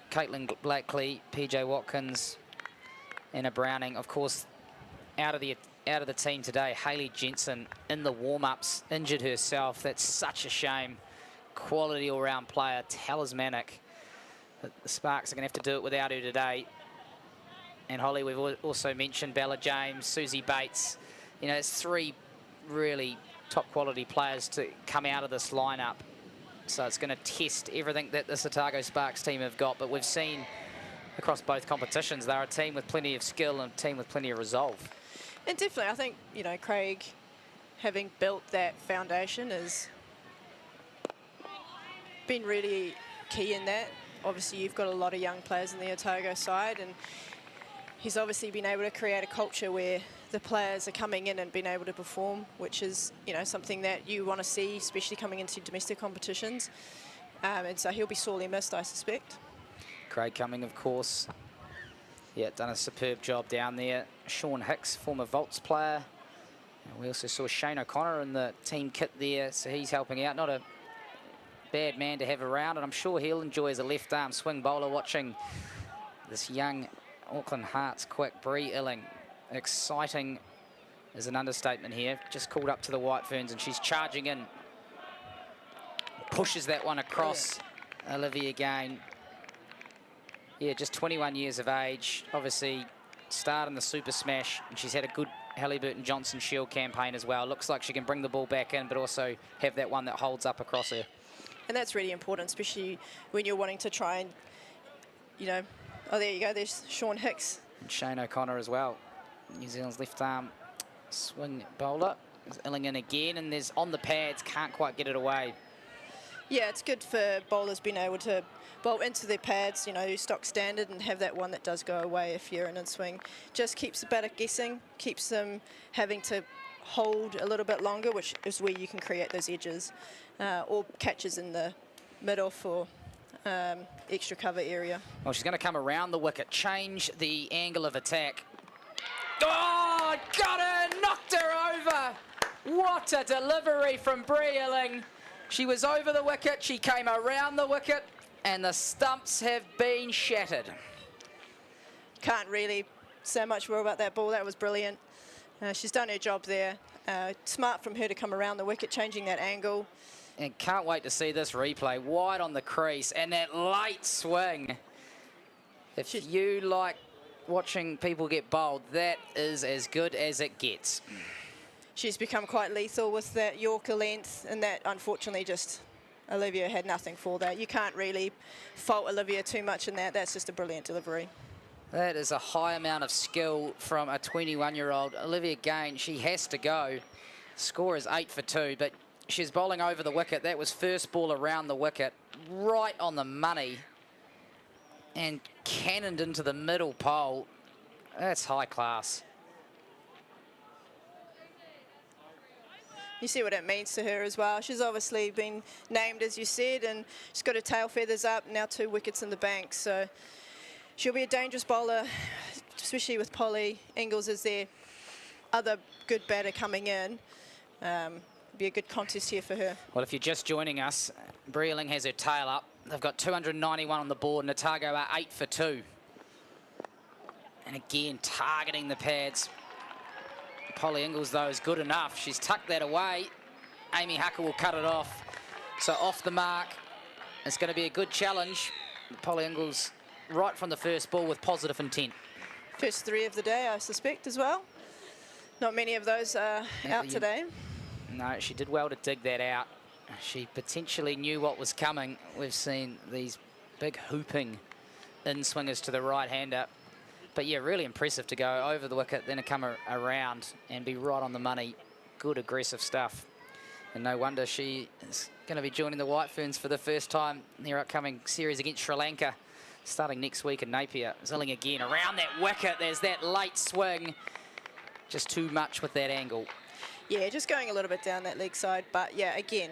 Caitlin Blackley, PJ Watkins, Anna Browning. Of course, out of the team today, Hayley Jensen in the warm-ups, injured herself. That's such a shame. Quality all-round player, talismanic. But the Sparks are going to have to do it without her today. And Holly, we've also mentioned Bella James, Susie Bates. You know, it's three really top-quality players to come out of this lineup. So it's going to test everything that this Otago Sparks team have got. But we've seen across both competitions, they're a team with plenty of skill and a team with plenty of resolve. And definitely, I think, you know, Craig, having built that foundation, has been really key in that. Obviously, you've got a lot of young players in the Otago side, and he's obviously been able to create a culture where the players are coming in and being able to perform, which is, you know, something that you want to see, especially coming into domestic competitions. And so he'll be sorely missed, I suspect. Craig Cumming, of course. Yeah, done a superb job down there. Sean Hicks, former Volts player. And we also saw Shane O'Connor in the team kit there, so he's helping out. Not a bad man to have around, and I'm sure he'll enjoy as a left-arm swing bowler watching this young Auckland Hearts quick Brie Illing. Exciting is an understatement here. Just called up to the White Ferns, and she's charging in. Pushes that one across. Olivia Gain. Yeah, just 21 years of age. Obviously, starred in the Super Smash, and she's had a good Hallyburton Johnston Shield campaign as well. Looks like she can bring the ball back in, but also have that one that holds up across her. And that's really important, especially when you're wanting to try and, you know, oh, there you go, there's Sean Hicks. And Shane O'Connor as well. New Zealand's left arm swing bowler. There's Illing in again, and there's on the pads, can't quite get it away. Yeah, it's good for bowlers being able to bowl into their pads, you know, stock standard, and have that one that does go away if you're in a swing. Just keeps the batter guessing, keeps them having to hold a little bit longer, which is where you can create those edges, or catches in the middle for extra cover area. Well, she's going to come around the wicket, change the angle of attack. Oh, got her, knocked her over. What a delivery from Brie Illing. She was over the wicket, she came around the wicket, and the stumps have been shattered. Can't really say much more about that ball. That was brilliant. She's done her job there. Smart from her to come around the wicket, changing that angle. And can't wait to see this replay. Wide on the crease, and that late swing. If you like watching people get bowled, that is as good as it gets. She's become quite lethal with that Yorker length, and that unfortunately just Olivia had nothing for that. You can't really fault Olivia too much in that. That's just a brilliant delivery. That is a high amount of skill from a 21-year-old. Olivia Gain, she has to go. Score is 8 for 2, but she's bowling over the wicket. That was first ball around the wicket, right on the money, and cannoned into the middle pole. That's high class. You see what it means to her as well. She's obviously been named, as you said, and she's got her tail feathers up, now 2 wickets in the bank. So she'll be a dangerous bowler, especially with Polly Ingalls as their other good batter coming in. Be a good contest here for her. Well, if you're just joining us, Breeling has her tail up. They've got 291 on the board, and Otago are 8 for 2. And again, targeting the pads. Polly Ingalls, though, is good enough. She's tucked that away. Amy Hucker will cut it off. So off the mark. It's going to be a good challenge. Polly Ingalls right from the first ball with positive intent. First 3 of the day, I suspect, as well. Not many of those are out today. No, she did well to dig that out. She potentially knew what was coming. We've seen these big hooping in-swingers to the right-hander. But yeah, really impressive to go over the wicket, then to come around and be right on the money. Good aggressive stuff. And no wonder she is going to be joining the White Ferns for the first time in their upcoming series against Sri Lanka, starting next week in Napier. Zilling again around that wicket. There's that late swing. Just too much with that angle. Yeah, just going a little bit down that leg side. But yeah, again,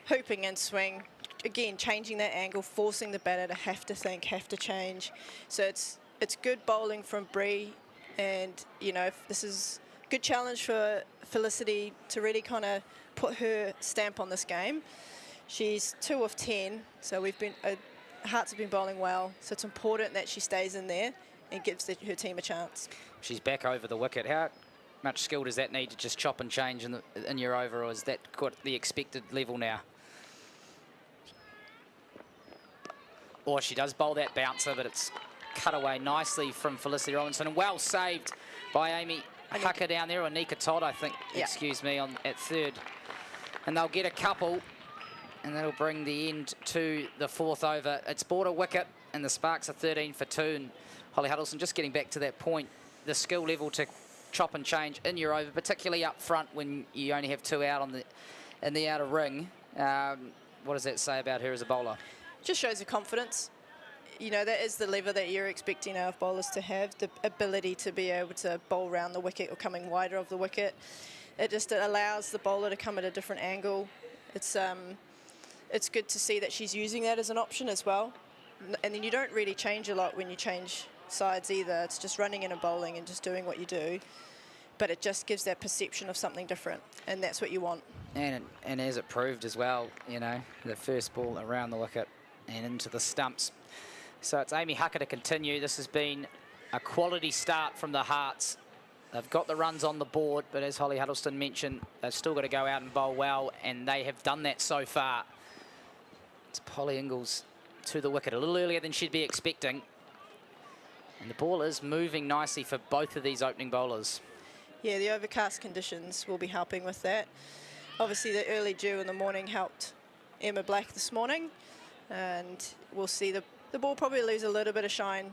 hooping and swing. Again, changing that angle, forcing the batter to have to think, have to change. So it's good bowling from Bree, and you know, this is a good challenge for Felicity to really kind of put her stamp on this game. She's 2 of 10, so Hearts have been bowling well, so it's important that she stays in there and gives her team a chance. She's back over the wicket. How much skill does that need to just chop and change in your over, or is that got the expected level now? Or she does bowl that bouncer, but it's cut away nicely from Felicity Robinson, and well saved by Amy Hucker down there, or Nika Todd, I think, excuse me, at third. And they'll get a couple, and that'll bring the end to the 4th over. It's bought a wicket, and the Sparks are 13 for 2, and Holly Huddleston just getting back to that point, the skill level to chop and change in your over, particularly up front when you only have 2 out in the outer ring. What does that say about her as a bowler? Just shows her confidence. You know, that is the lever that you're expecting our bowlers to have, the ability to be able to bowl round the wicket or coming wider of the wicket. It just allows the bowler to come at a different angle. It's good to see that she's using that as an option as well. And then you don't really change a lot when you change sides either. It's just running in and bowling and just doing what you do. But it just gives that perception of something different, and that's what you want. And as it proved as well, you know, the first ball around the wicket and into the stumps. So it's Amy Hucker to continue. This has been a quality start from the Hearts. They've got the runs on the board, but as Holly Huddleston mentioned, they've still got to go out and bowl well, and they have done that so far. It's Polly Ingalls to the wicket a little earlier than she'd be expecting. And the ball is moving nicely for both of these opening bowlers. Yeah, the overcast conditions will be helping with that. Obviously, the early dew in the morning helped Emma Black this morning, and we'll see the ball probably lose a little bit of shine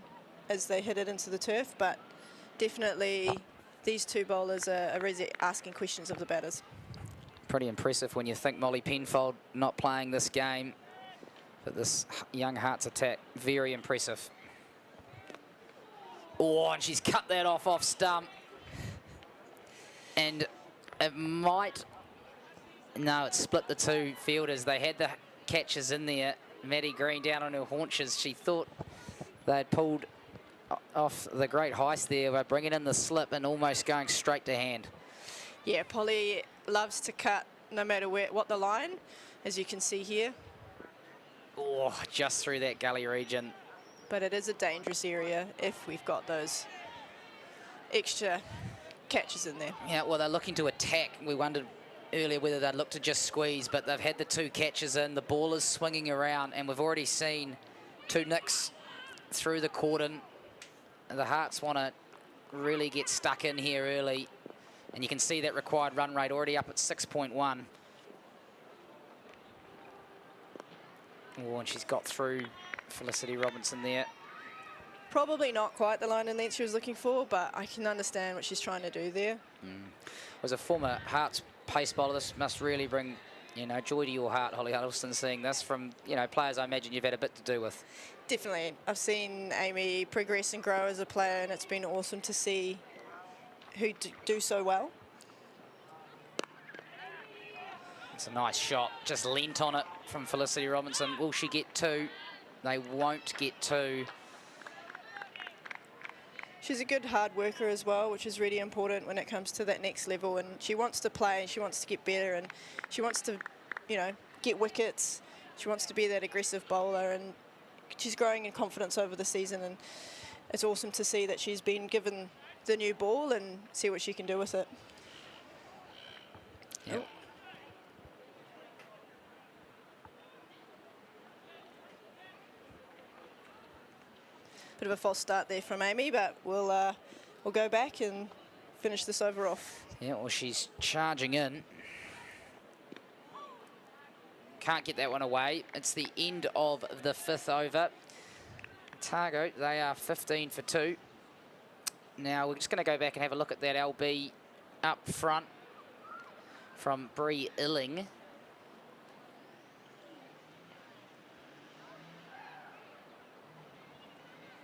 as they hit it into the turf, but definitely these 2 bowlers are really asking questions of the batters. Pretty impressive when you think Molly Penfold not playing this game, but this young Hearts attack, very impressive. Oh, and she's cut that off stump. And it might... No, it split the 2 fielders. They had the catches in there. Maddie Green down on her haunches. She thought they'd pulled off the great heist there by bringing in the slip and almost going straight to hand. Yeah, Polly loves to cut no matter what the line, as you can see here. Oh, just through that gully region. But it is a dangerous area if we've got those extra catches in there. Yeah, well, they're looking to attack. We wondered earlier whether they'd look to just squeeze, but they've had the 2 catches in. The ball is swinging around, and we've already seen 2 nicks through the cordon. The Hearts want to really get stuck in here early, and you can see that required run rate already up at 6.1. Oh, and she's got through Felicity Robinson there. Probably not quite the line and length she was looking for, but I can understand what she's trying to do there. As a former Hearts pace bowler, this must really bring, you know, joy to your heart, Holly Huddleston, seeing this from, you know, players I imagine you've had a bit to do with. Definitely. I've seen Amy progress and grow as a player, and it's been awesome to see who do so well. It's a nice shot, just leant on it from Felicity Robinson. Will she get two? They won't get two. She's a good hard worker as well, which is really important when it comes to that next level. And she wants to play, and she wants to get better, and she wants to, you know, get wickets. She wants to be that aggressive bowler, and she's growing in confidence over the season. And it's awesome to see that she's been given the new ball and see what she can do with it. Yep. Bit of a false start there from Amy, but we'll go back and finish this over off. Yeah, well, she's charging in. Can't get that one away. It's the end of the 5th over. Otago, they are 15 for 2. Now, we're just going to go back and have a look at that LB up front from Bree Illing.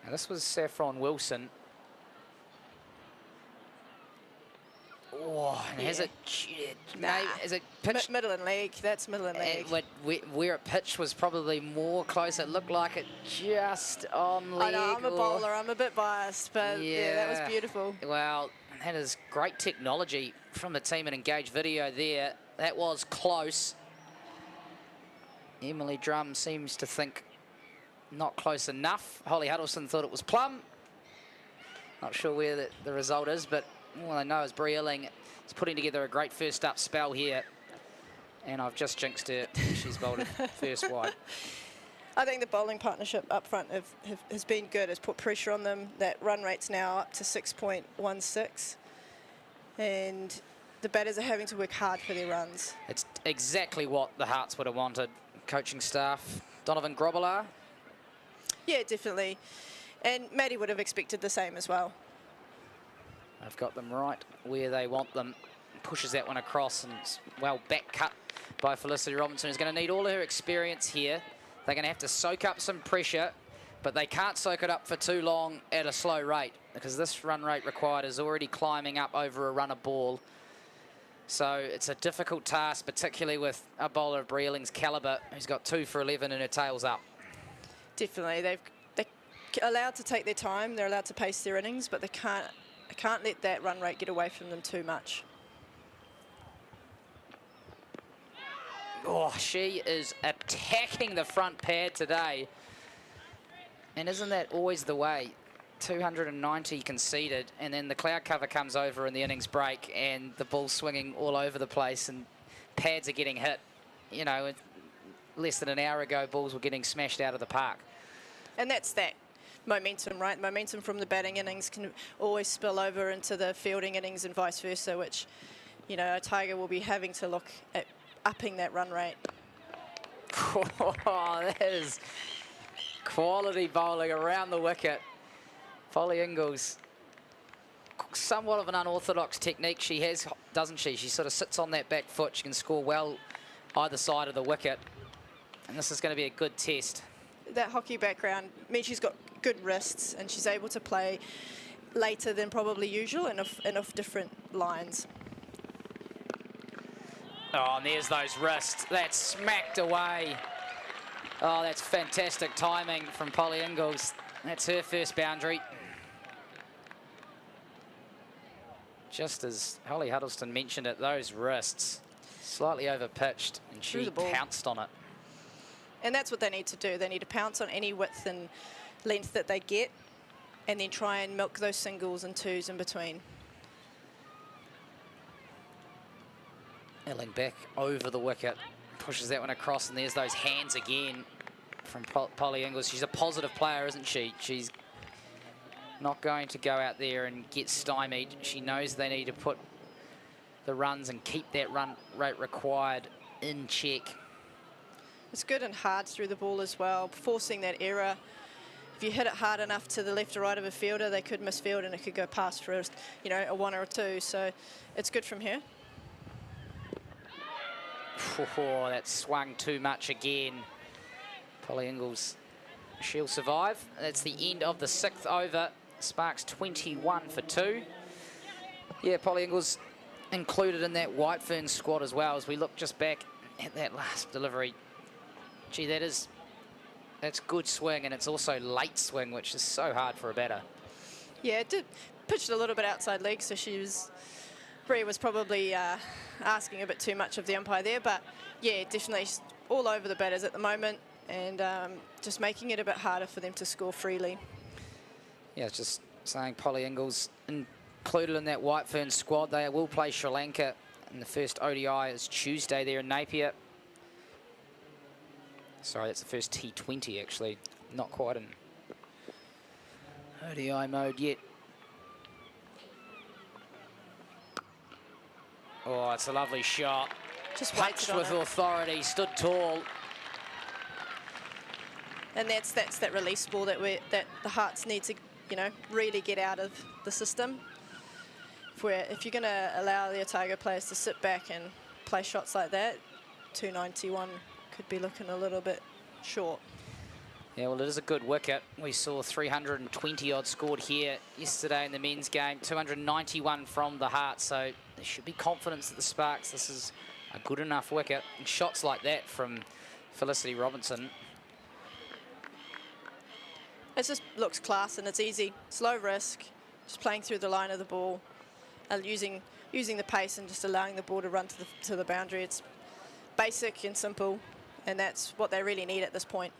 Now, this was Saffron Wilson. Oh, and has it... Is it pitched? Middle and leg, that's middle and leg. Where it pitched was probably more close. It looked like it just on leg. I know, I'm a bowler, I'm a bit biased, but yeah, that was beautiful. Well, that is great technology from the team at Engage Video there. That was close. Emily Drum seems to think not close enough. Holly Huddleston thought it was plumb. Not sure where the result is, but all I know is Bree Illing is putting together a great first up spell here. And I've just jinxed her. She's bowled it first wide. I think the bowling partnership up front has been good. Has put pressure on them. That run rate's now up to 6.16. And the batters are having to work hard for their runs. It's exactly what the Hearts would have wanted. Coaching staff, Donovan Grobbelaar. Yeah, definitely. And Maddie would have expected the same as well. They've got them right where they want them. Pushes that one across, and it's well back cut by Felicity Robinson, who's going to need all of her experience here. They're going to have to soak up some pressure, but they can't soak it up for too long at a slow rate, because this run rate required is already climbing up over a run of ball. So it's a difficult task, particularly with a bowler of Bree Illing's calibre, who's got 2 for 11 and her tail's up. Definitely. They're allowed to take their time. They're allowed to pace their innings, but they can't let that run rate get away from them too much. Oh, she is attacking the front pad today. And isn't that always the way? 290 conceded, and then the cloud cover comes over in the innings break, and the ball's swinging all over the place, and pads are getting hit. You know, less than an hour ago, balls were getting smashed out of the park. And that's that momentum, right? Momentum from the batting innings can always spill over into the fielding innings and vice versa, which, you know, Otago will be having to look at upping that run rate. Oh, that is quality bowling around the wicket. Polly Ingles, somewhat of an unorthodox technique she has, doesn't she? She sort of sits on that back foot. She can score well either side of the wicket. And this is going to be a good test. That hockey background means she's got good wrists, and she's able to play later than probably usual and off different lines. Oh, and there's those wrists. That's smacked away. Oh, that's fantastic timing from Polly Ingles. That's her first boundary. Just as Holly Huddleston mentioned it, those wrists slightly overpitched, and she pounced on it. And that's what they need to do. They need to pounce on any width and length that they get, and then try and milk those singles and twos in between. Illing back over the wicket, pushes that one across, and there's those hands again from Polly Ingles. She's a positive player, isn't she? She's not going to go out there and get stymied. She knows they need to put the runs and keep that run rate required in check. It's good and hard through the ball as well, forcing that error. If you hit it hard enough to the left or right of a fielder, they could misfield and it could go past for, you know, a 1 or a 2. So it's good from here. Oh, that swung too much again. Polly Ingles, she'll survive. That's the end of the 6th over. Sparks 21 for 2. Yeah, Polly Ingles included in that Whitefern squad as well. As we look just back at that last delivery, gee, that's good swing, and it's also late swing, which is so hard for a batter. Yeah, it did pitched a little bit outside leg, so Brie was probably asking a bit too much of the umpire there, but yeah, definitely all over the batters at the moment, and just making it a bit harder for them to score freely. Yeah, just saying Polly Ingles included in that Whitefern squad. They will play Sri Lanka, and the first ODI is Tuesday there in Napier. Sorry, that's the first T20 actually, not quite in ODI mode yet. Oh, it's a lovely shot. Just punched with authority, stood tall. And that's that release ball that the Hearts need to, you know, really get out of the system. If you're going to allow the Otago players to sit back and play shots like that, 291 could be looking a little bit short. Yeah, well, it is a good wicket. We saw 320 odd scored here yesterday in the men's game, 291 from the Hearts, so there should be confidence that the Sparks, this is a good enough wicket. And shots like that from Felicity Robinson. It just looks class and it's easy, it's low risk, just playing through the line of the ball, and using the pace and just allowing the ball to run to the boundary. It's basic and simple, and that's what they really need at this point.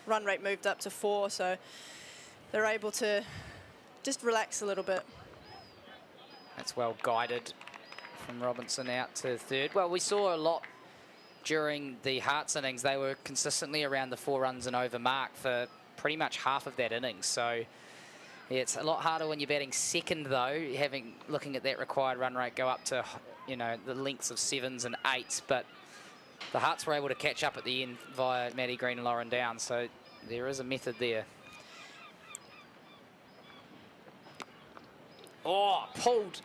Run rate moved up to 4, so they're able to just relax a little bit. That's well guided from Robinson out to 3rd. Well, we saw a lot during the Hearts innings. They were consistently around the 4 runs and over mark for pretty much half of that innings. So yeah, it's a lot harder when you're batting second, though, looking at that required run rate go up to, you know, the lengths of 7s and 8s. But the Hearts were able to catch up at the end via Maddie Green and Lauren Downs, so there is a method there. Oh, pulled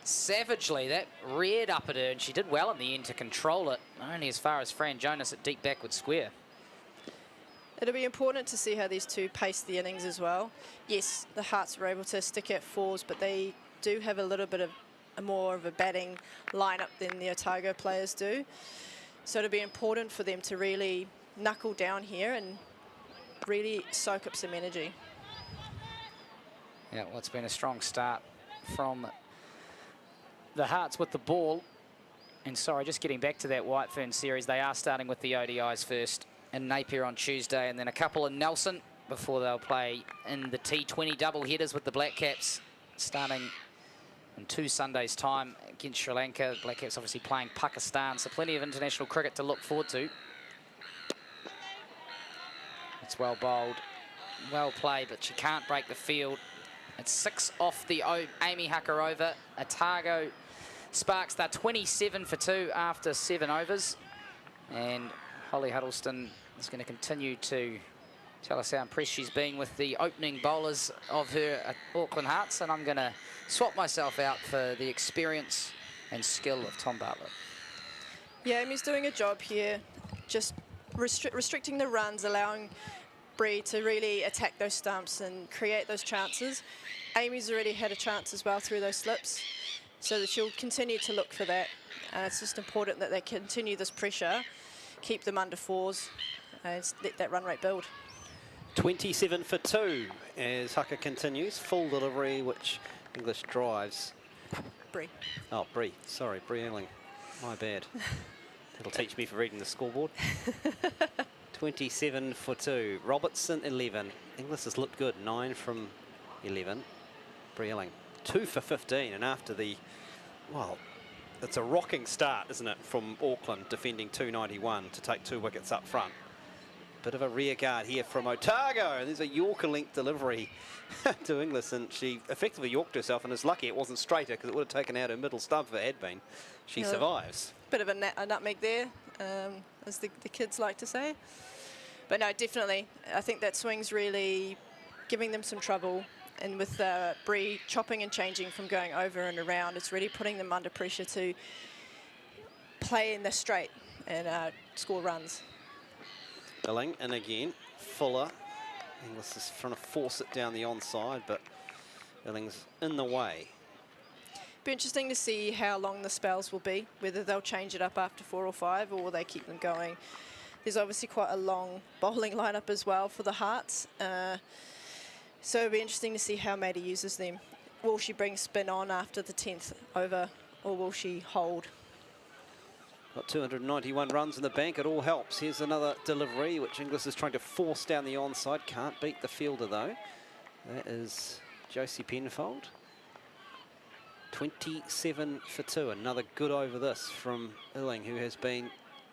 savagely. That reared up at her, and she did well in the end to control it, only as far as Fran Jonas at deep backward square. It'll be important to see how these two pace the innings as well. Yes, the Hearts were able to stick at 4s, but they do have a little bit of more of a batting lineup than the Otago players do. So it'll be important for them to really knuckle down here and really soak up some energy. Yeah, well, it's been a strong start from the Hearts with the ball. And sorry, just getting back to that Whitefern series, they are starting with the ODIs first in Napier on Tuesday, and then a couple in Nelson before they'll play in the T20 double headers with the Black Caps starting in 2 Sundays' time against Sri Lanka. Black Caps obviously playing Pakistan, so plenty of international cricket to look forward to. It's well bowled, well played, but she can't break the field. It's 6 off the Amy Hucker over. Otago Sparks, they're 27 for 2 after 7 overs. And Holly Huddleston is going to continue to tell us how impressed she's been with the opening bowlers of her Auckland Hearts, and I'm going to swap myself out for the experience and skill of Tom Bartlett. Yeah, Amy's doing a job here, just restricting the runs, allowing Bree to really attack those stumps and create those chances. Amy's already had a chance as well through those slips, so that she'll continue to look for that. And it's just important that they continue this pressure, keep them under 4s, and let that run rate build. 27 for 2 as Hucker continues. Full delivery, which English drives. Bree. Oh, Bree. Sorry, Bree Erling. My bad. That'll teach me for reading the scoreboard. 27 for 2. Robertson, 11. Inglis has looked good. 9 from 11. Bree Erling, 2 for 15. And after the, well, it's a rocking start, isn't it, from Auckland defending 291 to take 2 wickets up front. Bit of a rear guard here from Otago. There's a Yorker length delivery to Inglis, and she effectively yorked herself, and is lucky it wasn't straighter because it would have taken out her middle stump if it had been. She survives. Bit of a nutmeg there. as the kids like to say. But no, definitely, I think that swing's really giving them some trouble. And with Bree chopping and changing from going over and around, it's really putting them under pressure to play in the straight and score runs. Illing in again. Fuller. Inglis is trying to force it down the onside, but Illing's in the way. Be interesting to see how long the spells will be, whether they'll change it up after 4 or 5 or will they keep them going. There's obviously quite a long bowling lineup as well for the Hearts. So it'll be interesting to see how Maddie uses them. Will she bring spin on after the 10th over, or will she hold? Got 291 runs in the bank, it all helps. Here's another delivery, which Inglis is trying to force down the onside. Can't beat the fielder, though. That is Josie Penfold. 27 for 2. Another good over this from Illing, who has been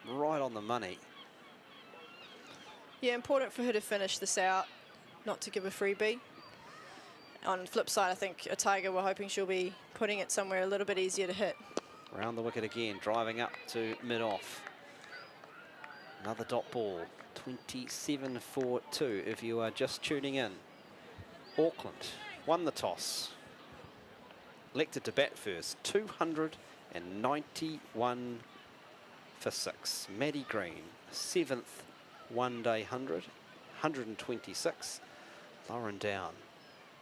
right on the money. Yeah, important for her to finish this out, not to give a freebie. On the flip side, I think Otago, we're hoping she'll be putting it somewhere a little bit easier to hit. Round the wicket again, driving up to mid-off. Another dot ball, 27 for 2 if you are just tuning in. Auckland won the toss. Elected to bat first, 291 for 6. Maddie Green, 7th one-day 100, 126. Lauren Down,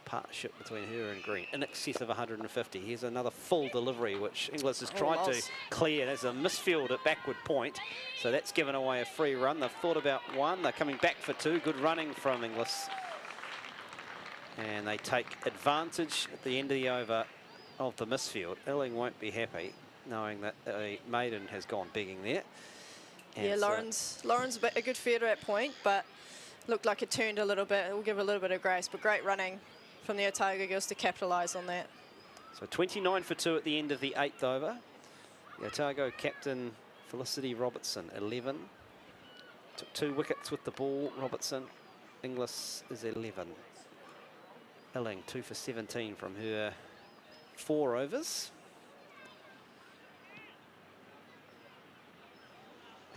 partnership between her and Green, in excess of 150. Here's another full delivery, which Inglis has tried to clear. There's a misfield at backward point, so that's given away a free run. They've thought about 1, they're coming back for 2. Good running from Inglis. And they take advantage at the end of the over of the misfield. Illing won't be happy knowing that a maiden has gone begging there. And yeah, Lauren's a good fielder at point, but looked like it turned a little bit. It will give a little bit of grace, but great running from the Otago girls to capitalise on that. So 29 for 2 at the end of the 8th over. The Otago captain Felicity Robertson, 11. Took 2 wickets with the ball, Robertson. Inglis is 11. Illing, 2 for 17 from her 4 overs.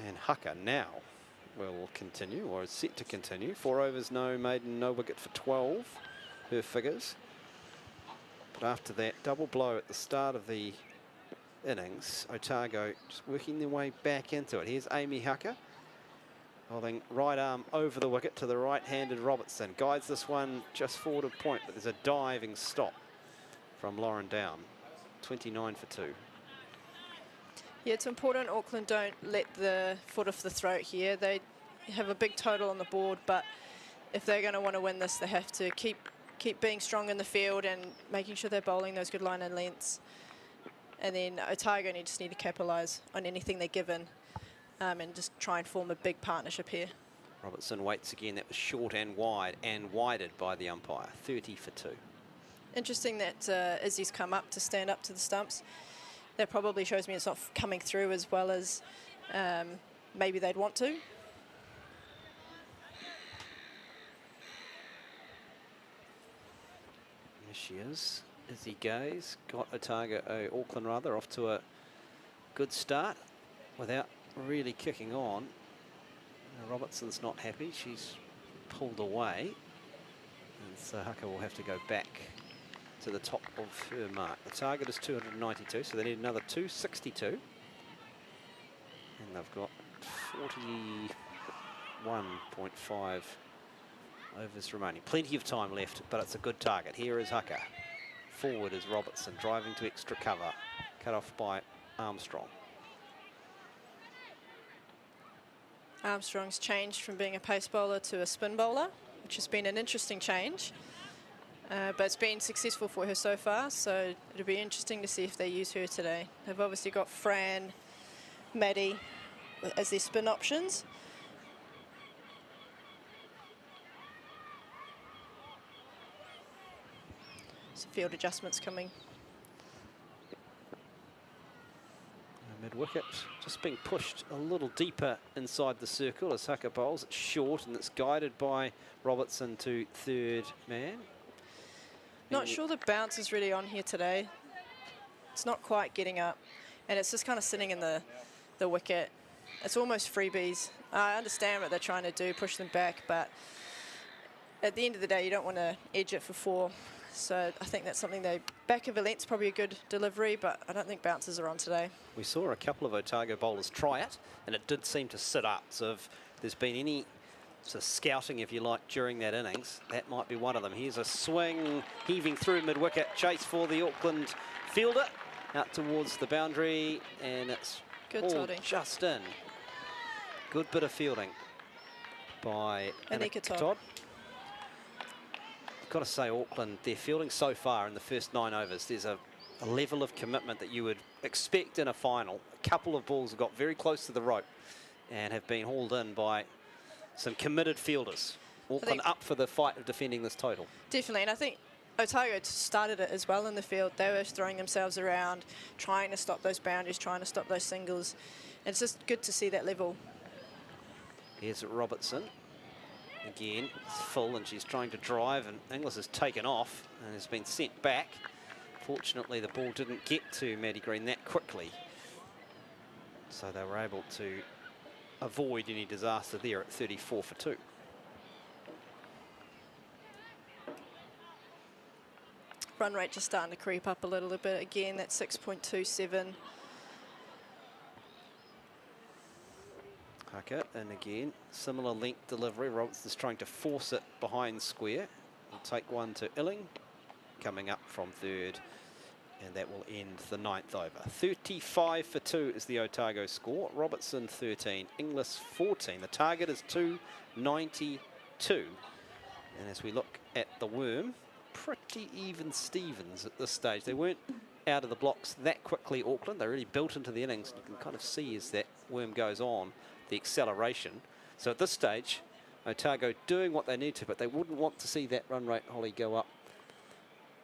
And Hucker now will continue, or is set to continue. 4 overs, no maiden, no wicket for 12, her figures. But after that double blow at the start of the innings, Otago just working their way back into it. Here's Amy Hucker, holding right arm over the wicket to the right-handed Robertson. Guides this one just forward of point, but there's a diving stop from Lauren Down. 29 for 2. Yeah, it's important Auckland don't let the foot off the throat here. They have a big total on the board, but if they're going to want to win this, they have to keep being strong in the field and making sure they're bowling those good line and lengths. And then Otago just need to capitalise on anything they're given and just try and form a big partnership here. Robertson waits again. That was short and wide and wided by the umpire. 30 for 2. Interesting that Izzy's come up to stand up to the stumps. That probably shows me it's not coming through as well as maybe they'd want to. There she is. Izzy Gaze got Otago, Auckland rather, off to a good start without really kicking on. Robertson's not happy. She's pulled away. And so Hucker will have to go back to the top of her mark. The target is 292, so they need another 262. And they've got 41.5 overs remaining. Plenty of time left, but it's a good target. Here is Hucker. Forward is Robertson, driving to extra cover. Cut off by Armstrong. Armstrong's changed from being a pace bowler to a spin bowler, which has been an interesting change. But it's been successful for her so far, so it'll be interesting to see if they use her today. They've obviously got Fran, Maddie as their spin options. Some field adjustments coming. Mid-wicket, just being pushed a little deeper inside the circle as Hucker bowls. It's short and it's guided by Robertson to third man. Not sure the bounce is really on here today. It's not quite getting up, and it's just kind of sitting in the wicket. it's almost freebies. I understand what they're trying to do, push them back, but at the end of the day, you don't want to edge it for 4. So I think that's something they back of a length's probably a good delivery, but I don't think bounces are on today. We saw a couple of Otago bowlers try it, and it did seem to sit up. So if there's been any sort of scouting, if you like, during that innings, that might be one of them. Here's a swing, heaving through mid-wicket, chase for the Auckland fielder, out towards the boundary, and it's Good all Toddy. just in. Good bit of fielding by Anika Todd. Todd. Got to say, Auckland, their fielding so far in the first 9 overs, there's a level of commitment that you would expect in a final. A couple of balls have got very close to the rope and have been hauled in by some committed fielders. Auckland up for the fight of defending this total. Definitely, and I think Otago started it as well in the field. They were throwing themselves around, trying to stop those boundaries, trying to stop those singles. And it's just good to see that level. Here's Robertson. Again, it's full, and she's trying to drive, and Inglis has taken off and has been sent back. Fortunately, the ball didn't get to Maddie Green that quickly, so they were able to avoid any disaster there at 34 for 2. Run rate just starting to creep up a little bit again. That's 6.27. Haka, and again, similar length delivery. Robertson's trying to force it behind square. We'll take one to Illing, coming up from 3rd, and that will end the 9th over. 35 for 2 is the Otago score. Robertson 13, Inglis 14. The target is 292. And as we look at the worm, pretty even Stevens at this stage. They weren't out of the blocks that quickly, Auckland. They really built into the innings. You can kind of see as that worm goes on, the acceleration. So at this stage, Otago doing what they need to, but they wouldn't want to see that run rate, Holly, go up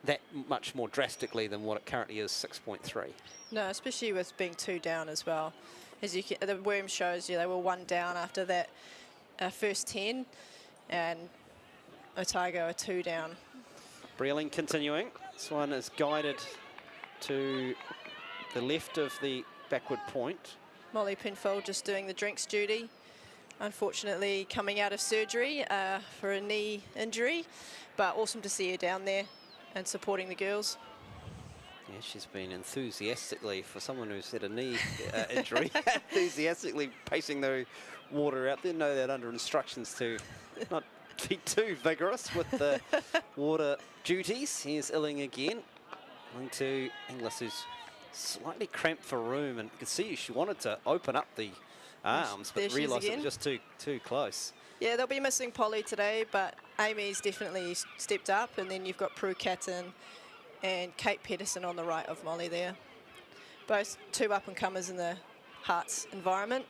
that much more drastically than what it currently is, 6.3. No, especially with being 2 down as well. As you can, the worm shows you they were 1 down after that first 10, and Otago are 2 down. Brealing continuing. This one is guided to the left of the backward point. Molly Penfold just doing the drinks duty. Unfortunately, coming out of surgery for a knee injury, but awesome to see her down there and supporting the girls. Yeah, she's been enthusiastically, for someone who's had a knee injury, enthusiastically pacing the water out there. Know that under instructions to not be too vigorous with the water duties. Here's Illing again, going to Inglis, who's slightly cramped for room, and you can see she wanted to open up the arms, but realised it was just too close. Yeah, they'll be missing Polly today, but Amy's definitely stepped up, and then you've got Prue Catton and Kate Pedersen on the right of Molly there. Both 2 up-and-comers in the Hearts environment.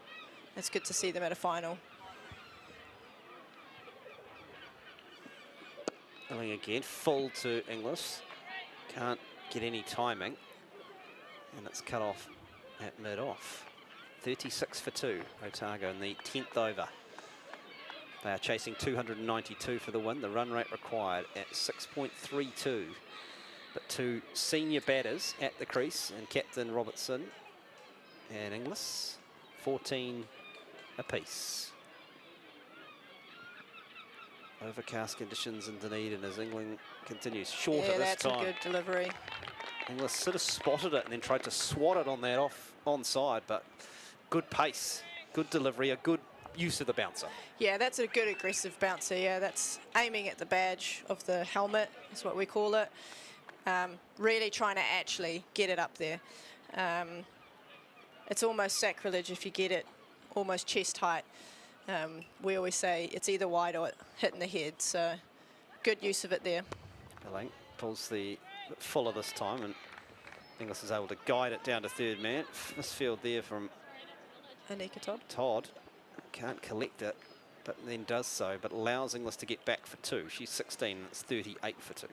It's good to see them at a final. Illing again, full to Inglis. Can't get any timing, and it's cut off at mid-off. 36 for 2, Otago in the 10th over. They are chasing 292 for the win. The run rate required at 6.32. But 2 senior batters at the crease, and Captain Robertson and Inglis, 14 apiece. Overcast conditions in Dunedin as England continues shorter this time. Yeah, that's a good delivery. Inglis sort of spotted it and then tried to swat it on that onside, but good pace, good delivery, a good use of the bouncer. Yeah, that's a good aggressive bouncer. Yeah, that's aiming at the badge of the helmet, is what we call it. Really trying to actually get it up there. It's almost sacrilege if you get it almost chest height. We always say it's either wide or hitting the head, so good use of it there. Illing pulls the fuller this time, and Inglis is able to guide it down to 3rd man. Misfield there from Anika Todd. Todd can't collect it, but then does so, but allows Inglis to get back for 2. She's 16, and it's 38 for 2.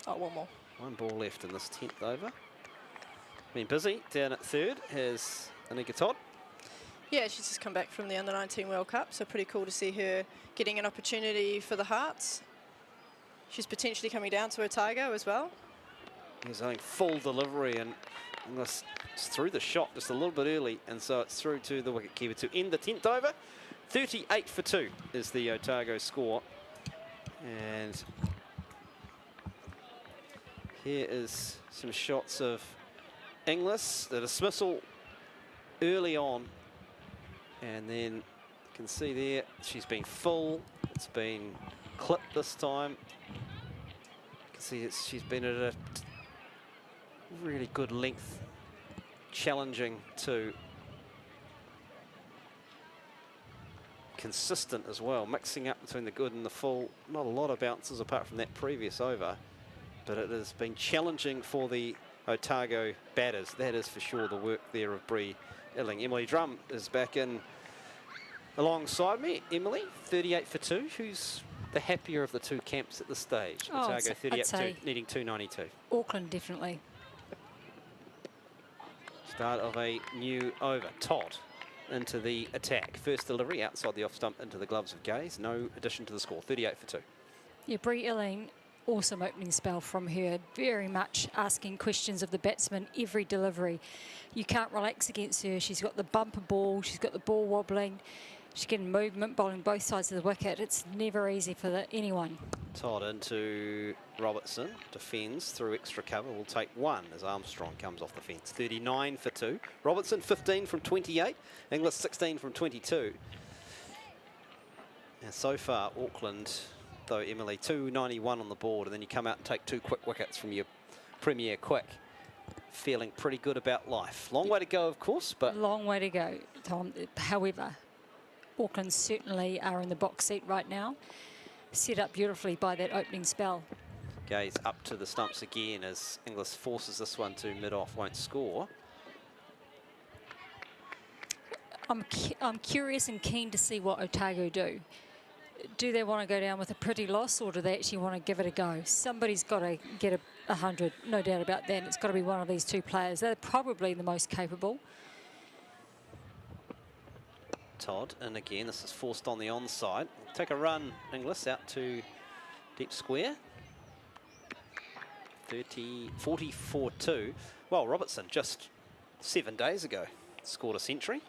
Oh, one more. 1 ball left in this 10th over. Been busy down at 3rd has Anika Todd. Yeah, she's just come back from the Under-19 World Cup, so pretty cool to see her getting an opportunity for the Hearts. She's potentially coming down to Otago as well. He's having full delivery, and Inglis threw the shot just a little bit early, and so it's through to the wicketkeeper to end the 10th over. 38 for 2 is the Otago score. And here is some shots of Inglis, the dismissal early on. And then you can see there, she's been full. It's been clipped this time. You can see she's been at a really good length, challenging to consistent as well, mixing up between the good and the full. Not a lot of bounces apart from that previous over, but it has been challenging for the Otago batters. That is for sure the work there of Bree Illing. Emily Drum is back in alongside me. Emily, 38 for 2. Who's the happier of the two camps at this stage? Oh, Otago 38 for 2, needing 292. Auckland, definitely. Start of a new over. Todd into the attack. First delivery outside the off stump into the gloves of Gaze. No addition to the score. 38 for 2. Yeah, Bree Illing, awesome opening spell from her. Very much asking questions of the batsman every delivery. You can't relax against her. She's got the bumper ball. She's got the ball wobbling. She's getting movement, bowling both sides of the wicket. It's never easy for anyone. Todd into Robertson. Defends through extra cover. Will take one as Armstrong comes off the fence. 39 for 2. Robertson 15 from 28. Inglis 16 from 22. And so far, Auckland, though, Emily, 291 on the board. And then you come out and take 2 quick wickets from your premier quick. Feeling pretty good about life. Long way to go, of course, but... Long way to go, Tom. However, Auckland certainly are in the box seat right now. Set up beautifully by that opening spell. Gaze up to the stumps again as Inglis forces this one to mid-off, won't score. I'm curious and keen to see what Otago do. Do they want to go down with a pretty loss, or do they actually want to give it a go? Somebody's got to get 100, no doubt about that. It's got to be one of these two players. They're probably the most capable. Todd, and again, this is forced on the onside. Take a run, Inglis, out to deep square. 44-2. Well, Robertson just 7 days ago scored a century.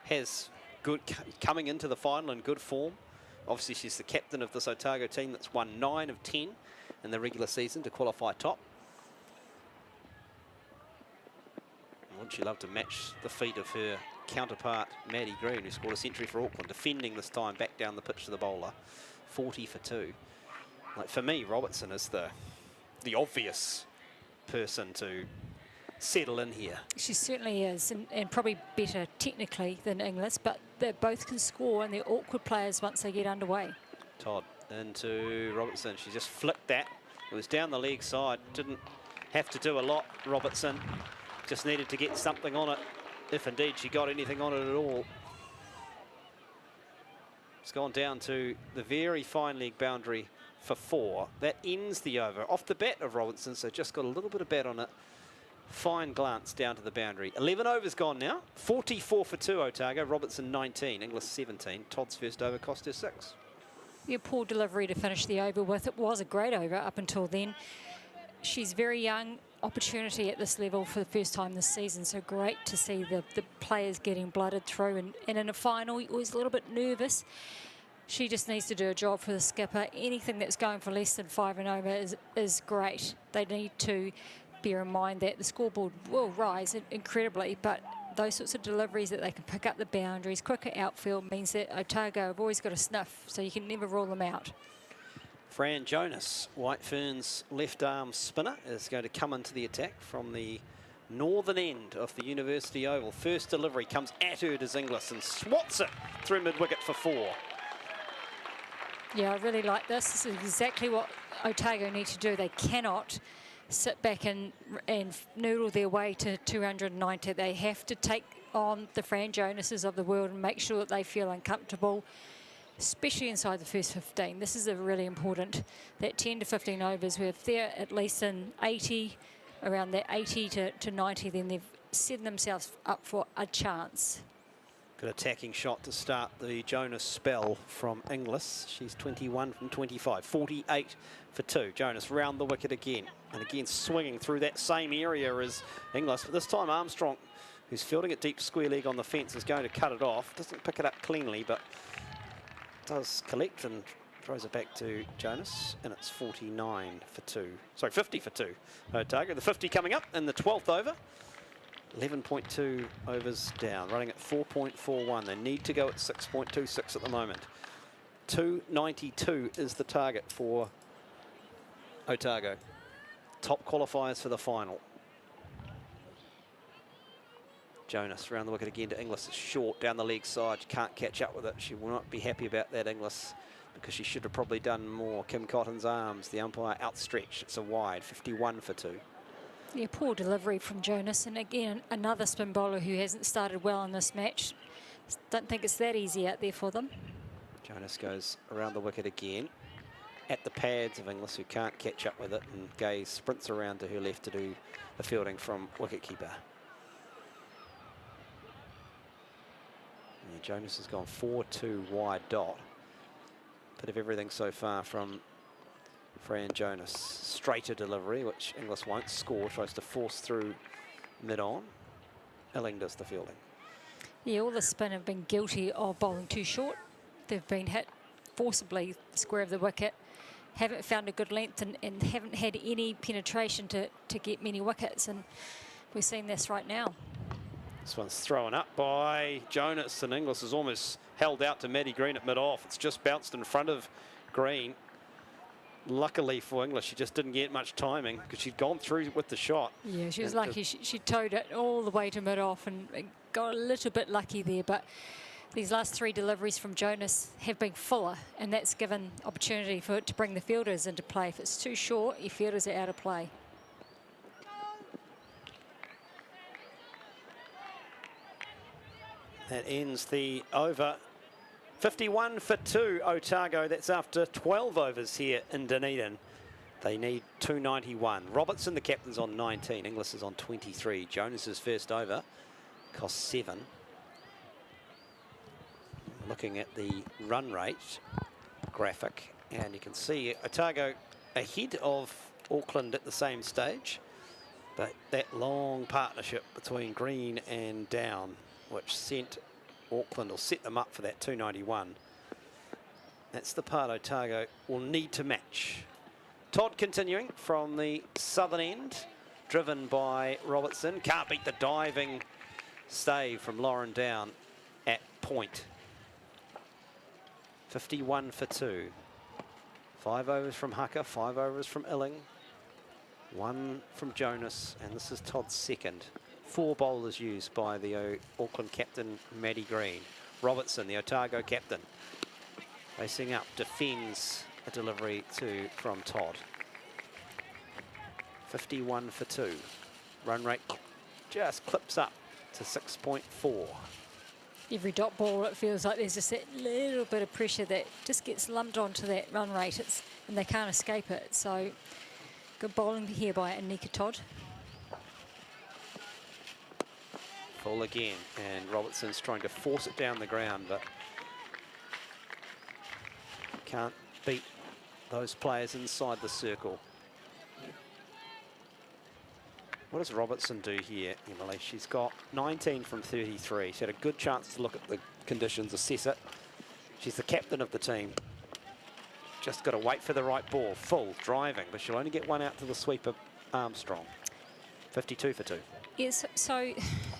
Has good coming into the final in good form. Obviously, she's the captain of this Otago team that's won 9 of 10 in the regular season to qualify top. Wouldn't she love to match the feat of her counterpart, Maddie Green, who scored a century for Auckland, defending this time back down the pitch to the bowler. 40 for 2. Like, for me, Robertson is the obvious person to settle in here. She certainly is, and probably better technically than Inglis, but they both can score, and they're awkward players once they get underway. Todd into Robertson. She just flicked that. It was down the leg side. Didn't have to do a lot, Robertson. Just needed to get something on it, if indeed she got anything on it at all. It's gone down to the very fine leg boundary for 4. That ends the over. Off the bat of Robertson, so just got a little bit of bat on it. Fine glance down to the boundary. 11 overs gone now. 44 for 2 Otago. Robertson 19, Inglis 17. Todd's first over cost her 6. Yeah, poor delivery to finish the over with. It was a great over up until then. She's very young. Opportunity at this level for the first time this season, so great to see the players getting blooded through, and in a final you're always a little bit nervous. She just needs to do a job for the skipper. Anything that's going for less than 5 and over is great. They need to bear in mind that the scoreboard will rise incredibly, but those sorts of deliveries that they can pick up the boundaries, quicker outfield, means that Otago have always got a sniff, so you can never rule them out. Fran Jonas, White Ferns left arm spinner, is going to come into the attack from the northern end of the University Oval. First delivery comes at her to Inglis and swats it through mid-wicket for 4. Yeah, I really like this. This is exactly what Otago need to do. They cannot sit back and noodle their way to 290. They have to take on the Fran Jonases of the world and make sure that they feel uncomfortable, especially inside the first 15. This is a really important, that 10 to 15 overs, where if they're at least in 80, around that 80 to 90, then they've set themselves up for a chance. Good attacking shot to start the Jonas spell from Inglis. She's 21 from 25, 48 for 2. Jonas round the wicket again. And again, swinging through that same area as Inglis, but this time Armstrong, who's fielding it deep square leg on the fence, is going to cut it off. Doesn't pick it up cleanly, but does collect and throws it back to Jonas, and it's 49 for 2. Sorry, 50 for 2. Otago, the 50 coming up in the 12th over. 11.2 overs down, running at 4.41. They need to go at 6.26 at the moment. 292 is the target for Otago. Top qualifiers for the final. Jonas around the wicket again to Inglis. It's short down the leg side. She can't catch up with it. She will not be happy about that, Inglis, because she should have probably done more. Kim Cotton's arms, the umpire outstretched. It's a wide, 51 for 2. Yeah, poor delivery from Jonas, and again another spin bowler who hasn't started well in this match. Don't think it's that easy out there for them. Jonas goes around the wicket again at the pads of Inglis, who can't catch up with it, and Gay sprints around to her left to do the fielding from wicketkeeper. Yeah, Jonas has gone 4-2 wide dot. Bit of everything so far from Fran Jonas. Straighter delivery, which Inglis won't score, tries to force through mid-on. Illing does the fielding. Yeah, all the spin have been guilty of bowling too short. They've been hit forcibly the square of the wicket, haven't found a good length, and haven't had any penetration to get many wickets, and we're seeing this right now. This one's thrown up by Jonas, and Inglis is almost held out to Maddie Green at mid-off. It's just bounced in front of Green. Luckily for Inglis, she just didn't get much timing because she'd gone through with the shot. Yeah, she was lucky. She towed it all the way to mid-off and got a little bit lucky there, but these last 3 deliveries from Jonas have been fuller, and that's given opportunity for it to bring the fielders into play. If it's too short, your fielders are out of play. That ends the over. 51 for 2, Otago. That's after 12 overs here in Dunedin. They need 291. Robertson, the captain's on 19. Inglis is on 23. Jonas's first over cost 7. Looking at the run rate graphic, and you can see Otago ahead of Auckland at the same stage, but that long partnership between Green and Down, which sent Auckland, or set them up for that 291. That's the part Otago will need to match. Todd continuing from the southern end, driven by Robertson. Can't beat the diving stave from Lauren Down at point. 51 for 2. 5 overs from Hucker, 5 overs from Illing, 1 from Jonas, and this is Todd's second. 4 bowlers used by the Auckland captain, Maddie Green. Robertson, the Otago captain, facing up, defends a delivery from Todd. 51 for 2. Run rate just clips up to 6.4. Every dot ball, it feels like there's just that little bit of pressure that just gets lumped onto that run rate, and they can't escape it. So good bowling here by Anika Todd. Full again, and Robertson's trying to force it down the ground, but can't beat those players inside the circle. What does Robertson do here, Emily? She's got 19 from 33. She had a good chance to look at the conditions, assess it. She's the captain of the team. Just got to wait for the right ball. Full, driving, but she'll only get 1 out to the sweeper, Armstrong. 52 for 2. It's so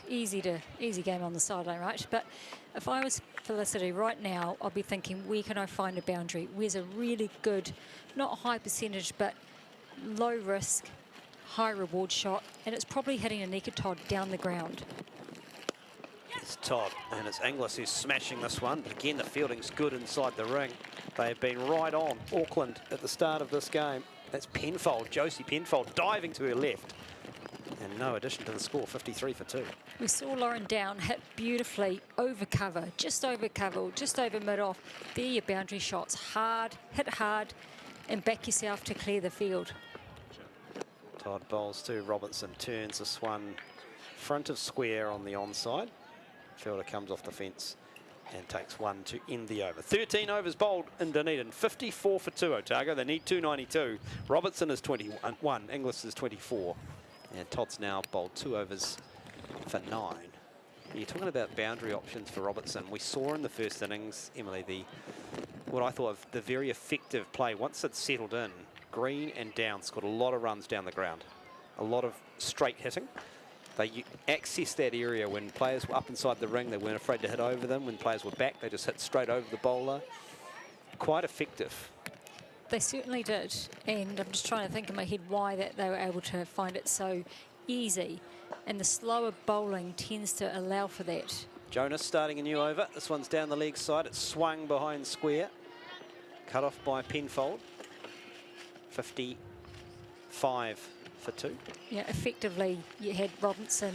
easy game on the sideline, right? But if I was Felicity right now, I'd be thinking, where can I find a boundary? Where's a really good, not high percentage, but low risk, high reward shot? And it's probably hitting Anika Todd down the ground. It's Todd, and it's Inglis who's smashing this one. But again, the fielding's good inside the ring. They have been right on Auckland at the start of this game. That's Penfold, Josie Penfold, diving to her left. And no addition to the score, 53 for 2. We saw Lauren Down hit beautifully over cover, just over mid-off. There your boundary shots, hard, hit hard, and back yourself to clear the field. Todd bowls to Robertson, turns this one front of square on the onside. Fielder comes off the fence and takes one to end the over. 13 overs bowled in Dunedin, 54 for 2 Otago. They need 292. Robertson is 21, Inglis is 24. And Todd's now bowled 2 overs for 9. You're talking about boundary options for Robertson. We saw in the first innings, Emily, what I thought of the very effective play. Once it's settled in, Green and Down scored a lot of runs down the ground. A lot of straight hitting. They accessed that area when players were up inside the ring. They weren't afraid to hit over them. When players were back, they just hit straight over the bowler. Quite effective. They certainly did. And I'm just trying to think in my head why that they were able to find it so easy. And the slower bowling tends to allow for that. Jonas starting a new over. This one's down the leg side. It's swung behind square. Cut off by Penfold. 55 for 2. Yeah, effectively you had Robinson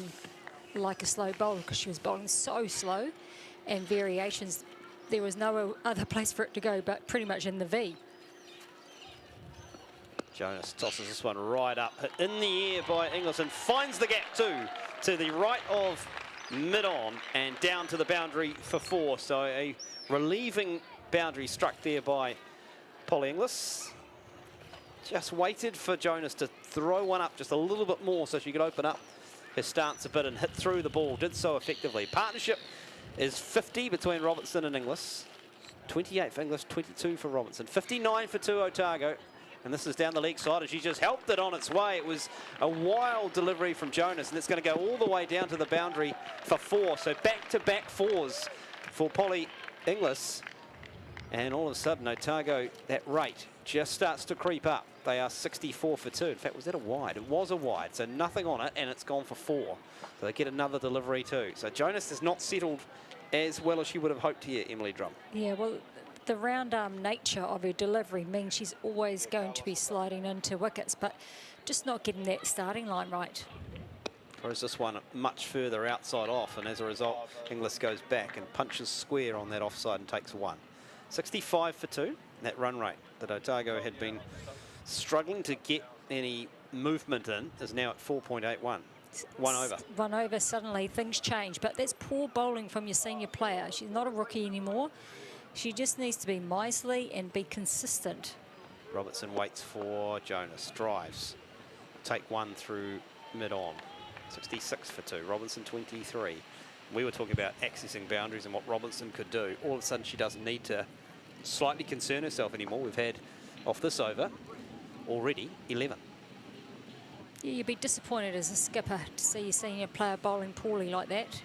like a slow bowler because she was bowling so slow, and variations, there was no other place for it to go but pretty much in the V. Jonas tosses this one right up, hit in the air by Inglis and finds the gap too, to the right of mid-on and down to the boundary for 4. So a relieving boundary struck there by Polly Inglis. Just waited for Jonas to throw one up just a little bit more so she could open up her stance a bit and hit through the ball. Did so effectively. Partnership is 50 between Robertson and Inglis. 28 for Inglis, 22 for Robertson. 59 for 2 Otago. And this is down the leg side, and she just helped it on its way. It was a wild delivery from Jonas, and it's going to go all the way down to the boundary for 4. So back-to-back 4s for Polly Inglis. And all of a sudden, Otago, that rate just starts to creep up. They are 64 for 2. In fact, was that a wide? It was a wide, so nothing on it, and it's gone for 4. So they get another delivery too. So Jonas has not settled as well as she would have hoped here, Emily Drum. Yeah, well, the round arm nature of her delivery means she's always going to be sliding into wickets, but just not getting that starting line right. Whereas this one much further outside off, and as a result, Inglis goes back and punches square on that offside and takes 1. 65 for 2, that run rate that Otago had been struggling to get any movement in is now at 4.81. 1 over. 1 over, suddenly things change, but that's poor bowling from your senior player. She's not a rookie anymore. She just needs to be miserly and be consistent. Robertson waits for Jonas, drives, take 1 through mid-on. 66 for 2, Robinson 23. We were talking about accessing boundaries and what Robinson could do. All of a sudden she doesn't need to slightly concern herself anymore. We've had off this over already 11. Yeah, you'd be disappointed as a skipper to see your senior player bowling poorly like that.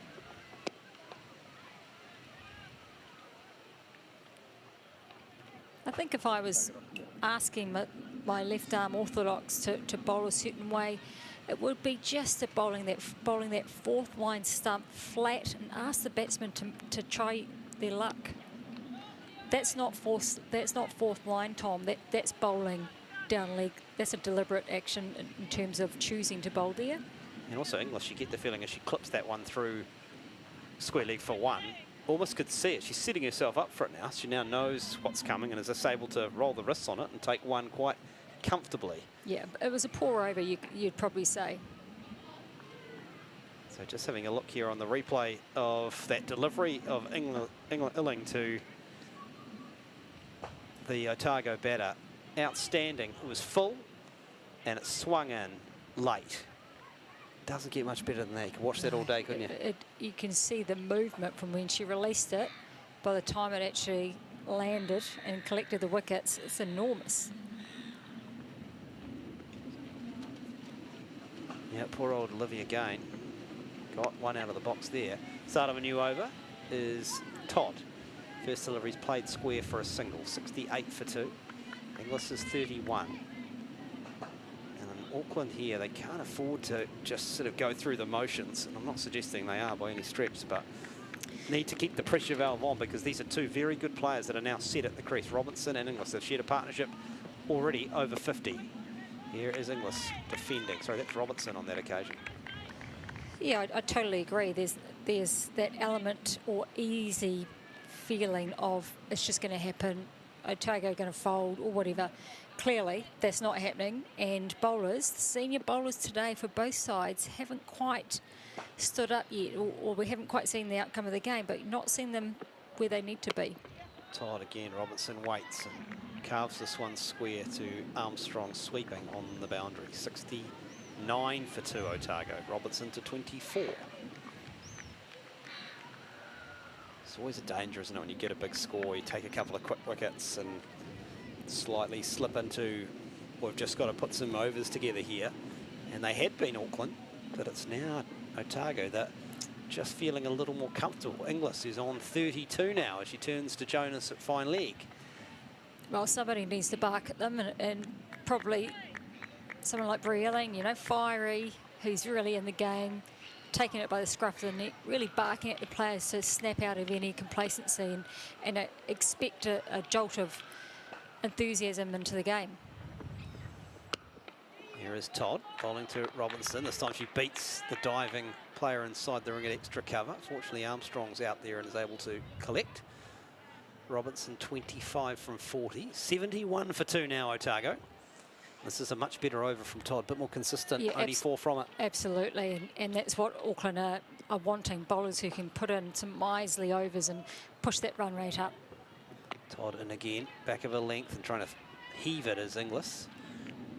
I think if I was asking my left arm orthodox to bowl a certain way, it would be just a bowling that 4th line stump flat and ask the batsman to try their luck. That's not 4th line, Tom. That's bowling down leg. That's a deliberate action in terms of choosing to bowl there. And also Inglis, you get the feeling as she clips that one through square leg for 1, almost could see it. She's setting herself up for it now. She now knows what's coming and is just able to roll the wrists on it and take 1 quite comfortably. Yeah, it was a poor over, you'd probably say. So just having a look here on the replay of that delivery of Illing to the Otago batter. Outstanding. It was full and it swung in late. Doesn't get much better than that. You can watch that all day, couldn't you? You can see the movement from when she released it. By the time it actually landed and collected the wickets, it's enormous. Yeah, poor old Olivia Gain got 1 out of the box there. Start of a new over is Todd. First delivery's played square for a single, 68 for 2. Inglis is 31. And in Auckland here, they can't afford to just sort of go through the motions. And I'm not suggesting they are by any stretch, but need to keep the pressure valve on because these are 2 very good players that are now set at the crease. Robinson and Inglis have shared a partnership already over 50. Here is Inglis defending. Sorry, that's Robertson on that occasion. Yeah, I totally agree. There's that element or easy feeling of it's just going to happen, Otago going to fold or whatever. Clearly, that's not happening. And bowlers, the senior bowlers today for both sides haven't quite stood up yet, or we haven't quite seen the outcome of the game, but not seen them where they need to be. Todd again, Robertson waits and carves this one square to Armstrong sweeping on the boundary. 69 for 2 Otago, Robertson to 24. It's always a danger, isn't it, when you get a big score, you take a couple of quick wickets and slightly slip into, we've just got to put some overs together here. And they had been Auckland, but it's now Otago that just feeling a little more comfortable. Inglis is on 32 now as she turns to Jonas at fine leg. Well, somebody needs to bark at them, and probably someone like Breeling, you know, fiery, who's really in the game, taking it by the scruff of the neck, really barking at the players to snap out of any complacency and expect a jolt of enthusiasm into the game. Here is Todd bowling to Robinson. This time she beats the diving player inside the ring at extra cover. Fortunately, Armstrong's out there and is able to collect. Robinson 25 from 40. 71 for 2 now, Otago. This is a much better over from Todd, bit more consistent, Yeah, only 4 from it. Absolutely, and that's what Auckland are wanting, bowlers who can put in some miserly overs and push that run rate up. Todd in again, back of a length and trying to heave it as Inglis.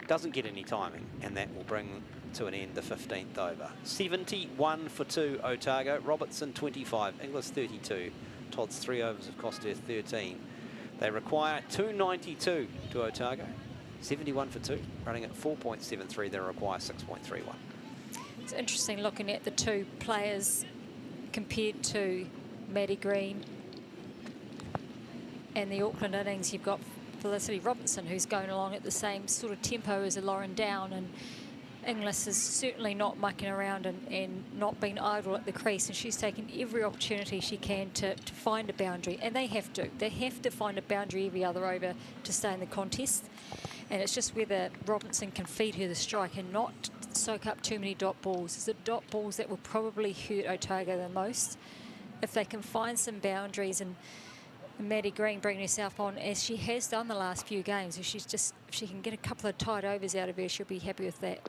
Doesn't get any timing, and that will bring to an end the 15th over. 71 for 2 Otago, Robertson 25, Inglis 32. Todd's 3 overs have cost her 13. They require 292 to Otago. 71 for 2, running at 4.73, they require 6.31. It's interesting looking at the two players compared to Maddie Green and the Auckland innings. You've got Felicity Robinson, who's going along at the same sort of tempo as a Lauren Down, and Inglis is certainly not mucking around and not being idle at the crease, and she's taken every opportunity she can to find a boundary, and they have to. They have to find a boundary every other over to stay in the contest, and it's just whether Robinson can feed her the strike and not soak up too many dot balls. It's the dot balls that will probably hurt Otago the most. If they can find some boundaries, and Maddie Green bringing herself on as she has done the last few games, if she can get a couple of tight overs out of her, she'll be happy with that.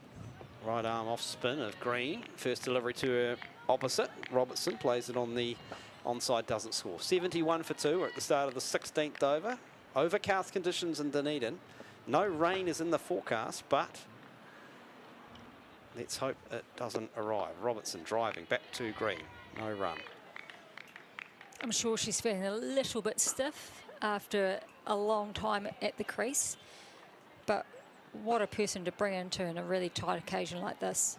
Right arm off spin of Green. First delivery to her opposite. Robertson plays it on the onside, doesn't score. 71 for 2. We're at the start of the 16th over. Overcast conditions in Dunedin. No rain is in the forecast, but let's hope it doesn't arrive. Robertson driving back to Green. No run. I'm sure she's feeling a little bit stiff after a long time at the crease, but what a person to bring into in a really tight occasion like this.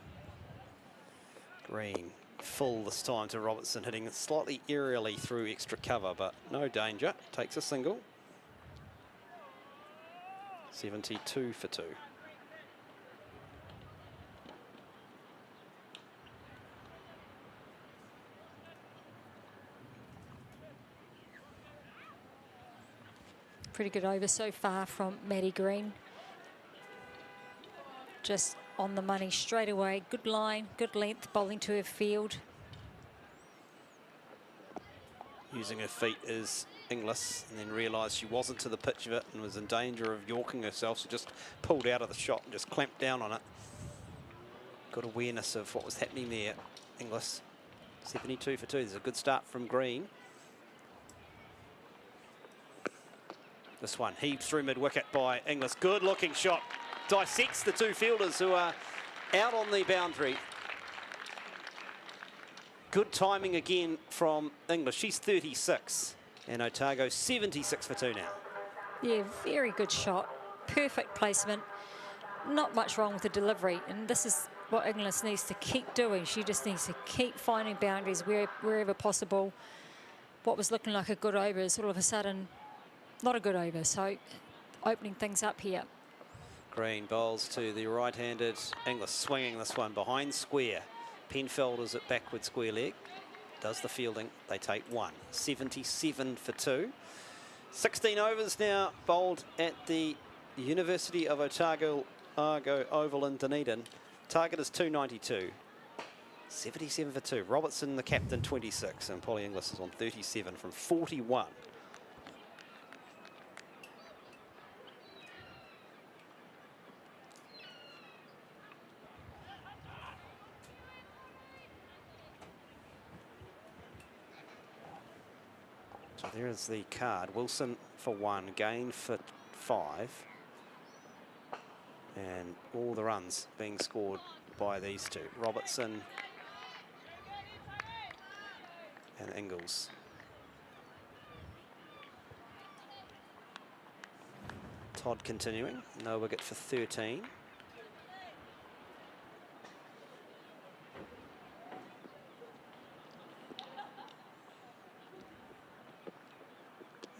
Green full this time to Robertson, hitting it slightly aerially through extra cover, but no danger. Takes a single. 72 for 2. Pretty good over so far from Maddie Green. Just on the money straight away. Good line, good length, bowling to her field. Using her feet is Inglis, and then realised she wasn't to the pitch of it and was in danger of yorking herself, so just pulled out of the shot and just clamped down on it. Good awareness of what was happening there, Inglis. 72 for 2. There's a good start from Green. This one heaves through mid-wicket by Inglis. Good looking shot. Dissects the two fielders who are out on the boundary. Good timing again from Inglis. She's 36 and Otago 76 for 2 now. Yeah, very good shot. Perfect placement. Not much wrong with the delivery, and this is what Inglis needs to keep doing. She just needs to keep finding boundaries wherever possible. What was looking like a good over is all of a sudden not a good over, so opening things up here. Green bowls to the right-handed Inglis, swinging this one behind square. Penfelder's at backward square leg. Does the fielding. They take 1. 77 for 2. 16 overs now bowled at the University of Otago Oval in Dunedin. Target is 292. 77 for 2. Robertson, the captain, 26. And Polly Inglis is on 37 from 41. So there is the card. Wilson for 1, Gain for 5. And all the runs being scored by these two, Robertson and Ingles. Todd continuing, no wicket for 13.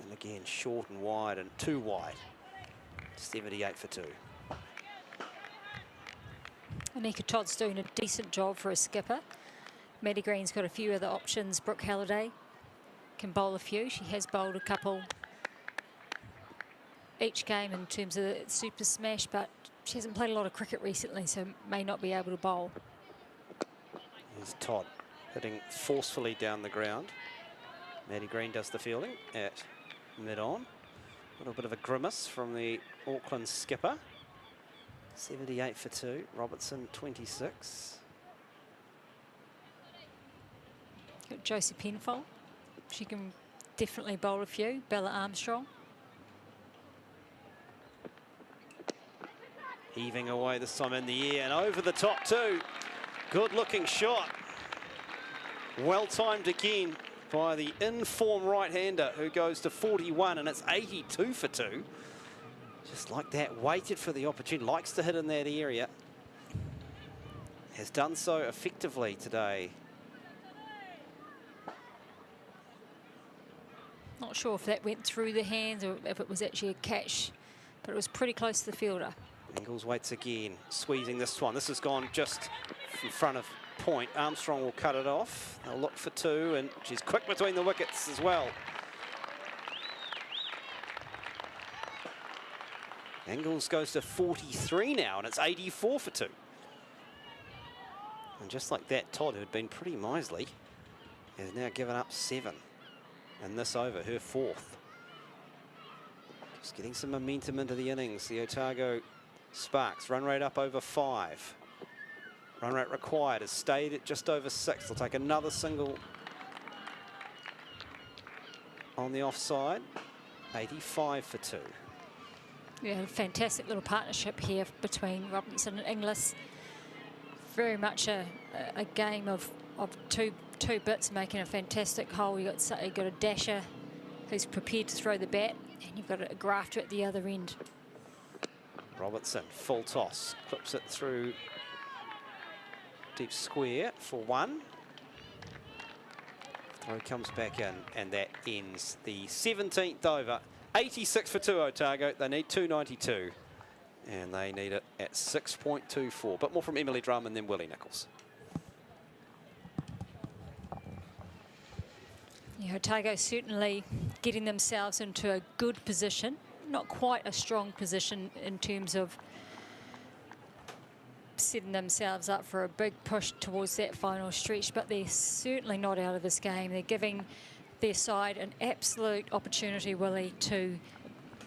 And again, short and wide and 2 wide. 78 for 2. Anika Todd's doing a decent job for a skipper. Maddie Green's got a few other options. Brooke Halliday can bowl a few. She has bowled a couple each game in terms of the super smash, but she hasn't played a lot of cricket recently, so may not be able to bowl. Here's Todd hitting forcefully down the ground. Maddie Green does the fielding at mid-on. A little bit of a grimace from the Auckland skipper. 78 for 2. Robertson 26. Got Josie Penfold. She can definitely bowl a few. Bella Armstrong. Heaving away this time in the air and over the top too. Good looking shot. Well timed again by the in-form right-hander who goes to 41, and it's 82 for 2. Just like that, waited for the opportunity, likes to hit in that area. Has done so effectively today. Not sure if that went through the hands or if it was actually a catch, but it was pretty close to the fielder. Ingles waits again, squeezing this one. This has gone just in front of point. Armstrong will cut it off. They'll look for 2, and she's quick between the wickets as well. Ingles goes to 43 now, and it's 84 for 2. And just like that, Todd, who had been pretty miserly, has now given up 7. And this over, her 4th. Just getting some momentum into the innings. The Otago Sparks, run rate up over 5. Run rate required has stayed at just over 6. They'll take another single on the offside. 85 for 2. Yeah, a fantastic little partnership here between Robinson and Inglis. Very much a game of two bits making a fantastic hole. You've got a dasher who's prepared to throw the bat, and you've got a grafter at the other end. Robertson, full toss, clips it through deep square for 1. Throw comes back in, and that ends the 17th over. 86 for 2 Otago. They need 292, and they need it at 6.24. But more from Emily Drum and then Willie Nichols. Yeah, Otago certainly getting themselves into a good position. Not quite a strong position in terms of setting themselves up for a big push towards that final stretch, but they're certainly not out of this game. They're giving their side an absolute opportunity, Willie, to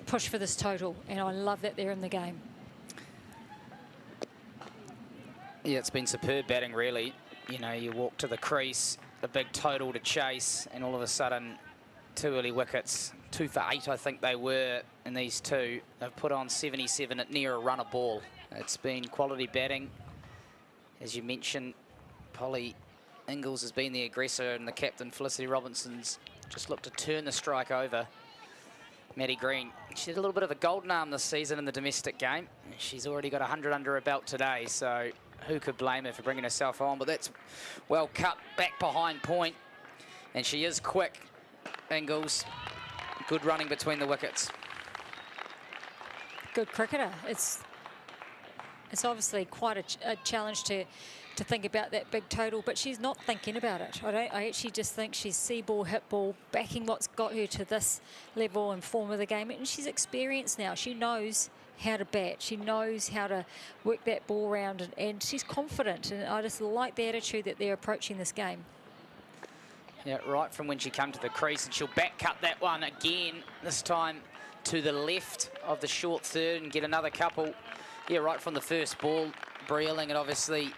push for this total, and I love that they're in the game. Yeah, it's been superb batting, really. You know, you walk to the crease, the big total to chase, and all of a sudden, 2 early wickets. 2 for 8, I think they were, in these 2. They've put on 77 at near a run a ball. It's been quality batting. As you mentioned, Polly Ingles has been the aggressor, and the captain, Felicity Robinson's just looked to turn the strike over. Maddie Green, she had a little bit of a golden arm this season in the domestic game. She's already got 100 under her belt today, so who could blame her for bringing herself on? But that's well cut back behind point, and she is quick, Ingles. Good running between the wickets. Good cricketer. It's obviously quite a challenge to think about that big total, but she's not thinking about it. I actually just think she's see ball, hit ball, backing what's got her to this level and form of the game, and she's experienced now. She knows how to bat. She knows how to work that ball around, and she's confident, and I just like the attitude that they're approaching this game. Yeah, right from when she come to the crease, and she'll back cut that one again, this time to the left of the short third and get another couple. Yeah, right from the first ball, Brealing, it obviously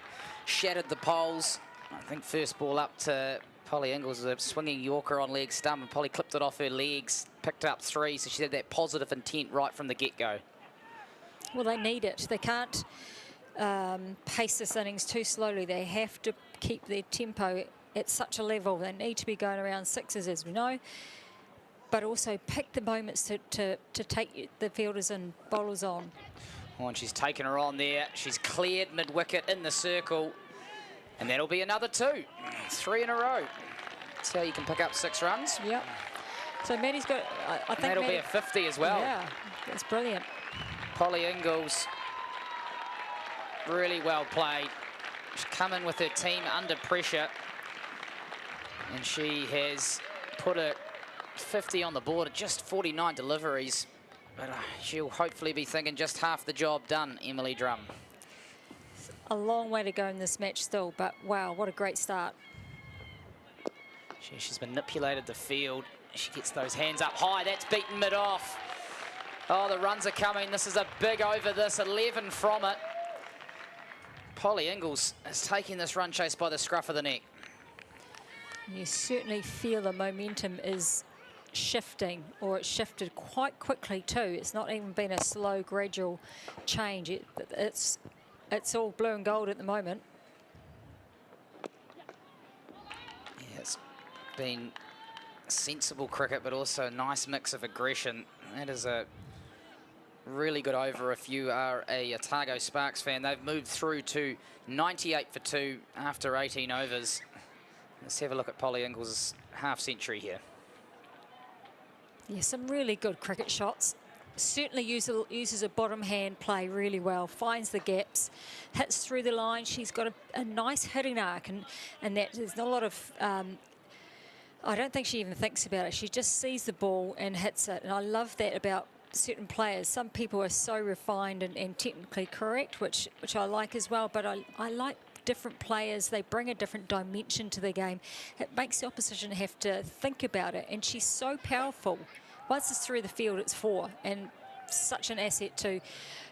shattered the poles. I think first ball up to Polly Ingles is a swinging Yorker on leg stump, and Polly clipped it off her legs, picked up 3, so she had that positive intent right from the get-go. Well, they need it. They can't pace this innings too slowly. They have to keep their tempo at such a level. They need to be going around 6s, as we know, but also pick the moments to take the fielders and bowlers on. Oh, and she's taken her on there. She's cleared mid-wicket in the circle, and that'll be another 2. 3 in a row. That's how you can pick up 6 runs. Yep. So Maddie's got, I think that'll be a 50 as well. Yeah, that's brilliant. Polly Ingles, really well played. She's come in with her team under pressure, and she has put a 50 on the board at just 49 deliveries. But she'll hopefully be thinking just half the job done, Emily Drum. A long way to go in this match still, but wow, what a great start. She's manipulated the field. She gets those hands up high. That's beaten mid-off. Oh, the runs are coming. This is a big over this, 11 from it. Polly Ingles is taking this run chase by the scruff of the neck. You certainly feel the momentum is shifting, or it shifted quite quickly too. It's not even been a slow, gradual change. It's all blue and gold at the moment. Yeah, it's been sensible cricket, but also a nice mix of aggression. That is a really good over if you are a Otago Sparks fan. They've moved through to 98 for 2 after 18 overs. Let's have a look at Polly Ingles' half century here. Yeah, some really good cricket shots. Certainly uses a bottom hand play really well, finds the gaps, hits through the line. She's got a nice hitting arc, and that there's not a lot of, I don't think she even thinks about it. She just sees the ball and hits it. And I love that about certain players. Some people are so refined and technically correct, which I like as well, but I like different players. They bring a different dimension to the game. It makes the opposition have to think about it, and she's so powerful. Once it's through the field, it's 4, and such an asset to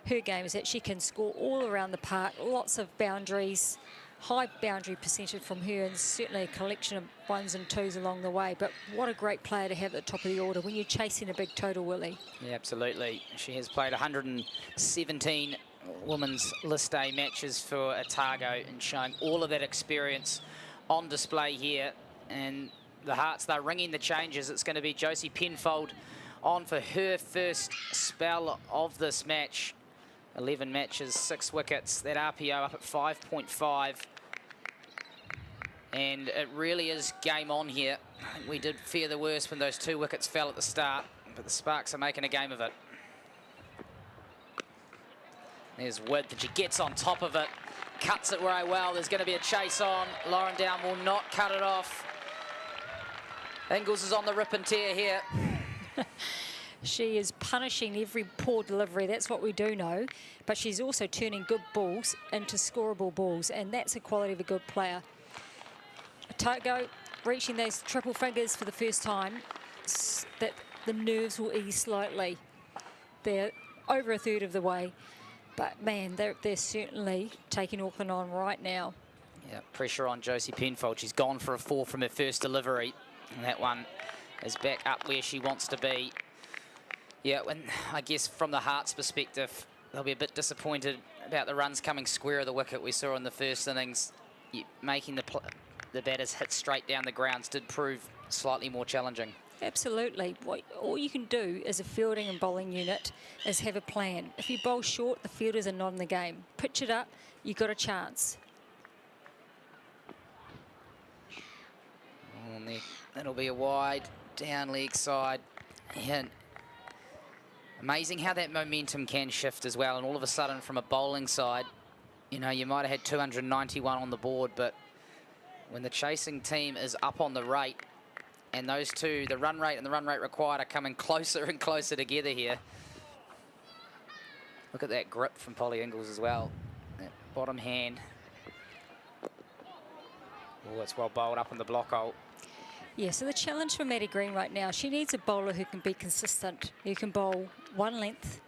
her game is that she can score all around the park, lots of boundaries, high boundary percentage from her, and certainly a collection of 1s and 2s along the way. But what a great player to have at the top of the order when you're chasing a big total, Willie. Yeah, absolutely. She has played 117 women's list A matches for Otago, and showing all of that experience on display here. And the Hearts, they're ringing the changes. It's going to be Josie Penfold on for her first spell of this match. 11 matches, 6 wickets. That RPO up at 5.5. And it really is game on here. I think we did fear the worst when those 2 wickets fell at the start, but the Sparks are making a game of it. There's width, and she gets on top of it, cuts it very well. There's going to be a chase on. Lauren Down will not cut it off. Ingles is on the rip and tear here. She is punishing every poor delivery. That's what we do know. But she's also turning good balls into scoreable balls, and that's the quality of a good player. Otago reaching those triple fingers for the first time. That the nerves will ease slightly. They're over a third of the way. But, man, they're certainly taking Auckland on right now. Yeah, pressure on Josie Penfold. She's gone for a 4 from her first delivery. And that one is back up where she wants to be. Yeah, and I guess from the Hearts' perspective, they'll be a bit disappointed about the runs coming square of the wicket we saw in the first innings. Making the batters hit straight down the grounds did prove slightly more challenging. Absolutely. All you can do as a fielding and bowling unit is have a plan. If you bowl short, the fielders are not in the game. Pitch it up, you've got a chance. Oh, that'll be a wide down leg side. And amazing how that momentum can shift as well. And all of a sudden from a bowling side, you know, you might have had 291 on the board, but when the chasing team is up on the rate, and those two, the run rate and the run rate required, are coming closer and closer together here. Look at that grip from Polly Ingles as well. That bottom hand. Oh, it's well bowled up in the block hole. Yeah, so the challenge for Maddie Green right now, she needs a bowler who can be consistent, who can bowl one length,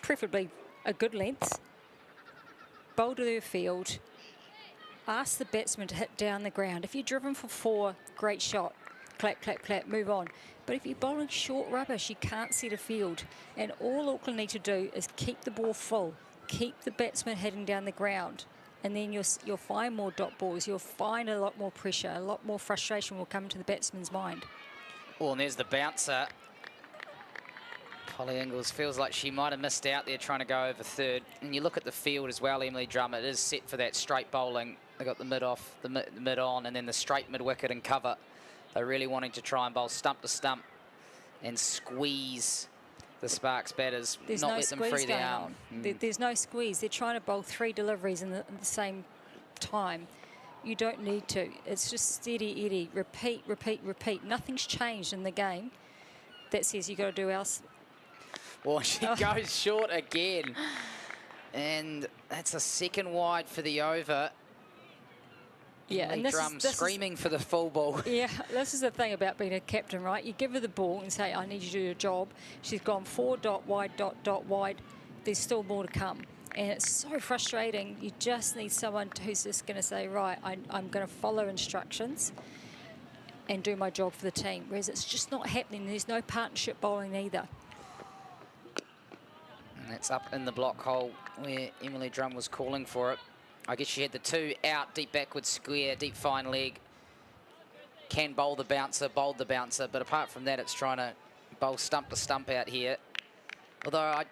preferably a good length, bowl to her field, ask the batsman to hit down the ground. If you're driven for 4, great shot. Clap, clap, clap, move on. But if you're bowling short rubbish, you can't set a field. And all Auckland need to do is keep the ball full, keep the batsman hitting down the ground. And then you'll find more dot balls, you'll find a lot more pressure, a lot more frustration will come to the batsman's mind. Well, and there's the bouncer. Polly Ingles feels like she might have missed out there trying to go over third. And you look at the field as well, Emily Drum, it is set for that straight bowling. They got the mid off, the mid on, and then the straight mid wicket and cover. They're really wanting to try and bowl stump to stump and squeeze the Sparks batters, There's not no let them squeeze free their going arm. on. There's no squeeze. They're trying to bowl 3 deliveries in the same time. You don't need to. It's just steady Eddie, repeat, repeat, repeat. Nothing's changed in the game that says you got to do else. Well, she goes short again. And that's a second wide for the over. Yeah, and Drum screaming for the full ball. Yeah, this is the thing about being a captain, right? You give her the ball and say, I need you to do your job. She's gone 4 dot wide, dot wide. There's still more to come. And it's so frustrating. You just need someone who's just going to say, right, I'm going to follow instructions and do my job for the team. Whereas it's just not happening. There's no partnership bowling either. And that's up in the block hole where Emily Drum was calling for it. I guess she had the 2 out, deep backward square, deep fine leg. Can bowl the bouncer, bowled the bouncer, but apart from that, it's trying to bowl stump to stump out here. Although I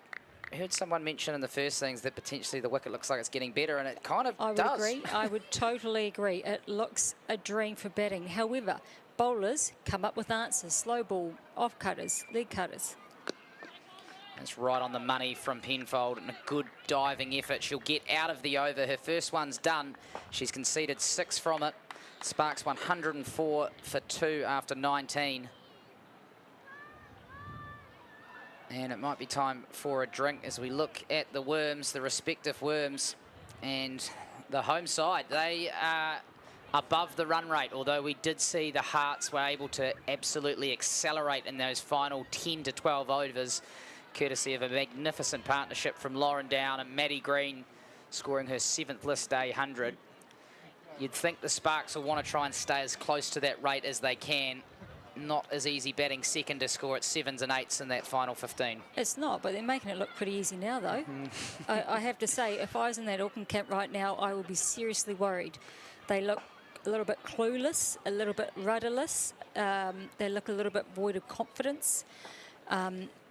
heard someone mention in the first things that potentially the wicket looks like it's getting better, and it kind of does. I would agree. I would totally agree. It looks a dream for batting. However, bowlers come up with answers. Slow ball, off cutters, leg cutters. It's right on the money from Penfold and a good diving effort. She'll get out of the over. Her first one's done. She's conceded 6 from it. Sparks 104 for 2 after 19. And it might be time for a drink as we look at the Worms, the respective Worms, and the home side. They are above the run rate, although we did see the Hearts were able to absolutely accelerate in those final 10 to 12 overs, courtesy of a magnificent partnership from Lauren Down and Maddie Green, scoring her 7th list day 100. You'd think the Sparks will want to try and stay as close to that rate as they can. Not as easy batting second to score at 7s and 8s in that final 15. It's not, but they're making it look pretty easy now, though. I have to say, if I was in that Auckland camp right now, I would be seriously worried. They look a little bit clueless, a little bit rudderless. They look a little bit void of confidence.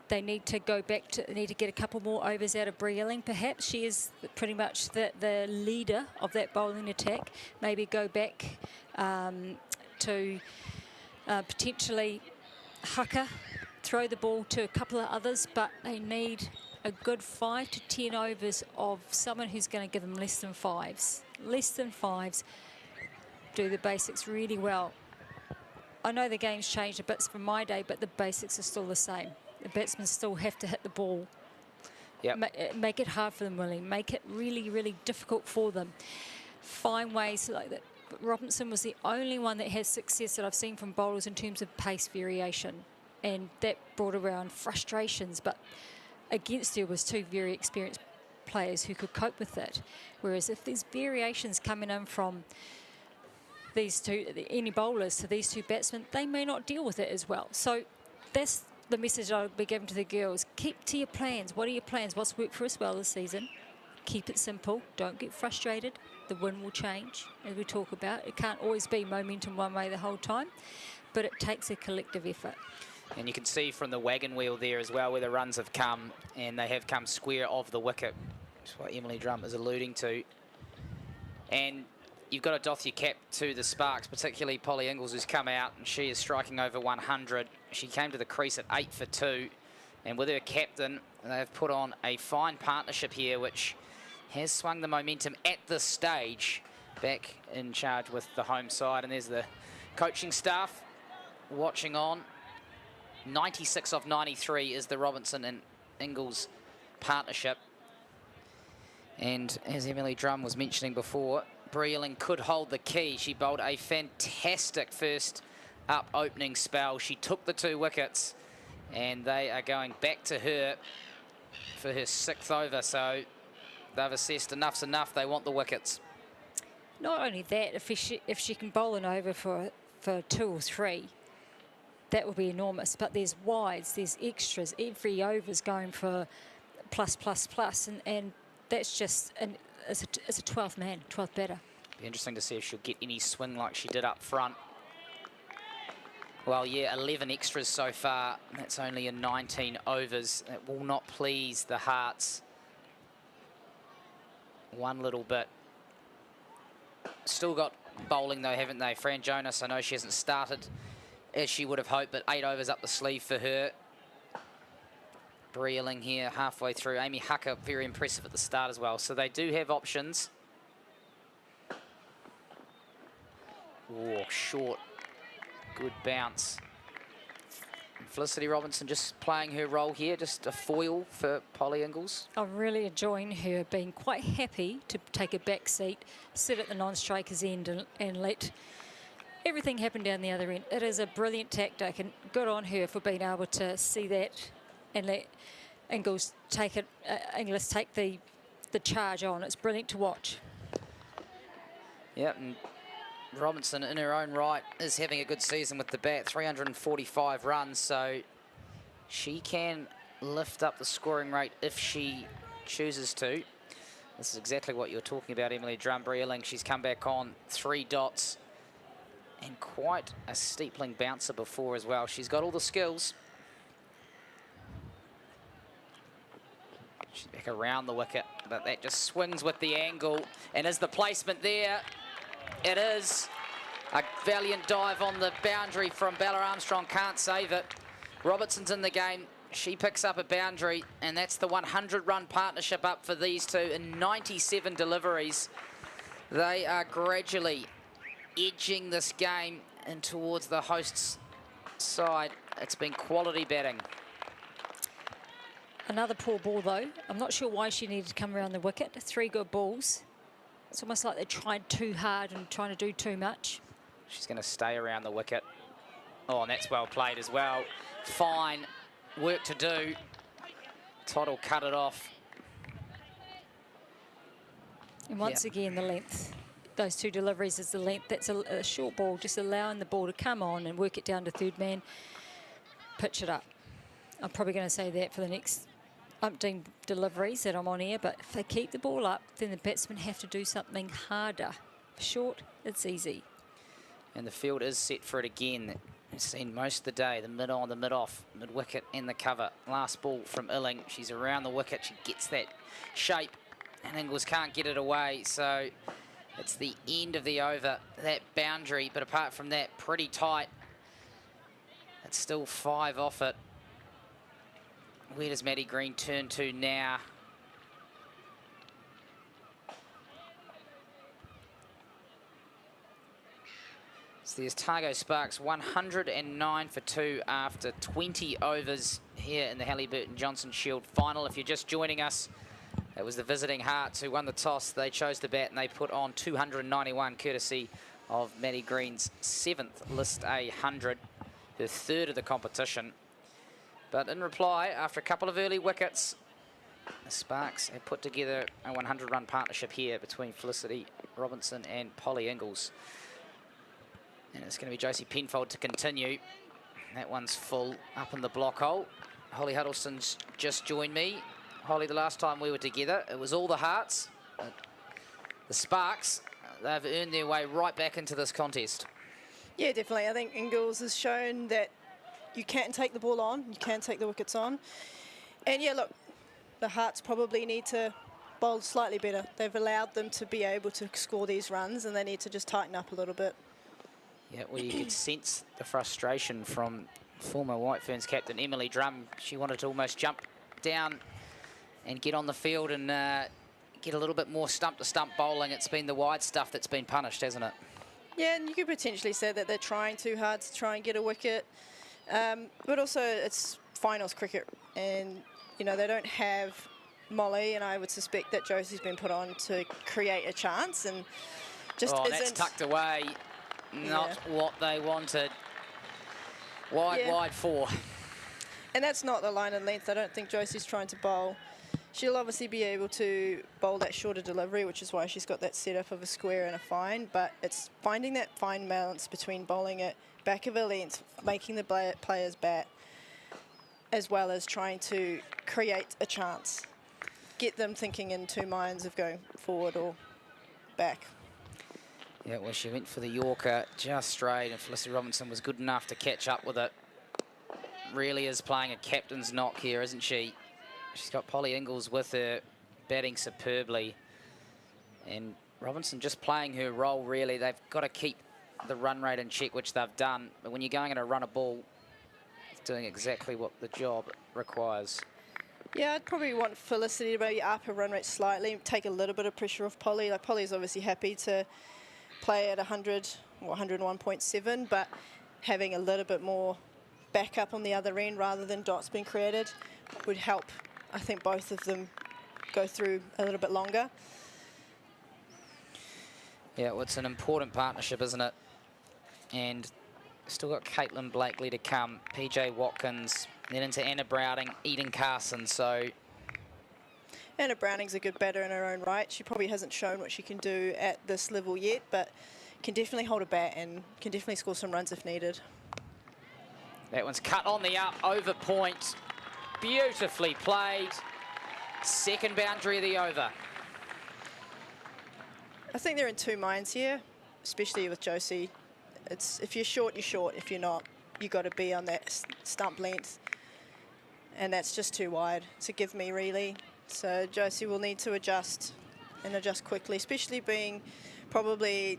They need to go back to, need to get a couple more overs out of Breeling, perhaps. She is pretty much the leader of that bowling attack. Maybe go back to potentially Hucker, throw the ball to a couple of others, but they need a good 5 to 10 overs of someone who's going to give them less than 5s. Less than 5s, do the basics really well. I know the game's changed a bit from my day, but the basics are still the same. The batsmen still have to hit the ball. Yep. Make it hard for them, Willie. Make it really, really difficult for them. Find ways like that. But Robinson was the only one that had success that I've seen from bowlers in terms of pace variation. And that brought around frustrations. But against her was 2 very experienced players who could cope with it. Whereas if there's variations coming in from these two, any bowlers to these 2 batsmen, they may not deal with it as well. So that's the message I'll be giving to the girls. Keep to your plans. What are your plans? What's worked for us well this season? Keep it simple. Don't get frustrated. The wind will change, as we talk about. It can't always be momentum one way the whole time, but it takes a collective effort. And you can see from the wagon wheel there as well where the runs have come, and they have come square of the wicket. That's what Emily Drum is alluding to. And you've got to doff your cap to the Sparks, particularly Polly Ingles, who's come out, and she is striking over 100. She came to the crease at 8 for 2, and with her captain, they've put on a fine partnership here, which has swung the momentum at this stage back in charge with the home side. And there's the coaching staff watching on. 96 of 93 is the Robinson and Ingles partnership. And as Emily Drum was mentioning before, Breeling could hold the key. She bowled a fantastic first up opening spell. She took the 2 wickets, and they are going back to her for her 6th over. So they've assessed enough's enough. They want the wickets. Not only that, if she can bowl an over for 2 or 3, that would be enormous. But there's wides, there's extras. Every over's going for plus, and that's just it's a 12th man, 12th batter. Be interesting to see if she'll get any swing like she did up front. Well, yeah, 11 extras so far. That's only in 19 overs. That will not please the Hearts one little bit. Still got bowling though, haven't they? Fran Jonas, I know she hasn't started as she would have hoped, but 8 overs up the sleeve for her. Breeling here halfway through. Amy Hucker, very impressive at the start as well. So they do have options. Oh, short. Good bounce. And Felicity Robinson just playing her role here, just a foil for Polly Ingles. I'm really enjoying her being quite happy to take a back seat, sit at the non-striker's end and let everything happen down the other end. It is a brilliant tactic, and good on her for being able to see that and let Ingles take it. Inglis take the charge on. It's brilliant to watch. Yeah, and Robinson in her own right is having a good season with the bat, 345 runs, so she can lift up the scoring rate if she chooses to. This is exactly what you're talking about, Emily Drumbreeling. She's come back on 3 dots and quite a steepling bouncer before as well. She's got all the skills. She's back around the wicket, but that just swings with the angle. And is the placement there? It is. A valiant dive on the boundary from Bella Armstrong, can't save it. Robertson's in the game. She picks up a boundary, and that's the 100-run partnership up for these two in 97 deliveries. They are gradually edging this game in towards the hosts' side. It's been quality batting. Another poor ball, though. I'm not sure why she needed to come around the wicket. 3 good balls. It's almost like they tried too hard and trying to do too much. She's going to stay around the wicket. Oh, and that's well played as well. Fine work to do. Todd will cut it off. And once again, the length. Those 2 deliveries is the length. That's a short ball, just allowing the ball to come on and work it down to third man. Pitch it up. I'm probably going to say that for the next umpteen deliveries that I'm on here, but if they keep the ball up, then the batsmen have to do something harder. Short, it's easy. And the field is set for it again. We've seen most of the day, the mid-on, the mid-off, mid-wicket and the cover. Last ball from Illing. She's around the wicket. She gets that shape, and Ingles can't get it away. So it's the end of the over, that boundary. But apart from that, pretty tight. It's still 5 off it. Where does Maddie Green turn to now? So there's Otago Sparks, 109 for 2 after 20 overs here in the Hallyburton Johnston Shield final. If you're just joining us, it was the visiting Hearts who won the toss. They chose to bat and they put on 291, courtesy of Maddie Green's 7th list A 100, her 3rd of the competition. But in reply, after a couple of early wickets, the Sparks have put together a 100-run partnership here between Felicity Robinson and Polly Ingles. And it's going to be Josie Penfold to continue. That one's full up in the block hole. Holly Huddleston's just joined me. Holly, the last time we were together, it was all the Hearts. The Sparks, they've earned their way right back into this contest. Yeah, definitely. I think Ingles has shown that you can take the ball on, you can take the wickets on. And yeah, look, the Hearts probably need to bowl slightly better. They've allowed them to be able to score these runs, and they need to just tighten up a little bit. Yeah, well, you could sense the frustration from former White Ferns captain Emily Drum. She wanted to almost jump down and get on the field and get a little bit more stump-to-stump bowling. It's been the wide stuff that's been punished, hasn't it? Yeah, and you could potentially say that they're trying too hard to try and get a wicket. But also, it's finals cricket, and, you know, they don't have Molly, and I would suspect that Josie's been put on to create a chance, and just isn't... that's tucked away. Not what they wanted. Wide 4. And that's not the line and length. I don't think Josie's trying to bowl. She'll obviously be able to bowl that shorter delivery, which is why she's got that setup of a square and a fine, but it's finding that fine balance between bowling it back of her length, making the players bat, as well as trying to create a chance. Get them thinking in two minds of going forward or back. Yeah, well, she went for the Yorker just straight, and Felicity Robinson was good enough to catch up with it. Really is playing a captain's knock here, isn't she? She's got Polly Ingalls with her, batting superbly. And Robinson just playing her role, really. They've got to keep the run rate in check, which they've done. But when you're going in a run a ball, it's doing exactly what the job requires. Yeah, I'd probably want Felicity to maybe up her run rate slightly, take a little bit of pressure off Polly. Like, Polly's obviously happy to play at 100 or 101.7, but having a little bit more backup on the other end rather than dots being created would help, I think, both of them go through a little bit longer. Yeah, well, it's an important partnership, isn't it? And still got Caitlin Blakely to come, PJ Watkins, then into Anna Browning, Eden Carson. So Anna Browning's a good batter in her own right. She probably hasn't shown what she can do at this level yet, but can definitely hold a bat and can definitely score some runs if needed. that one's cut on the up, over point. Beautifully played. Second boundary of the over. I think they're in two minds here, especially with Josie. It's if you're short, you're short. If you're not, you got to be on that stump length, and that's just too wide to give me, really. So Josie will need to adjust and adjust quickly, especially being probably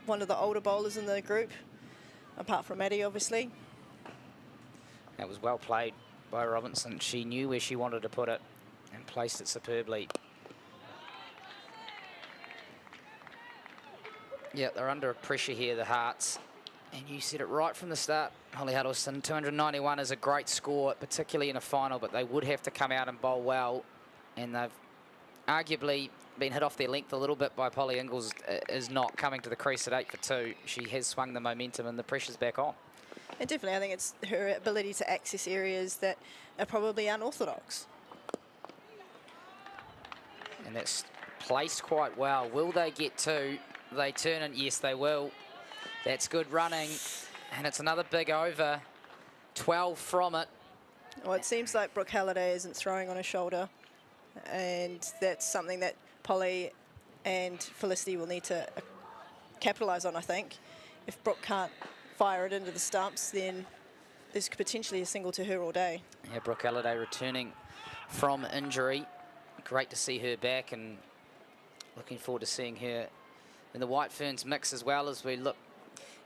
one of the older bowlers in the group, apart from Maddie, obviously. That was well played by Robinson. She knew where she wanted to put it and placed it superbly. Yeah, they're under pressure here, the Hearts. And you said it right from the start, Holly Huddleston. 291 is a great score, particularly in a final, but they would have to come out and bowl well. And they've arguably been hit off their length a little bit by Polly Ingalls, is not coming to the crease at 8 for 2. She has swung the momentum and the pressure's back on. And definitely, I think it's her ability to access areas that are probably unorthodox. And that's placed quite well. Will they get two? They turn it. Yes, they will. That's good running. And it's another big over. 12 from it. Well, it seems like Brooke Halliday isn't throwing on her shoulder. And that's something that Polly and Felicity will need to capitalise on, I think. If Brooke can't fire it into the stumps, then there's potentially a single to her all day. Yeah, Brooke Halliday returning from injury. Great to see her back, and looking forward to seeing her in the White Ferns mix as well, as we look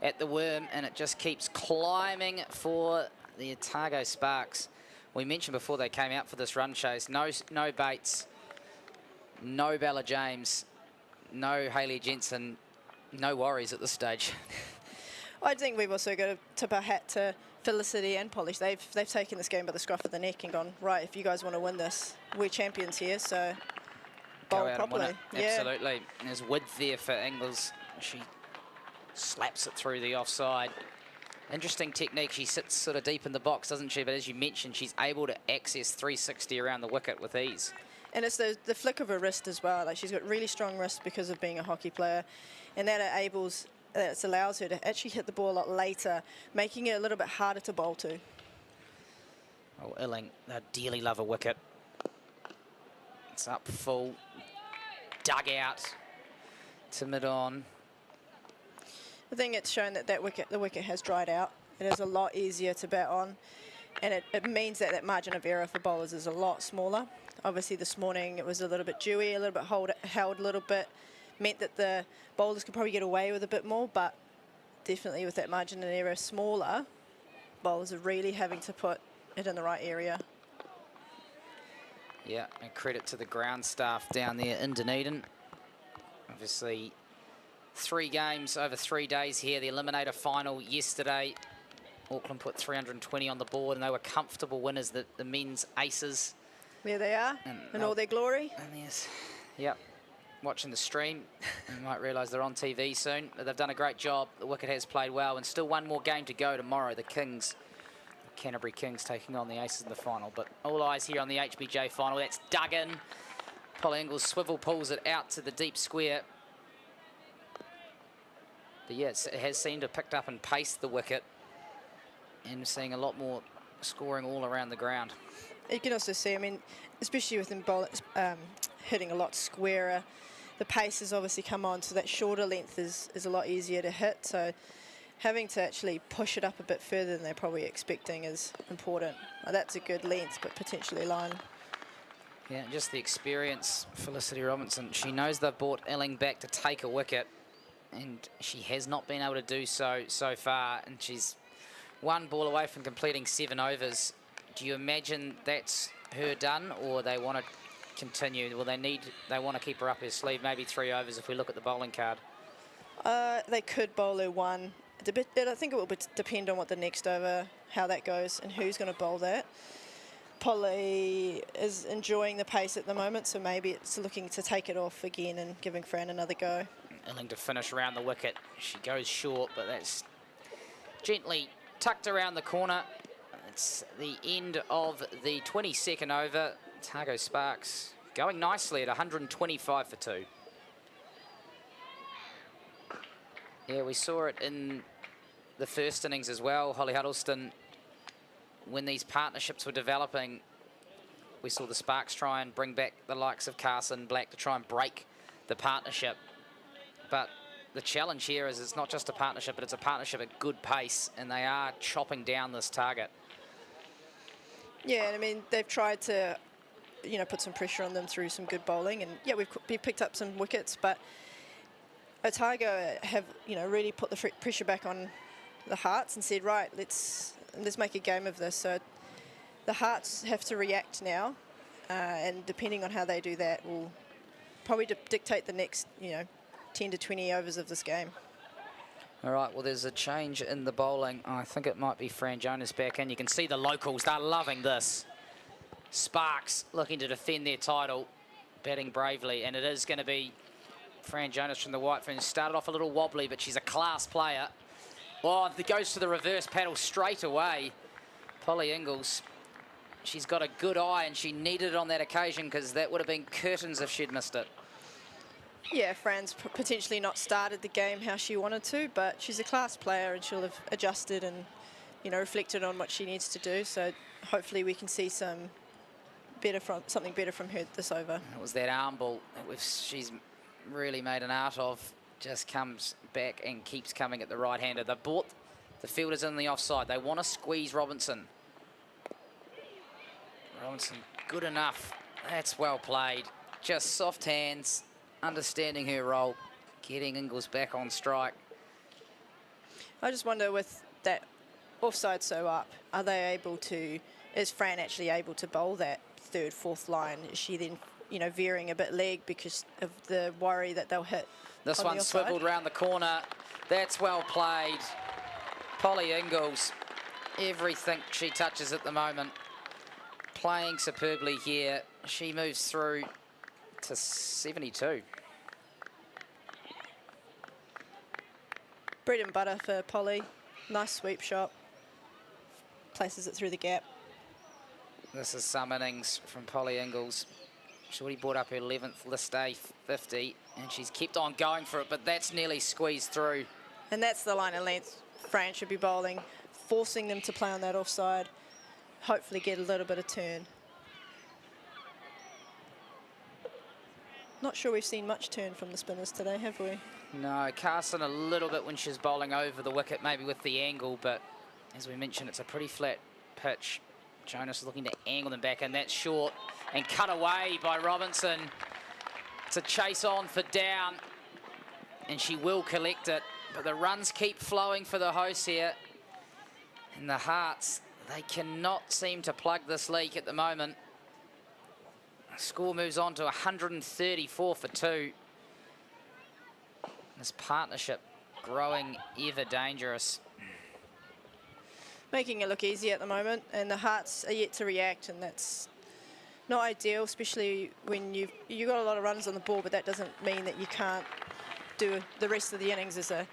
at the worm, and it just keeps climbing for the Otago Sparks. We mentioned before they came out for this run chase, no Bates, no Bella James, no Hayley Jensen, no worries at this stage. I think we've also got to tip our hat to Felicity and Polish. They've taken this game by the scruff of the neck and gone, right, if you guys want to win this, we're champions here, so bowl properly. Absolutely. There's width there for Ingalls. She slaps it through the offside. Interesting technique. She sits sort of deep in the box, doesn't she? But as you mentioned, she's able to access 360 around the wicket with ease. And it's the flick of her wrist as well. Like, she's got really strong wrist because of being a hockey player, and that allows her to actually hit the ball a lot later, making it a little bit harder to bowl to. Oh, Illing, they dearly love a wicket. It's up full, dug out to mid-on. I think it's shown that the wicket has dried out. It is a lot easier to bat on, and it means that margin of error for bowlers is a lot smaller. Obviously this morning it was a little bit dewy, a little bit held a little bit, meant that the bowlers could probably get away with a bit more, but definitely with that margin of error smaller, bowlers are really having to put it in the right area. Yeah, and credit to the ground staff down there in Dunedin. Obviously 3 games over 3 days here. The Eliminator final yesterday. Auckland put 320 on the board, and they were comfortable winners, the men's aces. There they are, in all their glory. And there's, yep, watching the stream, you might realise they're on TV soon. But they've done a great job. The wicket has played well, and still one more game to go tomorrow. The Kings Canterbury Kings taking on the Aces in the final. But all eyes here on the HBJ final. That's dug in. Polly Ingles swivel pulls it out to the deep square. But yes, it has seemed to have picked up and paced the wicket. And we're seeing a lot more scoring all around the ground. You can also see, I mean, especially with them hitting a lot squarer, the pace has obviously come on, so that shorter length is a lot easier to hit. So having to actually push it up a bit further than they're probably expecting is important. Well, that's a good length, but potentially line. Yeah, just the experience, Felicity Robinson. She knows they've brought Elling back to take a wicket, and she has not been able to do so far, and she's one ball away from completing 7 overs. Do you imagine that's her done, or they want to continue? Well, they want to keep her up her sleeve, maybe 3 overs if we look at the bowling card. They could bowl her one. I think it will depend on what the next over, how that goes, and who's going to bowl that. Polly is enjoying the pace at the moment, so maybe it's looking to take it off again and giving Fran another go. Elling to finish around the wicket. She goes short, but that's gently tucked around the corner. It's the end of the 22nd over. Otago Sparks going nicely at 125 for 2. Yeah, we saw it in the first innings as well. Holly Huddleston, when these partnerships were developing, we saw the Sparks try and bring back the likes of Carson Black to try and break the partnership. But the challenge here is it's not just a partnership, but it's a partnership at good pace, and they are chopping down this target. Yeah, and I mean, they've tried to, you know, put some pressure on them through some good bowling, and yeah, we've picked up some wickets, but Otago have, you know, really put the pressure back on the Hearts and said, right, let's make a game of this. So the Hearts have to react now, and depending on how they do that will probably dictate the next, you know, 10 to 20 overs of this game. All right, well, there's a change in the bowling. I think it might be Fran Jonas back in. You can see the locals, they're loving this. Sparks looking to defend their title, batting bravely, and it is going to be Fran Jonas from the White Ferns. Started off a little wobbly, but she's a class player. Oh, it goes to the reverse paddle straight away. Polly Ingles, she's got a good eye, and she needed it on that occasion because that would have been curtains if she'd missed it. Yeah, Fran's potentially not started the game how she wanted to, but she's a class player and she'll have adjusted and, you know, reflected on what she needs to do. So hopefully we can see something better from her this over. It was that arm ball that she's really made an art of. Just comes back and keeps coming at the right-hander. They brought the fielders in the offside. They want to squeeze Robinson. Robinson, good enough. That's well played. Just soft hands, understanding her role, getting Ingles back on strike. I just wonder, with that offside so up, are they able to, is Fran actually able to bowl that third, fourth line? Is she then, you know, veering a bit leg because of the worry that they'll hit? This one swiveled round the corner. That's well played. Polly Ingles, everything she touches at the moment, playing superbly here. She moves through to 72. Bread and butter for Polly. Nice sweep shot. Places it through the gap. This is some innings from Polly Ingles. She's already brought up her 11th list day 50, and she's kept on going for it, but that's nearly squeezed through. And that's the line of length Fran should be bowling, forcing them to play on that offside, hopefully get a little bit of turn. Not sure we've seen much turn from the spinners today, have we? No, Carson a little bit when she's bowling over the wicket, maybe with the angle, but as we mentioned, it's a pretty flat pitch. Jonas looking to angle them back, and that's short and cut away by Robinson. It's a chase on for down, and she will collect it, but the runs keep flowing for the hosts here. And the Hearts, they cannot seem to plug this leak at the moment. The score moves on to 134 for 2. This partnership growing ever dangerous. Making it look easy at the moment, and the Hearts are yet to react, and that's not ideal, especially when you've got a lot of runs on the ball, but that doesn't mean that you can't do the rest of the innings as a...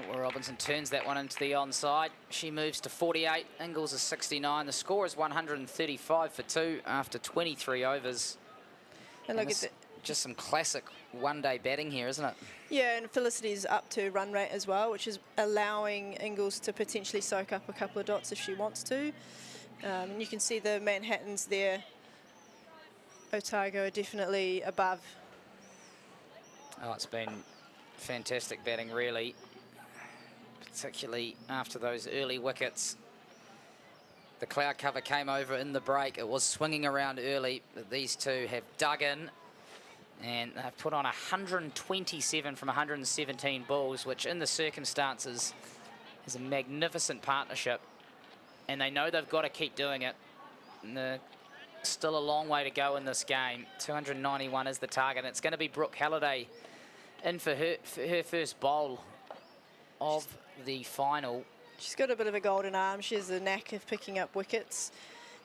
Well, Robinson turns that one into the onside. She moves to 48. Ingles is 69. The score is 135 for 2 after 23 overs. And look at that. Just some classic one-day batting here, isn't it? Yeah, and Felicity's up to run rate as well, which is allowing Ingles to potentially soak up a couple of dots if she wants to. And you can see the Manhattans there. Otago are definitely above. Oh, it's been fantastic batting, really, particularly after those early wickets. The cloud cover came over in the break. It was swinging around early, but these two have dug in, and they've put on 127 from 117 balls, which in the circumstances is a magnificent partnership, and they know they've got to keep doing it. And there's still a long way to go in this game. 291 is the target, and it's going to be Brooke Halliday in for her first bowl of the final. She's got a bit of a golden arm. She has a knack of picking up wickets.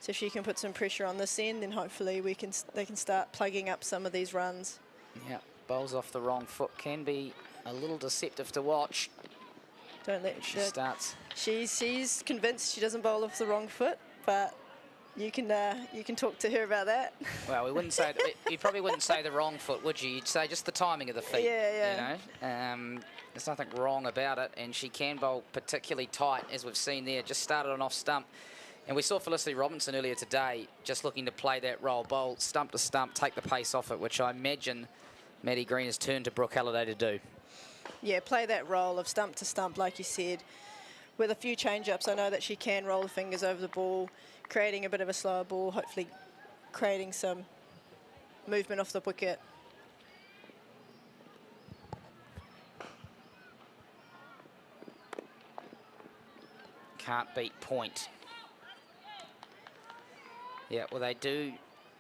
So if she can put some pressure on this end, then hopefully they can start plugging up some of these runs. Yeah, bowls off the wrong foot can be a little deceptive to watch. Don't let she starts. She's convinced she doesn't bowl off the wrong foot, but you can talk to her about that. Well, we wouldn't say you probably wouldn't say the wrong foot, would you? You'd say just the timing of the feet. Yeah. You know, there's nothing wrong about it, and she can bowl particularly tight, as we've seen there. Just started on off stump, and we saw Felicity Robinson earlier today just looking to play that role, bowl stump to stump, take the pace off it, which I imagine Maddie Green has turned to Brooke Halliday to do. Yeah, play that role of stump to stump, like you said, with a few change-ups. I know that she can roll the fingers over the ball, creating a bit of a slower ball, hopefully creating some movement off the wicket. Can't beat point. Yeah, well, they do.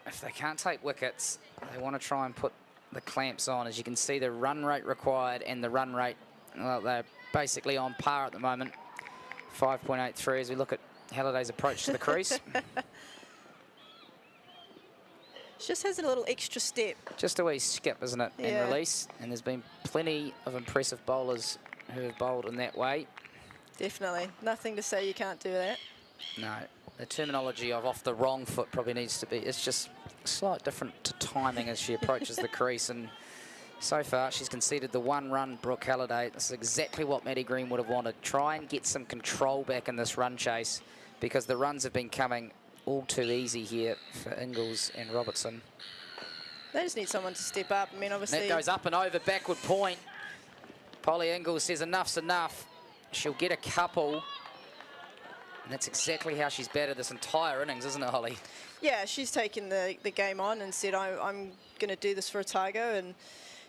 If they can't take wickets, they want to try and put the clamps on. As you can see, the run rate required and the run rate, well, they're basically on par at the moment. 5.83 as we look at Halliday's approach to the crease. She just has a little extra step. Just a wee skip, isn't it, Yeah. and release. And there's been plenty of impressive bowlers who have bowled in that way. Definitely. Nothing to say you can't do that. No, the terminology of off the wrong foot probably needs to be, it's just slight different to timing as she approaches the crease. And so far, she's conceded the one run, Brooke Halliday. This is exactly what Maddie Green would have wanted. Try and get some control back in this run chase, because the runs have been coming all too easy here for Ingles and Robertson. They just need someone to step up. I mean, obviously... That goes up and over, backward point. Polly Ingles says enough's enough. She'll get a couple. And that's exactly how she's batted this entire innings, isn't it, Holly? Yeah, she's taken the game on and said, I'm going to do this for Otago and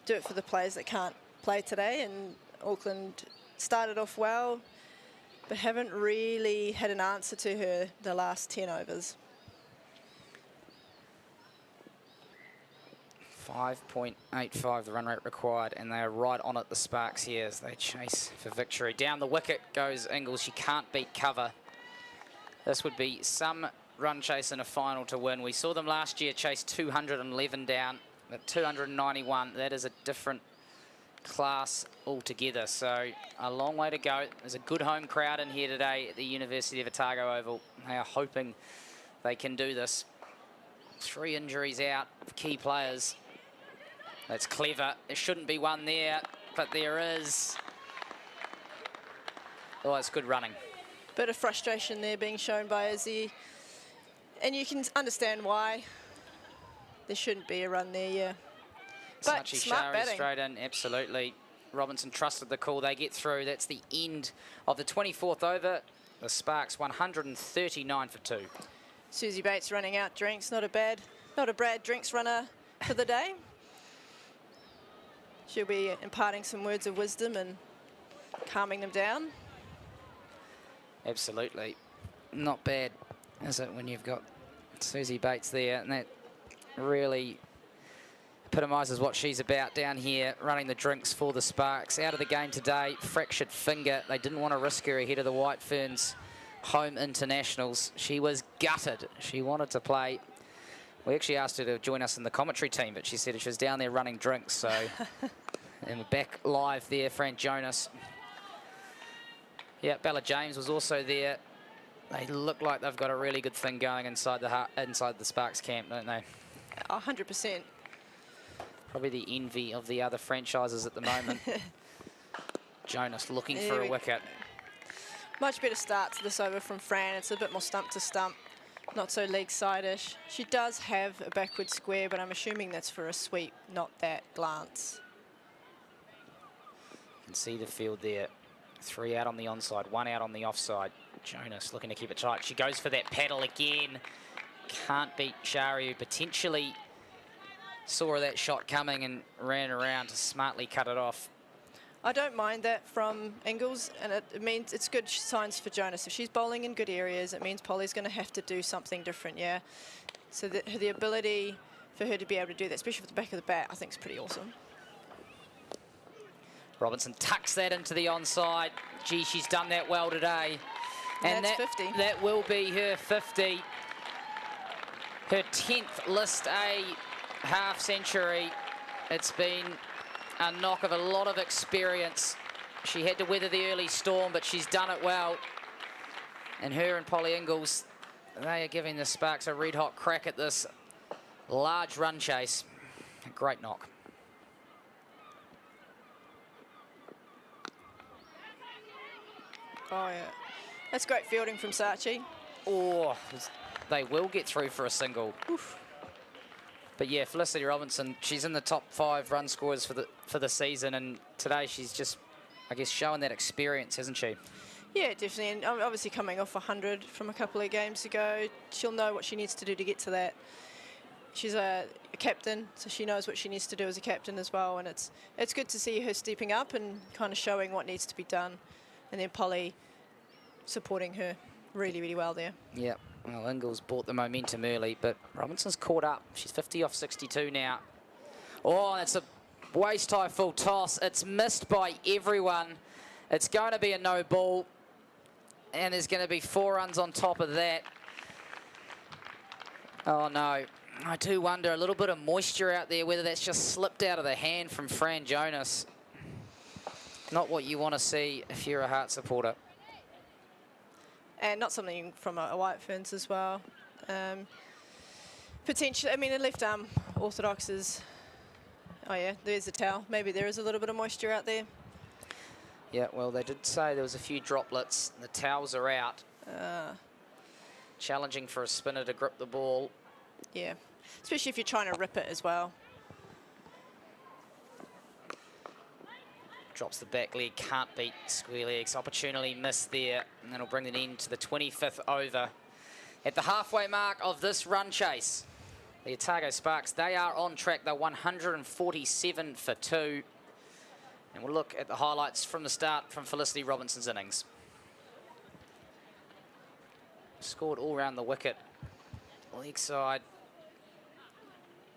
do it for the players that can't play today. And Auckland started off well, but haven't really had an answer to her the last 10 overs. 5.85 the run rate required, and they are right on it, the Sparks here, as they chase for victory. Down the wicket goes Ingles. She can't beat cover. This would be some run chase in a final to win. We saw them last year chase 211 down, but 291, that is a different class altogether. So a long way to go. There's a good home crowd in here today at the University of Otago Oval. They are hoping they can do this. 3 injuries out of key players. That's clever. There shouldn't be one there, but there is. Oh, it's good running. Bit of frustration there being shown by Izzy. And you can understand why. There shouldn't be a run there, yeah. But Sachi smart Shari batting. straight in, absolutely. Robinson trusted the call. They get through. That's the end of the 24th over. The Sparks 139 for 2. Susie Bates running out drinks. Not a bad drinks runner for the day. She'll be imparting some words of wisdom and calming them down. Absolutely. Not bad, is it, when you've got Susie Bates there, and that really epitomises what she's about down here, running the drinks for the Sparks. Out of the game today, fractured finger. They didn't want to risk her ahead of the White Ferns home internationals. She was gutted. She wanted to play. We actually asked her to join us in the commentary team, but she said she was down there running drinks. So, and we're back live there, Fran Jonas. Yeah, Bella James was also there. They look like they've got a really good thing going inside the Sparks camp, don't they? 100%. Probably the envy of the other franchises at the moment. Jonas looking for a wicket. Much better start to this over from Fran. It's a bit more stump to stump, not so leg side-ish. She does have a backward square, but I'm assuming that's for a sweep, not that glance. You can see the field there. 3 out on the onside, 1 out on the offside. Jonas looking to keep it tight. She goes for that paddle again. Can't beat Shari, who potentially saw that shot coming and ran around to smartly cut it off. I don't mind that from Ingles, and it means it's good signs for Jonas. If she's bowling in good areas, it means Polly's going to have to do something different, yeah? So the ability for her to be able to do that, especially with the back of the bat, I think is pretty awesome. Robinson tucks that into the onside. Gee, she's done that well today. And that's 50. That will be her 50. Her 10th List A half-century. It's been a knock of a lot of experience. She had to weather the early storm, but she's done it well. And her and Polly Ingles, they are giving the Sparks a red-hot crack at this large run chase. A great knock. Oh, yeah. That's great fielding from Saatchi. Oh, they will get through for a single. Oof. But yeah, Felicity Robinson, she's in the top 5 run scorers for the season, and today she's just, I guess, showing that experience, hasn't she? Yeah, definitely. And obviously coming off 100 from a couple of games ago, she'll know what she needs to do to get to that. She's a captain, so she knows what she needs to do as a captain as well, and it's good to see her stepping up and kind of showing what needs to be done. And then Polly supporting her really, really well there. Yeah, well, Ingles bought the momentum early, but Robinson's caught up. She's 50 off 62 now. Oh, it's a waist-high full toss. It's missed by everyone. It's going to be a no ball, and there's going to be 4 runs on top of that. Oh, no. I do wonder, a little bit of moisture out there, whether that's just slipped out of the hand from Fran Jonas. Not what you want to see if you're a Heart supporter. And not something from a White Ferns as well. Potentially, I mean, a left arm orthodox is, oh yeah, there's a towel. Maybe there is a little bit of moisture out there. Yeah, well, they did say there was a few droplets. The towels are out. Challenging for a spinner to grip the ball. Yeah, especially if you're trying to rip it as well. Drops the back leg, can't beat square legs. Opportunity missed there, and that'll bring it into the 25th over. At the halfway mark of this run chase, the Otago Sparks, they are on track. They're 147 for 2. And we'll look at the highlights from the start from Felicity Robinson's innings. Scored all around the wicket. Leg side.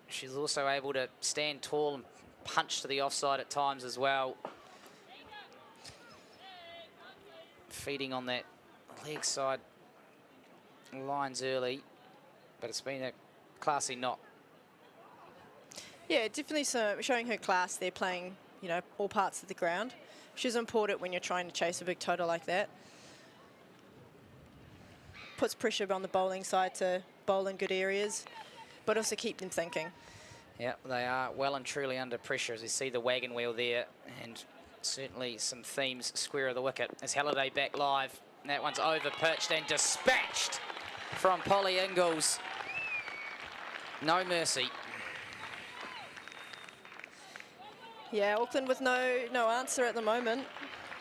She's also able to stand tall and punch to the offside at times as well. Feeding on that leg side lines early, but it's been a classy knock. Yeah, definitely showing her class there, playing, you know, all parts of the ground, which is important when you're trying to chase a big total like that. Puts pressure on the bowling side to bowl in good areas, but also keep them thinking. Yeah, they are well and truly under pressure, as you see the wagon wheel there, and certainly some themes square of the wicket. As Halliday back live, that one's over pitched and dispatched from Polly Ingles. No mercy. Yeah, Auckland with no answer at the moment.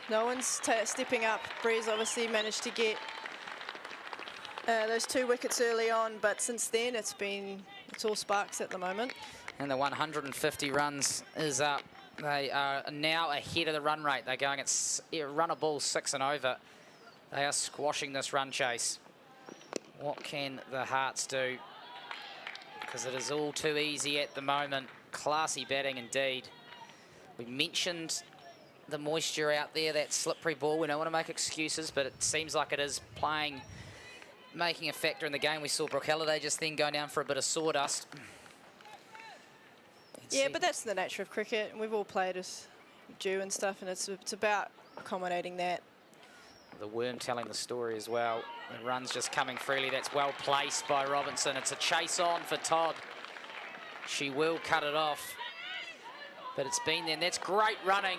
No one's stepping up. Bree's obviously managed to get those 2 wickets early on, but since then it's all Sparks at the moment. And the 150 runs is up. They are now ahead of the run rate. They're going at run a ball 6 and over. They are squashing this run chase. What can the Hearts do? Because it is all too easy at the moment. Classy batting indeed. We mentioned the moisture out there, that slippery ball. We don't want to make excuses, but it seems like it is making a factor in the game. We saw Brooke Halliday just then go down for a bit of sawdust. Yeah, but that's the nature of cricket. We've all played as dew and stuff, and it's about accommodating that. The worm telling the story as well. The run's just coming freely. That's well placed by Robinson. It's a chase on for Todd. She will cut it off. But it's been there. And that's great running.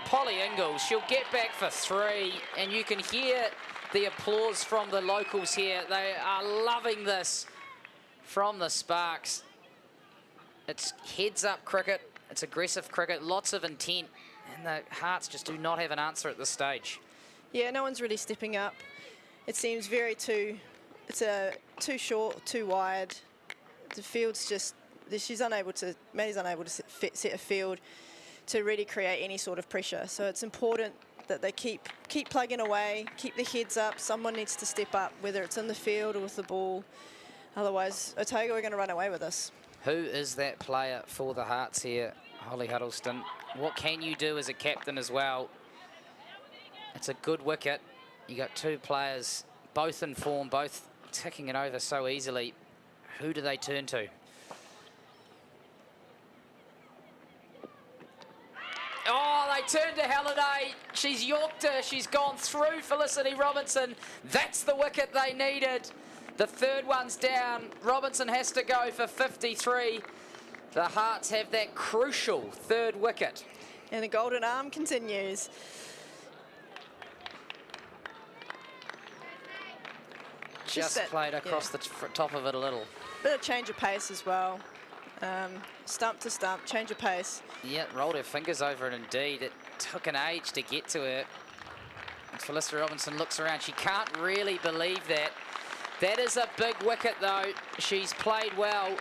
Polly Ingalls, she'll get back for 3. And you can hear the applause from the locals here. They are loving this from the Sparks. It's heads-up cricket. It's aggressive cricket. Lots of intent. And the Hearts just do not have an answer at this stage. Yeah, no one's really stepping up. It seems too short, too wide. The field's just, Maddie's unable to set a field to really create any sort of pressure. So it's important that they keep plugging away, keep the heads up. Someone needs to step up, whether it's in the field or with the ball. Otherwise, Otago are going to run away with us. Who is that player for the Hearts here, Holly Huddleston? What can you do as a captain as well? It's a good wicket. You got 2 players, both in form, both ticking it over so easily. Who do they turn to? Oh, they turn to Halliday. She's yorked her. She's gone through Felicity Robinson. That's the wicket they needed. The 3rd one's down. Robinson has to go for 53. The Hearts have that crucial 3rd wicket. And the golden arm continues. Just played across the top of it a little. Bit of change of pace as well. Stump to stump, change of pace. Yeah, rolled her fingers over it indeed. It took an age to get to her. And Felicity Robinson looks around. She can't really believe that. That is a big wicket though. She's played well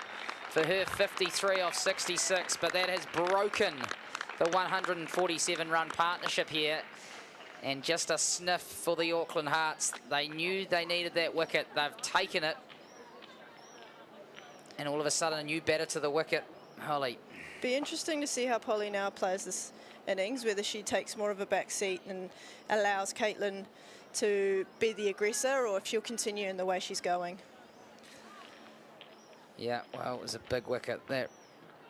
for her 53 off 66, but that has broken the 147 run partnership here. And just a sniff for the Auckland Hearts. They knew they needed that wicket. They've taken it. And all of a sudden, a new batter to the wicket. Holly. Be interesting to see how Polly now plays this innings, whether she takes more of a back seat and allows Caitlin to be the aggressor, or if she'll continue in the way she's going. Yeah, well, it was a big wicket. That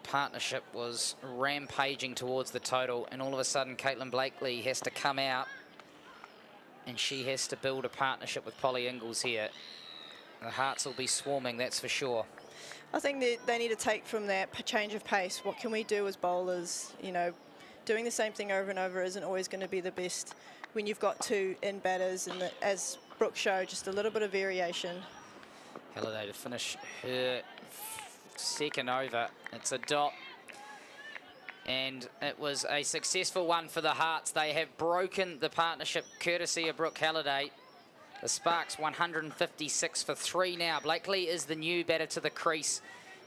partnership was rampaging towards the total, and all of a sudden, Caitlin Blakely has to come out, and she has to build a partnership with Polly Ingalls here. The Hearts will be swarming, that's for sure. I think they need to take from that change of pace. What can we do as bowlers? You know, doing the same thing over and over isn't always going to be the best when you've got 2 in batters, and as Brooke showed, just a little bit of variation. Halliday to finish her 2nd over. It's a dot. And it was a successful one for the Hearts. They have broken the partnership courtesy of Brooke Halliday. The Sparks 156 for 3 now. Blakely is the new batter to the crease.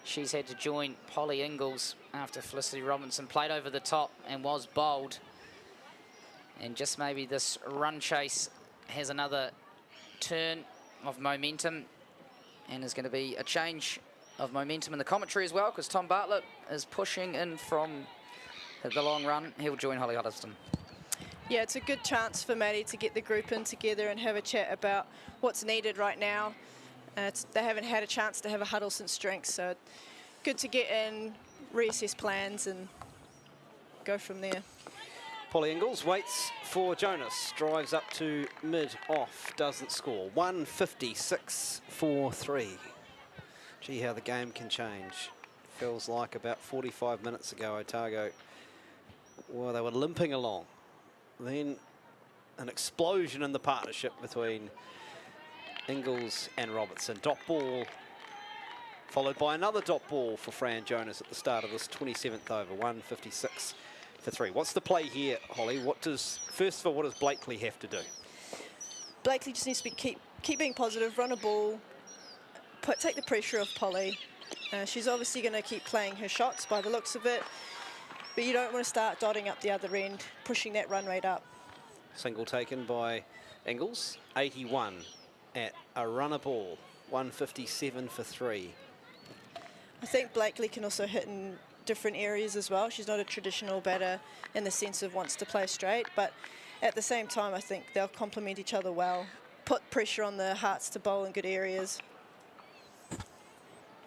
She's had to join Polly Ingalls after Felicity Robinson played over the top and was bowled. And just maybe this run chase has another turn of momentum, and there's going to be a change of momentum in the commentary as well, because Tom Bartlett is pushing in from the long run. He'll join Holly Huddleston. Yeah, it's a good chance for Maddie to get the group in together and have a chat about what's needed right now. They haven't had a chance to have a huddle since drinks, so good to get in, reassess plans and go from there. Polly Ingalls waits for Jonas, drives up to mid-off, doesn't score. 156 for 3. Gee, how the game can change. Feels like about 45 minutes ago, Otago, well, they were limping along. Then an explosion in the partnership between Ingalls and Robertson. Dot ball, followed by another dot ball for Fran Jonas at the start of this 27th over, 156 for 3. What's the play here, Holly? First of all, what does Blakely have to do? Blakely just needs to keep being positive, run a ball, take the pressure off Polly. She's obviously going to keep playing her shots by the looks of it, but you don't want to start dotting up the other end, pushing that run rate up. Single taken by Ingalls, 81 at a runner ball, 157 for 3. I think Blakely can also hit in different areas as well. She's not a traditional batter in the sense of wants to play straight, but at the same time, I think they'll complement each other well. Put pressure on the Hearts to bowl in good areas.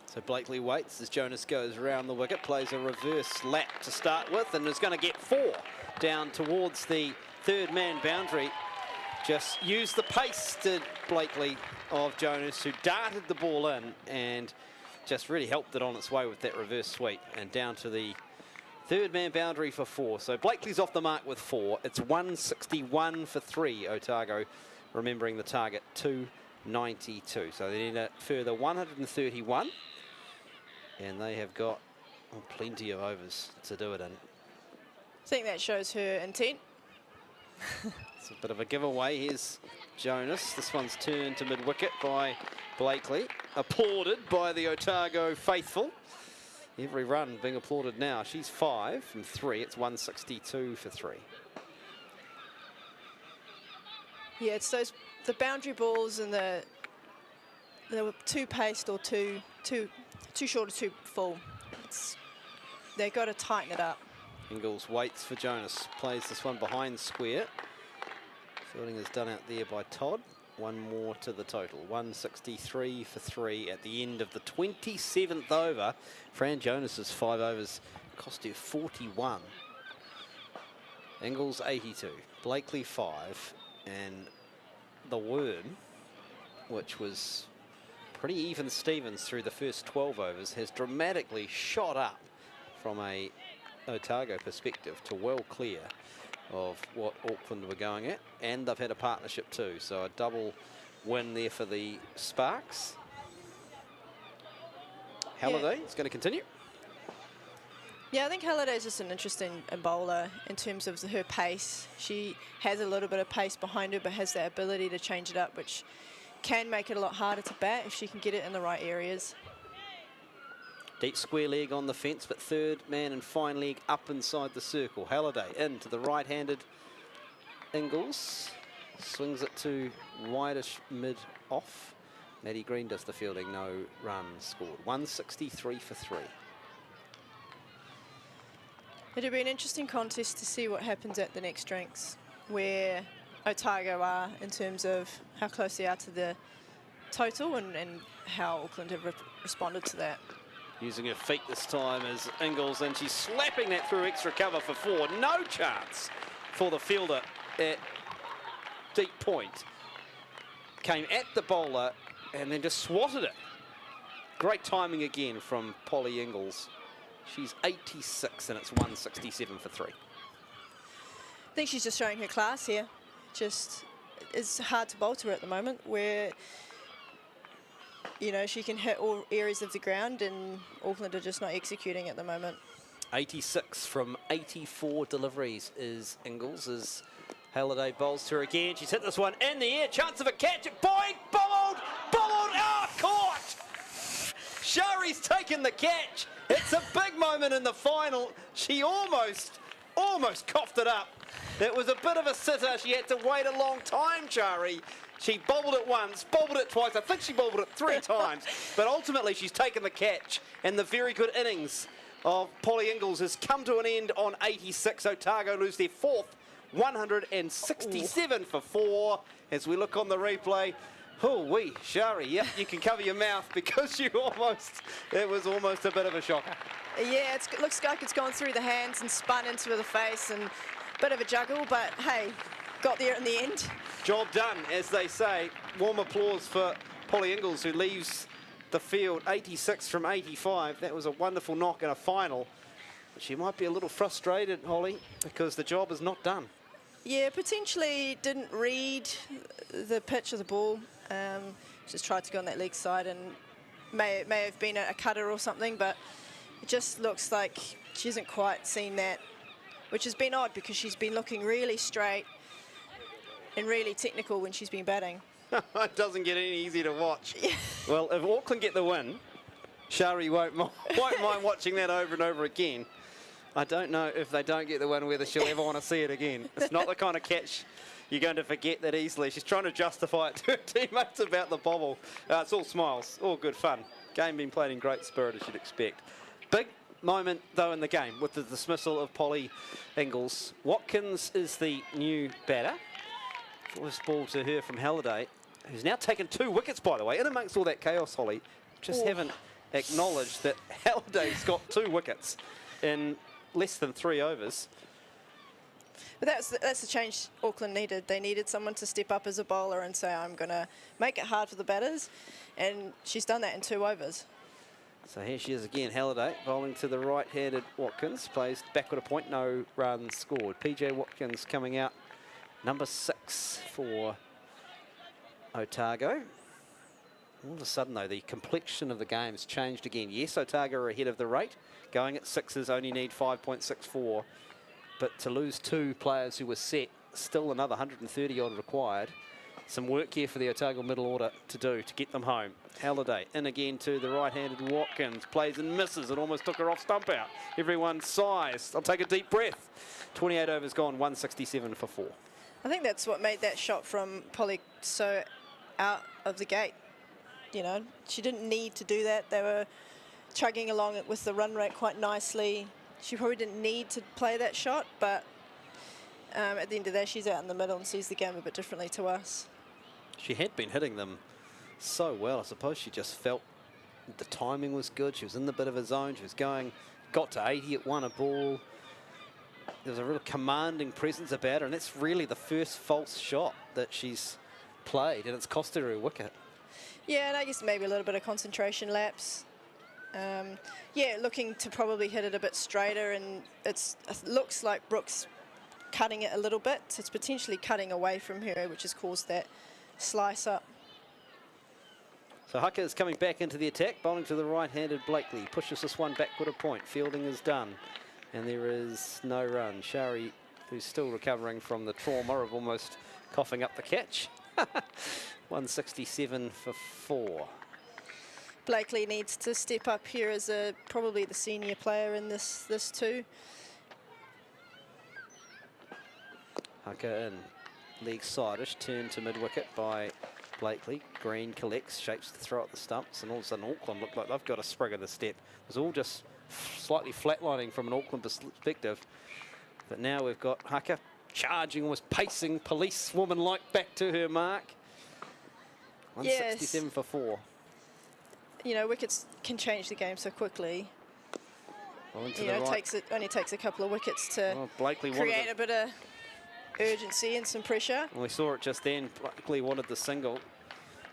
So Blakely waits as Jonas goes around the wicket, plays a reverse lap to start with, and is going to get 4 down towards the 3rd man boundary. just used the pace, did Blakely of Jonas, who darted the ball in and just really helped it on its way with that reverse sweep and down to the third man boundary for 4. So Blakely's off the mark with 4. It's 161 for 3, Otago, remembering the target 292. So they need a further 131, and they have got plenty of overs to do it in. I think that shows her intent. It's a bit of a giveaway. Here's Jonas. This one's turned to mid-wicket by Blakely. Applauded by the Otago faithful. Every run being applauded now. She's 5 from 3. It's 162 for 3. Yeah, it's the boundary balls and they were too paced or too short or too full. They've got to tighten it up. Ingles waits for Jonas. Plays this one behind square. Fielding is done out there by Todd. One more to the total. 163 for 3 at the end of the 27th over. Fran Jonas's 5 overs cost her 41. Ingles 82. Blakely 5. And the Worm, which was pretty even Stevens through the first 12 overs, has dramatically shot up from a Otago perspective to well clear of what Auckland were going at, and they've had a partnership too, so a double win there for the Sparks. Halliday is going to continue. Yeah, I think Halliday is just an interesting bowler in terms of her pace. She has a little bit of pace behind her, but has the ability to change it up, which can make it a lot harder to bat if she can get it in the right areas. Deep square leg on the fence, but third man and fine leg up inside the circle. Halliday into the right-handed Ingles. Swings it to wideish mid-off. Maddie Green does the fielding, no runs scored. 163 for 3. It'll be an interesting contest to see what happens at the next drinks, where Otago are in terms of how close they are to the total and how Auckland have responded to that. Using her feet this time as Ingles, and she's slapping that through extra cover for 4. No chance for the fielder at deep point. Came at the bowler and then just swatted it. Great timing again from Polly Ingles. She's 86 and it's 167 for 3. I think she's just showing her class here. Just, it's hard to bowl to her at the moment, where you know, she can hit all areas of the ground, and Auckland are just not executing at the moment. 86 from 84 deliveries is Ingles, as Halliday bowls to her again. She's hit this one in the air, chance of a catch, boing, bowled, caught! Shari's taken the catch. It's a big moment in the final. She almost coughed it up. It was a bit of a sitter. She had to wait a long time, Shari. She bobbled it once, bobbled it twice. I think she bobbled it 3 times. But ultimately, she's taken the catch. And the very good innings of Polly Ingles has come to an end on 86. Otago lose their 4th, 167 for 4. As we look on the replay, oh-wee, Shari, yep, you can cover your mouth because it was almost a bit of a shocker. Yeah, it looks like it's gone through the hands and spun into the face, and a bit of a juggle, but hey, got there in the end. Job done, as they say. Warm applause for Polly Ingles, who leaves the field 86 from 85. That was a wonderful knock in a final. She might be a little frustrated, Holly, because the job is not done. Yeah, potentially didn't read the pitch of the ball. Just tried to go on that leg side, and may have been a cutter or something, but it just looks like she hasn't quite seen that, which has been odd because she's been looking really straight and really technical when she's been batting. It doesn't get any easier to watch. Well, if Auckland get the win, Shari won't mind watching that over and over again. I don't know if they don't get the win whether she'll ever want to see it again. It's not the kind of catch you're going to forget that easily. She's trying to justify it to her teammates about the bobble. It's all smiles, all good fun. Game being played in great spirit, as you'd expect. Big moment, though, in the game with the dismissal of Polly Ingles. Watkins is the new batter. First ball to her from Halliday, who's now taken 2 wickets, by the way. In amongst all that chaos, Holly, just haven't acknowledged that Halliday's got 2 wickets in less than 3 overs. But that's the change Auckland needed. They needed someone to step up as a bowler and say, I'm going to make it hard for the batters. And she's done that in 2 overs. So here she is again, Halliday, bowling to the right-handed Watkins. Plays backward a point, no runs scored. PJ Watkins coming out, number 6 for Otago. All of a sudden, though, the complexion of the game has changed again. Yes, Otago are ahead of the rate. Going at 6s, only need 5.64. But to lose 2 players who were set, still another 130 odd required. Some work here for the Otago middle order to do to get them home. Halliday in again to the right-handed Watkins. Plays and misses. It almost took her off stump out. Everyone sighs. I'll take a deep breath. 28 overs gone, 167 for 4. I think that's what made that shot from Polly so out of the gate. You know, she didn't need to do that. They were chugging along with the run rate quite nicely. She probably didn't need to play that shot, but at the end of the day, she's out in the middle and sees the game a bit differently to us. She had been hitting them so well. I suppose she just felt the timing was good. She was in the bit of a zone. She was going, got to 80 at one a ball. There was a real commanding presence about her, and that's really the first false shot that she's played, and it's cost her a wicket. Yeah, and I guess maybe a little bit of concentration lapse. Yeah, looking to probably hit it a bit straighter, and it looks like Brooks cutting it a little bit. So it's potentially cutting away from her, which has caused that slice up. So Hucker is coming back into the attack, bowling to the right-handed Blakely. Pushes this one backward a point. Fielding is done, and there is no run. Shari, who's still recovering from the trauma of almost coughing up the catch. 167 for 4. Blakely needs to step up here as probably the senior player in this too. Hucker in. Leg side-ish, turned to mid-wicket by Blakely. Green collects, shapes to throw at the stumps, and all of a sudden Auckland look like they've got a sprig of the step. It was all just slightly flatlining from an Auckland perspective. But now we've got Hucker charging, almost pacing, policewoman-like back to her mark. 167 yes. for 4. You know, wickets can change the game so quickly. You know, it only takes a couple of wickets to create a bit of urgency and some pressure. And we saw it just then. Blakely wanted the single.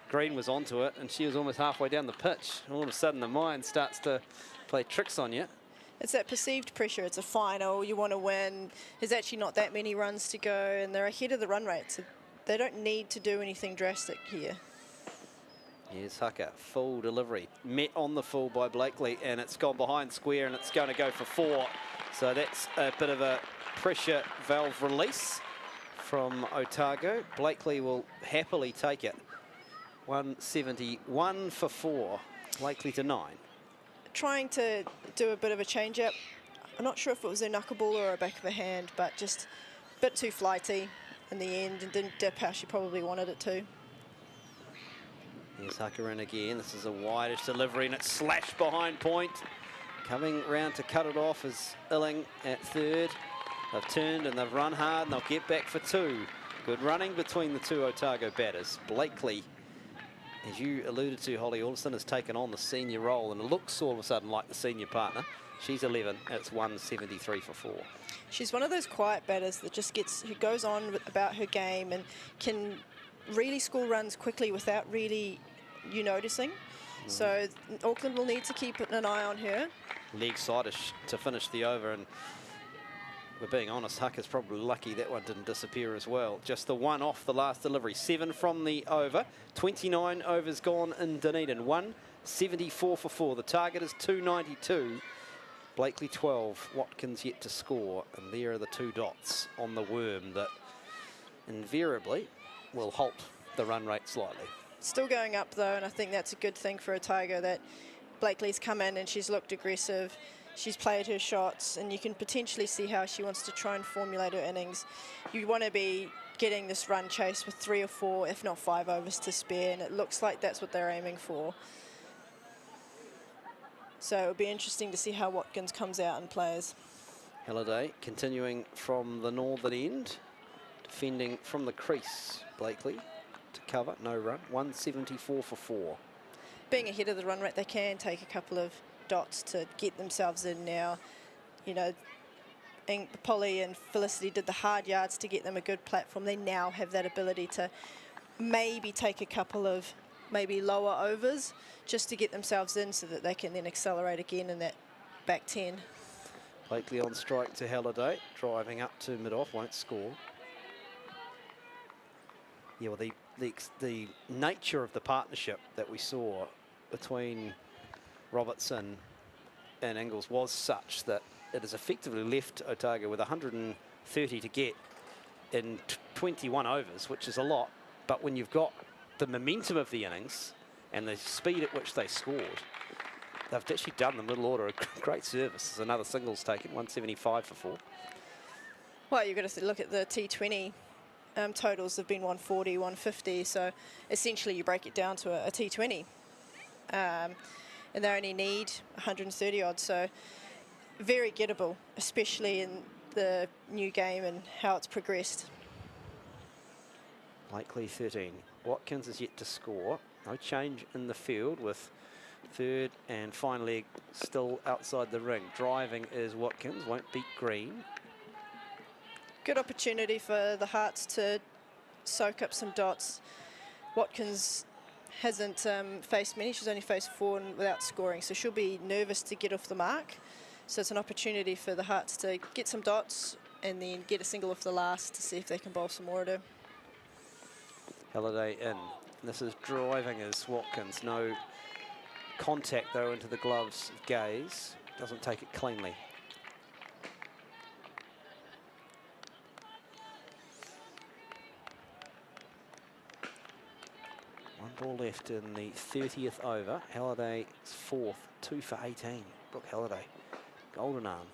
Green was onto it, and she was almost halfway down the pitch. All of a sudden, the mind starts to play tricks on you. It's that perceived pressure. It's a final. You want to win. There's actually not that many runs to go, and they're ahead of the run rate, so they don't need to do anything drastic here. Here's Hucker, full delivery. Met on the full by Blakely, and it's gone behind square, and it's going to go for 4. So that's a bit of a pressure valve release from Otago. Blakely will happily take it. 171 for 4. Blakely to 9. Trying to do a bit of a change-up. I'm not sure if it was a knuckleball or a back of a hand, but just a bit too flighty in the end and didn't dip how she probably wanted it to. Here's Hucker in again. This is a wideish delivery, and it's slashed behind point. Coming round to cut it off is Illing at third. They've turned and they've run hard, and they'll get back for 2. Good running between the 2 Otago batters. Blakely, as you alluded to, Holly Alston has taken on the senior role, and it looks all of a sudden like the senior partner. She's 11. It's 173 for 4. She's one of those quiet batters that just who goes on about her game and can really score runs quickly without really you noticing. So Auckland will need to keep an eye on her. Leg side-ish to finish the over, and we're being honest, Hucker's probably lucky that one didn't disappear as well. Just the one off the last delivery. 7 from the over. 29 overs gone in Dunedin. 174 for 4. The target is 292. Blakely 12. Watkins yet to score. And there are the 2 dots on the worm that invariably will halt the run rate slightly. Still going up though, and I think that's a good thing for Otago that Blakely's come in and she's looked aggressive. She's played her shots, and you can potentially see how she wants to try and formulate her innings. You want to be getting this run chase with 3 or 4, if not 5 overs to spare, and it looks like that's what they're aiming for. So it'll be interesting to see how Watkins comes out and plays. Halliday continuing from the northern end, defending from the crease. Blakely to cover, no run. 174 for 4. Being ahead of the run rate, they can take a couple of dots to get themselves in now. You know, Polly and Felicity did the hard yards to get them a good platform. They now have that ability to maybe take a couple of maybe lower overs just to get themselves in so that they can then accelerate again in that back 10. Blakely on strike to Halliday, driving up to mid-off, won't score. Yeah, well, the nature of the partnership that we saw between Robertson and Ingles was such that it has effectively left Otago with 130 to get in 21 overs, which is a lot. But when you've got the momentum of the innings and the speed at which they scored, they've actually done the middle order a great service. There's another singles taken, 175 for 4. Well, you've got to look at the T20 totals have been 140, 150. So essentially you break it down to a T20. And they only need 130 odd. So very gettable, especially in the new game and how it's progressed. Blakely 13. Watkins is yet to score. No change in the field with third and final leg still outside the ring. Driving is Watkins, won't beat Green. Good opportunity for the Hearts to soak up some dots. Watkins hasn't faced many. She's only faced 4 without scoring, so she'll be nervous to get off the mark. So it's an opportunity for the Hearts to get some dots and then get a single off the last to see if they can bowl some more at her. Halliday in. This is driving as Watkins. No contact though into the gloves of Gaze. Doesn't take it cleanly. One ball left in the 30th over. Halliday's 4th, 2 for 18. Brooke Halliday, golden arm.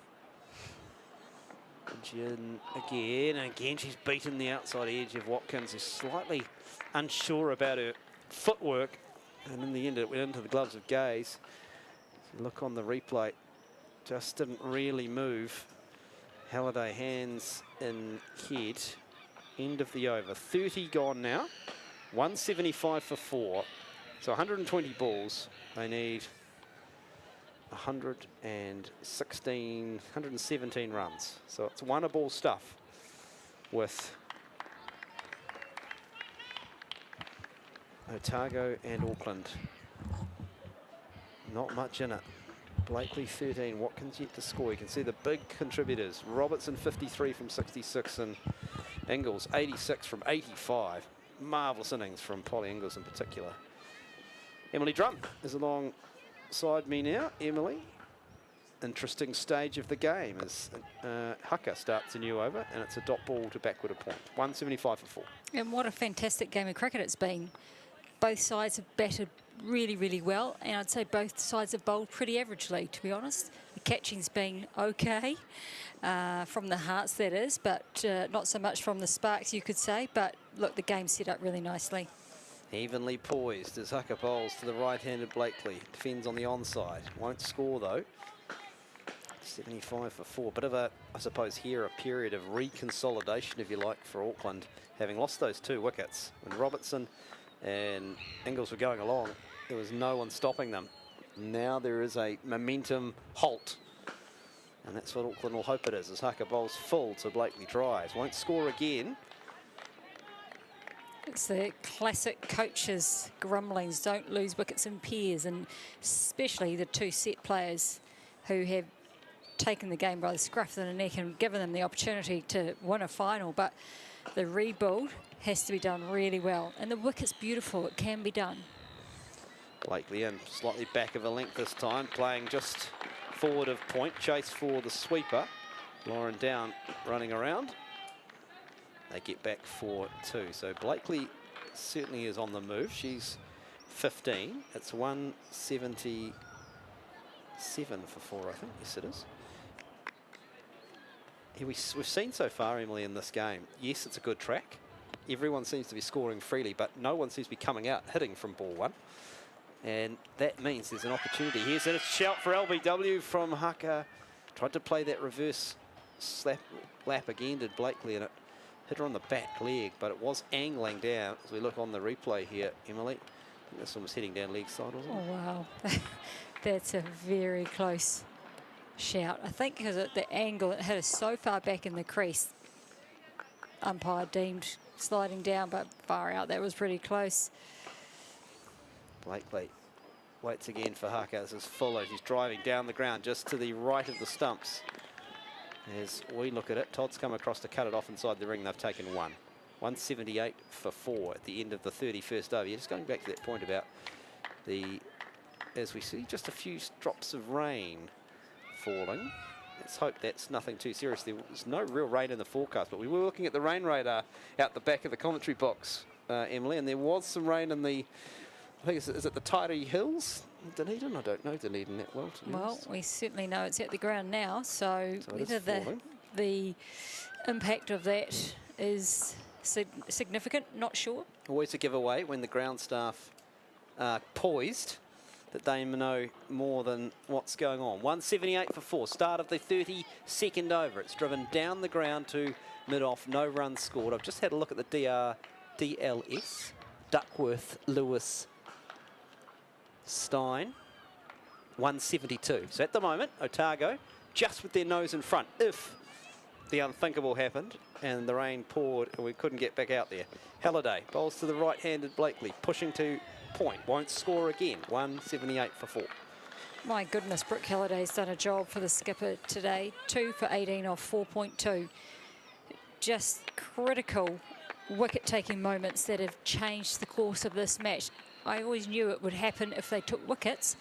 Jin again, and again she's beaten the outside edge of Watkins, who's slightly unsure about her footwork, and in the end it went into the gloves of Gaze. Look on the replay, just didn't really move. Halliday hands in head, end of the over. 30 gone now, 175 for 4, so 120 balls. They need 117 runs. So it's one a ball stuff with Otago and Auckland. Not much in it. Blakely 13, Watkins yet to score. You can see the big contributors. Robertson 53 from 66 and Ingles 86 from 85. Marvellous innings from Polly Ingles in particular. Emily Drum is alongside me now. Emily, interesting stage of the game as Haka starts a new over, and it's a dot ball to backward a point. 175 for 4. And what a fantastic game of cricket it's been. Both sides have batted really, really well, and I'd say both sides have bowled pretty averagely, to be honest. The catching's been okay, from the Hearts that is, but not so much from the Sparks, you could say. But look, the game's set up really nicely. Evenly poised as Haka bowls to the right-handed Blakely. Defends on the onside. Won't score though. 75 for 4. Bit of a, I suppose here, a period of reconsolidation, if you like, for Auckland, having lost those 2 wickets. When Robertson and Ingles were going along, there was no one stopping them. Now there is a momentum halt. And that's what Auckland will hope it is, as Haka bowls full to Blakely drives. Won't score again. It's the classic coaches' grumblings, don't lose wickets in pairs, and especially the 2 set players who have taken the game by the scruff of the neck and given them the opportunity to win a final. But the rebuild has to be done really well, and the wicket's beautiful. It can be done. Blakely in, slightly back of a length this time, playing just forward of point. Chase for the sweeper. Lauren Down running around. They get back for 2. So Blakely certainly is on the move. She's 15. It's 177 for 4, I think. Yes, it is. Here we've seen so far, Emily, in this game. Yes, it's a good track. Everyone seems to be scoring freely, but no one seems to be coming out hitting from ball 1. And that means there's an opportunity here. So it's a shout for LBW from Haka. Tried to play that reverse lap again, did Blakely, and it hit her on the back leg, but it was angling down. As we look on the replay here, Emily, I think this one was heading down leg side, wasn't it? Oh, wow. That's a very close shout. I think because of the angle, it hit us so far back in the crease. Umpire deemed sliding down, but far out. That was pretty close. Blakely waits again for Haka. This is Fuller. She's driving down the ground just to the right of the stumps. As we look at it, Todd's come across to cut it off inside the ring. They've taken 178 for 4 at the end of the 31st over. Just going back to that point about as we see just a few drops of rain falling. Let's hope that's nothing too serious. There was no real rain in the forecast, but we were looking at the rain radar out the back of the commentary box, Emily, and there was some rain in the, I think, is it the Tidy Hills? Dunedin? I don't know Dunedin that well, to be honest. We certainly know it's at the ground now, so whether the impact of that is significant, not sure. Always a giveaway when the ground staff are poised, that they know more than what's going on. 178 for 4, start of the 32nd over. It's driven down the ground to mid-off, no runs scored. I've just had a look at the DLS, Duckworth, Lewis, Stein, 172. So at the moment, Otago just with their nose in front. If the unthinkable happened and the rain poured and we couldn't get back out there. Halliday bowls to the right-handed Blakely, pushing to point, won't score again. 178 for 4. My goodness, Brooke Halliday's done a job for the skipper today. 2 for 18 off 4.2. Just critical wicket-taking moments that have changed the course of this match. I always knew it would happen if they took wickets,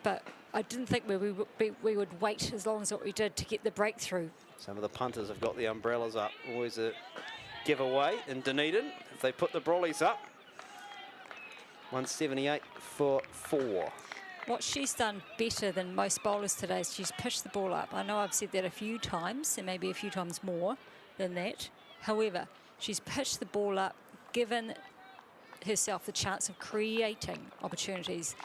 but I didn't think we would wait as long as what we did to get the breakthrough. Some of the punters have got the umbrellas up. Always a giveaway in Dunedin if they put the brollies up. 178 for 4. What she's done better than most bowlers today is she's pitched the ball up. I know I've said that a few times, and maybe a few times more than that. However, she's pitched the ball up, given herself the chance of creating opportunities.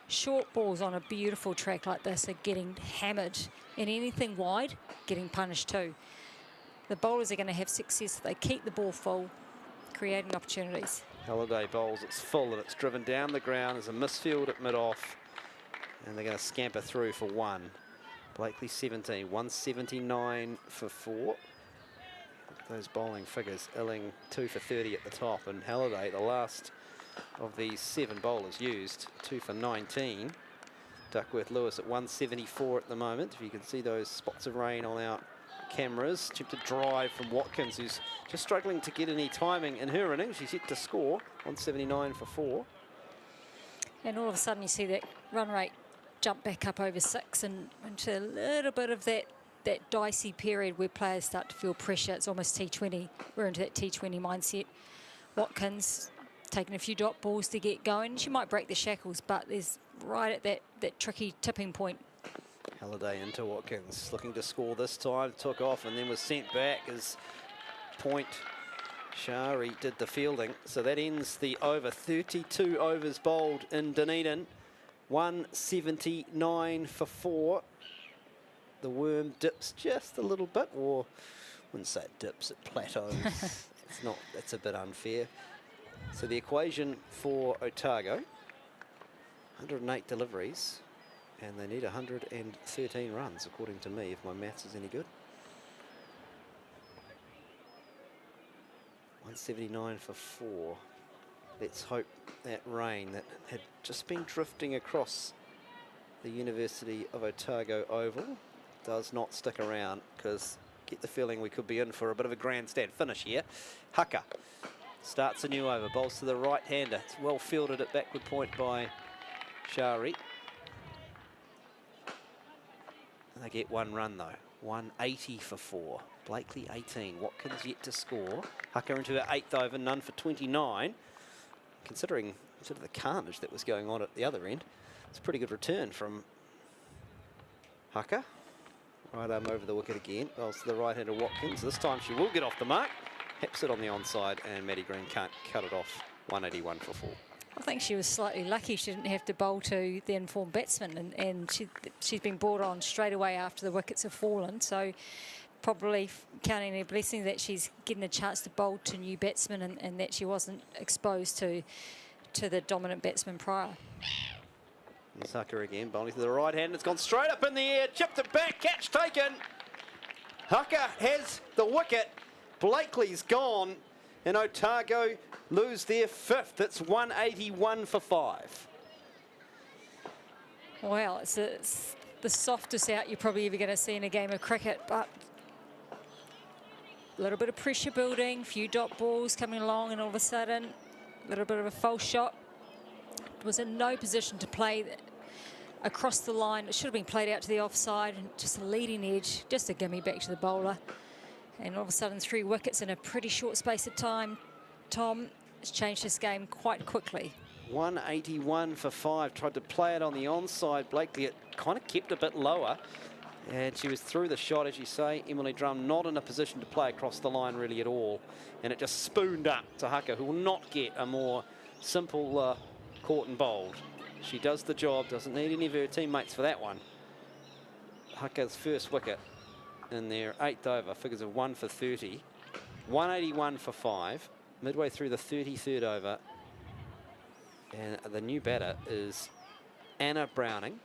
Short balls on a beautiful track like this are getting hammered, and anything wide, getting punished too. The bowlers are going to have success if they keep the ball full, creating opportunities. Halliday bowls, it's full and it's driven down the ground. There's a misfield at mid-off, and they're going to scamper through for 1. Blakely 17, 179 for 4. Those bowling figures, Illing 2 for 30 at the top, and Halliday, the last of these 7 bowlers used, 2 for 19. Duckworth Lewis at 174 at the moment. If you can see those spots of rain on our cameras. Attempted drive from Watkins, who's just struggling to get any timing in her innings. She's yet to score. 179 for 4. And all of a sudden you see that run rate jump back up over 6 and into a little bit of that dicey period where players start to feel pressure. It's almost T20. We're into that T20 mindset. Watkins taking a few dot balls to get going. She might break the shackles, but there's right at that tricky tipping point. Halliday into Watkins, looking to score this time. Took off and then was sent back as Point Shari did the fielding. So that ends the over. 32 overs bowled in Dunedin. 179 for 4. The worm dips just a little bit, or I wouldn't say it dips, it plateaus. It's not, that's a bit unfair. So the equation for Otago, 108 deliveries, and they need 113 runs, according to me, if my maths is any good. 179 for 4. Let's hope that rain that had just been drifting across the University of Otago Oval does not stick around, because get the feeling we could be in for a bit of a grandstand finish here. Haka starts a new over, bowls to the right-hander. It's well fielded at backward point by Shari. And they get 1 run though. 180 for 4. Blakely 18. Watkins yet to score. Haka into her 8th over, none for 29. Considering sort of the carnage that was going on at the other end, it's a pretty good return from Haka. Right arm over the wicket again. Bowls to the right-hander Watkins. This time she will get off the mark. Haps it on the onside, and Maddie Green can't cut it off. 181 for 4. I think she was slightly lucky she didn't have to bowl to the informed batsman, and she's been brought on straight away after the wickets have fallen. So probably counting her blessing that she's getting a chance to bowl to new batsmen, and that she wasn't exposed to the dominant batsman prior. Here's Hucker again, bowling to the right hand. It's gone straight up in the air, chipped it back, catch taken. Hucker has the wicket. Blakely's gone, and Otago lose their 5th. It's 181 for 5. Well, it's the softest out you're probably ever going to see in a game of cricket, but a little bit of pressure building, a few dot balls coming along, and all of a sudden, a little bit of a false shot. Was in no position to play across the line. It should have been played out to the offside, and just a leading edge, just a gimme back to the bowler. And all of a sudden 3 wickets in a pretty short space of time. Tom has changed this game quite quickly. 181 for 5. Tried to play it on the onside. Blakely, it kind of kept a bit lower. And she was through the shot, as you say. Emily Drum not in a position to play across the line really at all. And it just spooned up to Hucker, who will not get a more simple caught and bowled. She does the job, doesn't need any of her teammates for that one. Hucker's first wicket in their 8th over, figures of 1 for 30. 181 for 5, midway through the 33rd over. And the new batter is Anna Browning.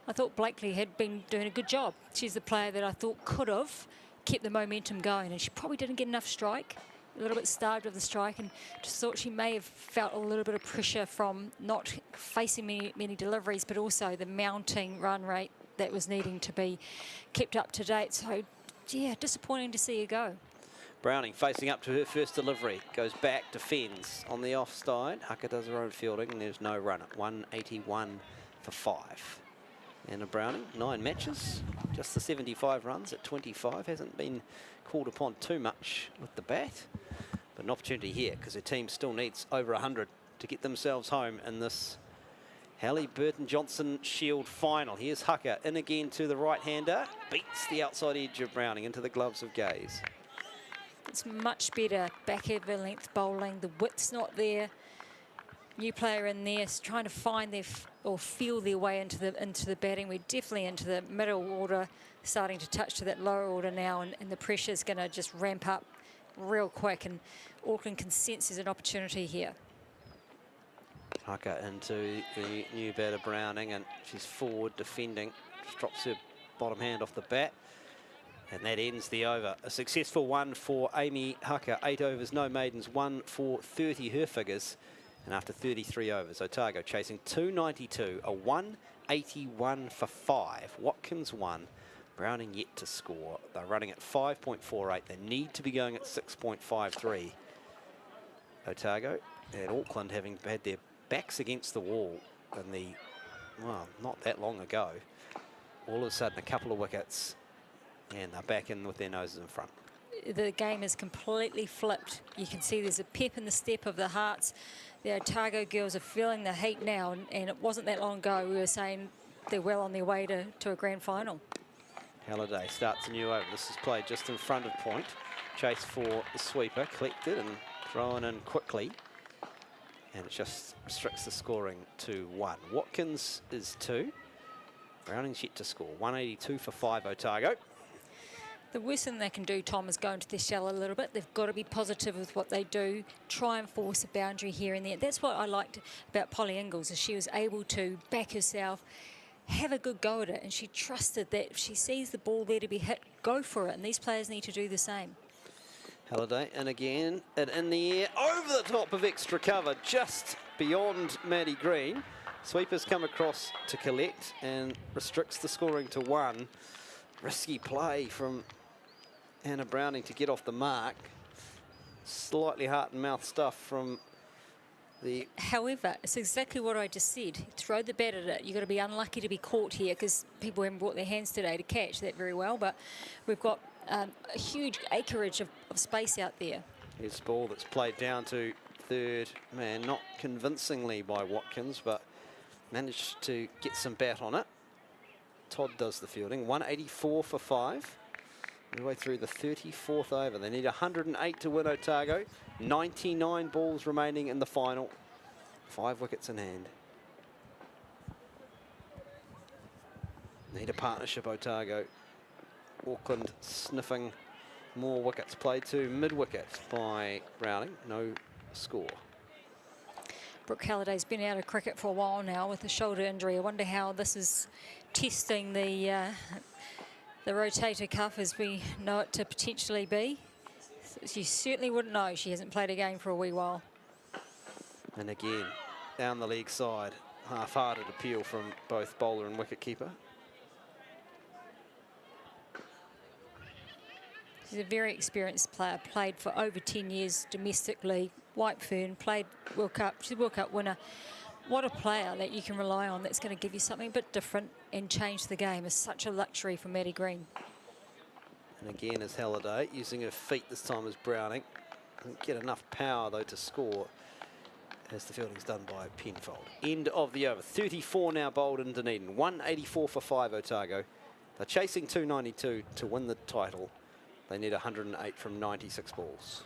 I thought Blakely had been doing a good job. She's the player that I thought could have kept the momentum going, and she probably didn't get enough strike. A little bit starved of the strike, and just thought she may have felt a little bit of pressure from not facing many deliveries, but also the mounting run rate that was needing to be kept up to date. So, yeah, disappointing to see her go. Browning facing up to her first delivery, goes back, defends on the offside. Hucker does her own fielding, and there's no run at 181 for 5. Anna Browning, 9 matches, just the 75 runs at 25. Hasn't been called upon too much with the bat, but an opportunity here because her team still needs over 100 to get themselves home in this Hallyburton Johnston Shield final. Here's Hucker in again to the right-hander, beats the outside edge of Browning into the gloves of Gaze. It's much better back over length bowling. The width's not there. New player in there is trying to find their or feel their way into the batting. We're definitely into the middle order, starting to touch to that lower order now, and the pressure is going to just ramp up real quick, and Auckland can sense there's an opportunity here. Hucker into the new batter Browning, and she's forward defending. Just drops her bottom hand off the bat, and that ends the over. A successful one for Amy Hucker. 8 overs, no maidens, 1 for 30 her figures. And after 33 overs, Otago chasing 292, a 181 for 5. Watkins 1, Browning yet to score. They're running at 5.48. They need to be going at 6.53. Otago and Auckland having had their backs against the wall in well, not that long ago. All of a sudden, a couple of wickets, and they're back in with their noses in front. The game is completely flipped. You can see there's a pep in the step of the Hearts. The Otago girls are feeling the heat now, and it wasn't that long ago we were saying they're well on their way to a grand final. Halliday starts a new over. This is played just in front of point. Chase for the sweeper, collected and thrown in quickly. And it just restricts the scoring to 1. Watkins is 2. Browning's yet to score. 182 for 5 Otago. The worst thing they can do, Tom, is go into their shell a little bit. They've got to be positive with what they do, try and force a boundary here and there. That's what I liked about Polly Ingalls, is she was able to back herself, have a good go at it, and she trusted that if she sees the ball there to be hit, go for it, and these players need to do the same. Halliday, and again, and in the air, over the top of extra cover, just beyond Maddie Green. Sweepers come across to collect and restricts the scoring to 1. Risky play from Anna Browning to get off the mark. Slightly heart and mouth stuff from the... However, it's exactly what I just said. Throw the bat at it. You've got to be unlucky to be caught here, because people haven't brought their hands today to catch that very well. But we've got a huge acreage of space out there. Here's the ball that's played down to third man, not convincingly by Watkins, but managed to get some bat on it. Todd does the fielding. 184 for 5. Midway through the 34th over. They need 108 to win Otago. 99 balls remaining in the final. 5 wickets in hand. Need a partnership, Otago. Auckland sniffing more wickets. Played to mid-wicket by Browning. No score. Brooke Halliday's been out of cricket for a while now with a shoulder injury. I wonder how this is testing the rotator cuff as we know it to potentially be. She certainly wouldn't know. She hasn't played a game for a wee while. And again, down the leg side, half-hearted appeal from both bowler and wicketkeeper. She's a very experienced player, played for over 10 years domestically. White Fern, played World Cup. She's a World Cup winner. What a player that you can rely on that's going to give you something a bit different and change the game. Is such a luxury for Maddie Green. And again is Halliday, using her feet this time as Browning. Doesn't get enough power though to score, as the fielding's done by Penfold. End of the over. 34 now bowled in Dunedin. 184 for 5 Otago. They're chasing 292 to win the title. They need 108 from 96 balls.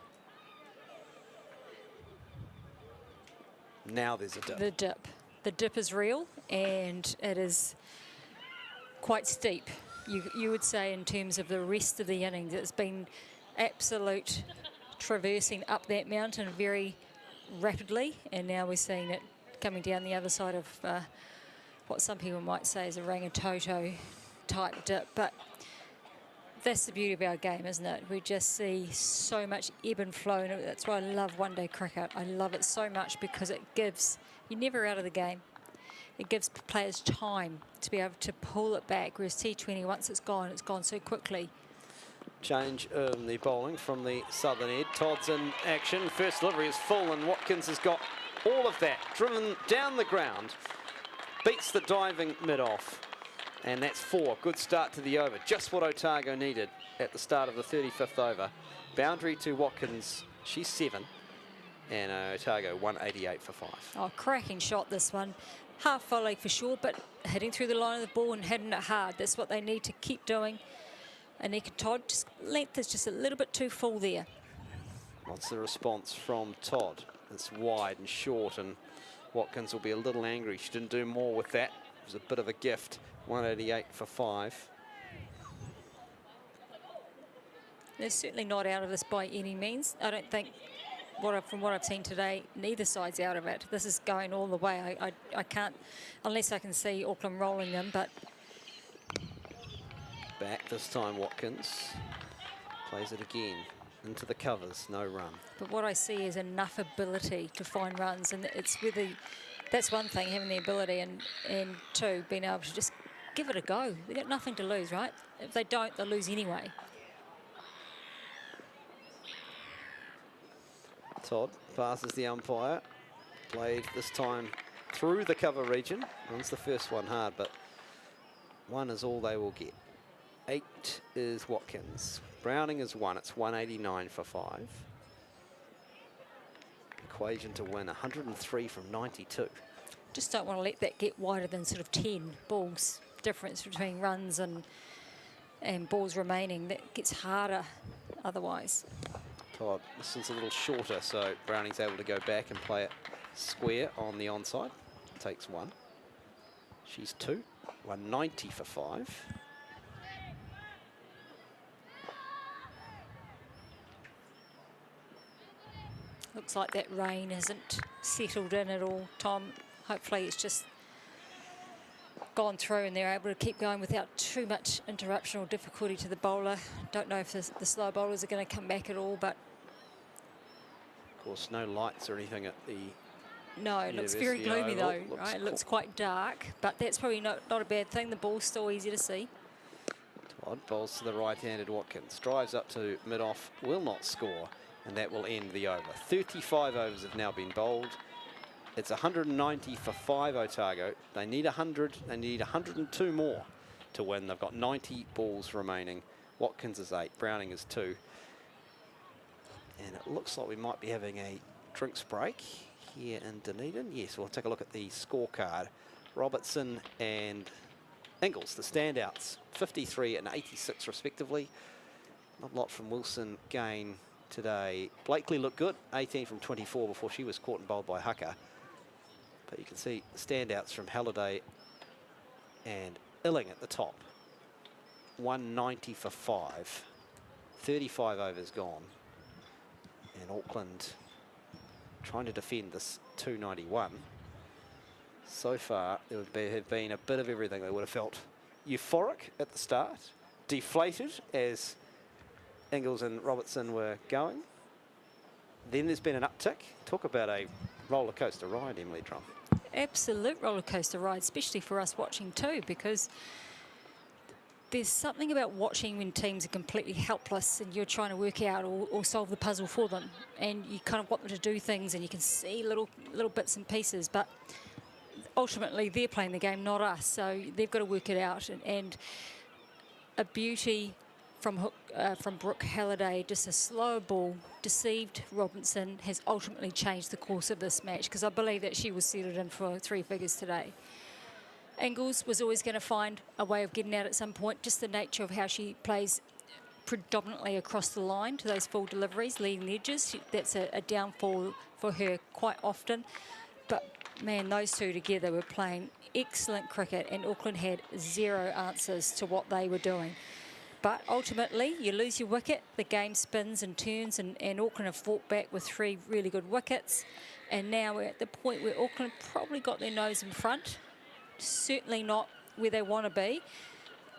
Now there's a dip. The dip. The dip is real, and it is quite steep. You would say in terms of the rest of the innings, it's been absolute traversing up that mountain very rapidly, and now we're seeing it coming down the other side of what some people might say is a Rangitoto type dip. But that's the beauty of our game, isn't it? We just see so much ebb and flow, and that's why I love one-day cricket. I love it so much because it gives, you're never out of the game. It gives players time to be able to pull it back, whereas T20, once it's gone so quickly. Change in the bowling from the southern end. Todd's in action. First delivery is full, and Watkins has got all of that driven down the ground. Beats the diving mid-off. And that's 4. Good start to the over. Just what Otago needed at the start of the 35th over. Boundary to Watkins. She's 7. And Otago 188 for 5. Oh, cracking shot this one. Half volley for sure, but hitting through the line of the ball and hitting it hard. That's what they need to keep doing. And Todd, just length is just a little bit too full there. What's the response from Todd? It's wide and short, and Watkins will be a little angry. She didn't do more with that. It was a bit of a gift. 188 for 5. They're certainly not out of this by any means. I don't think, from what I've seen today, neither side's out of it. This is going all the way. I can't, unless I can see Auckland rolling them, but... Back this time, Watkins. Plays it again. Into the covers, no run. But what I see is enough ability to find runs, and it's with the... That's one thing, having the ability, and two, being able to just give it a go. They've got nothing to lose, right? If they don't, they'll lose anyway. Todd passes the umpire. Played this time through the cover region. Runs the first one hard, but 1 is all they will get. 8 is Watkins. Browning is 1. It's 189 for 5. Equation to win, 103 from 92. Just don't want to let that get wider than sort of 10 balls difference between runs and balls remaining. That gets harder otherwise. Todd, this one's a little shorter, so Browning's able to go back and play it square on the onside. Takes 1. She's 2. 190 for 5. Looks like that rain hasn't settled in at all, Tom. Hopefully it's just gone through and they're able to keep going without too much interruption or difficulty to the bowler. Don't know if the slow bowlers are going to come back at all, but... Of course, no lights or anything at the... No, it looks very gloomy though, right? It looks quite dark, but that's probably not a bad thing. The ball's still easy to see. Todd bowls to the right-handed Watkins. Drives up to mid-off, will not score, and that will end the over. 35 overs have now been bowled. It's 190 for 5 Otago. They need 100. They need 102 more to win. They've got 90 balls remaining. Watkins is 8. Browning is 2. And it looks like we might be having a drinks break here in Dunedin. Yes, we'll take a look at the scorecard. Robertson and Ingles, the standouts, 53 and 86 respectively. Not a lot from Wilson Gain today. Blakely looked good, 18 from 24 before she was caught and bowled by Hucker. But you can see standouts from Halliday and Illing at the top. 190 for 5. 35 overs gone. And Auckland trying to defend this 291. So far, there would have been a bit of everything. They would have felt euphoric at the start, deflated as Ingles and Robertson were going. Then there's been an uptick. Talk about a roller coaster ride, Emily Drum. Absolute roller coaster ride, especially for us watching too, because there's something about watching when teams are completely helpless and you're trying to work out or solve the puzzle for them, and you kind of want them to do things and you can see little bits and pieces, but ultimately they're playing the game, not us, so they've got to work it out. And a beauty from Brooke Halliday, just a slow ball, deceived Robinson, has ultimately changed the course of this match, because I believe that she was settled in for 3 figures today. Ingles was always going to find a way of getting out at some point, just the nature of how she plays predominantly across the line to those full deliveries, leading the edges. That's a downfall for her quite often. But, man, those two together were playing excellent cricket, and Auckland had zero answers to what they were doing. But ultimately, you lose your wicket, the game spins and turns, and Auckland have fought back with 3 really good wickets. And now we're at the point where Auckland probably got their nose in front. Certainly not where they want to be,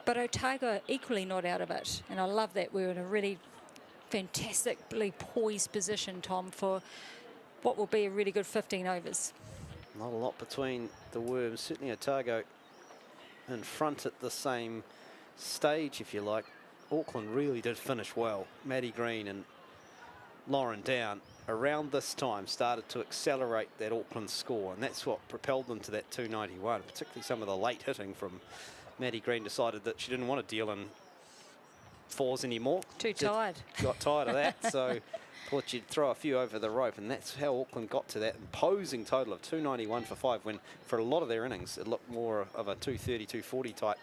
but Otago are equally not out of it, and I love that. We're in a really fantastically poised position, Tom, for what will be a really good 15 overs. Not a lot between the Worms. Certainly Otago in front at the same stage, if you like. Auckland really did finish well. Maddie Green and Lauren Down around this time started to accelerate that Auckland score, and that's what propelled them to that 291, particularly some of the late hitting from Maddie Green. Decided that she didn't want to deal in 4s anymore. Too tired. Got tired of that, so thought she'd throw a few over the rope, and that's how Auckland got to that imposing total of 291 for 5, when for a lot of their innings it looked more of a 230, 240 type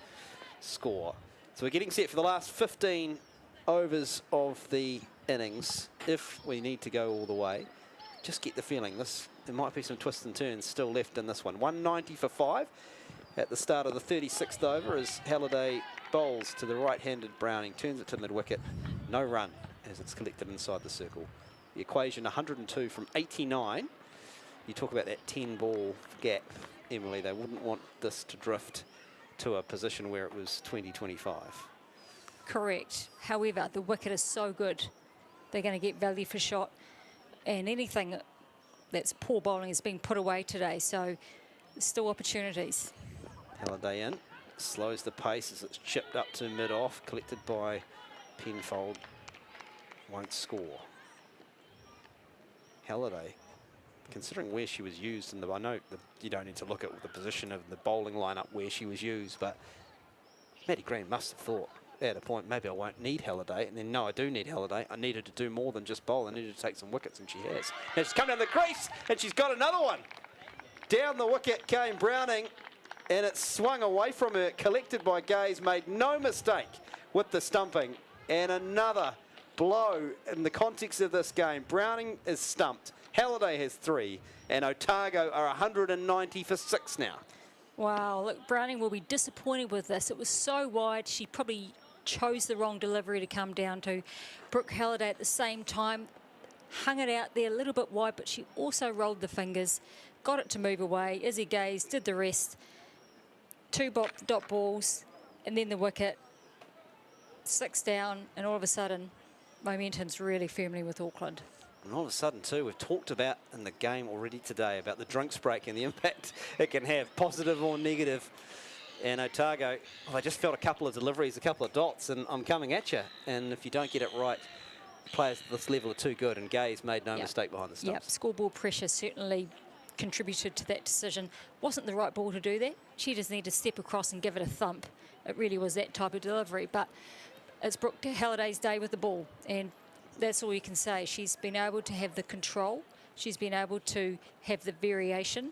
score. So we're getting set for the last 15 overs of the innings. If we need to go all the way, just get the feeling there might be some twists and turns still left in this one. 190 for 5 at the start of the 36th over as Halliday bowls to the right-handed Browning, turns it to mid-wicket. No run as it's collected inside the circle. The equation 102 from 89. You talk about that 10-ball gap, Emily. They wouldn't want this to drift to a position where it was 20-25. Correct. However, the wicket is so good, they're going to get value for shot, and anything that's poor bowling is being put away today, so there's still opportunities. Halliday in, slows the pace as it's chipped up to mid-off, collected by Penfold, won't score. Halliday, considering where she was used in I know you don't need to look at the position of the bowling lineup where she was used, but Maddie Green must have thought at a point, maybe I won't need Halliday, and then no, I do need Halliday. I needed to do more than just bowl. I needed to take some wickets, and she has. Now she's come down the crease, and she's got another one. Down the wicket came Browning, and it swung away from her, collected by Gaze, made no mistake with the stumping, and another blow in the context of this game. Browning is stumped, Halliday has 3, and Otago are 190 for 6 now. Wow, look, Browning will be disappointed with this. It was so wide, she probably chose the wrong delivery to come down to. Brooke Halliday at the same time hung it out there a little bit wide, but she also rolled the fingers, got it to move away. Izzy Gaze did the rest. 2 dot balls, and then the wicket. 6 down, and all of a sudden, momentum's really firmly with Auckland. And all of a sudden, too, we've talked about in the game already today about the drinks break and the impact it can have, positive or negative. And Otago, I just felt a couple of deliveries, a couple of dots, and I'm coming at you. And if you don't get it right, players at this level are too good, and Gaze made no mistake behind the stumps. Yep, scoreboard pressure certainly contributed to that decision. Wasn't the right ball to do that. She just needed to step across and give it a thump. It really was that type of delivery. But it's Brooke Halliday's day with the ball, and that's all you can say. She's been able to have the control. She's been able to have the variation,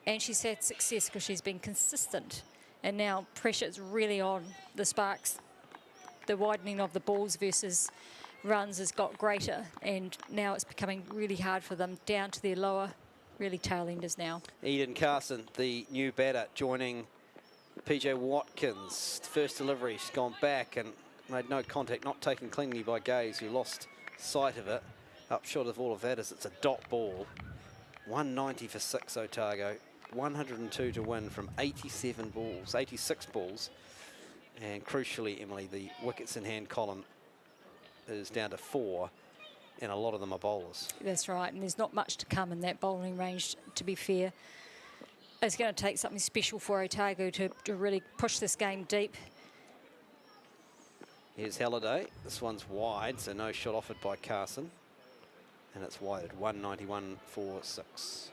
and she's had success because she's been consistent. And now pressure is really on the Sparks. The widening of the balls versus runs has got greater, and now it's becoming really hard for them down to their lower, really tail enders now. Eden Carson, the new batter, joining PJ Watkins. First delivery, she's gone back and made no contact, not taken cleanly by Gaze, who lost sight of it. Up short of all of that is it's a dot ball. 190 for 6 Otago. 102 to win from 86 balls. And crucially, Emily, the wickets in hand column is down to 4, and a lot of them are bowlers. That's right, and there's not much to come in that bowling range, to be fair. It's going to take something special for Otago to really push this game deep. Here's Halliday. This one's wide, so no shot offered by Carson. And it's wide, 191 for 6.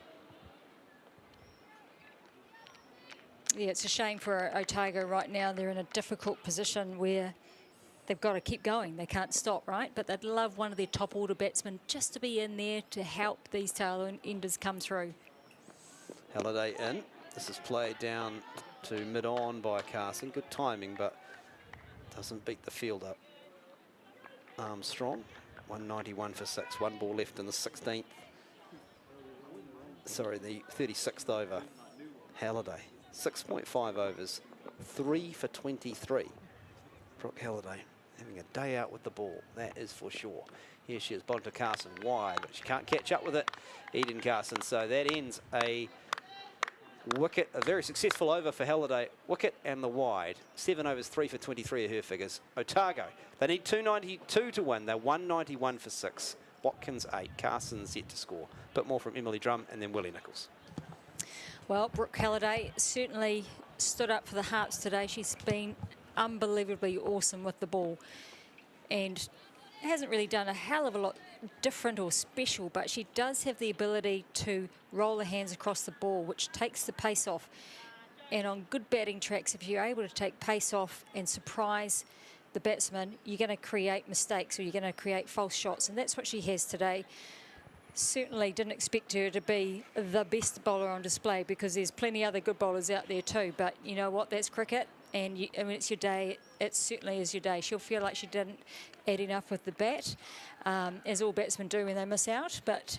Yeah, it's a shame for Otago right now. They're in a difficult position where they've got to keep going. They can't stop, right? But they'd love one of their top order batsmen just to be in there to help these tail enders come through. Halliday in. This is played down to mid-on by Carson. Good timing, but doesn't beat the field up. Armstrong, 191 for 6. 1 ball left in the 16th. Sorry, the 36th over. Halliday, 6.5 overs, 3 for 23. Brooke Halliday having a day out with the ball, that is for sure. Here she is, bowled to Carson, wide, but she can't catch up with it. Eden Carson, so that ends a wicket, a very successful over for Halliday. Wicket and the wide. 7 overs, 3 for 23 are her figures. Otago, they need 292 to win. They're 191 for 6. Watkins 8. Carson's yet to score. Bit more from Emily Drum and then Willie Nichols. Well, Brooke Halliday certainly stood up for the Hearts today. She's been unbelievably awesome with the ball and hasn't really done a hell of a lot different or special, but she does have the ability to roll her hands across the ball, which takes the pace off. And on good batting tracks, if you're able to take pace off and surprise the batsman, you're going to create mistakes or you're going to create false shots, and that's what she has today. Certainly didn't expect her to be the best bowler on display because there's plenty other good bowlers out there too, but you know what, that's cricket, and when it's your day, it certainly is your day. She'll feel like she didn't add enough with the bat, as all batsmen do when they miss out, but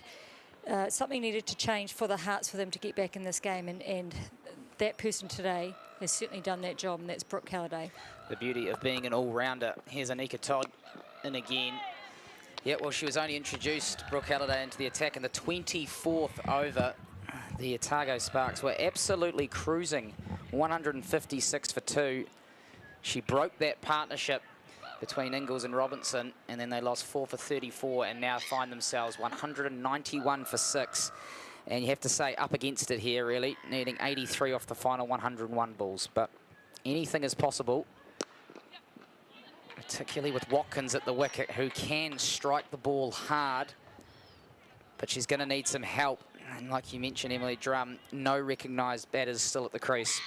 something needed to change for the Hearts for them to get back in this game, and that person today has certainly done that job, and that's Brooke Halliday. The beauty of being an all-rounder. Here's Anika Todd in again. Yeah, well, she was only introduced, Brooke Halliday, into the attack in the 24th over. The Otago Sparks were absolutely cruising, 156 for 2. She broke that partnership between Ingles and Robinson, and then they lost 4 for 34 and now find themselves 191 for 6. And you have to say up against it here, really, needing 83 off the final 101 balls. But anything is possible, particularly with Watkins at the wicket, who can strike the ball hard. But she's going to need some help. And like you mentioned, Emily Drum, no recognised batters still at the crease.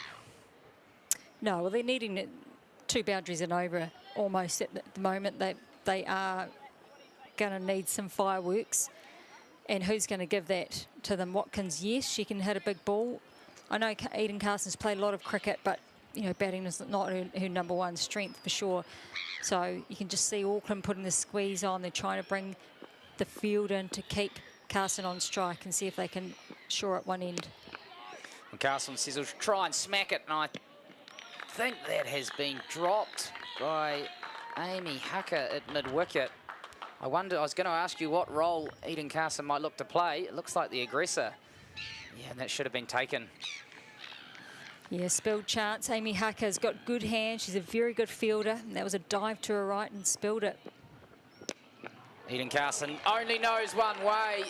No, well, they're needing 2 boundaries and over almost at the moment. They are going to need some fireworks. And who's going to give that to them? Watkins, yes, she can hit a big ball. I know Eden Carson's played a lot of cricket, but you know, batting is not her #1 strength for sure. So you can just see Auckland putting the squeeze on. They're trying to bring the field in to keep Carson on strike and see if they can shore up one end. And Carson says he'll try and smack it, and I think that has been dropped by Amy Hucker at mid-wicket. I was going to ask you what role Eden Carson might look to play. It looks like the aggressor. Yeah, and that should have been taken. Yeah, spilled chance. Amy Hucker's got good hands. She's a very good fielder. And that was a dive to her right and spilled it. Eden Carson only knows one way,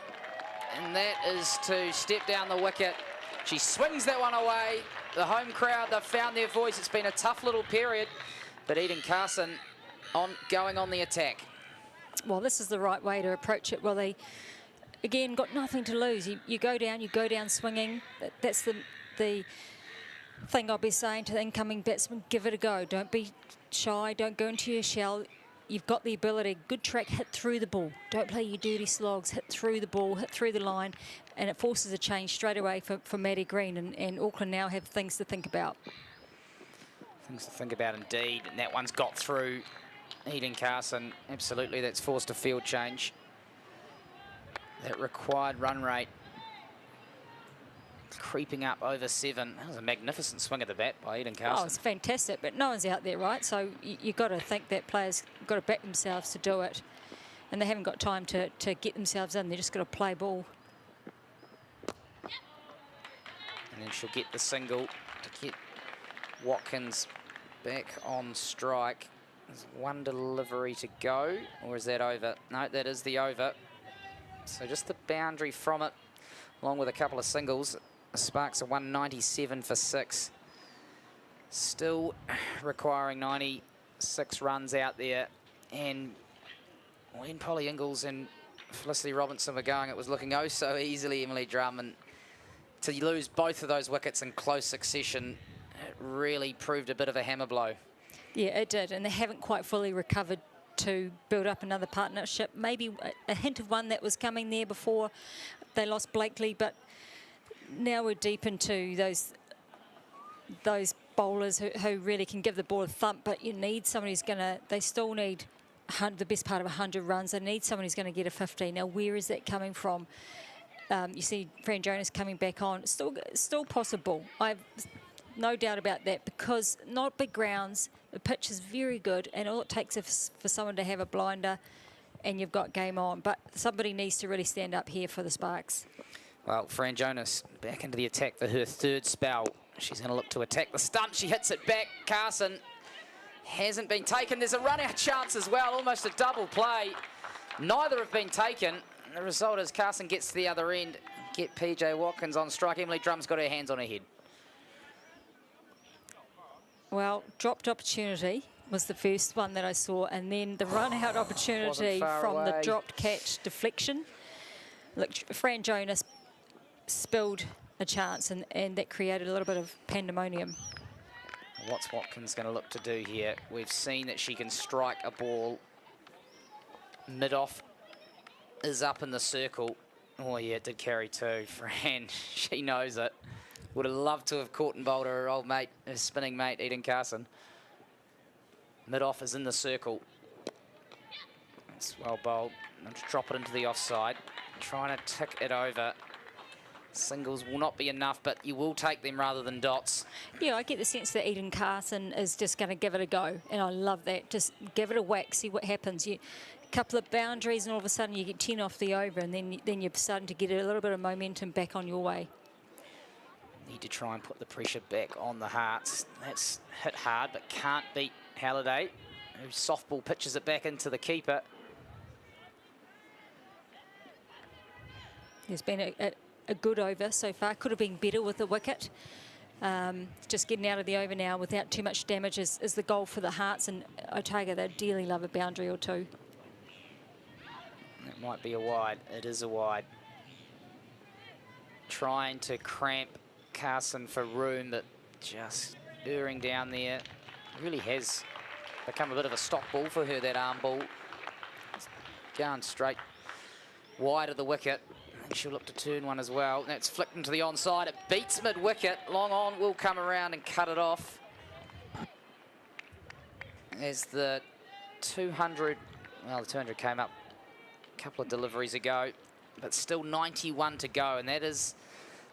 and that is to step down the wicket. She swings that one away. The home crowd, they've found their voice. It's been a tough little period, but Eden Carson going on the attack. Well, this is the right way to approach it. Well, they, again, got nothing to lose. You go down swinging. That's the thing I'll be saying to the incoming batsmen. Give it a go. Don't be shy. Don't go into your shell. You've got the ability. Good track, hit through the ball. Don't play your dirty slogs. Hit through the ball, hit through the line, and it forces a change straight away for Maddie Green. And Auckland now have things to think about. Things to think about indeed. And that one's got through Eden Carson. Absolutely, that's forced a field change. That required run rate creeping up over 7. That was a magnificent swing of the bat by Eden Carson. Oh, it's fantastic, but no one's out there, right? So you've got to think that players got to back themselves to do it. and they haven't got time to get themselves in. They're just got to play ball. And then she'll get the single to get Watkins back on strike. There's one delivery to go, or is that over? No, that is the over. So just the boundary from it, along with a couple of singles. Sparks are 197 for 6. Still requiring 96 runs out there. And when Polly Ingalls and Felicity Robinson were going, it was looking oh so easily, Emily Drum. And to lose both of those wickets in close succession, it really proved a bit of a hammer blow. Yeah, it did, and they haven't quite fully recovered to build up another partnership. Maybe a hint of one that was coming there before they lost Blakely, but now we're deep into those bowlers who really can give the ball a thump, but you need somebody who's going to, they still need the best part of 100 runs. They need someone who's going to get a 50. Now, where is that coming from? You see Fran Jonas coming back on. Still possible. I've no doubt about that, because not big grounds, the pitch is very good, and all it takes is for someone to have a blinder and you've got game on. But somebody needs to really stand up here for the Sparks. Well, Fran Jonas back into the attack for her third spell. She's going to look to attack the stump. She hits it back. Carson hasn't been taken. There's a run-out chance as well, almost a double play. Neither have been taken. The result is Carson gets to the other end. Get PJ Watkins on strike. Emily Drum's got her hands on her head. Well, dropped opportunity was the first one that I saw, and then the run-out opportunity from away. the dropped catch deflection. Look, Fran Jonas spilled a chance, and that created a little bit of pandemonium. What's Watkins going to look to do here? We've seen that she can strike a ball mid-off, is up in the circle. Oh, yeah, it did carry too. Fran, she knows it. Would have loved to have caught and bowled her old mate, her spinning mate, Eden Carson. Mid-off is in the circle. That's well bowled. I'll just drop it into the offside. Trying to tick it over. Singles will not be enough, but you will take them rather than dots. Yeah, I get the sense that Eden Carson is just going to give it a go, and I love that. Just give it a whack, see what happens. A couple of boundaries, and all of a sudden you get 10 off the over, and then you're starting to get a little bit of momentum back on your way. Need to try and put the pressure back on the Hearts. That's hit hard, but can't beat Halliday, who softball pitches it back into the keeper. There's been a good over so far. Could have been better with the wicket. Just getting out of the over now without too much damage is the goal for the Hearts, and Otago, they dearly love a boundary or two. It might be a wide. It is a wide. Trying to cramp Carson for room, but just erring down there. Really has become a bit of a stock ball for her, that arm ball. It's going straight wide of the wicket. And she'll look to turn one as well. That's flicked into the onside. It beats mid-wicket. Long on will come around and cut it off. As the 200, well, the 200 came up a couple of deliveries ago, but still 91 to go, and that is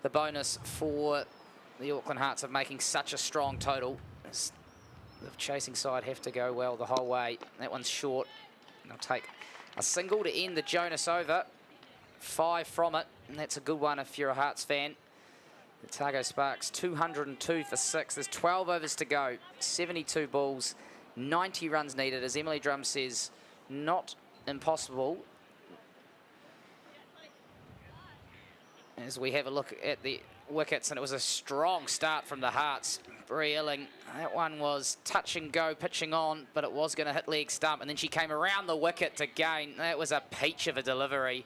the bonus for the Auckland Hearts of making such a strong total. The chasing side have to go well the whole way. That one's short. They'll take a single to end the Jonas over. 5 from it, and that's a good one if you're a Hearts fan. The Otago Sparks 202 for 6. There's 12 overs to go, 72 balls, 90 runs needed. As Emily Drum says, not impossible. As we have a look at the wickets, and it was a strong start from the Hearts. Bree Illing, that one was touch and go, pitching on, but it was going to hit leg stump, and then she came around the wicket to gain. That was a peach of a delivery.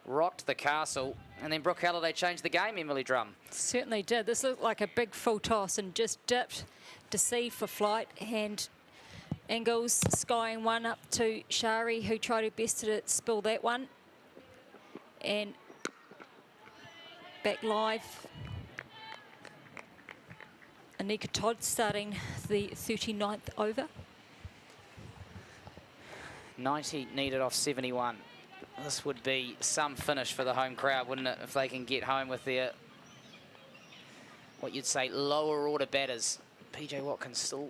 Rocked the castle, and then Brooke Halliday changed the game, Emily Drum. Certainly did. This looked like a big full toss and just dipped to see for flight, and Ingalls skying one up to Shari, who tried her best to spill that one. And back live. Anika Todd starting the 39th over. 90 needed off 71. This would be some finish for the home crowd, wouldn't it, if they can get home with their, what you'd say, lower order batters. PJ Watkins still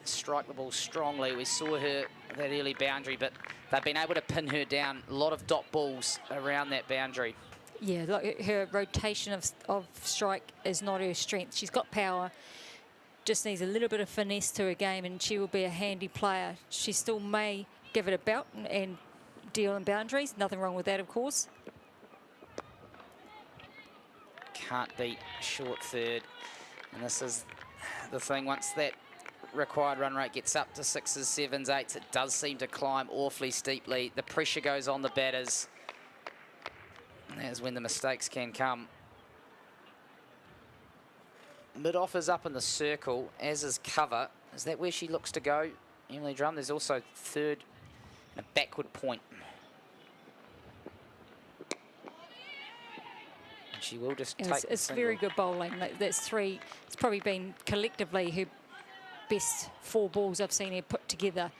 strike the ball strongly. We saw her that early boundary, but they've been able to pin her down. A lot of dot balls around that boundary. Yeah, like her rotation of strike is not her strength. She's got power, just needs a little bit of finesse to her game, and she will be a handy player. She still may give it a belt and deal in boundaries. Nothing wrong with that, of course. Can't beat short third. And this is the thing, once that required run rate gets up to 6s, 7s, 8s, it does seem to climb awfully steeply. The pressure goes on the batters. And that's when the mistakes can come. Mid-off is up in the circle, as is cover. Is that where she looks to go, Emily Drum? There's also third and a backward point. And she will just take the It's very good bowling. That's three. It's probably been collectively her best 4 balls I've seen her put together.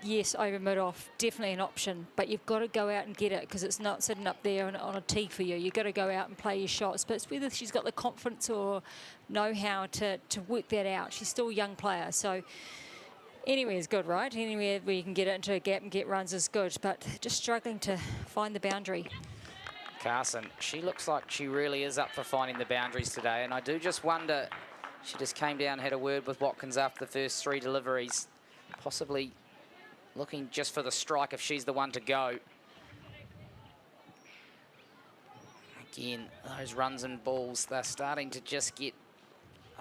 Yes, over mid-off, definitely an option, but you've got to go out and get it because it's not sitting up there on a tee for you. You've got to go out and play your shots, but it's whether she's got the confidence or know-how to work that out. She's still a young player, so anywhere is good, right? Anywhere where you can get it into a gap and get runs is good, but just struggling to find the boundary. Carson, she looks like she really is up for finding the boundaries today, and I do just wonder, she just came down, had a word with Watkins after the first 3 deliveries, possibly looking just for the strike if she's the one to go. Again, those runs and balls, they're starting to just get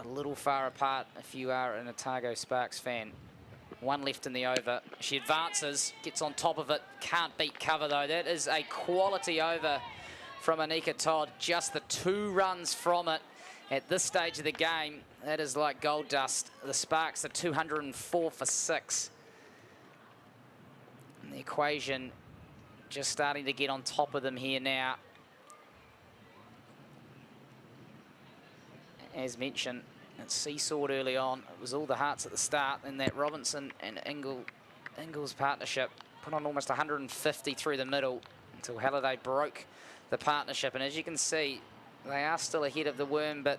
a little far apart if you are an Otago Sparks fan. 1 left in the over. She advances, gets on top of it. Can't beat cover, though. That is a quality over from Anika Todd. Just the 2 runs from it at this stage of the game. That is like gold dust. The Sparks are 204 for 6. And the equation just starting to get on top of them here now. As mentioned, it seesawed early on. It was all the hearts at the start, and that Robinson and Ingles partnership put on almost 150 through the middle until Halliday broke the partnership. And as you can see, they are still ahead of the Worm, but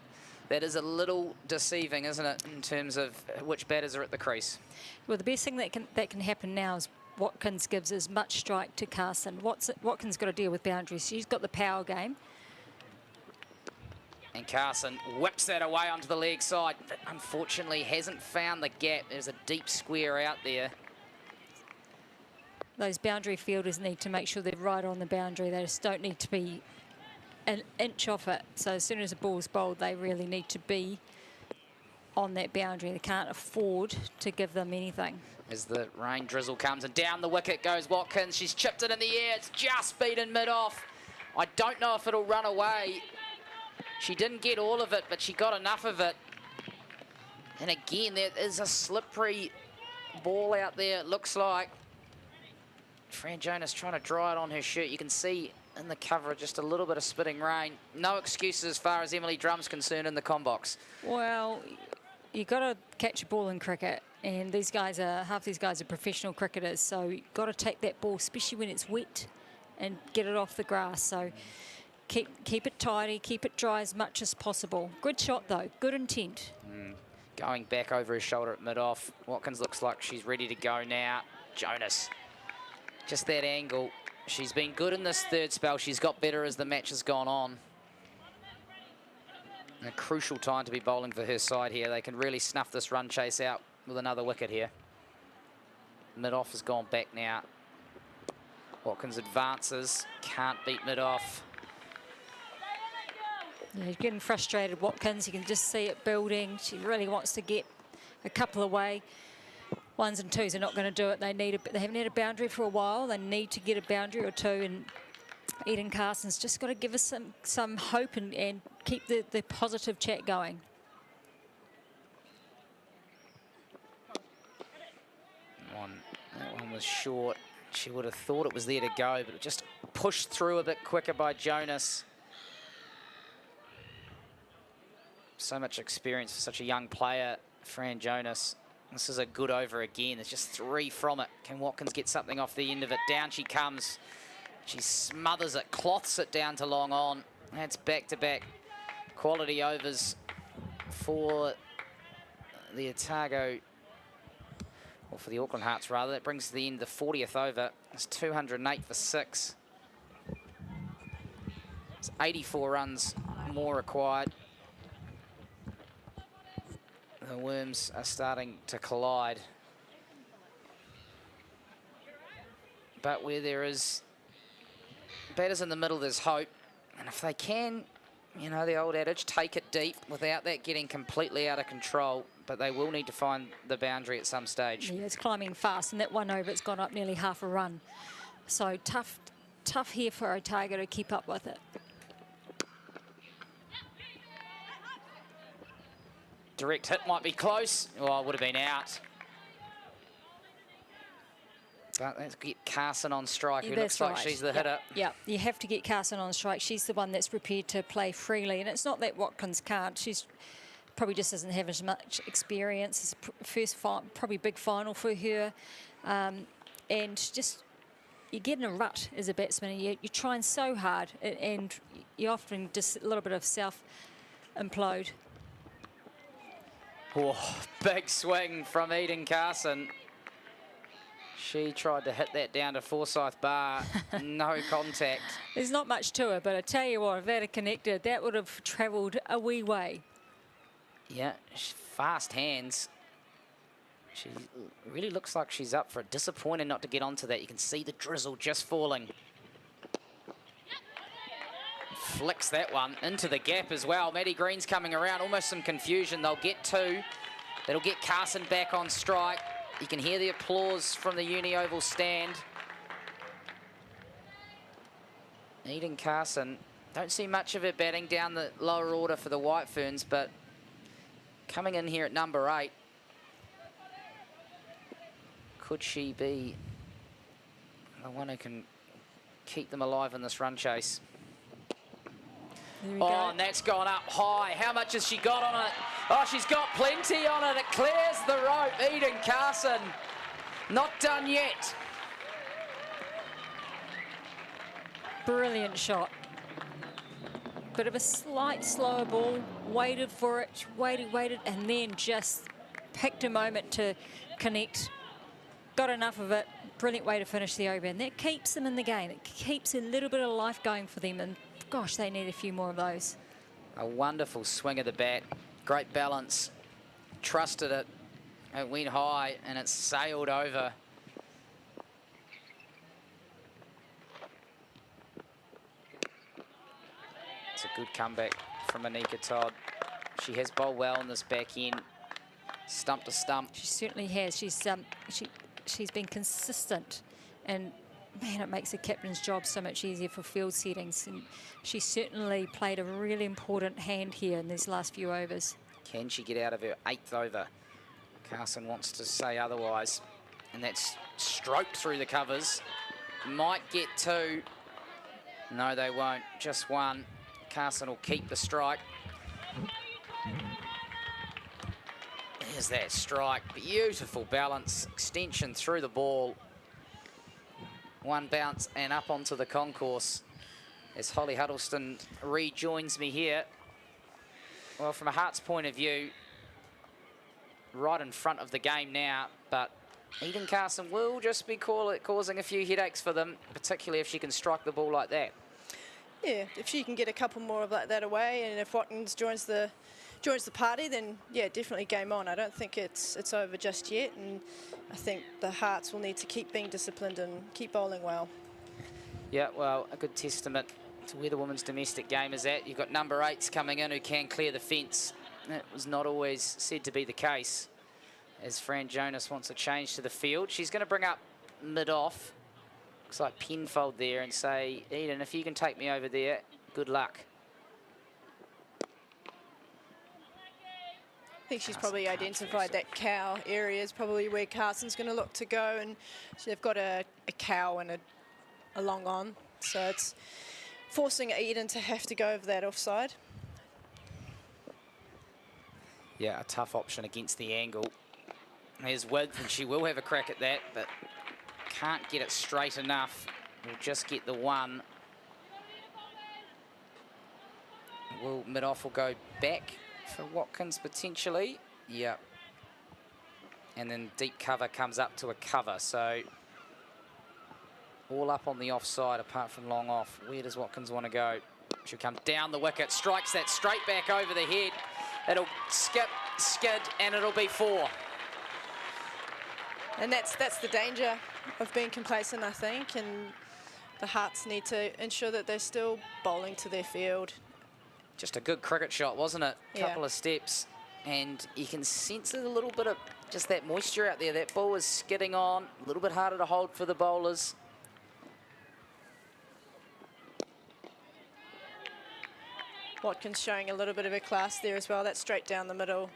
that is a little deceiving, isn't it, in terms of which batters are at the crease? Well, the best thing that can happen now is Watkins gives as much strike to Carson. Watkins got to deal with boundaries. She's got the power game. And Carson whips that away onto the leg side, but unfortunately hasn't found the gap. There's a deep square out there. Those boundary fielders need to make sure they're right on the boundary. They just don't need to be an inch off it. So as soon as the ball's bowled, they really need to be on that boundary. They can't afford to give them anything. As the rain drizzle comes and down the wicket goes Watkins. She's chipped it in the air. It's just beaten mid-off. I don't know if it'll run away. She didn't get all of it, but she got enough of it. And again, there is a slippery ball out there, it looks like. Fran Jonas trying to dry it on her shirt. You can see in the cover just a little bit of spitting rain. No excuses as far as Emily Drum's concerned in the comm-box. Well, you've got to catch a ball in cricket, and half these guys are professional cricketers, so you've got to take that ball, especially when it's wet, and get it off the grass. So keep it tidy, keep it dry as much as possible. Good shot, though. Good intent. Going back over his shoulder at mid-off. Watkins looks like she's ready to go now. Jonas, just that angle. She's been good in this third spell. She's got better as the match has gone on. A crucial time to be bowling for her side here. They can really snuff this run chase out with another wicket here. Mid-off has gone back now. Watkins advances. Can't beat mid-off. Yeah, he's getting frustrated, Watkins. You can just see it building. She really wants to get a couple away. 1s and 2s are not going to do it. They haven't had a boundary for a while. They need to get a boundary or 2. And Eden Carson's just got to give us some hope and keep the positive chat going. That one was short. She would have thought it was there to go, but it just pushed through a bit quicker by Jonas. So much experience for such a young player, Fran Jonas. This is a good over again. There's just 3 from it. Can Watkins get something off the end of it? Down she comes. She smothers it, cloths it down to long on. That's back-to-back quality overs for the Otago or for the Auckland Hearts rather. That brings the end the 40th over. It's 208 for 6. It's 84 runs more required. The Worms are starting to collide. But where there is batters in the middle, there's hope. And if they can, you know, the old adage, take it deep without that getting completely out of control. But they will need to find the boundary at some stage. Yeah, it's climbing fast, and that one over, it's gone up nearly half a run. So tough here for Otago to keep up with it. Direct hit might be close. Oh, it would have been out. But let's get Carson on strike, who looks like she's the hitter. Yeah, you have to get Carson on strike. She's the one that's prepared to play freely. And it's not that Watkins can't. She's probably just doesn't have as much experience. It's first, probably big final for her. And just, you get in a rut as a batsman. And you're trying so hard. And you often just a little bit of self-implode. Oh, big swing from Eden Carson. She tried to hit that down to Forsyth Bar. No contact. There's not much to it, but I tell you what, if that had connected, that would have travelled a wee way. Yeah, fast hands. She really looks like she's up for it. Disappointed not to get onto that. You can see the drizzle just falling. Flicks that one into the gap as well. Maddie Green's coming around. Almost some confusion. They'll get two. That'll get Carson back on strike. You can hear the applause from the Uni Oval stand. Eden Carson, don't see much of her batting down the lower order for the White Ferns, but coming in here at number 8, could she be the one who can keep them alive in this run chase? Oh, and that's gone up high. How much has she got on it? Oh, she's got plenty on it. It clears the rope. Eden Carson, not done yet. Brilliant shot. Bit of a slight slower ball. Waited for it, waited, and then just picked a moment to connect. Got enough of it. Brilliant way to finish the over, and that keeps them in the game. It keeps a little bit of life going for them, and gosh, they need a few more of those. A wonderful swing of the bat. Great balance. Trusted it. It went high and it sailed over. It's a good comeback from Anika Todd. She has bowled well in this back end. Stump to stump. She certainly has. She's been consistent, and man, it makes the captain's job so much easier for field settings. And she certainly played a really important hand here in these last few overs. Can she get out of her 8th over? Carson wants to say otherwise. And that's stroked through the covers. Might get 2. No, they won't. Just 1. Carson will keep the strike. There's that strike. Beautiful balance. Extension through the ball. 1 bounce and up onto the concourse as Holly Huddleston rejoins me here. Well, from a Hearts point of view, right in front of the game now, but Eden Carson will just be causing a few headaches for them, particularly if she can strike the ball like that. Yeah, if she can get a couple more of that away, and if Watkins joins the party, then yeah, definitely game on. I don't think it's over just yet, and I think the Hearts will need to keep being disciplined and keep bowling well. Yeah, well, a good testament to where the women's domestic game is at. You've got number 8s coming in who can clear the fence. That was not always said to be the case, as Fran Jonas wants a change to the field. She's going to bring up mid-off. Looks like Penfold there, and say, Eden, if you can take me over there, good luck. I think she's probably identified that cow area is probably where Carson's going to look to go, and they've got a cow and a long on, so it's forcing Eden to have to go over that offside. Yeah, a tough option against the angle. There's width, and she will have a crack at that, but can't get it straight enough. We'll just get the 1. Mid-off will go back for Watkins potentially. Yep. and then deep cover comes up to a cover. So all up on the offside apart from long off. Where does Watkins want to go? She'll come down the wicket, strikes that straight back over the head. It'll skip, skid, and it'll be 4. And that's the danger of being complacent, I think, and the Hearts need to ensure that they're still bowling to their field. Just a good cricket shot, wasn't it? Yeah. Couple of steps, and you can sense a little bit of just that moisture out there. That ball is skidding on, a little bit harder to hold for the bowlers. Watkins showing a little bit of a class there as well. That's straight down the middle.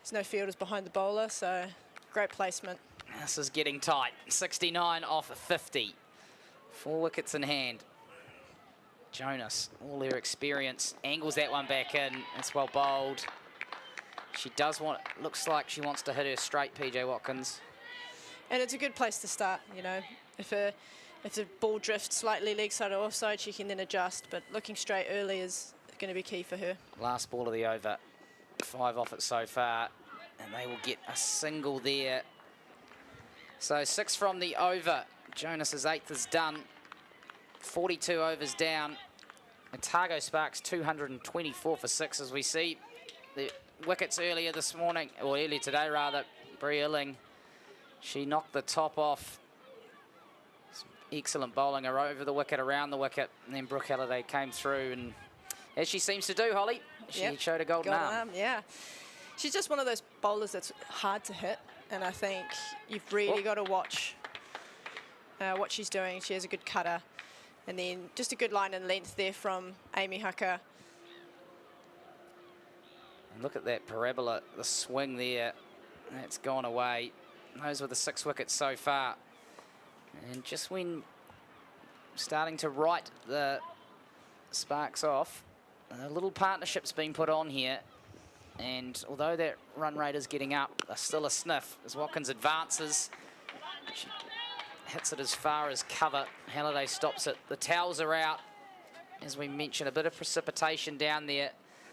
There's no fielders behind the bowler, so great placement. This is getting tight. 69 off 50. 4 wickets in hand. Jonas, all their experience, angles that one back in. It's well bowled. She does want, looks like she wants to hit her straight, PJ Watkins. And it's a good place to start, you know. If the ball drifts slightly leg side or offside, she can then adjust, but looking straight early is going to be key for her. Last ball of the over. 5 off it so far, and they will get a single there. So 6 from the over. Jonas's 8th is done. 42 overs down. Otago Sparks 224 for 6, as we see the wickets earlier this morning, or earlier today rather. Brie Illing, she knocked the top off. Some excellent bowling her over the wicket, around the wicket, and then Brooke Halliday came through, and as she seems to do, Holly, she showed a golden arm. Yeah, she's just one of those bowlers that's hard to hit, and I think you've really got to watch what she's doing. She has a good cutter, and then just a good line and length there from Amy Hucker. And look at that parabola, the swing there. That's gone away. Those were the 6 wickets so far. And just when starting to write the Sparks off, a little partnership's been put on here. And although that run rate is getting up, there's still a sniff as Watkins advances. She hits it as far as cover. Halliday stops it. The towels are out. As we mentioned, a bit of precipitation down there.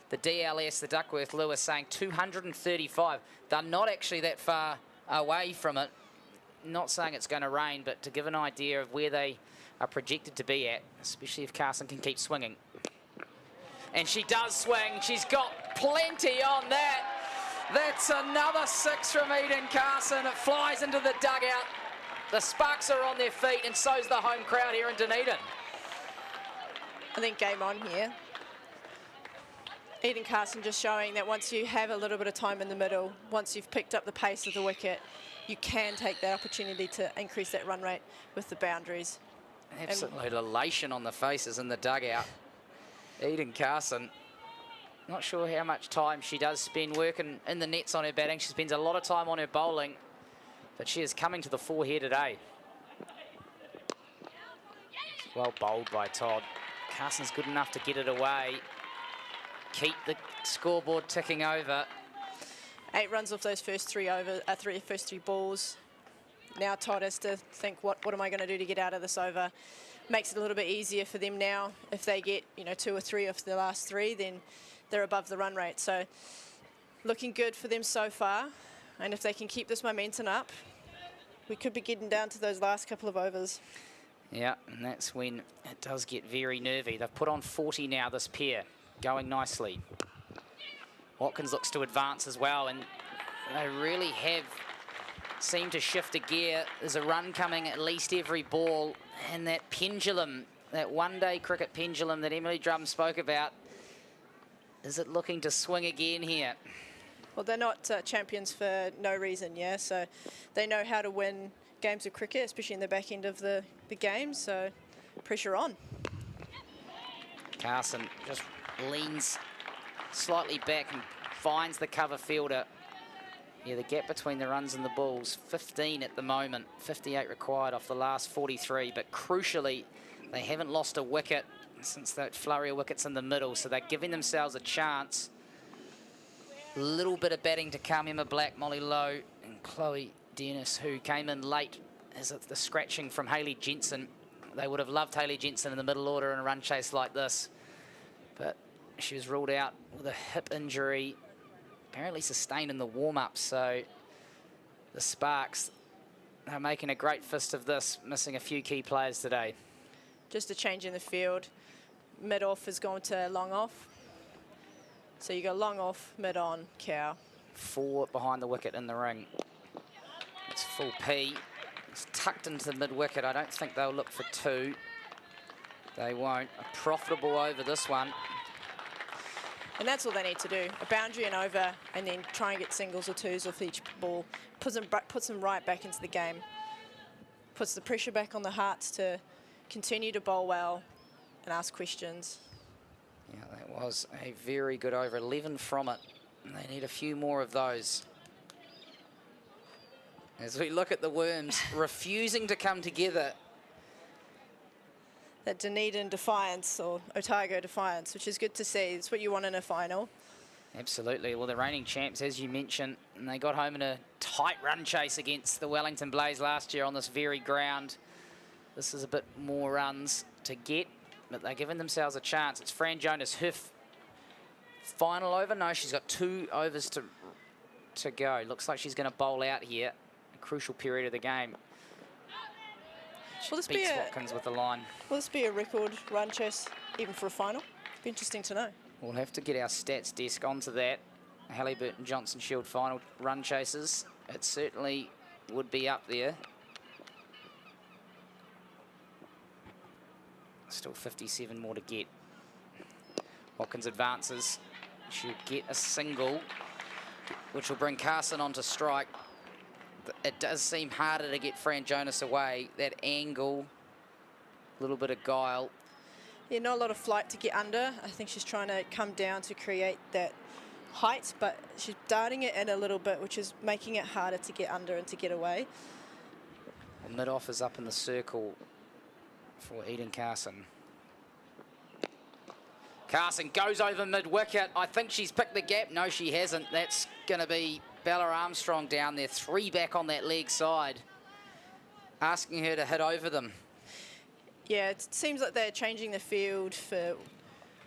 The DLS, the Duckworth Lewis, saying 235. They're not actually that far away from it. Not saying it's going to rain, but to give an idea of where they are projected to be at, especially if Carson can keep swinging. And she does swing. She's got plenty on that. That's another 6 from Eden Carson. It flies into the dugout. The Sparks are on their feet, and so's the home crowd here in Dunedin. I think game on here. Eden Carson just showing that once you have a little bit of time in the middle, once you've picked up the pace of the wicket, you can take that opportunity to increase that run rate with the boundaries. Absolute elation on the faces in the dugout. Eden Carson, not sure how much time she does spend working in the nets on her batting. She spends a lot of time on her bowling, but she is coming to the fore here today. It's well bowled by Todd. Carson's good enough to get it away. Keep the scoreboard ticking over. 8 runs off those first 3 balls. Now Todd has to think, what am I going to do to get out of this over? Makes it a little bit easier for them now. If they get 2 or 3 off the last 3, then they're above the run rate. So looking good for them so far. And if they can keep this momentum up, we could be getting down to those last couple of overs. Yeah, and that's when it does get very nervy. They've put on 40 now, this pair, going nicely. Watkins looks to advance as well, and they really have seemed to shift a gear. There's a run coming at least every ball, and that pendulum, that one-day cricket pendulum that Emily Drum spoke about, is it looking to swing again here? Well, they're not champions for no reason, yeah, so they know how to win games of cricket, especially in the back end of the game, so pressure on. Carson just leans slightly back and finds the cover fielder. Yeah, the gap between the runs and the balls, 15 at the moment, 58 required off the last 43, but crucially, they haven't lost a wicket since that flurry of wickets in the middle, so they're giving themselves a chance. A little bit of batting to come. Emma Black, Molly Lowe, and Chloe Dennis, who came in late as the scratching from Hayley Jensen. They would have loved Hayley Jensen in the middle order in a run chase like this, but she was ruled out with a hip injury, apparently sustained in the warm-up, so the Sparks are making a great fist of this, missing a few key players today. Just a change in the field. Mid off is going to long off. So you go long off, mid on, cow. 4 behind the wicket in the ring. It's full P. It's tucked into the mid wicket. I don't think they'll look for 2. They won't. A profitable over this one. And that's all they need to do. A boundary and over, and then try and get singles or 2s off each ball. Puts them right back into the game. Puts the pressure back on the Hearts to continue to bowl well and ask questions. Yeah, that was a very good over. 11 from it. And they need a few more of those. As we look at the Worms refusing to come together. That Dunedin defiance, or Otago defiance, which is good to see. It's what you want in a final. Absolutely. Well, the reigning champs, as you mentioned, and they got home in a tight run chase against the Wellington Blaze last year on this very ground. This is a bit more runs to get, but they're giving themselves a chance. It's Fran Jonas, her final over. No, she's got 2 overs to go. Looks like she's going to bowl out here. A crucial period of the game. Will this Beats Watkins with the line. Will this be a record run chase, even for a final? It'd be interesting to know. We'll have to get our stats desk onto that. Hallyburton Johnston Shield final run chases. It certainly would be up there. Still 57 more to get. Watkins advances. She'll get a single, which will bring Carson onto strike. It does seem harder to get Fran Jonas away. That angle, a little bit of guile. Yeah, not a lot of flight to get under. I think she's trying to come down to create that height, but she's darting it in a little bit, which is making it harder to get under and to get away. Well, mid-off is up in the circle for Eden Carson. Carson goes over mid-wicket. I think she's picked the gap. No, she hasn't. That's going to be Bella Armstrong down there. 3 back on that leg side, asking her to hit over them. Yeah, it seems like they're changing the field for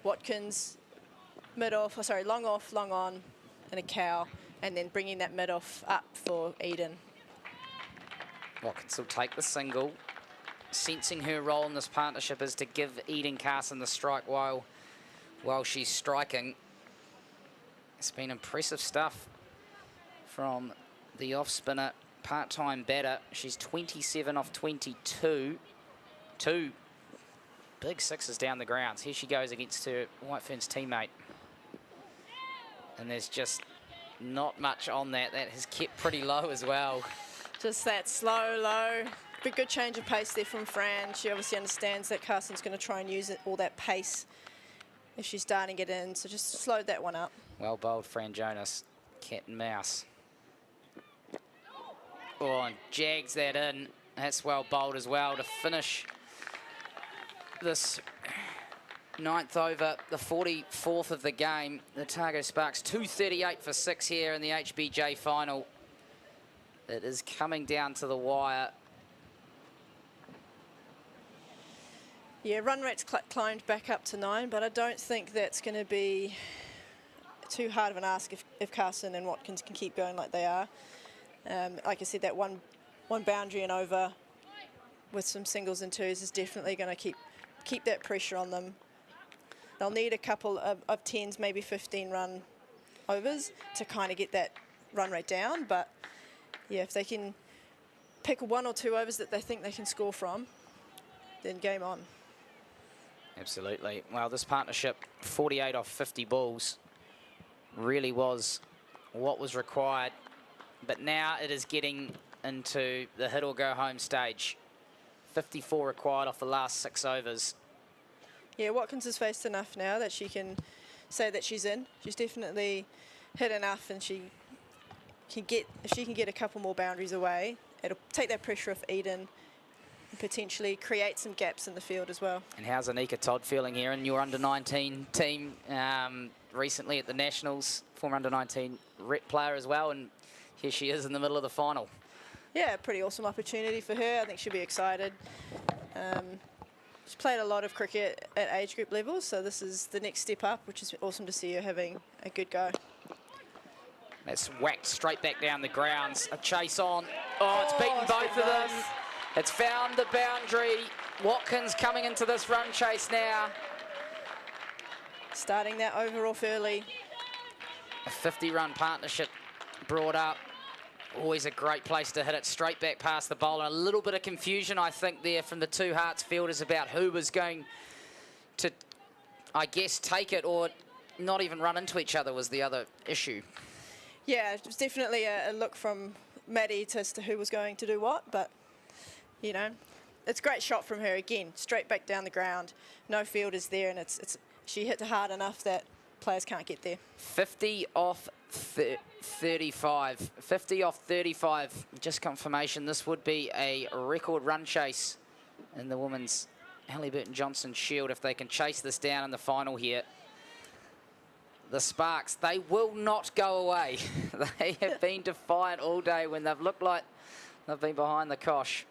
Watkins. Mid-off, oh, sorry, long off, long on, and a cow, and then bringing that mid-off up for Eden. Watkins will take the single. Sensing her role in this partnership is to give Eden Carson the strike while she's striking. It's been impressive stuff from the off-spinner, part-time batter. She's 27 off 22. 2 big 6s down the grounds. Here she goes against her White Ferns teammate. And there's just not much on that. That has kept pretty low as well. Just that slow, low. But good change of pace there from Fran. She obviously understands that Carson's going to try and use all that pace if she's darting it in. So just slowed that one up. Well bowled, Fran Jonas. Cat and mouse. Oh, and jags that in. That's well bowled as well to finish this 9th over, the 44th of the game. The Otago Sparks 238 for 6 here in the HBJ final. It is coming down to the wire. Yeah, run rate's climbed back up to 9, but I don't think that's going to be too hard of an ask if Carson and Watkins can keep going like they are. Like I said, that one boundary and over with some singles and 2s is definitely going to keep that pressure on them. They'll need a couple of 10s, maybe 15 run overs to kind of get that run rate down. But yeah, if they can pick 1 or 2 overs that they think they can score from, then game on. Absolutely. Well, this partnership, 48 off 50 balls, really was what was required. But now it is getting into the hit or go home stage. 54 required off the last 6 overs. Yeah, Watkins has faced enough now that she can say that she's in. She's definitely hit enough, and she can get, if she can get a couple more boundaries away, it'll take that pressure off Eden and potentially create some gaps in the field as well. And how's Anika Todd feeling here in your under-19 team recently at the Nationals, former under-19 rep player as well, and here she is in the middle of the final. Yeah, pretty awesome opportunity for her. I think she'll be excited. She's played a lot of cricket at age group levels, so this is the next step up, which is awesome to see her having a good go. It's whacked straight back down the grounds. A chase on. Oh, it's beaten both of them. It's found the boundary. Watkins coming into this run chase now. Starting that over off early. A 50-run partnership brought up. Always a great place to hit it straight back past the bowler. A little bit of confusion, I think, there from the two Hearts fielders about who was going to, I guess, take it or not even run into each other was the other issue. Yeah, it was definitely a look from Maddie as to who was going to do what, but, you know, it's a great shot from her again, straight back down the ground. No fielders there, and she hit hard enough that players can't get there. 50 off 35. 50 off 35. Just confirmation, this would be a record run chase in the women's Hallyburton Johnston Shield if they can chase this down in the final here. The Sparks, they will not go away. They have been defiant all day when they've looked like they've been behind the cosh.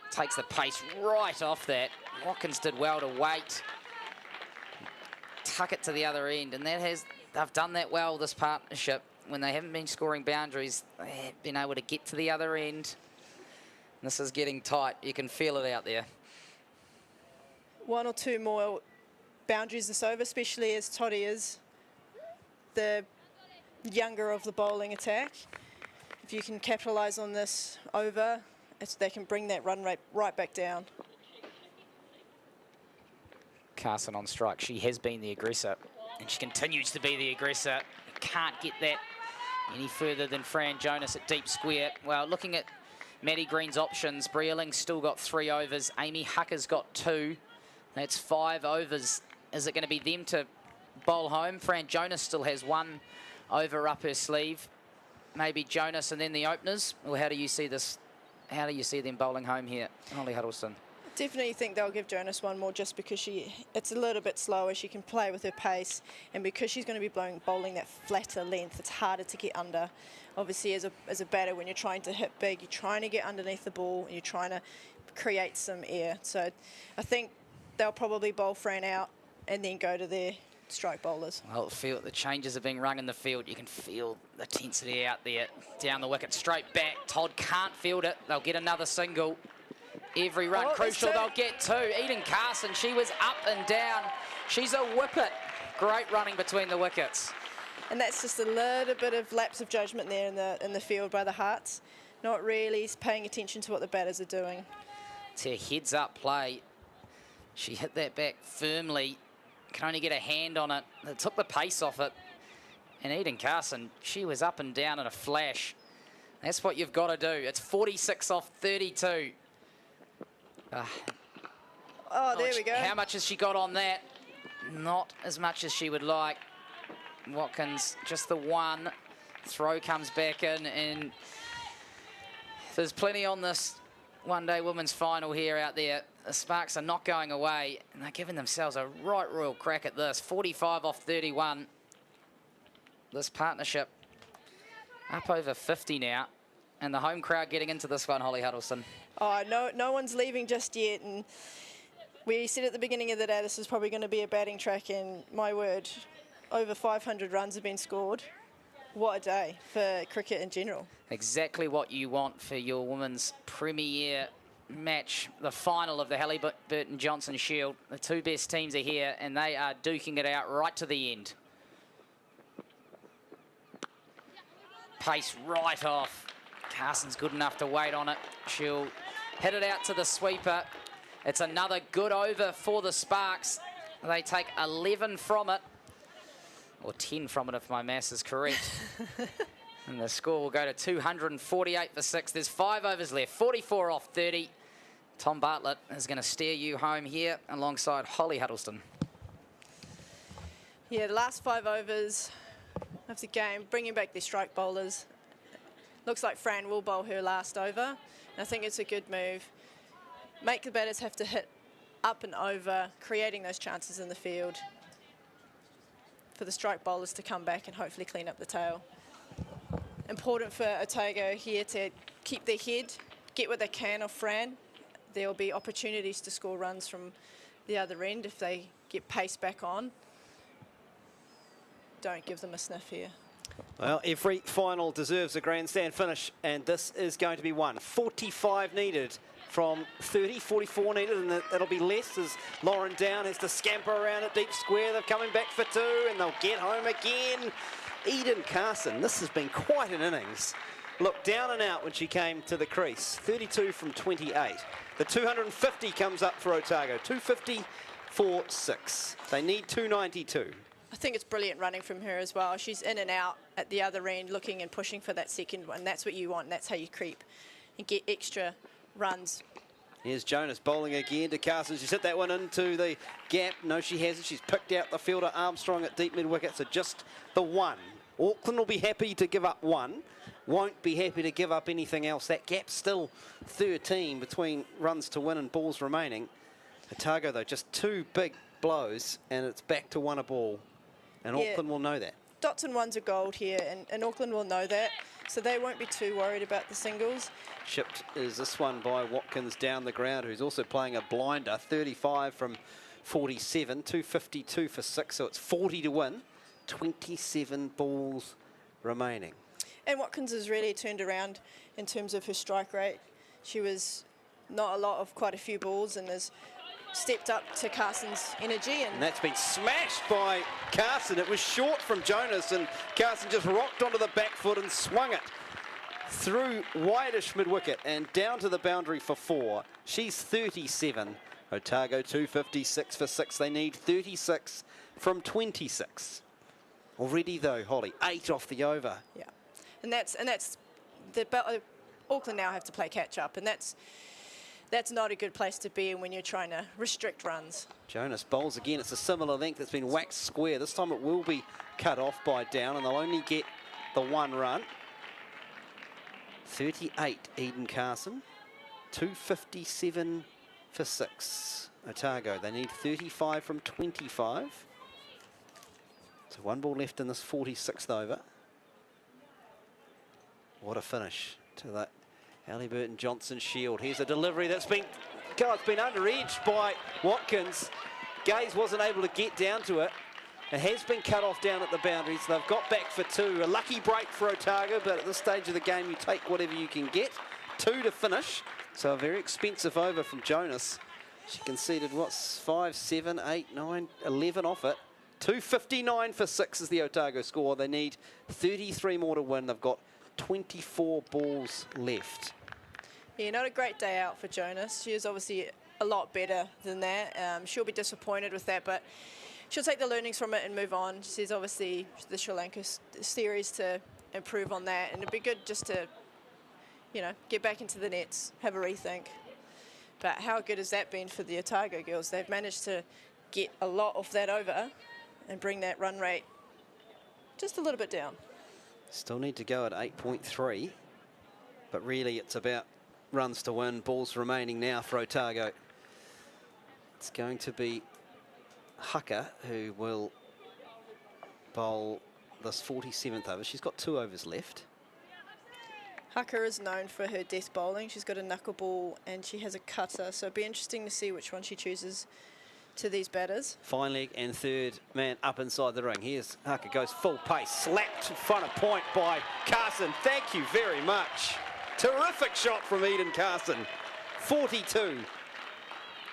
Takes the pace right off that. Watkins did well to wait. Tuck it to the other end, and they've done that well, this partnership. When they haven't been scoring boundaries, they have been able to get to the other end. This is getting tight. You can feel it out there. One or two more boundaries this over, especially as Toddy is the younger of the bowling attack. If you can capitalise on this over, they can bring that run rate right back down. Carson on strike. She has been the aggressor, and she continues to be the aggressor. You can't get that any further than Fran Jonas at deep square. Well, looking at Maddie Green's options, Brealing's still got 3 overs. Amy Hucker's got 2. That's 5 overs. Is it going to be them to bowl home? Fran Jonas still has 1 over up her sleeve. Maybe Jonas and then the openers? Or how do you see this? How do you see them bowling home here? Holly Huddleston. Definitely think they'll give Jonas 1 more just because it's a little bit slower. She can play with her pace, and because she's going to be bowling that flatter length, it's harder to get under. Obviously, as a batter, when you're trying to hit big, you're trying to get underneath the ball, and you're trying to create some air. So I think they'll probably bowl Fran out and then go to their strike bowlers. Well, the changes are being rung in the field. You can feel the tensity out there. Down the wicket, straight back. Todd can't field it. They'll get another single. Every run crucial, they'll get 2. Eden Carson, she was up and down. She's a whippet. Great running between the wickets. And that's just a little bit of lapse of judgment there in the field by the Hearts. Not really paying attention to what the batters are doing. It's her heads-up play. She hit that back firmly. Can only get a hand on it. It took the pace off it. And Eden Carson, she was up and down in a flash. That's what you've got to do. It's 46 off 32. Oh, there we go. How much has she got on that? Not as much as she would like. Watkins, just the 1. Throw comes back in, and there's plenty on this one-day women's final here out there. The Sparks are not going away, and they're giving themselves a right royal crack at this. 45 off 31. This partnership up over 50 now. And the home crowd getting into this one, Holly Huddleston. Oh, no one's leaving just yet. And we said at the beginning of the day this is probably going to be a batting track, and my word, over 500 runs have been scored. What a day for cricket in general. Exactly what you want for your women's premier match, the final of the Hallyburton Johnston Shield. The 2 best teams are here, and they are duking it out right to the end. Pace right off. Carson's good enough to wait on it. She'll hit it out to the sweeper. It's another good over for the Sparks. They take 11 from it, or 10 from it if my maths is correct. And the score will go to 248 for 6. There's 5 overs left, 44 off 30. Tom Bartlett is going to steer you home here alongside Holly Huddleston. Yeah, the last 5 overs of the game, bringing back their strike bowlers. Looks like Fran will bowl her last over, and I think it's a good move. Make the batters have to hit up and over, creating those chances in the field for the strike bowlers to come back and hopefully clean up the tail. Important for Otago here to keep their head, get what they can off Fran. There will be opportunities to score runs from the other end if they get pace back on. don't give them a sniff here. Well, every final deserves a grandstand finish, and this is going to be one. 45 needed from 30, 44 needed, and it'll be less as Lauren Down has to scamper around at deep square. They're coming back for two, and they'll get home again. Eden Carson, this has been quite an innings. Look, down and out when she came to the crease. 32 from 28. The 250 comes up for Otago. 250 for 6. They need 292. I think it's brilliant running from her as well. She's in and out at the other end, looking and pushing for that second one. That's what you want. That's how you creep and get extra runs. Here's Jonas bowling again to Carson. She's hit that one into the gap. No, she hasn't. She's picked out the fielder Armstrong at deep mid-wicket, so just the one. Auckland will be happy to give up one. Won't be happy to give up anything else. That gap's still 13 between runs to win and balls remaining. Otago, though, just two big blows, and it's back to one a ball. And Yeah. Auckland will know that. Dots and ones are gold here, and Auckland will know that, so they won't be too worried about the singles. Chipped is this one by Watkins down the ground, who's also playing a blinder. 35 from 47, 252 for 6, so it's 40 to win. 27 balls remaining. And Watkins has really turned around in terms of her strike rate. She was not a lot of quite a few balls and has stepped up to Carson's energy. And that's been smashed by Carson. It was short from Jonas, and Carson just rocked onto the back foot and swung it through wideish mid-wicket and down to the boundary for 4. She's 37. Otago 256 for 6. They need 36 from 26. Already though, Holly, 8 off the over. Yeah, and that's the Auckland now have to play catch up, and that's not a good place to be in when you're trying to restrict runs. Jonas bowls again. It's a similar length. It's been waxed square. This time it will be cut off by Down, and they'll only get the one run. 38, Eden Carson. 257 for 6. Otago, they need 35 from 25. So one ball left in this 46th over. What a finish to that Hallyburton Johnston Shield. Here's a delivery that's been, God, it's been under-edged by Watkins. Gaze wasn't able to get down to it. It has been cut off down at the boundaries. So they've got back for 2. A lucky break for Otago, but at this stage of the game, you take whatever you can get. 2 to finish. So a very expensive over from Jonas. She conceded, what's 5, 7, 8, 9, 11 off it. 259 for 6 is the Otago score. They need 33 more to win. They've got 24 balls left. Yeah, not a great day out for Jonas. She is obviously a lot better than that. She'll be disappointed with that, but she'll take the learnings from it and move on. She's obviously the Sri Lanka series to improve on that, and it'd be good just to, you know, get back into the nets, have a rethink. But how good has that been for the Otago girls? They've managed to get a lot of that over and bring that run rate just a little bit down. Still need to go at 8.3, but really it's about runs to win, balls remaining now for Otago. It's going to be Hucker who will bowl this 47th over. She's got 2 overs left. Hucker is known for her death bowling. She's got a knuckleball and she has a cutter, so it'll be interesting to see which one she chooses to these batters. Fine leg and third man up inside the ring. Here's Hucker, goes full pace, slapped in front of point by Carson. Thank you very much. Terrific shot from Eden Carson. 42,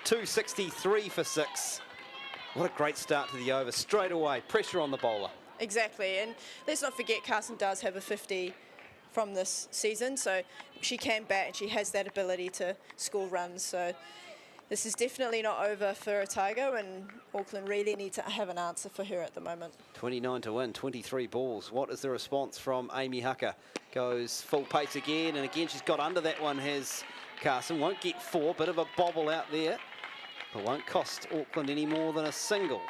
263 for 6. What a great start to the over. Straight away, pressure on the bowler. Exactly, and let's not forget Carson does have a 50 from this season, so she can bat and she has that ability to score runs. So this is definitely not over for Otago, and Auckland really need to have an answer for her at the moment. 29 to win, 23 balls. What is the response from Amy Hucker? Goes full pace again, and again she's got under that one, has Carson. Won't get 4, bit of a bobble out there, but won't cost Auckland any more than a single.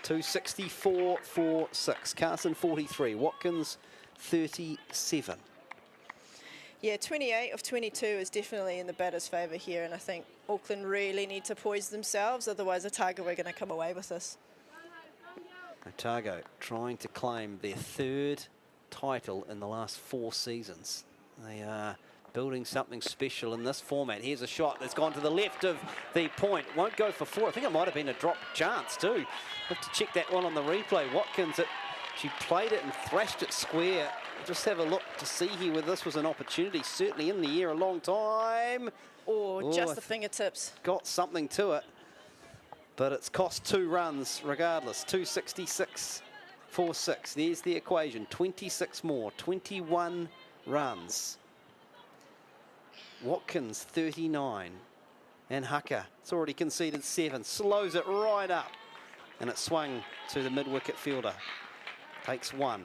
264 for 6. Carson 43, Watkins 37. Yeah, 28 of 22 is definitely in the batter's favour here, and I think Auckland really need to poise themselves, otherwise Otago are going to come away with this. Otago trying to claim their 3rd title in the last 4 seasons. They are building something special in this format. Here's a shot that's gone to the left of the point. Won't go for 4. I think it might have been a drop chance too. Have to check that one on the replay. Watkins, it She played it and thrashed it square. Just have a look to see here whether this was an opportunity. Certainly in the air a long time. Or just the fingertips. Got something to it. But it's cost 2 runs regardless. 266 for 6. There's the equation. 26 more. 21 runs. Watkins 39. And Hucker, it's already conceded 7. Slows it right up. And it swung to the mid-wicket fielder. Takes 1.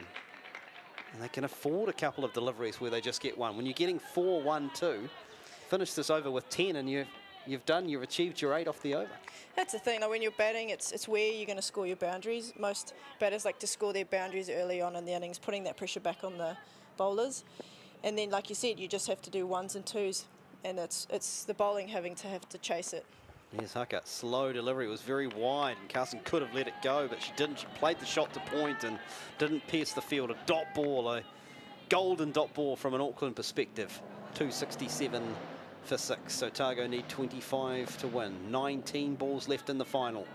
And they can afford a couple of deliveries where they just get 1. When you're getting 4, 1, 2, finish this over with 10 and you've achieved your 8 off the over. That's the thing, though, when you're batting, it's where you're going to score your boundaries. Most batters like to score their boundaries early on in the innings, putting that pressure back on the bowlers. And then, like you said, you just have to do 1s and 2s, and it's the bowling having to chase it. Here's Hucker. Slow delivery. It was very wide, and Carson could have let it go, but she didn't. She played the shot to point and didn't pierce the field. A dot ball, a golden dot ball from an Auckland perspective. 267 for 6. Otago need 25 to win. 19 balls left in the final.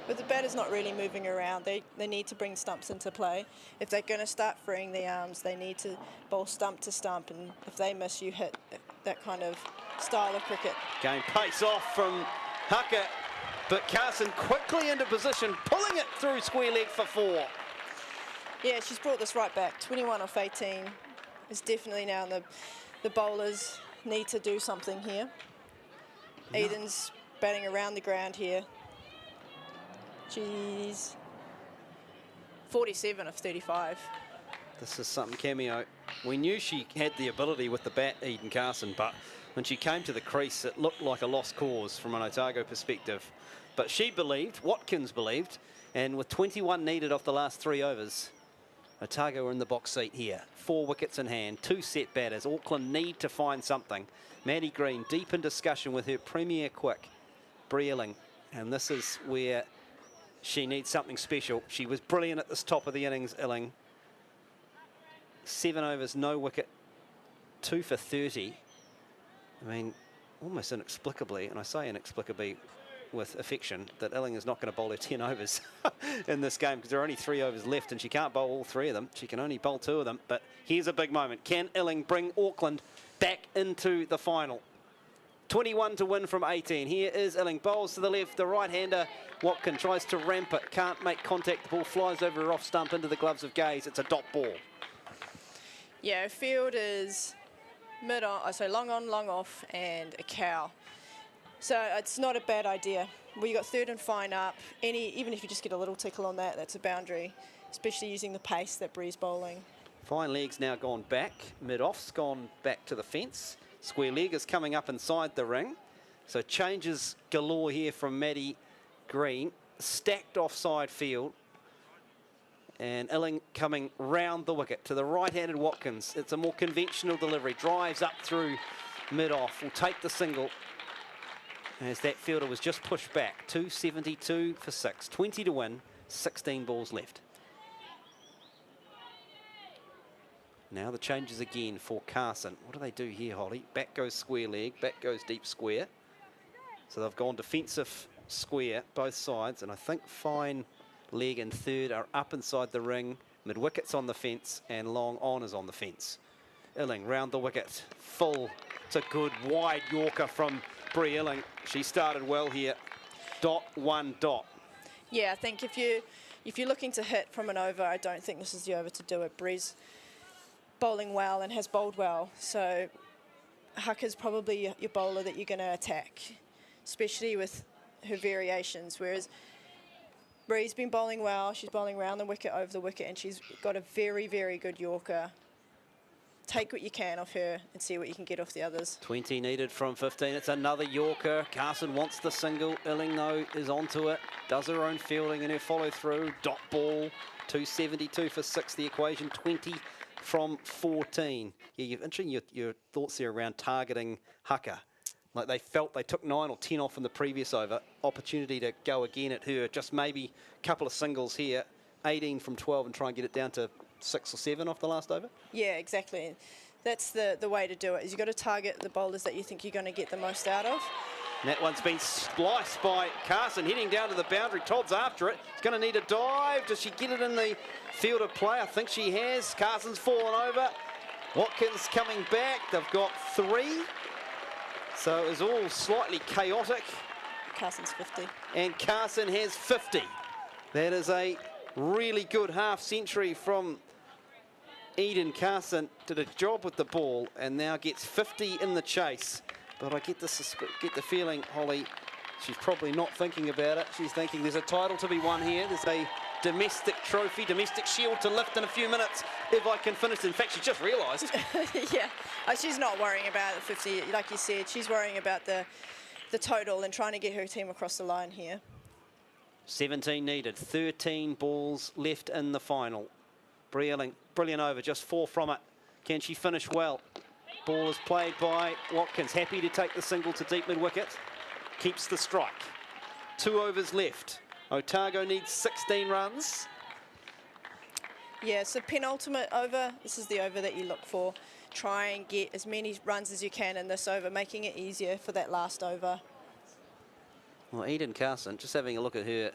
But the batter's not really moving around. They need to bring stumps into play. If they're going to start freeing the arms, they need to bowl stump to stump, and if they miss, you hit that kind of style of cricket. Game pace off from Hucker, but Carson quickly into position, pulling it through square leg for 4. Yeah, she's brought this right back. 21 off 18 is definitely now the bowlers need to do something here. No. Eden's batting around the ground here. She's 47 of 35. This is something cameo. We knew she had the ability with the bat, Eden Carson, but when she came to the crease, it looked like a lost cause from an Otago perspective. But she believed, Watkins believed, and with 21 needed off the last 3 overs, Otago are in the box seat here. 4 wickets in hand, 2 set batters. Auckland need to find something. Maddie Green deep in discussion with her premier quick, Bri Illing, and this is where she needs something special. She was brilliant at this top of the innings, Illing. 7 overs, no wicket, 2 for 30. I mean, almost inexplicably, and I say inexplicably with affection, that Illing is not going to bowl her 10 overs in this game because there are only 3 overs left and she can't bowl all 3 of them. She can only bowl 2 of them, but here's a big moment. Can Illing bring Auckland back into the final? 21 to win from 18. Here is Illing, bowls to the left, the right-hander. Watkins tries to ramp it, can't make contact. The ball flies over her off stump into the gloves of Gaze. It's a dot ball. Yeah, field is mid-on, so long on, long off, and a cow. So it's not a bad idea. Well, you got third and fine up. Even if you just get a little tickle on that, that's a boundary, especially using the pace that Bri's bowling. Fine leg's now gone back. Mid-off's gone back to the fence. Square leg is coming up inside the ring. So changes galore here from Maddie Green. Stacked offside field. And Illing coming round the wicket to the right-handed Watkins. It's a more conventional delivery. Drives up through mid-off. Will take the single as that fielder was just pushed back. 272 for 6. 20 to win. 16 balls left. Now the changes again for Carson. What do they do here, Holly? Back goes square leg. Back goes deep square. So they've gone defensive square, both sides. And I think fine leg and third are up inside the ring. Mid-wicket's on the fence and long on is on the fence. Illing round the wicket. Full. It's a good wide Yorker from Bri Illing. She started well here. Dot, 1 dot. Yeah, I think if you're looking to hit from an over, I don't think this is the over to do it. Bri's bowling well and has bowled well. So Hucker's probably your bowler that you're going to attack, especially with her variations. Whereas Bri's been bowling well. She's bowling round the wicket, over the wicket, and she's got a very, very good Yorker. Take what you can off her and see what you can get off the others. 20 needed from 15. It's another Yorker. Carson wants the single. Illing, though, is onto it. Does her own fielding and her follow-through. Dot ball. 272 for 6. The equation 20 from 14. Yeah, you're interesting your thoughts there around targeting Hucker. Like they felt they took 9 or 10 off in the previous over. Opportunity to go again at her. Just maybe a couple of singles here. 18 from 12 and try and get it down to 6 or 7 off the last over? Yeah, exactly. That's the way to do it, is you've got to target the bowlers that you think you're going to get the most out of. And that one's been spliced by Carson, heading down to the boundary. Todd's after it. She's going to need a dive. Does she get it in the field of play? I think she has. Carson's fallen over. Watkins coming back. They've got 3. So it was all slightly chaotic. Carson's 50. And Carson has 50. That is a really good half century from Eden. Carson did a job with the ball and now gets 50 in the chase. But I get the feeling, Holly, she's probably not thinking about it. She's thinking there's a title to be won here. There's a domestic trophy, domestic shield to lift in a few minutes if I can finish. In fact, she just realised. Yeah, she's not worrying about the 50. Like you said, she's worrying about the total and trying to get her team across the line here. 17 needed, 13 balls left in the final. Brilliant over, just 4 from it. Can she finish well? Ball is played by Watkins, happy to take the single to deep mid-wicket. Keeps the strike. 2 overs left. Otago needs 16 runs. Yeah, so penultimate over. This is the over that you look for. Try and get as many runs as you can in this over, making it easier for that last over. Well, Eden Carson, just having a look at her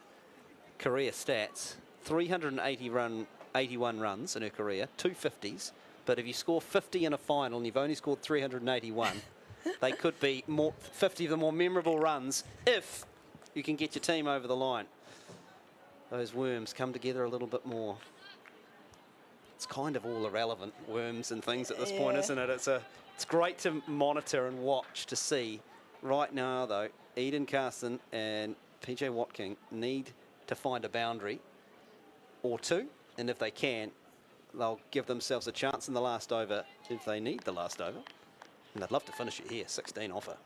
career stats, 381 runs in her career, 2 50s. But if you score 50 in a final and you've only scored 381, they could be 50 of the more memorable runs if you can get your team over the line. Those worms come together a little bit more. It's kind of all irrelevant, worms and things at this point, isn't it? It's great to monitor and watch to see. Right now, though, Eden Carson and PJ Watkins need to find a boundary or 2, and if they can, they'll give themselves a chance in the last over if they need the last over. And they'd love to finish it here, 16 offer.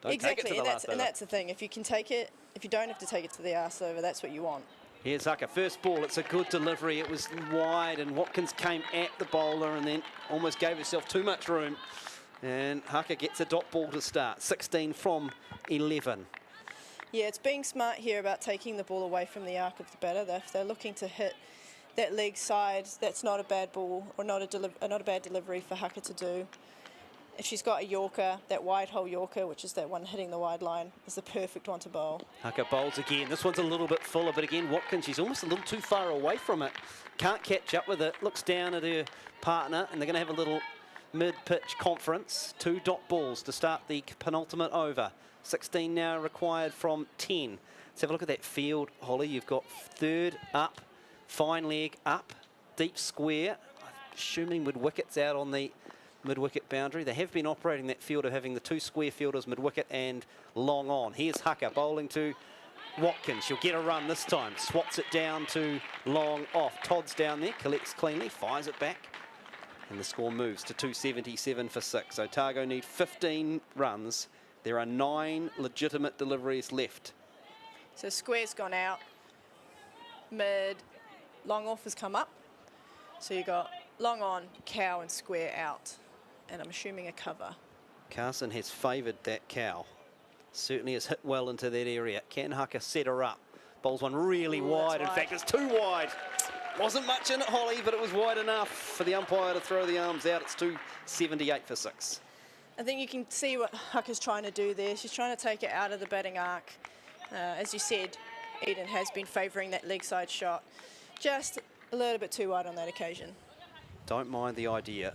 Don't exactly, take it to the last over. And that's the thing. If you can take it, if you don't have to take it to the arse over, that's what you want. Here's Hucker, first ball, it's a good delivery. It was wide and Watkins came at the bowler and then almost gave herself too much room. And Hucker gets a dot ball to start, 16 from 11. Yeah, it's being smart here about taking the ball away from the arc of the batter. If they're looking to hit that leg side, that's not a bad ball or not a bad delivery for Hucker to do. If she's got a Yorker, that wide hole Yorker, which is that one hitting the wide line, is the perfect one to bowl. Hucker bowls again. This one's a little bit fuller, but again, Watkins, she's almost a little too far away from it. Can't catch up with it. Looks down at her partner, and they're going to have a little mid-pitch conference. 2 dot balls to start the penultimate over. 16 now required from 10. Let's have a look at that field, Holly. You've got 3rd up, fine leg up, deep square, assuming mid-wicket's out on the mid-wicket boundary. They have been operating that field of having the 2 square fielders mid-wicket and long on. Here's Hucker bowling to Watkins. She'll get a run this time. Swats it down to long off. Todd's down there, collects cleanly, fires it back. And the score moves to 277 for 6. Otago need 15 runs. There are 9 legitimate deliveries left. So square's gone out. Mid, long off has come up. So you got long on, cow and square out. And I'm assuming a cover. Carson has favoured that cow. Certainly has hit well into that area. Can Hucker set her up? Bowls one really wide. In fact, it's too wide. Wasn't much in it, Holly, but it was wide enough for the umpire to throw the arms out. It's 278 for 6. I think you can see what Hucker's trying to do there. She's trying to take it out of the batting arc. As you said, Eden has been favouring that leg side shot. Just a little bit too wide on that occasion. Don't mind the idea.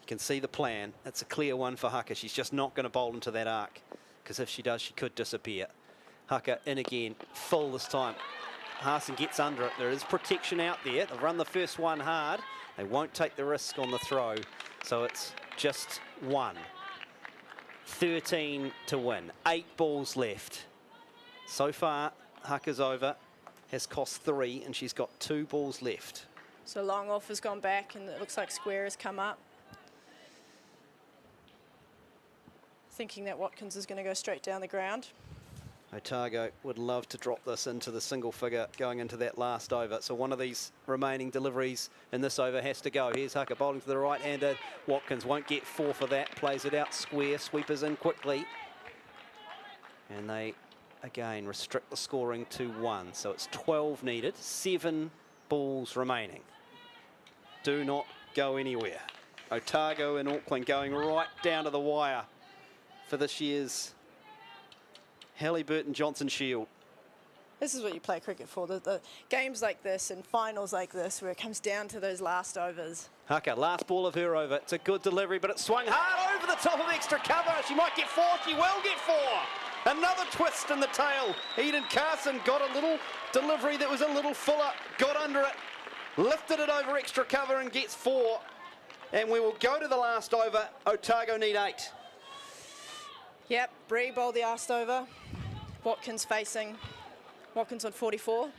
You can see the plan. It's a clear one for Hucker. She's just not going to bowl into that arc, because if she does, she could disappear. Hucker in again, full this time. Harson gets under it. There is protection out there. They've run the first one hard. They won't take the risk on the throw, so it's just 1. 13 to win. 8 balls left. So far, Hucker's over has cost 3, and she's got 2 balls left. So long off has gone back, and it looks like square has come up. Thinking that Watkins is going to go straight down the ground. Otago would love to drop this into the single figure going into that last over. So one of these remaining deliveries in this over has to go. Here's Hucker bowling to the right-hander. Watkins won't get 4 for that. Plays it out square. Sweepers in quickly. And they, again, restrict the scoring to 1. So it's 12 needed. 7 balls remaining. Do not go anywhere. Otago in Auckland going right down to the wire for this year's Hallyburton Johnston Shield. This is what you play cricket for, the games like this and finals like this where it comes down to those last overs. Haka, last ball of her over. It's a good delivery, but it swung hard over the top of extra cover. She might get 4, she will get 4. Another twist in the tail. Eden Carson got a little delivery that was a little fuller, got under it, lifted it over extra cover and gets 4. And we will go to the last over. Otago need 8. Yep, Bree bowled the last over. Watkins facing. Watkins on 44.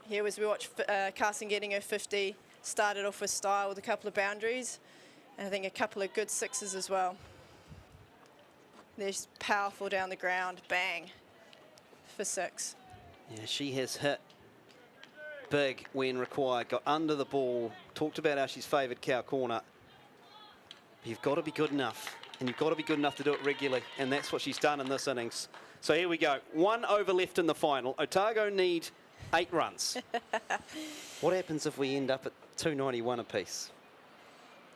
Here as we watch Carson getting her 50. Started off with style with a couple of boundaries. And I think a couple of good 6s as well. There's powerful down the ground. Bang. For 6. Yeah, she has hit big when required. Got under the ball. Talked about how she's favoured cow corner. You've got to be good enough. And you've got to be good enough to do it regularly. And that's what she's done in this innings. So here we go. 1 over left in the final. Otago need 8 runs. What happens if we end up at 291 apiece?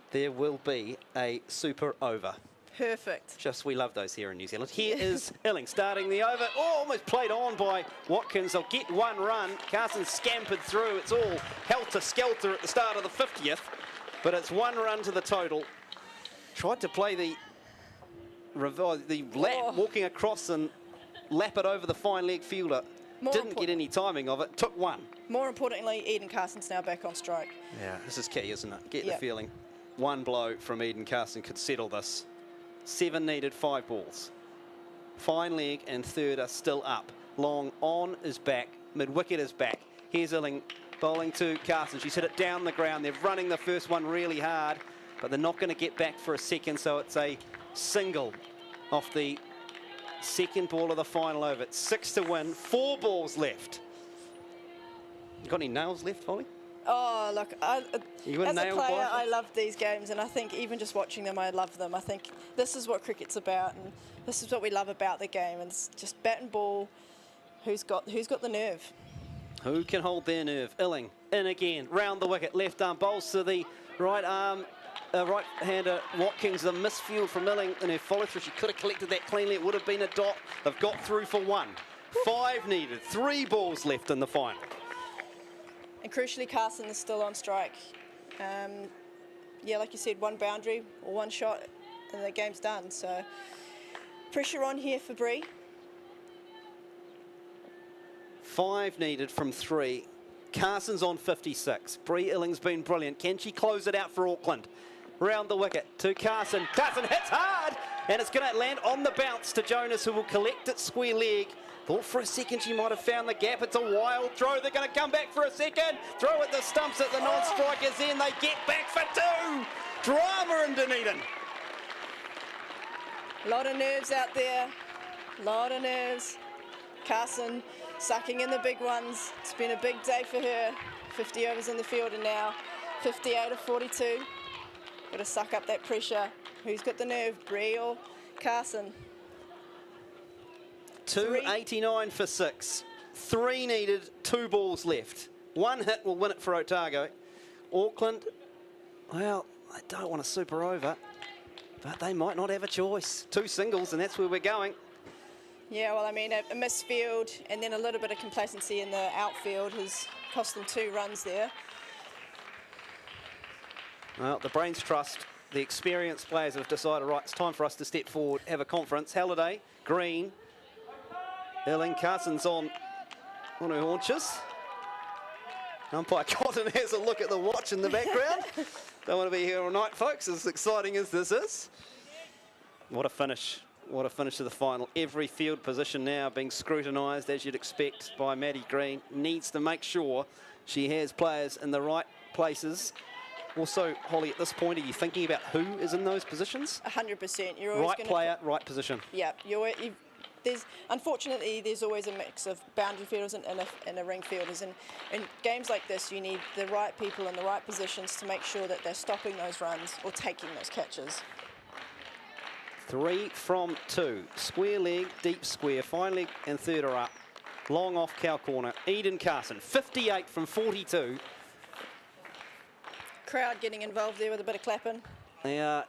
There will be a super over. Perfect. Just, we love those here in New Zealand. Here is Illing starting the over. Oh, almost played on by Watkins. They'll get 1 run. Carson scampered through. It's all helter-skelter at the start of the 50th. But it's 1 run to the total. Tried to play the lap, walking across and lap it over the fine leg fielder. Didn't get any timing of it. Took 1. More importantly, Eden Carson's now back on strike. Yeah, this is key, isn't it? Get the feeling. 1 blow from Eden Carson could settle this. 7 needed, 5 balls. Fine leg and third are still up. Long on is back. Mid-wicket is back. Here's Illing bowling to Carson. She's hit it down the ground. They're running the first one really hard, but they're not going to get back for a second, so it's a single off the second ball of the final over. It's 6 to win. 4 balls left. You got any nails left, Holly? Oh, look, as a player, I love these games, and I think even just watching them, I love them. I think this is what cricket's about, and this is what we love about the game. And it's just bat and ball. Who's got the nerve? Who can hold their nerve? Illing in again, round the wicket, left arm bowls to the right arm. Right-hander Watkins, the misfield from Illing in her follow-through. She could have collected that cleanly. It would have been a dot. They've got through for 1. 5 needed. 3 balls left in the final. And crucially, Carson is still on strike. Yeah, like you said, 1 boundary or 1 shot, and the game's done. So pressure on here for Bree. 5 needed from 3. Carson's on 56. Bree Illing's been brilliant. Can she close it out for Auckland? Round the wicket to Carson. Carson hits hard, and it's going to land on the bounce to Jonas, who will collect it square leg. Thought for a second she might have found the gap. It's a wild throw. They're going to come back for a second. Throw at the stumps at the non-strikers end. They get back for 2. Drama in Dunedin. A lot of nerves out there. A lot of nerves. Carson sucking in the big ones. It's been a big day for her. 50 overs in the field, and now 58 of 42. Got to suck up that pressure. Who's got the nerve, Bree or Carson? 289 for 6. 3 needed, 2 balls left. 1 hit will win it for Otago. Auckland, well, they don't want a super over, but they might not have a choice. 2 singles, and that's where we're going. Yeah, well, I mean, a misfield and then a little bit of complacency in the outfield has cost them 2 runs there. Well, the Brains Trust, the experienced players have decided, right, it's time for us to step forward, have a conference. Halliday, Green, Illing, Carson's on her haunches. Umpire Cotton has a look at the watch in the background. Don't want to be here all night, folks, as exciting as this is. What a finish. What a finish to the final. Every field position now being scrutinised, as you'd expect, by Maddie Green. Needs to make sure she has players in the right places. Also, Holly, at this point, are you thinking about who is in those positions? 100%. You're always right player, right position. Yeah, unfortunately, there's always a mix of boundary fielders and a ring fielders. And in games like this, you need the right people in the right positions to make sure that they're stopping those runs or taking those catches. 3 from 2. Square leg, deep square, fine leg and third are up. Long off cow corner. Eden Carson, 58 from 42. Crowd getting involved there with a bit of clapping. They are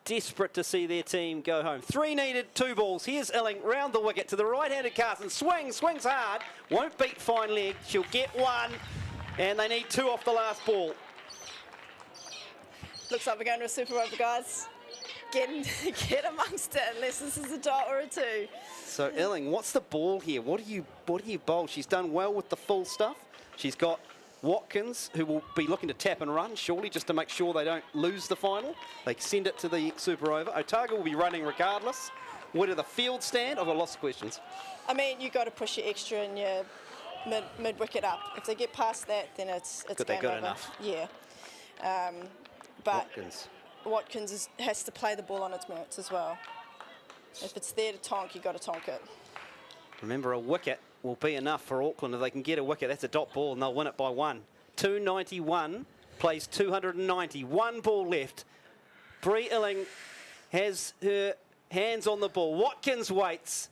desperate to see their team go home. 3 needed, 2 balls. Here's Illing round the wicket to the right-handed Carson. Swings hard. Won't beat fine leg. She'll get 1. And they need 2 off the last ball. Looks like we're going to a super over, guys. Get amongst it, unless this is a dot or a 2. So Illing, what's the ball here? What do you bowl? She's done well with the full stuff. She's got Watkins, who will be looking to tap and run, surely, just to make sure they don't lose the final. They send it to the super over. Otago will be running regardless. Where do the field stand? I've got lots of questions. I mean, you've got to push your extra and your mid-wicket up. If they get past that, then it's Good, game they're good over. enough. Yeah. But Watkins. has to play the ball on its merits as well. If it's there to tonk, you've got to tonk it. Remember, a wicket will be enough for Auckland. If they can get a wicket, that's a dot ball, and they'll win it by 1. 291, plays 290. 1 ball left. Bree Illing has her hands on the ball. Watkins waits.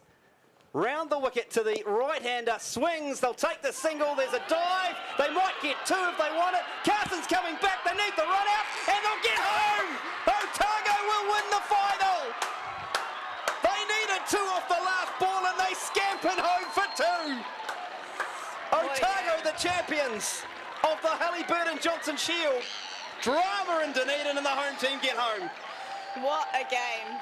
Round the wicket to the right-hander. Swings. They'll take the single. There's a dive. They might get 2 if they want it. Carson's coming back. They need the run out, and they'll get home. Otago will win the final. They needed 2 off the last ball, and they scampered home for 2. Otago, the champions of the Hallyburton Johnston Shield. Drama in Dunedin, and the home team get home. What a game.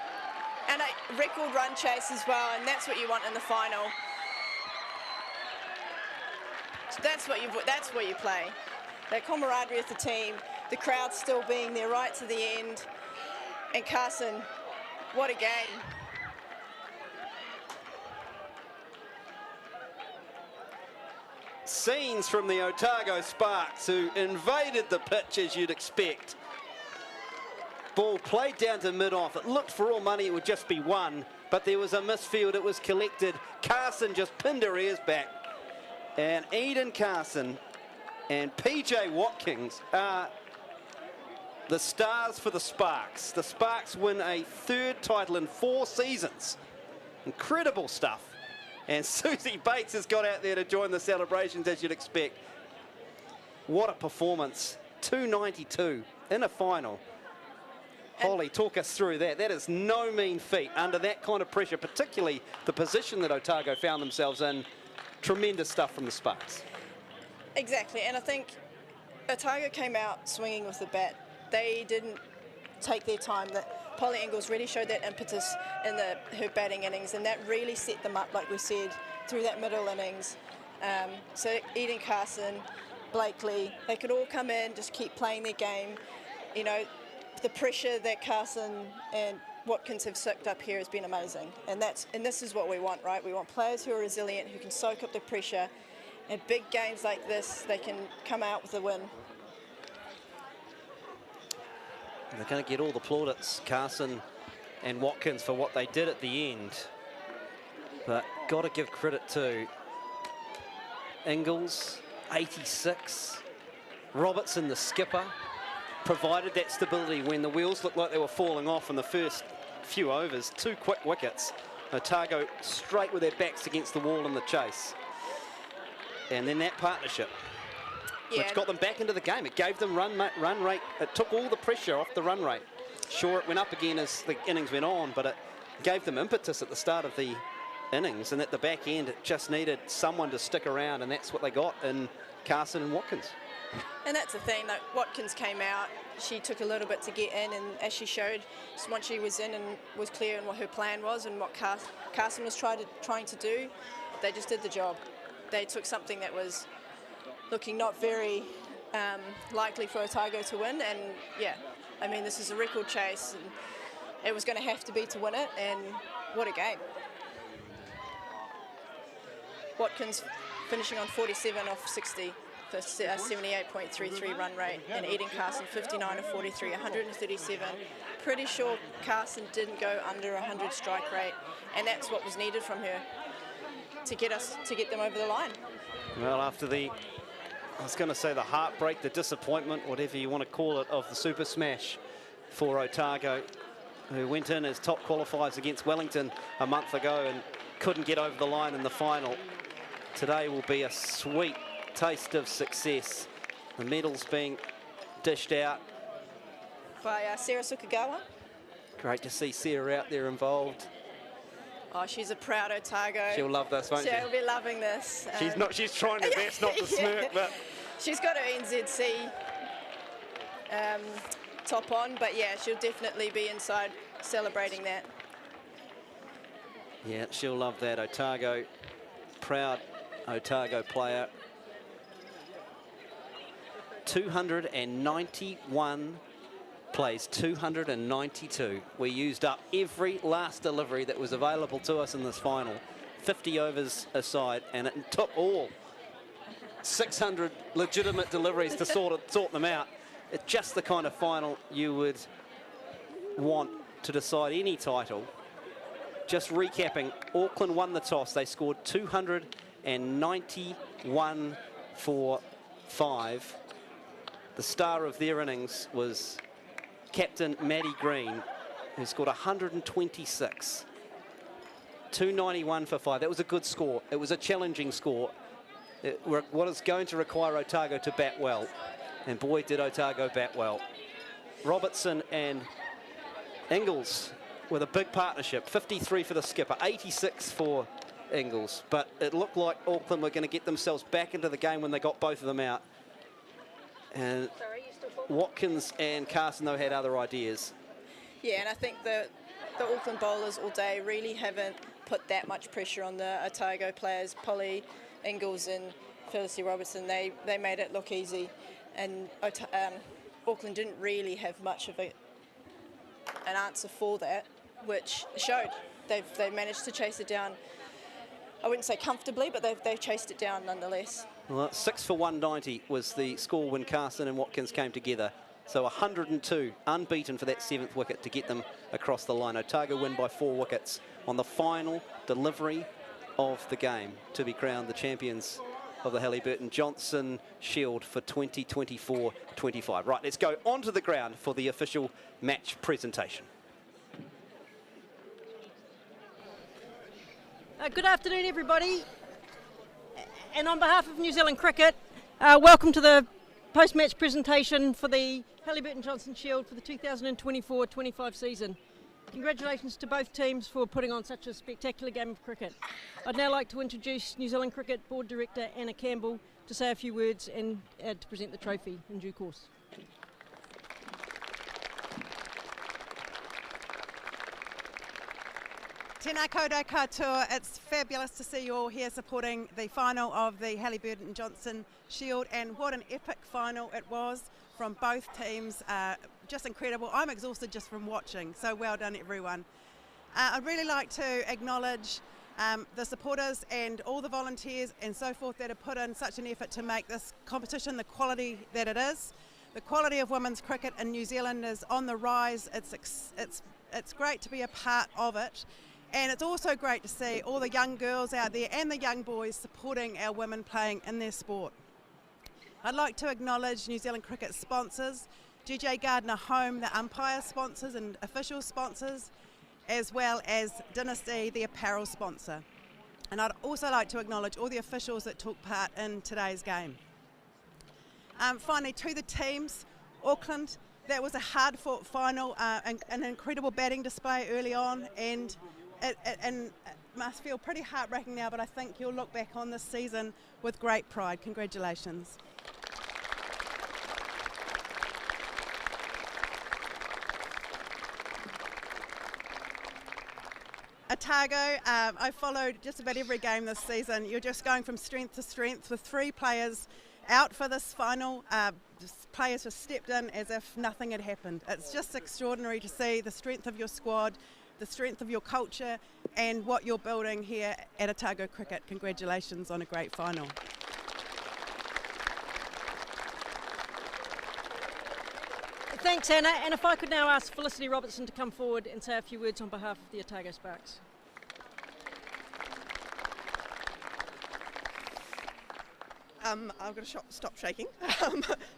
And a record run chase as well, and that's what you want in the final. So that's what you play. That camaraderie of the team, the crowd still being there right to the end. And Carson, what a game. Scenes from the Otago Sparks, who invaded the pitch as you'd expect. Ball played down to mid-off. It looked for all money it would just be 1, but there was a misfield. It was collected. Carson just pinned her ears back. And Eden Carson and PJ Watkins are the stars for the Sparks. The Sparks win a 3rd title in 4 seasons. Incredible stuff. And Susie Bates has got out there to join the celebrations, as you'd expect. What a performance. 292 in a final. Holly, talk us through that. That is no mean feat under that kind of pressure, particularly the position that Otago found themselves in. Tremendous stuff from the Sparks. Exactly, and I think Otago came out swinging with the bat. They didn't take their time. That Polly Ingles really showed that impetus in her batting innings, and that really set them up, like we said, through that middle innings. So Eden Carson, Blakely, they could all come in, just keep playing their game. You know, the pressure that Carson and Watkins have soaked up here has been amazing, and this is what we want, right? We want players who are resilient, who can soak up the pressure. In big games like this, they can come out with a win. They're going to get all the plaudits, Carson and Watkins, for what they did at the end. But got to give credit to Ingles, 86. Robertson, the skipper, provided that stability when the wheels looked like they were falling off in the first few overs. 2 quick wickets. Otago straight with their backs against the wall in the chase. And then that partnership, which got them back into the game. It gave them run rate. It took all the pressure off the run rate. Sure, it went up again as the innings went on, but it gave them impetus at the start of the innings. And at the back end, it just needed someone to stick around, and that's what they got in Carson and Watkins. And that's the thing, like Watkins came out, she took a little bit to get in, and as she showed, once she was in and was clear on what her plan was and what Carson was trying to do, they just did the job. They took something that was looking not very likely for Otago to win, and yeah, I mean, this is a record chase, and it was going to have to be to win it, and what a game. Watkins finishing on 47 off 60 for 78.33 run rate, and Eden Carson 59 of 43, 137. Pretty sure Carson didn't go under 100 strike rate, and that's what was needed from her to get them over the line. Well, after the, I was going to say the heartbreak, the disappointment, whatever you want to call it, of the Super Smash for Otago, who went in as top qualifiers against Wellington a month ago and couldn't get over the line in the final. Today will be a sweet taste of success. The medals being dished out by Sarah Sukagawa. Great to see Sarah out there involved. Oh, she's a proud Otago. She'll love this, won't she? She'll be loving this. She's trying her best not to smirk, but she's got her NZC top on, but yeah, she'll definitely be inside celebrating that. yeah, she'll love that. Otago, proud Otago player. 291 plays 292. We used up every last delivery that was available to us in this final. 50 overs aside, and it took all 600 legitimate deliveries to sort them out. It's just the kind of final you would want to decide any title. Just recapping, Auckland won the toss. They scored 291 for 5. The star of their innings was captain Maddie Green, who scored 126. 291 for 5. That was a good score. It was a challenging score. What is going to require Otago to bat well. And boy, did Otago bat well. Robertson and Ingles with a big partnership. 53 for the skipper, 86 for Ingles. But it looked like Auckland were going to get themselves back into the game when they got both of them out. And Watkins and Carson, though, had other ideas. Yeah, and I think the Auckland bowlers all day really haven't put that much pressure on the Otago players. Polly, Ingles and Felicity Robertson, they made it look easy. And Auckland didn't really have much of an answer for that, which showed. They've managed to chase it down. I wouldn't say comfortably, but they've chased it down nonetheless. Well, 6 for 190 was the score when Carson and Watkins came together. So 102, unbeaten for that 7th wicket to get them across the line. Otago win by 4 wickets on the final delivery of the game to be crowned the champions of the Hallyburton Johnston Shield for 2024-25. Right, let's go onto the ground for the official match presentation. Good afternoon, everybody. And on behalf of New Zealand Cricket, welcome to the post-match presentation for the Hallyburton Johnston Shield for the 2024-25 season. Congratulations to both teams for putting on such a spectacular game of cricket. I'd now like to introduce New Zealand Cricket Board Director Anna Campbell to say a few words and to present the trophy in due course. Tēnā koutou katoa. It's fabulous to see you all here supporting the final of the Hallyburton Johnston Shield, and what an epic final it was from both teams. Just incredible. I'm exhausted just from watching, so well done everyone. I'd really like to acknowledge the supporters and all the volunteers and so forth that have put in such an effort to make this competition the quality that it is. The quality of women's cricket in New Zealand is on the rise. It's great to be a part of it. And it's also great to see all the young girls out there and the young boys supporting our women playing in their sport. I'd like to acknowledge New Zealand Cricket sponsors, GJ Gardner Home, the umpire sponsors and official sponsors, as well as Dynasty, the apparel sponsor. And I'd also like to acknowledge all the officials that took part in today's game. Finally, to the teams, Auckland, that was a hard-fought final, an incredible batting display early on, and it must feel pretty heartbreaking now, but I think you'll look back on this season with great pride. Congratulations. Otago, I followed just about every game this season. You're just going from strength to strength with 3 players out for this final. Players just stepped in as if nothing had happened. It's just extraordinary to see the strength of your squad, the strength of your culture, and what you're building here at Otago Cricket. Congratulations on a great final. Thanks, Anna. And if I could now ask Felicity Robertson to come forward and say a few words on behalf of the Otago Sparks. I've got to stop shaking.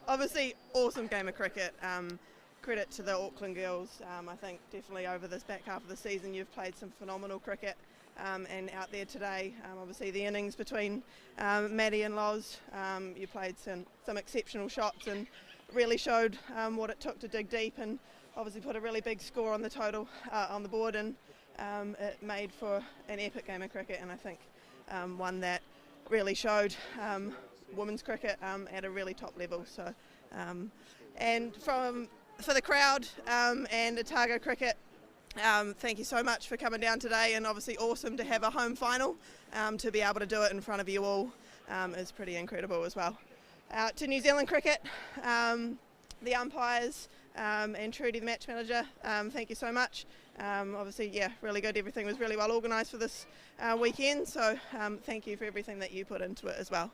Obviously, awesome game of cricket. Credit to the Auckland girls. I think definitely over this back half of the season you've played some phenomenal cricket, and out there today, obviously the innings between Maddie and Loz, you played some exceptional shots and really showed what it took to dig deep, and obviously put a really big score on the total on the board, and it made for an epic game of cricket, and I think one that really showed women's cricket at a really top level. So, and for the crowd and Otago cricket, thank you so much for coming down today, and obviously awesome to have a home final. To be able to do it in front of you all is pretty incredible as well. To New Zealand cricket, the umpires and Trudy, the match manager, thank you so much. Obviously, yeah, really good. Everything was really well organised for this weekend, so thank you for everything that you put into it as well.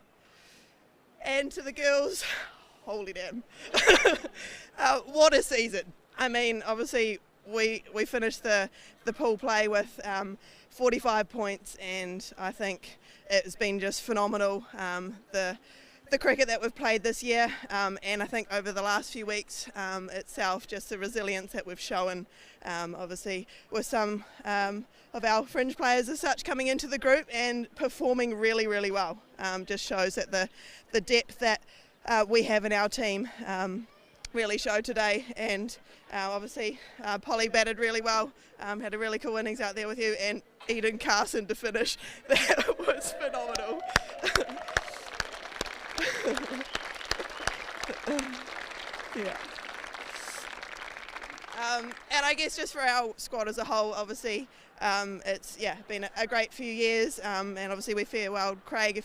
And to the girls, holy damn, what a season. I mean, obviously, we finished the pool play with 45 points, and I think it's been just phenomenal, the cricket that we've played this year, and I think over the last few weeks itself, just the resilience that we've shown, obviously with some of our fringe players as such coming into the group and performing really, really well. Just shows that the depth that we have in our team really showed today, and obviously Polly batted really well, had a really cool innings out there with you, and Eden Carson to finish. That was phenomenal. Yeah. And I guess just for our squad as a whole, obviously it's been a great few years, and obviously we farewelled Craig a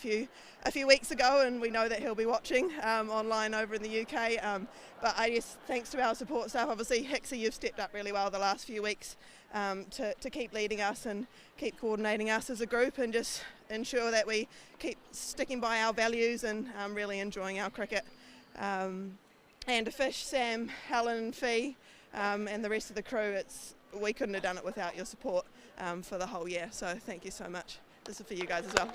few weeks ago, and we know that he'll be watching online over in the UK. But I guess thanks to our support staff, obviously Hixie, you've stepped up really well the last few weeks to keep leading us and keep coordinating us as a group, and just ensure that we keep sticking by our values and really enjoying our cricket. And to Fish, Sam, Helen and Fee, and the rest of the crew, we couldn't have done it without your support for the whole year, so thank you so much. This is for you guys as well.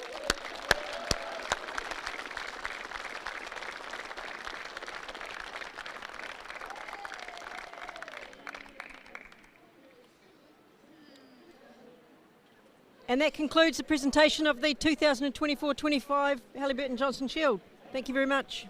And that concludes the presentation of the 2024-25 Hallyburton Johnston Shield. Thank you very much.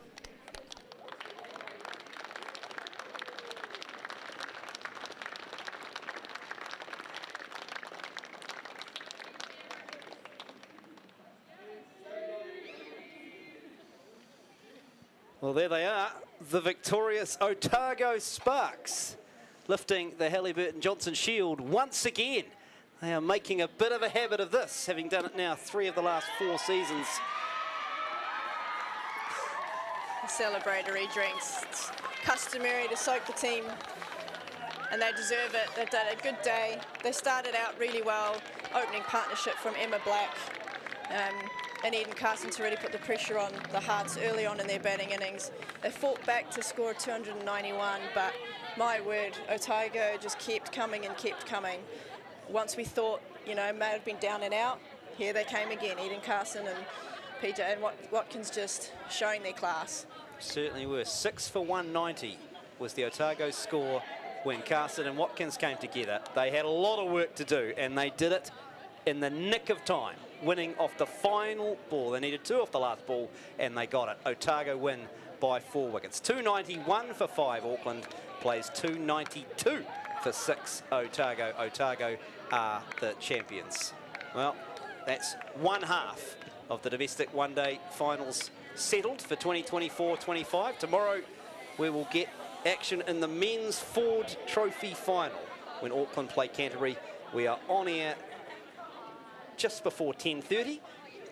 Well, there they are, the victorious Otago Sparks, lifting the Hallyburton Johnston Shield once again. They are making a bit of a habit of this, having done it now 3 of the last 4 seasons. Celebratory drinks. It's customary to soak the team, and they deserve it. They've done a good day. They started out really well, opening partnership from Emma Black and Eden Carson to really put the pressure on the Hearts early on in their batting innings. They fought back to score 291, but my word, Otago just kept coming and kept coming. Once we thought, may have been down and out, here they came again, Eden Carson and PJ and Watkins just showing their class. Certainly were. 6 for 190 was the Otago score when Carson and Watkins came together. They had a lot of work to do, and they did it in the nick of time, winning off the final ball. They needed 2 off the last ball, and they got it. Otago win by 4 wickets. 291 for 5. Auckland plays 292 for 6. Otago. Otago are the champions. Well, that's one half of the domestic one-day finals settled for 2024-25. Tomorrow we will get action in the men's Ford Trophy final when Auckland play Canterbury. We are on air just before 10:30.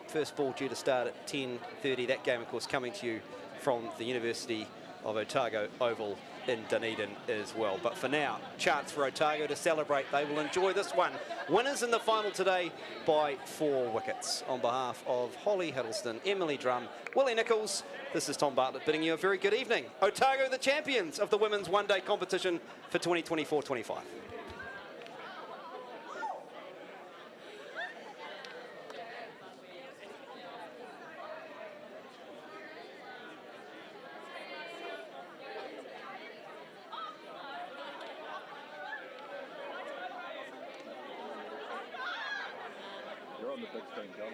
First ball due to start at 10:30. That game, of course, coming to you from the University of Otago Oval in Dunedin as well. But for now, chance for Otago to celebrate. They will enjoy this one. Winners in the final today by 4 wickets. On behalf of Holly Hiddleston, Emily Drum, Willie Nichols, this is Tom Bartlett bidding you a very good evening. Otago, the champions of the women's one-day competition for 2024-25. You're on the big screen, John.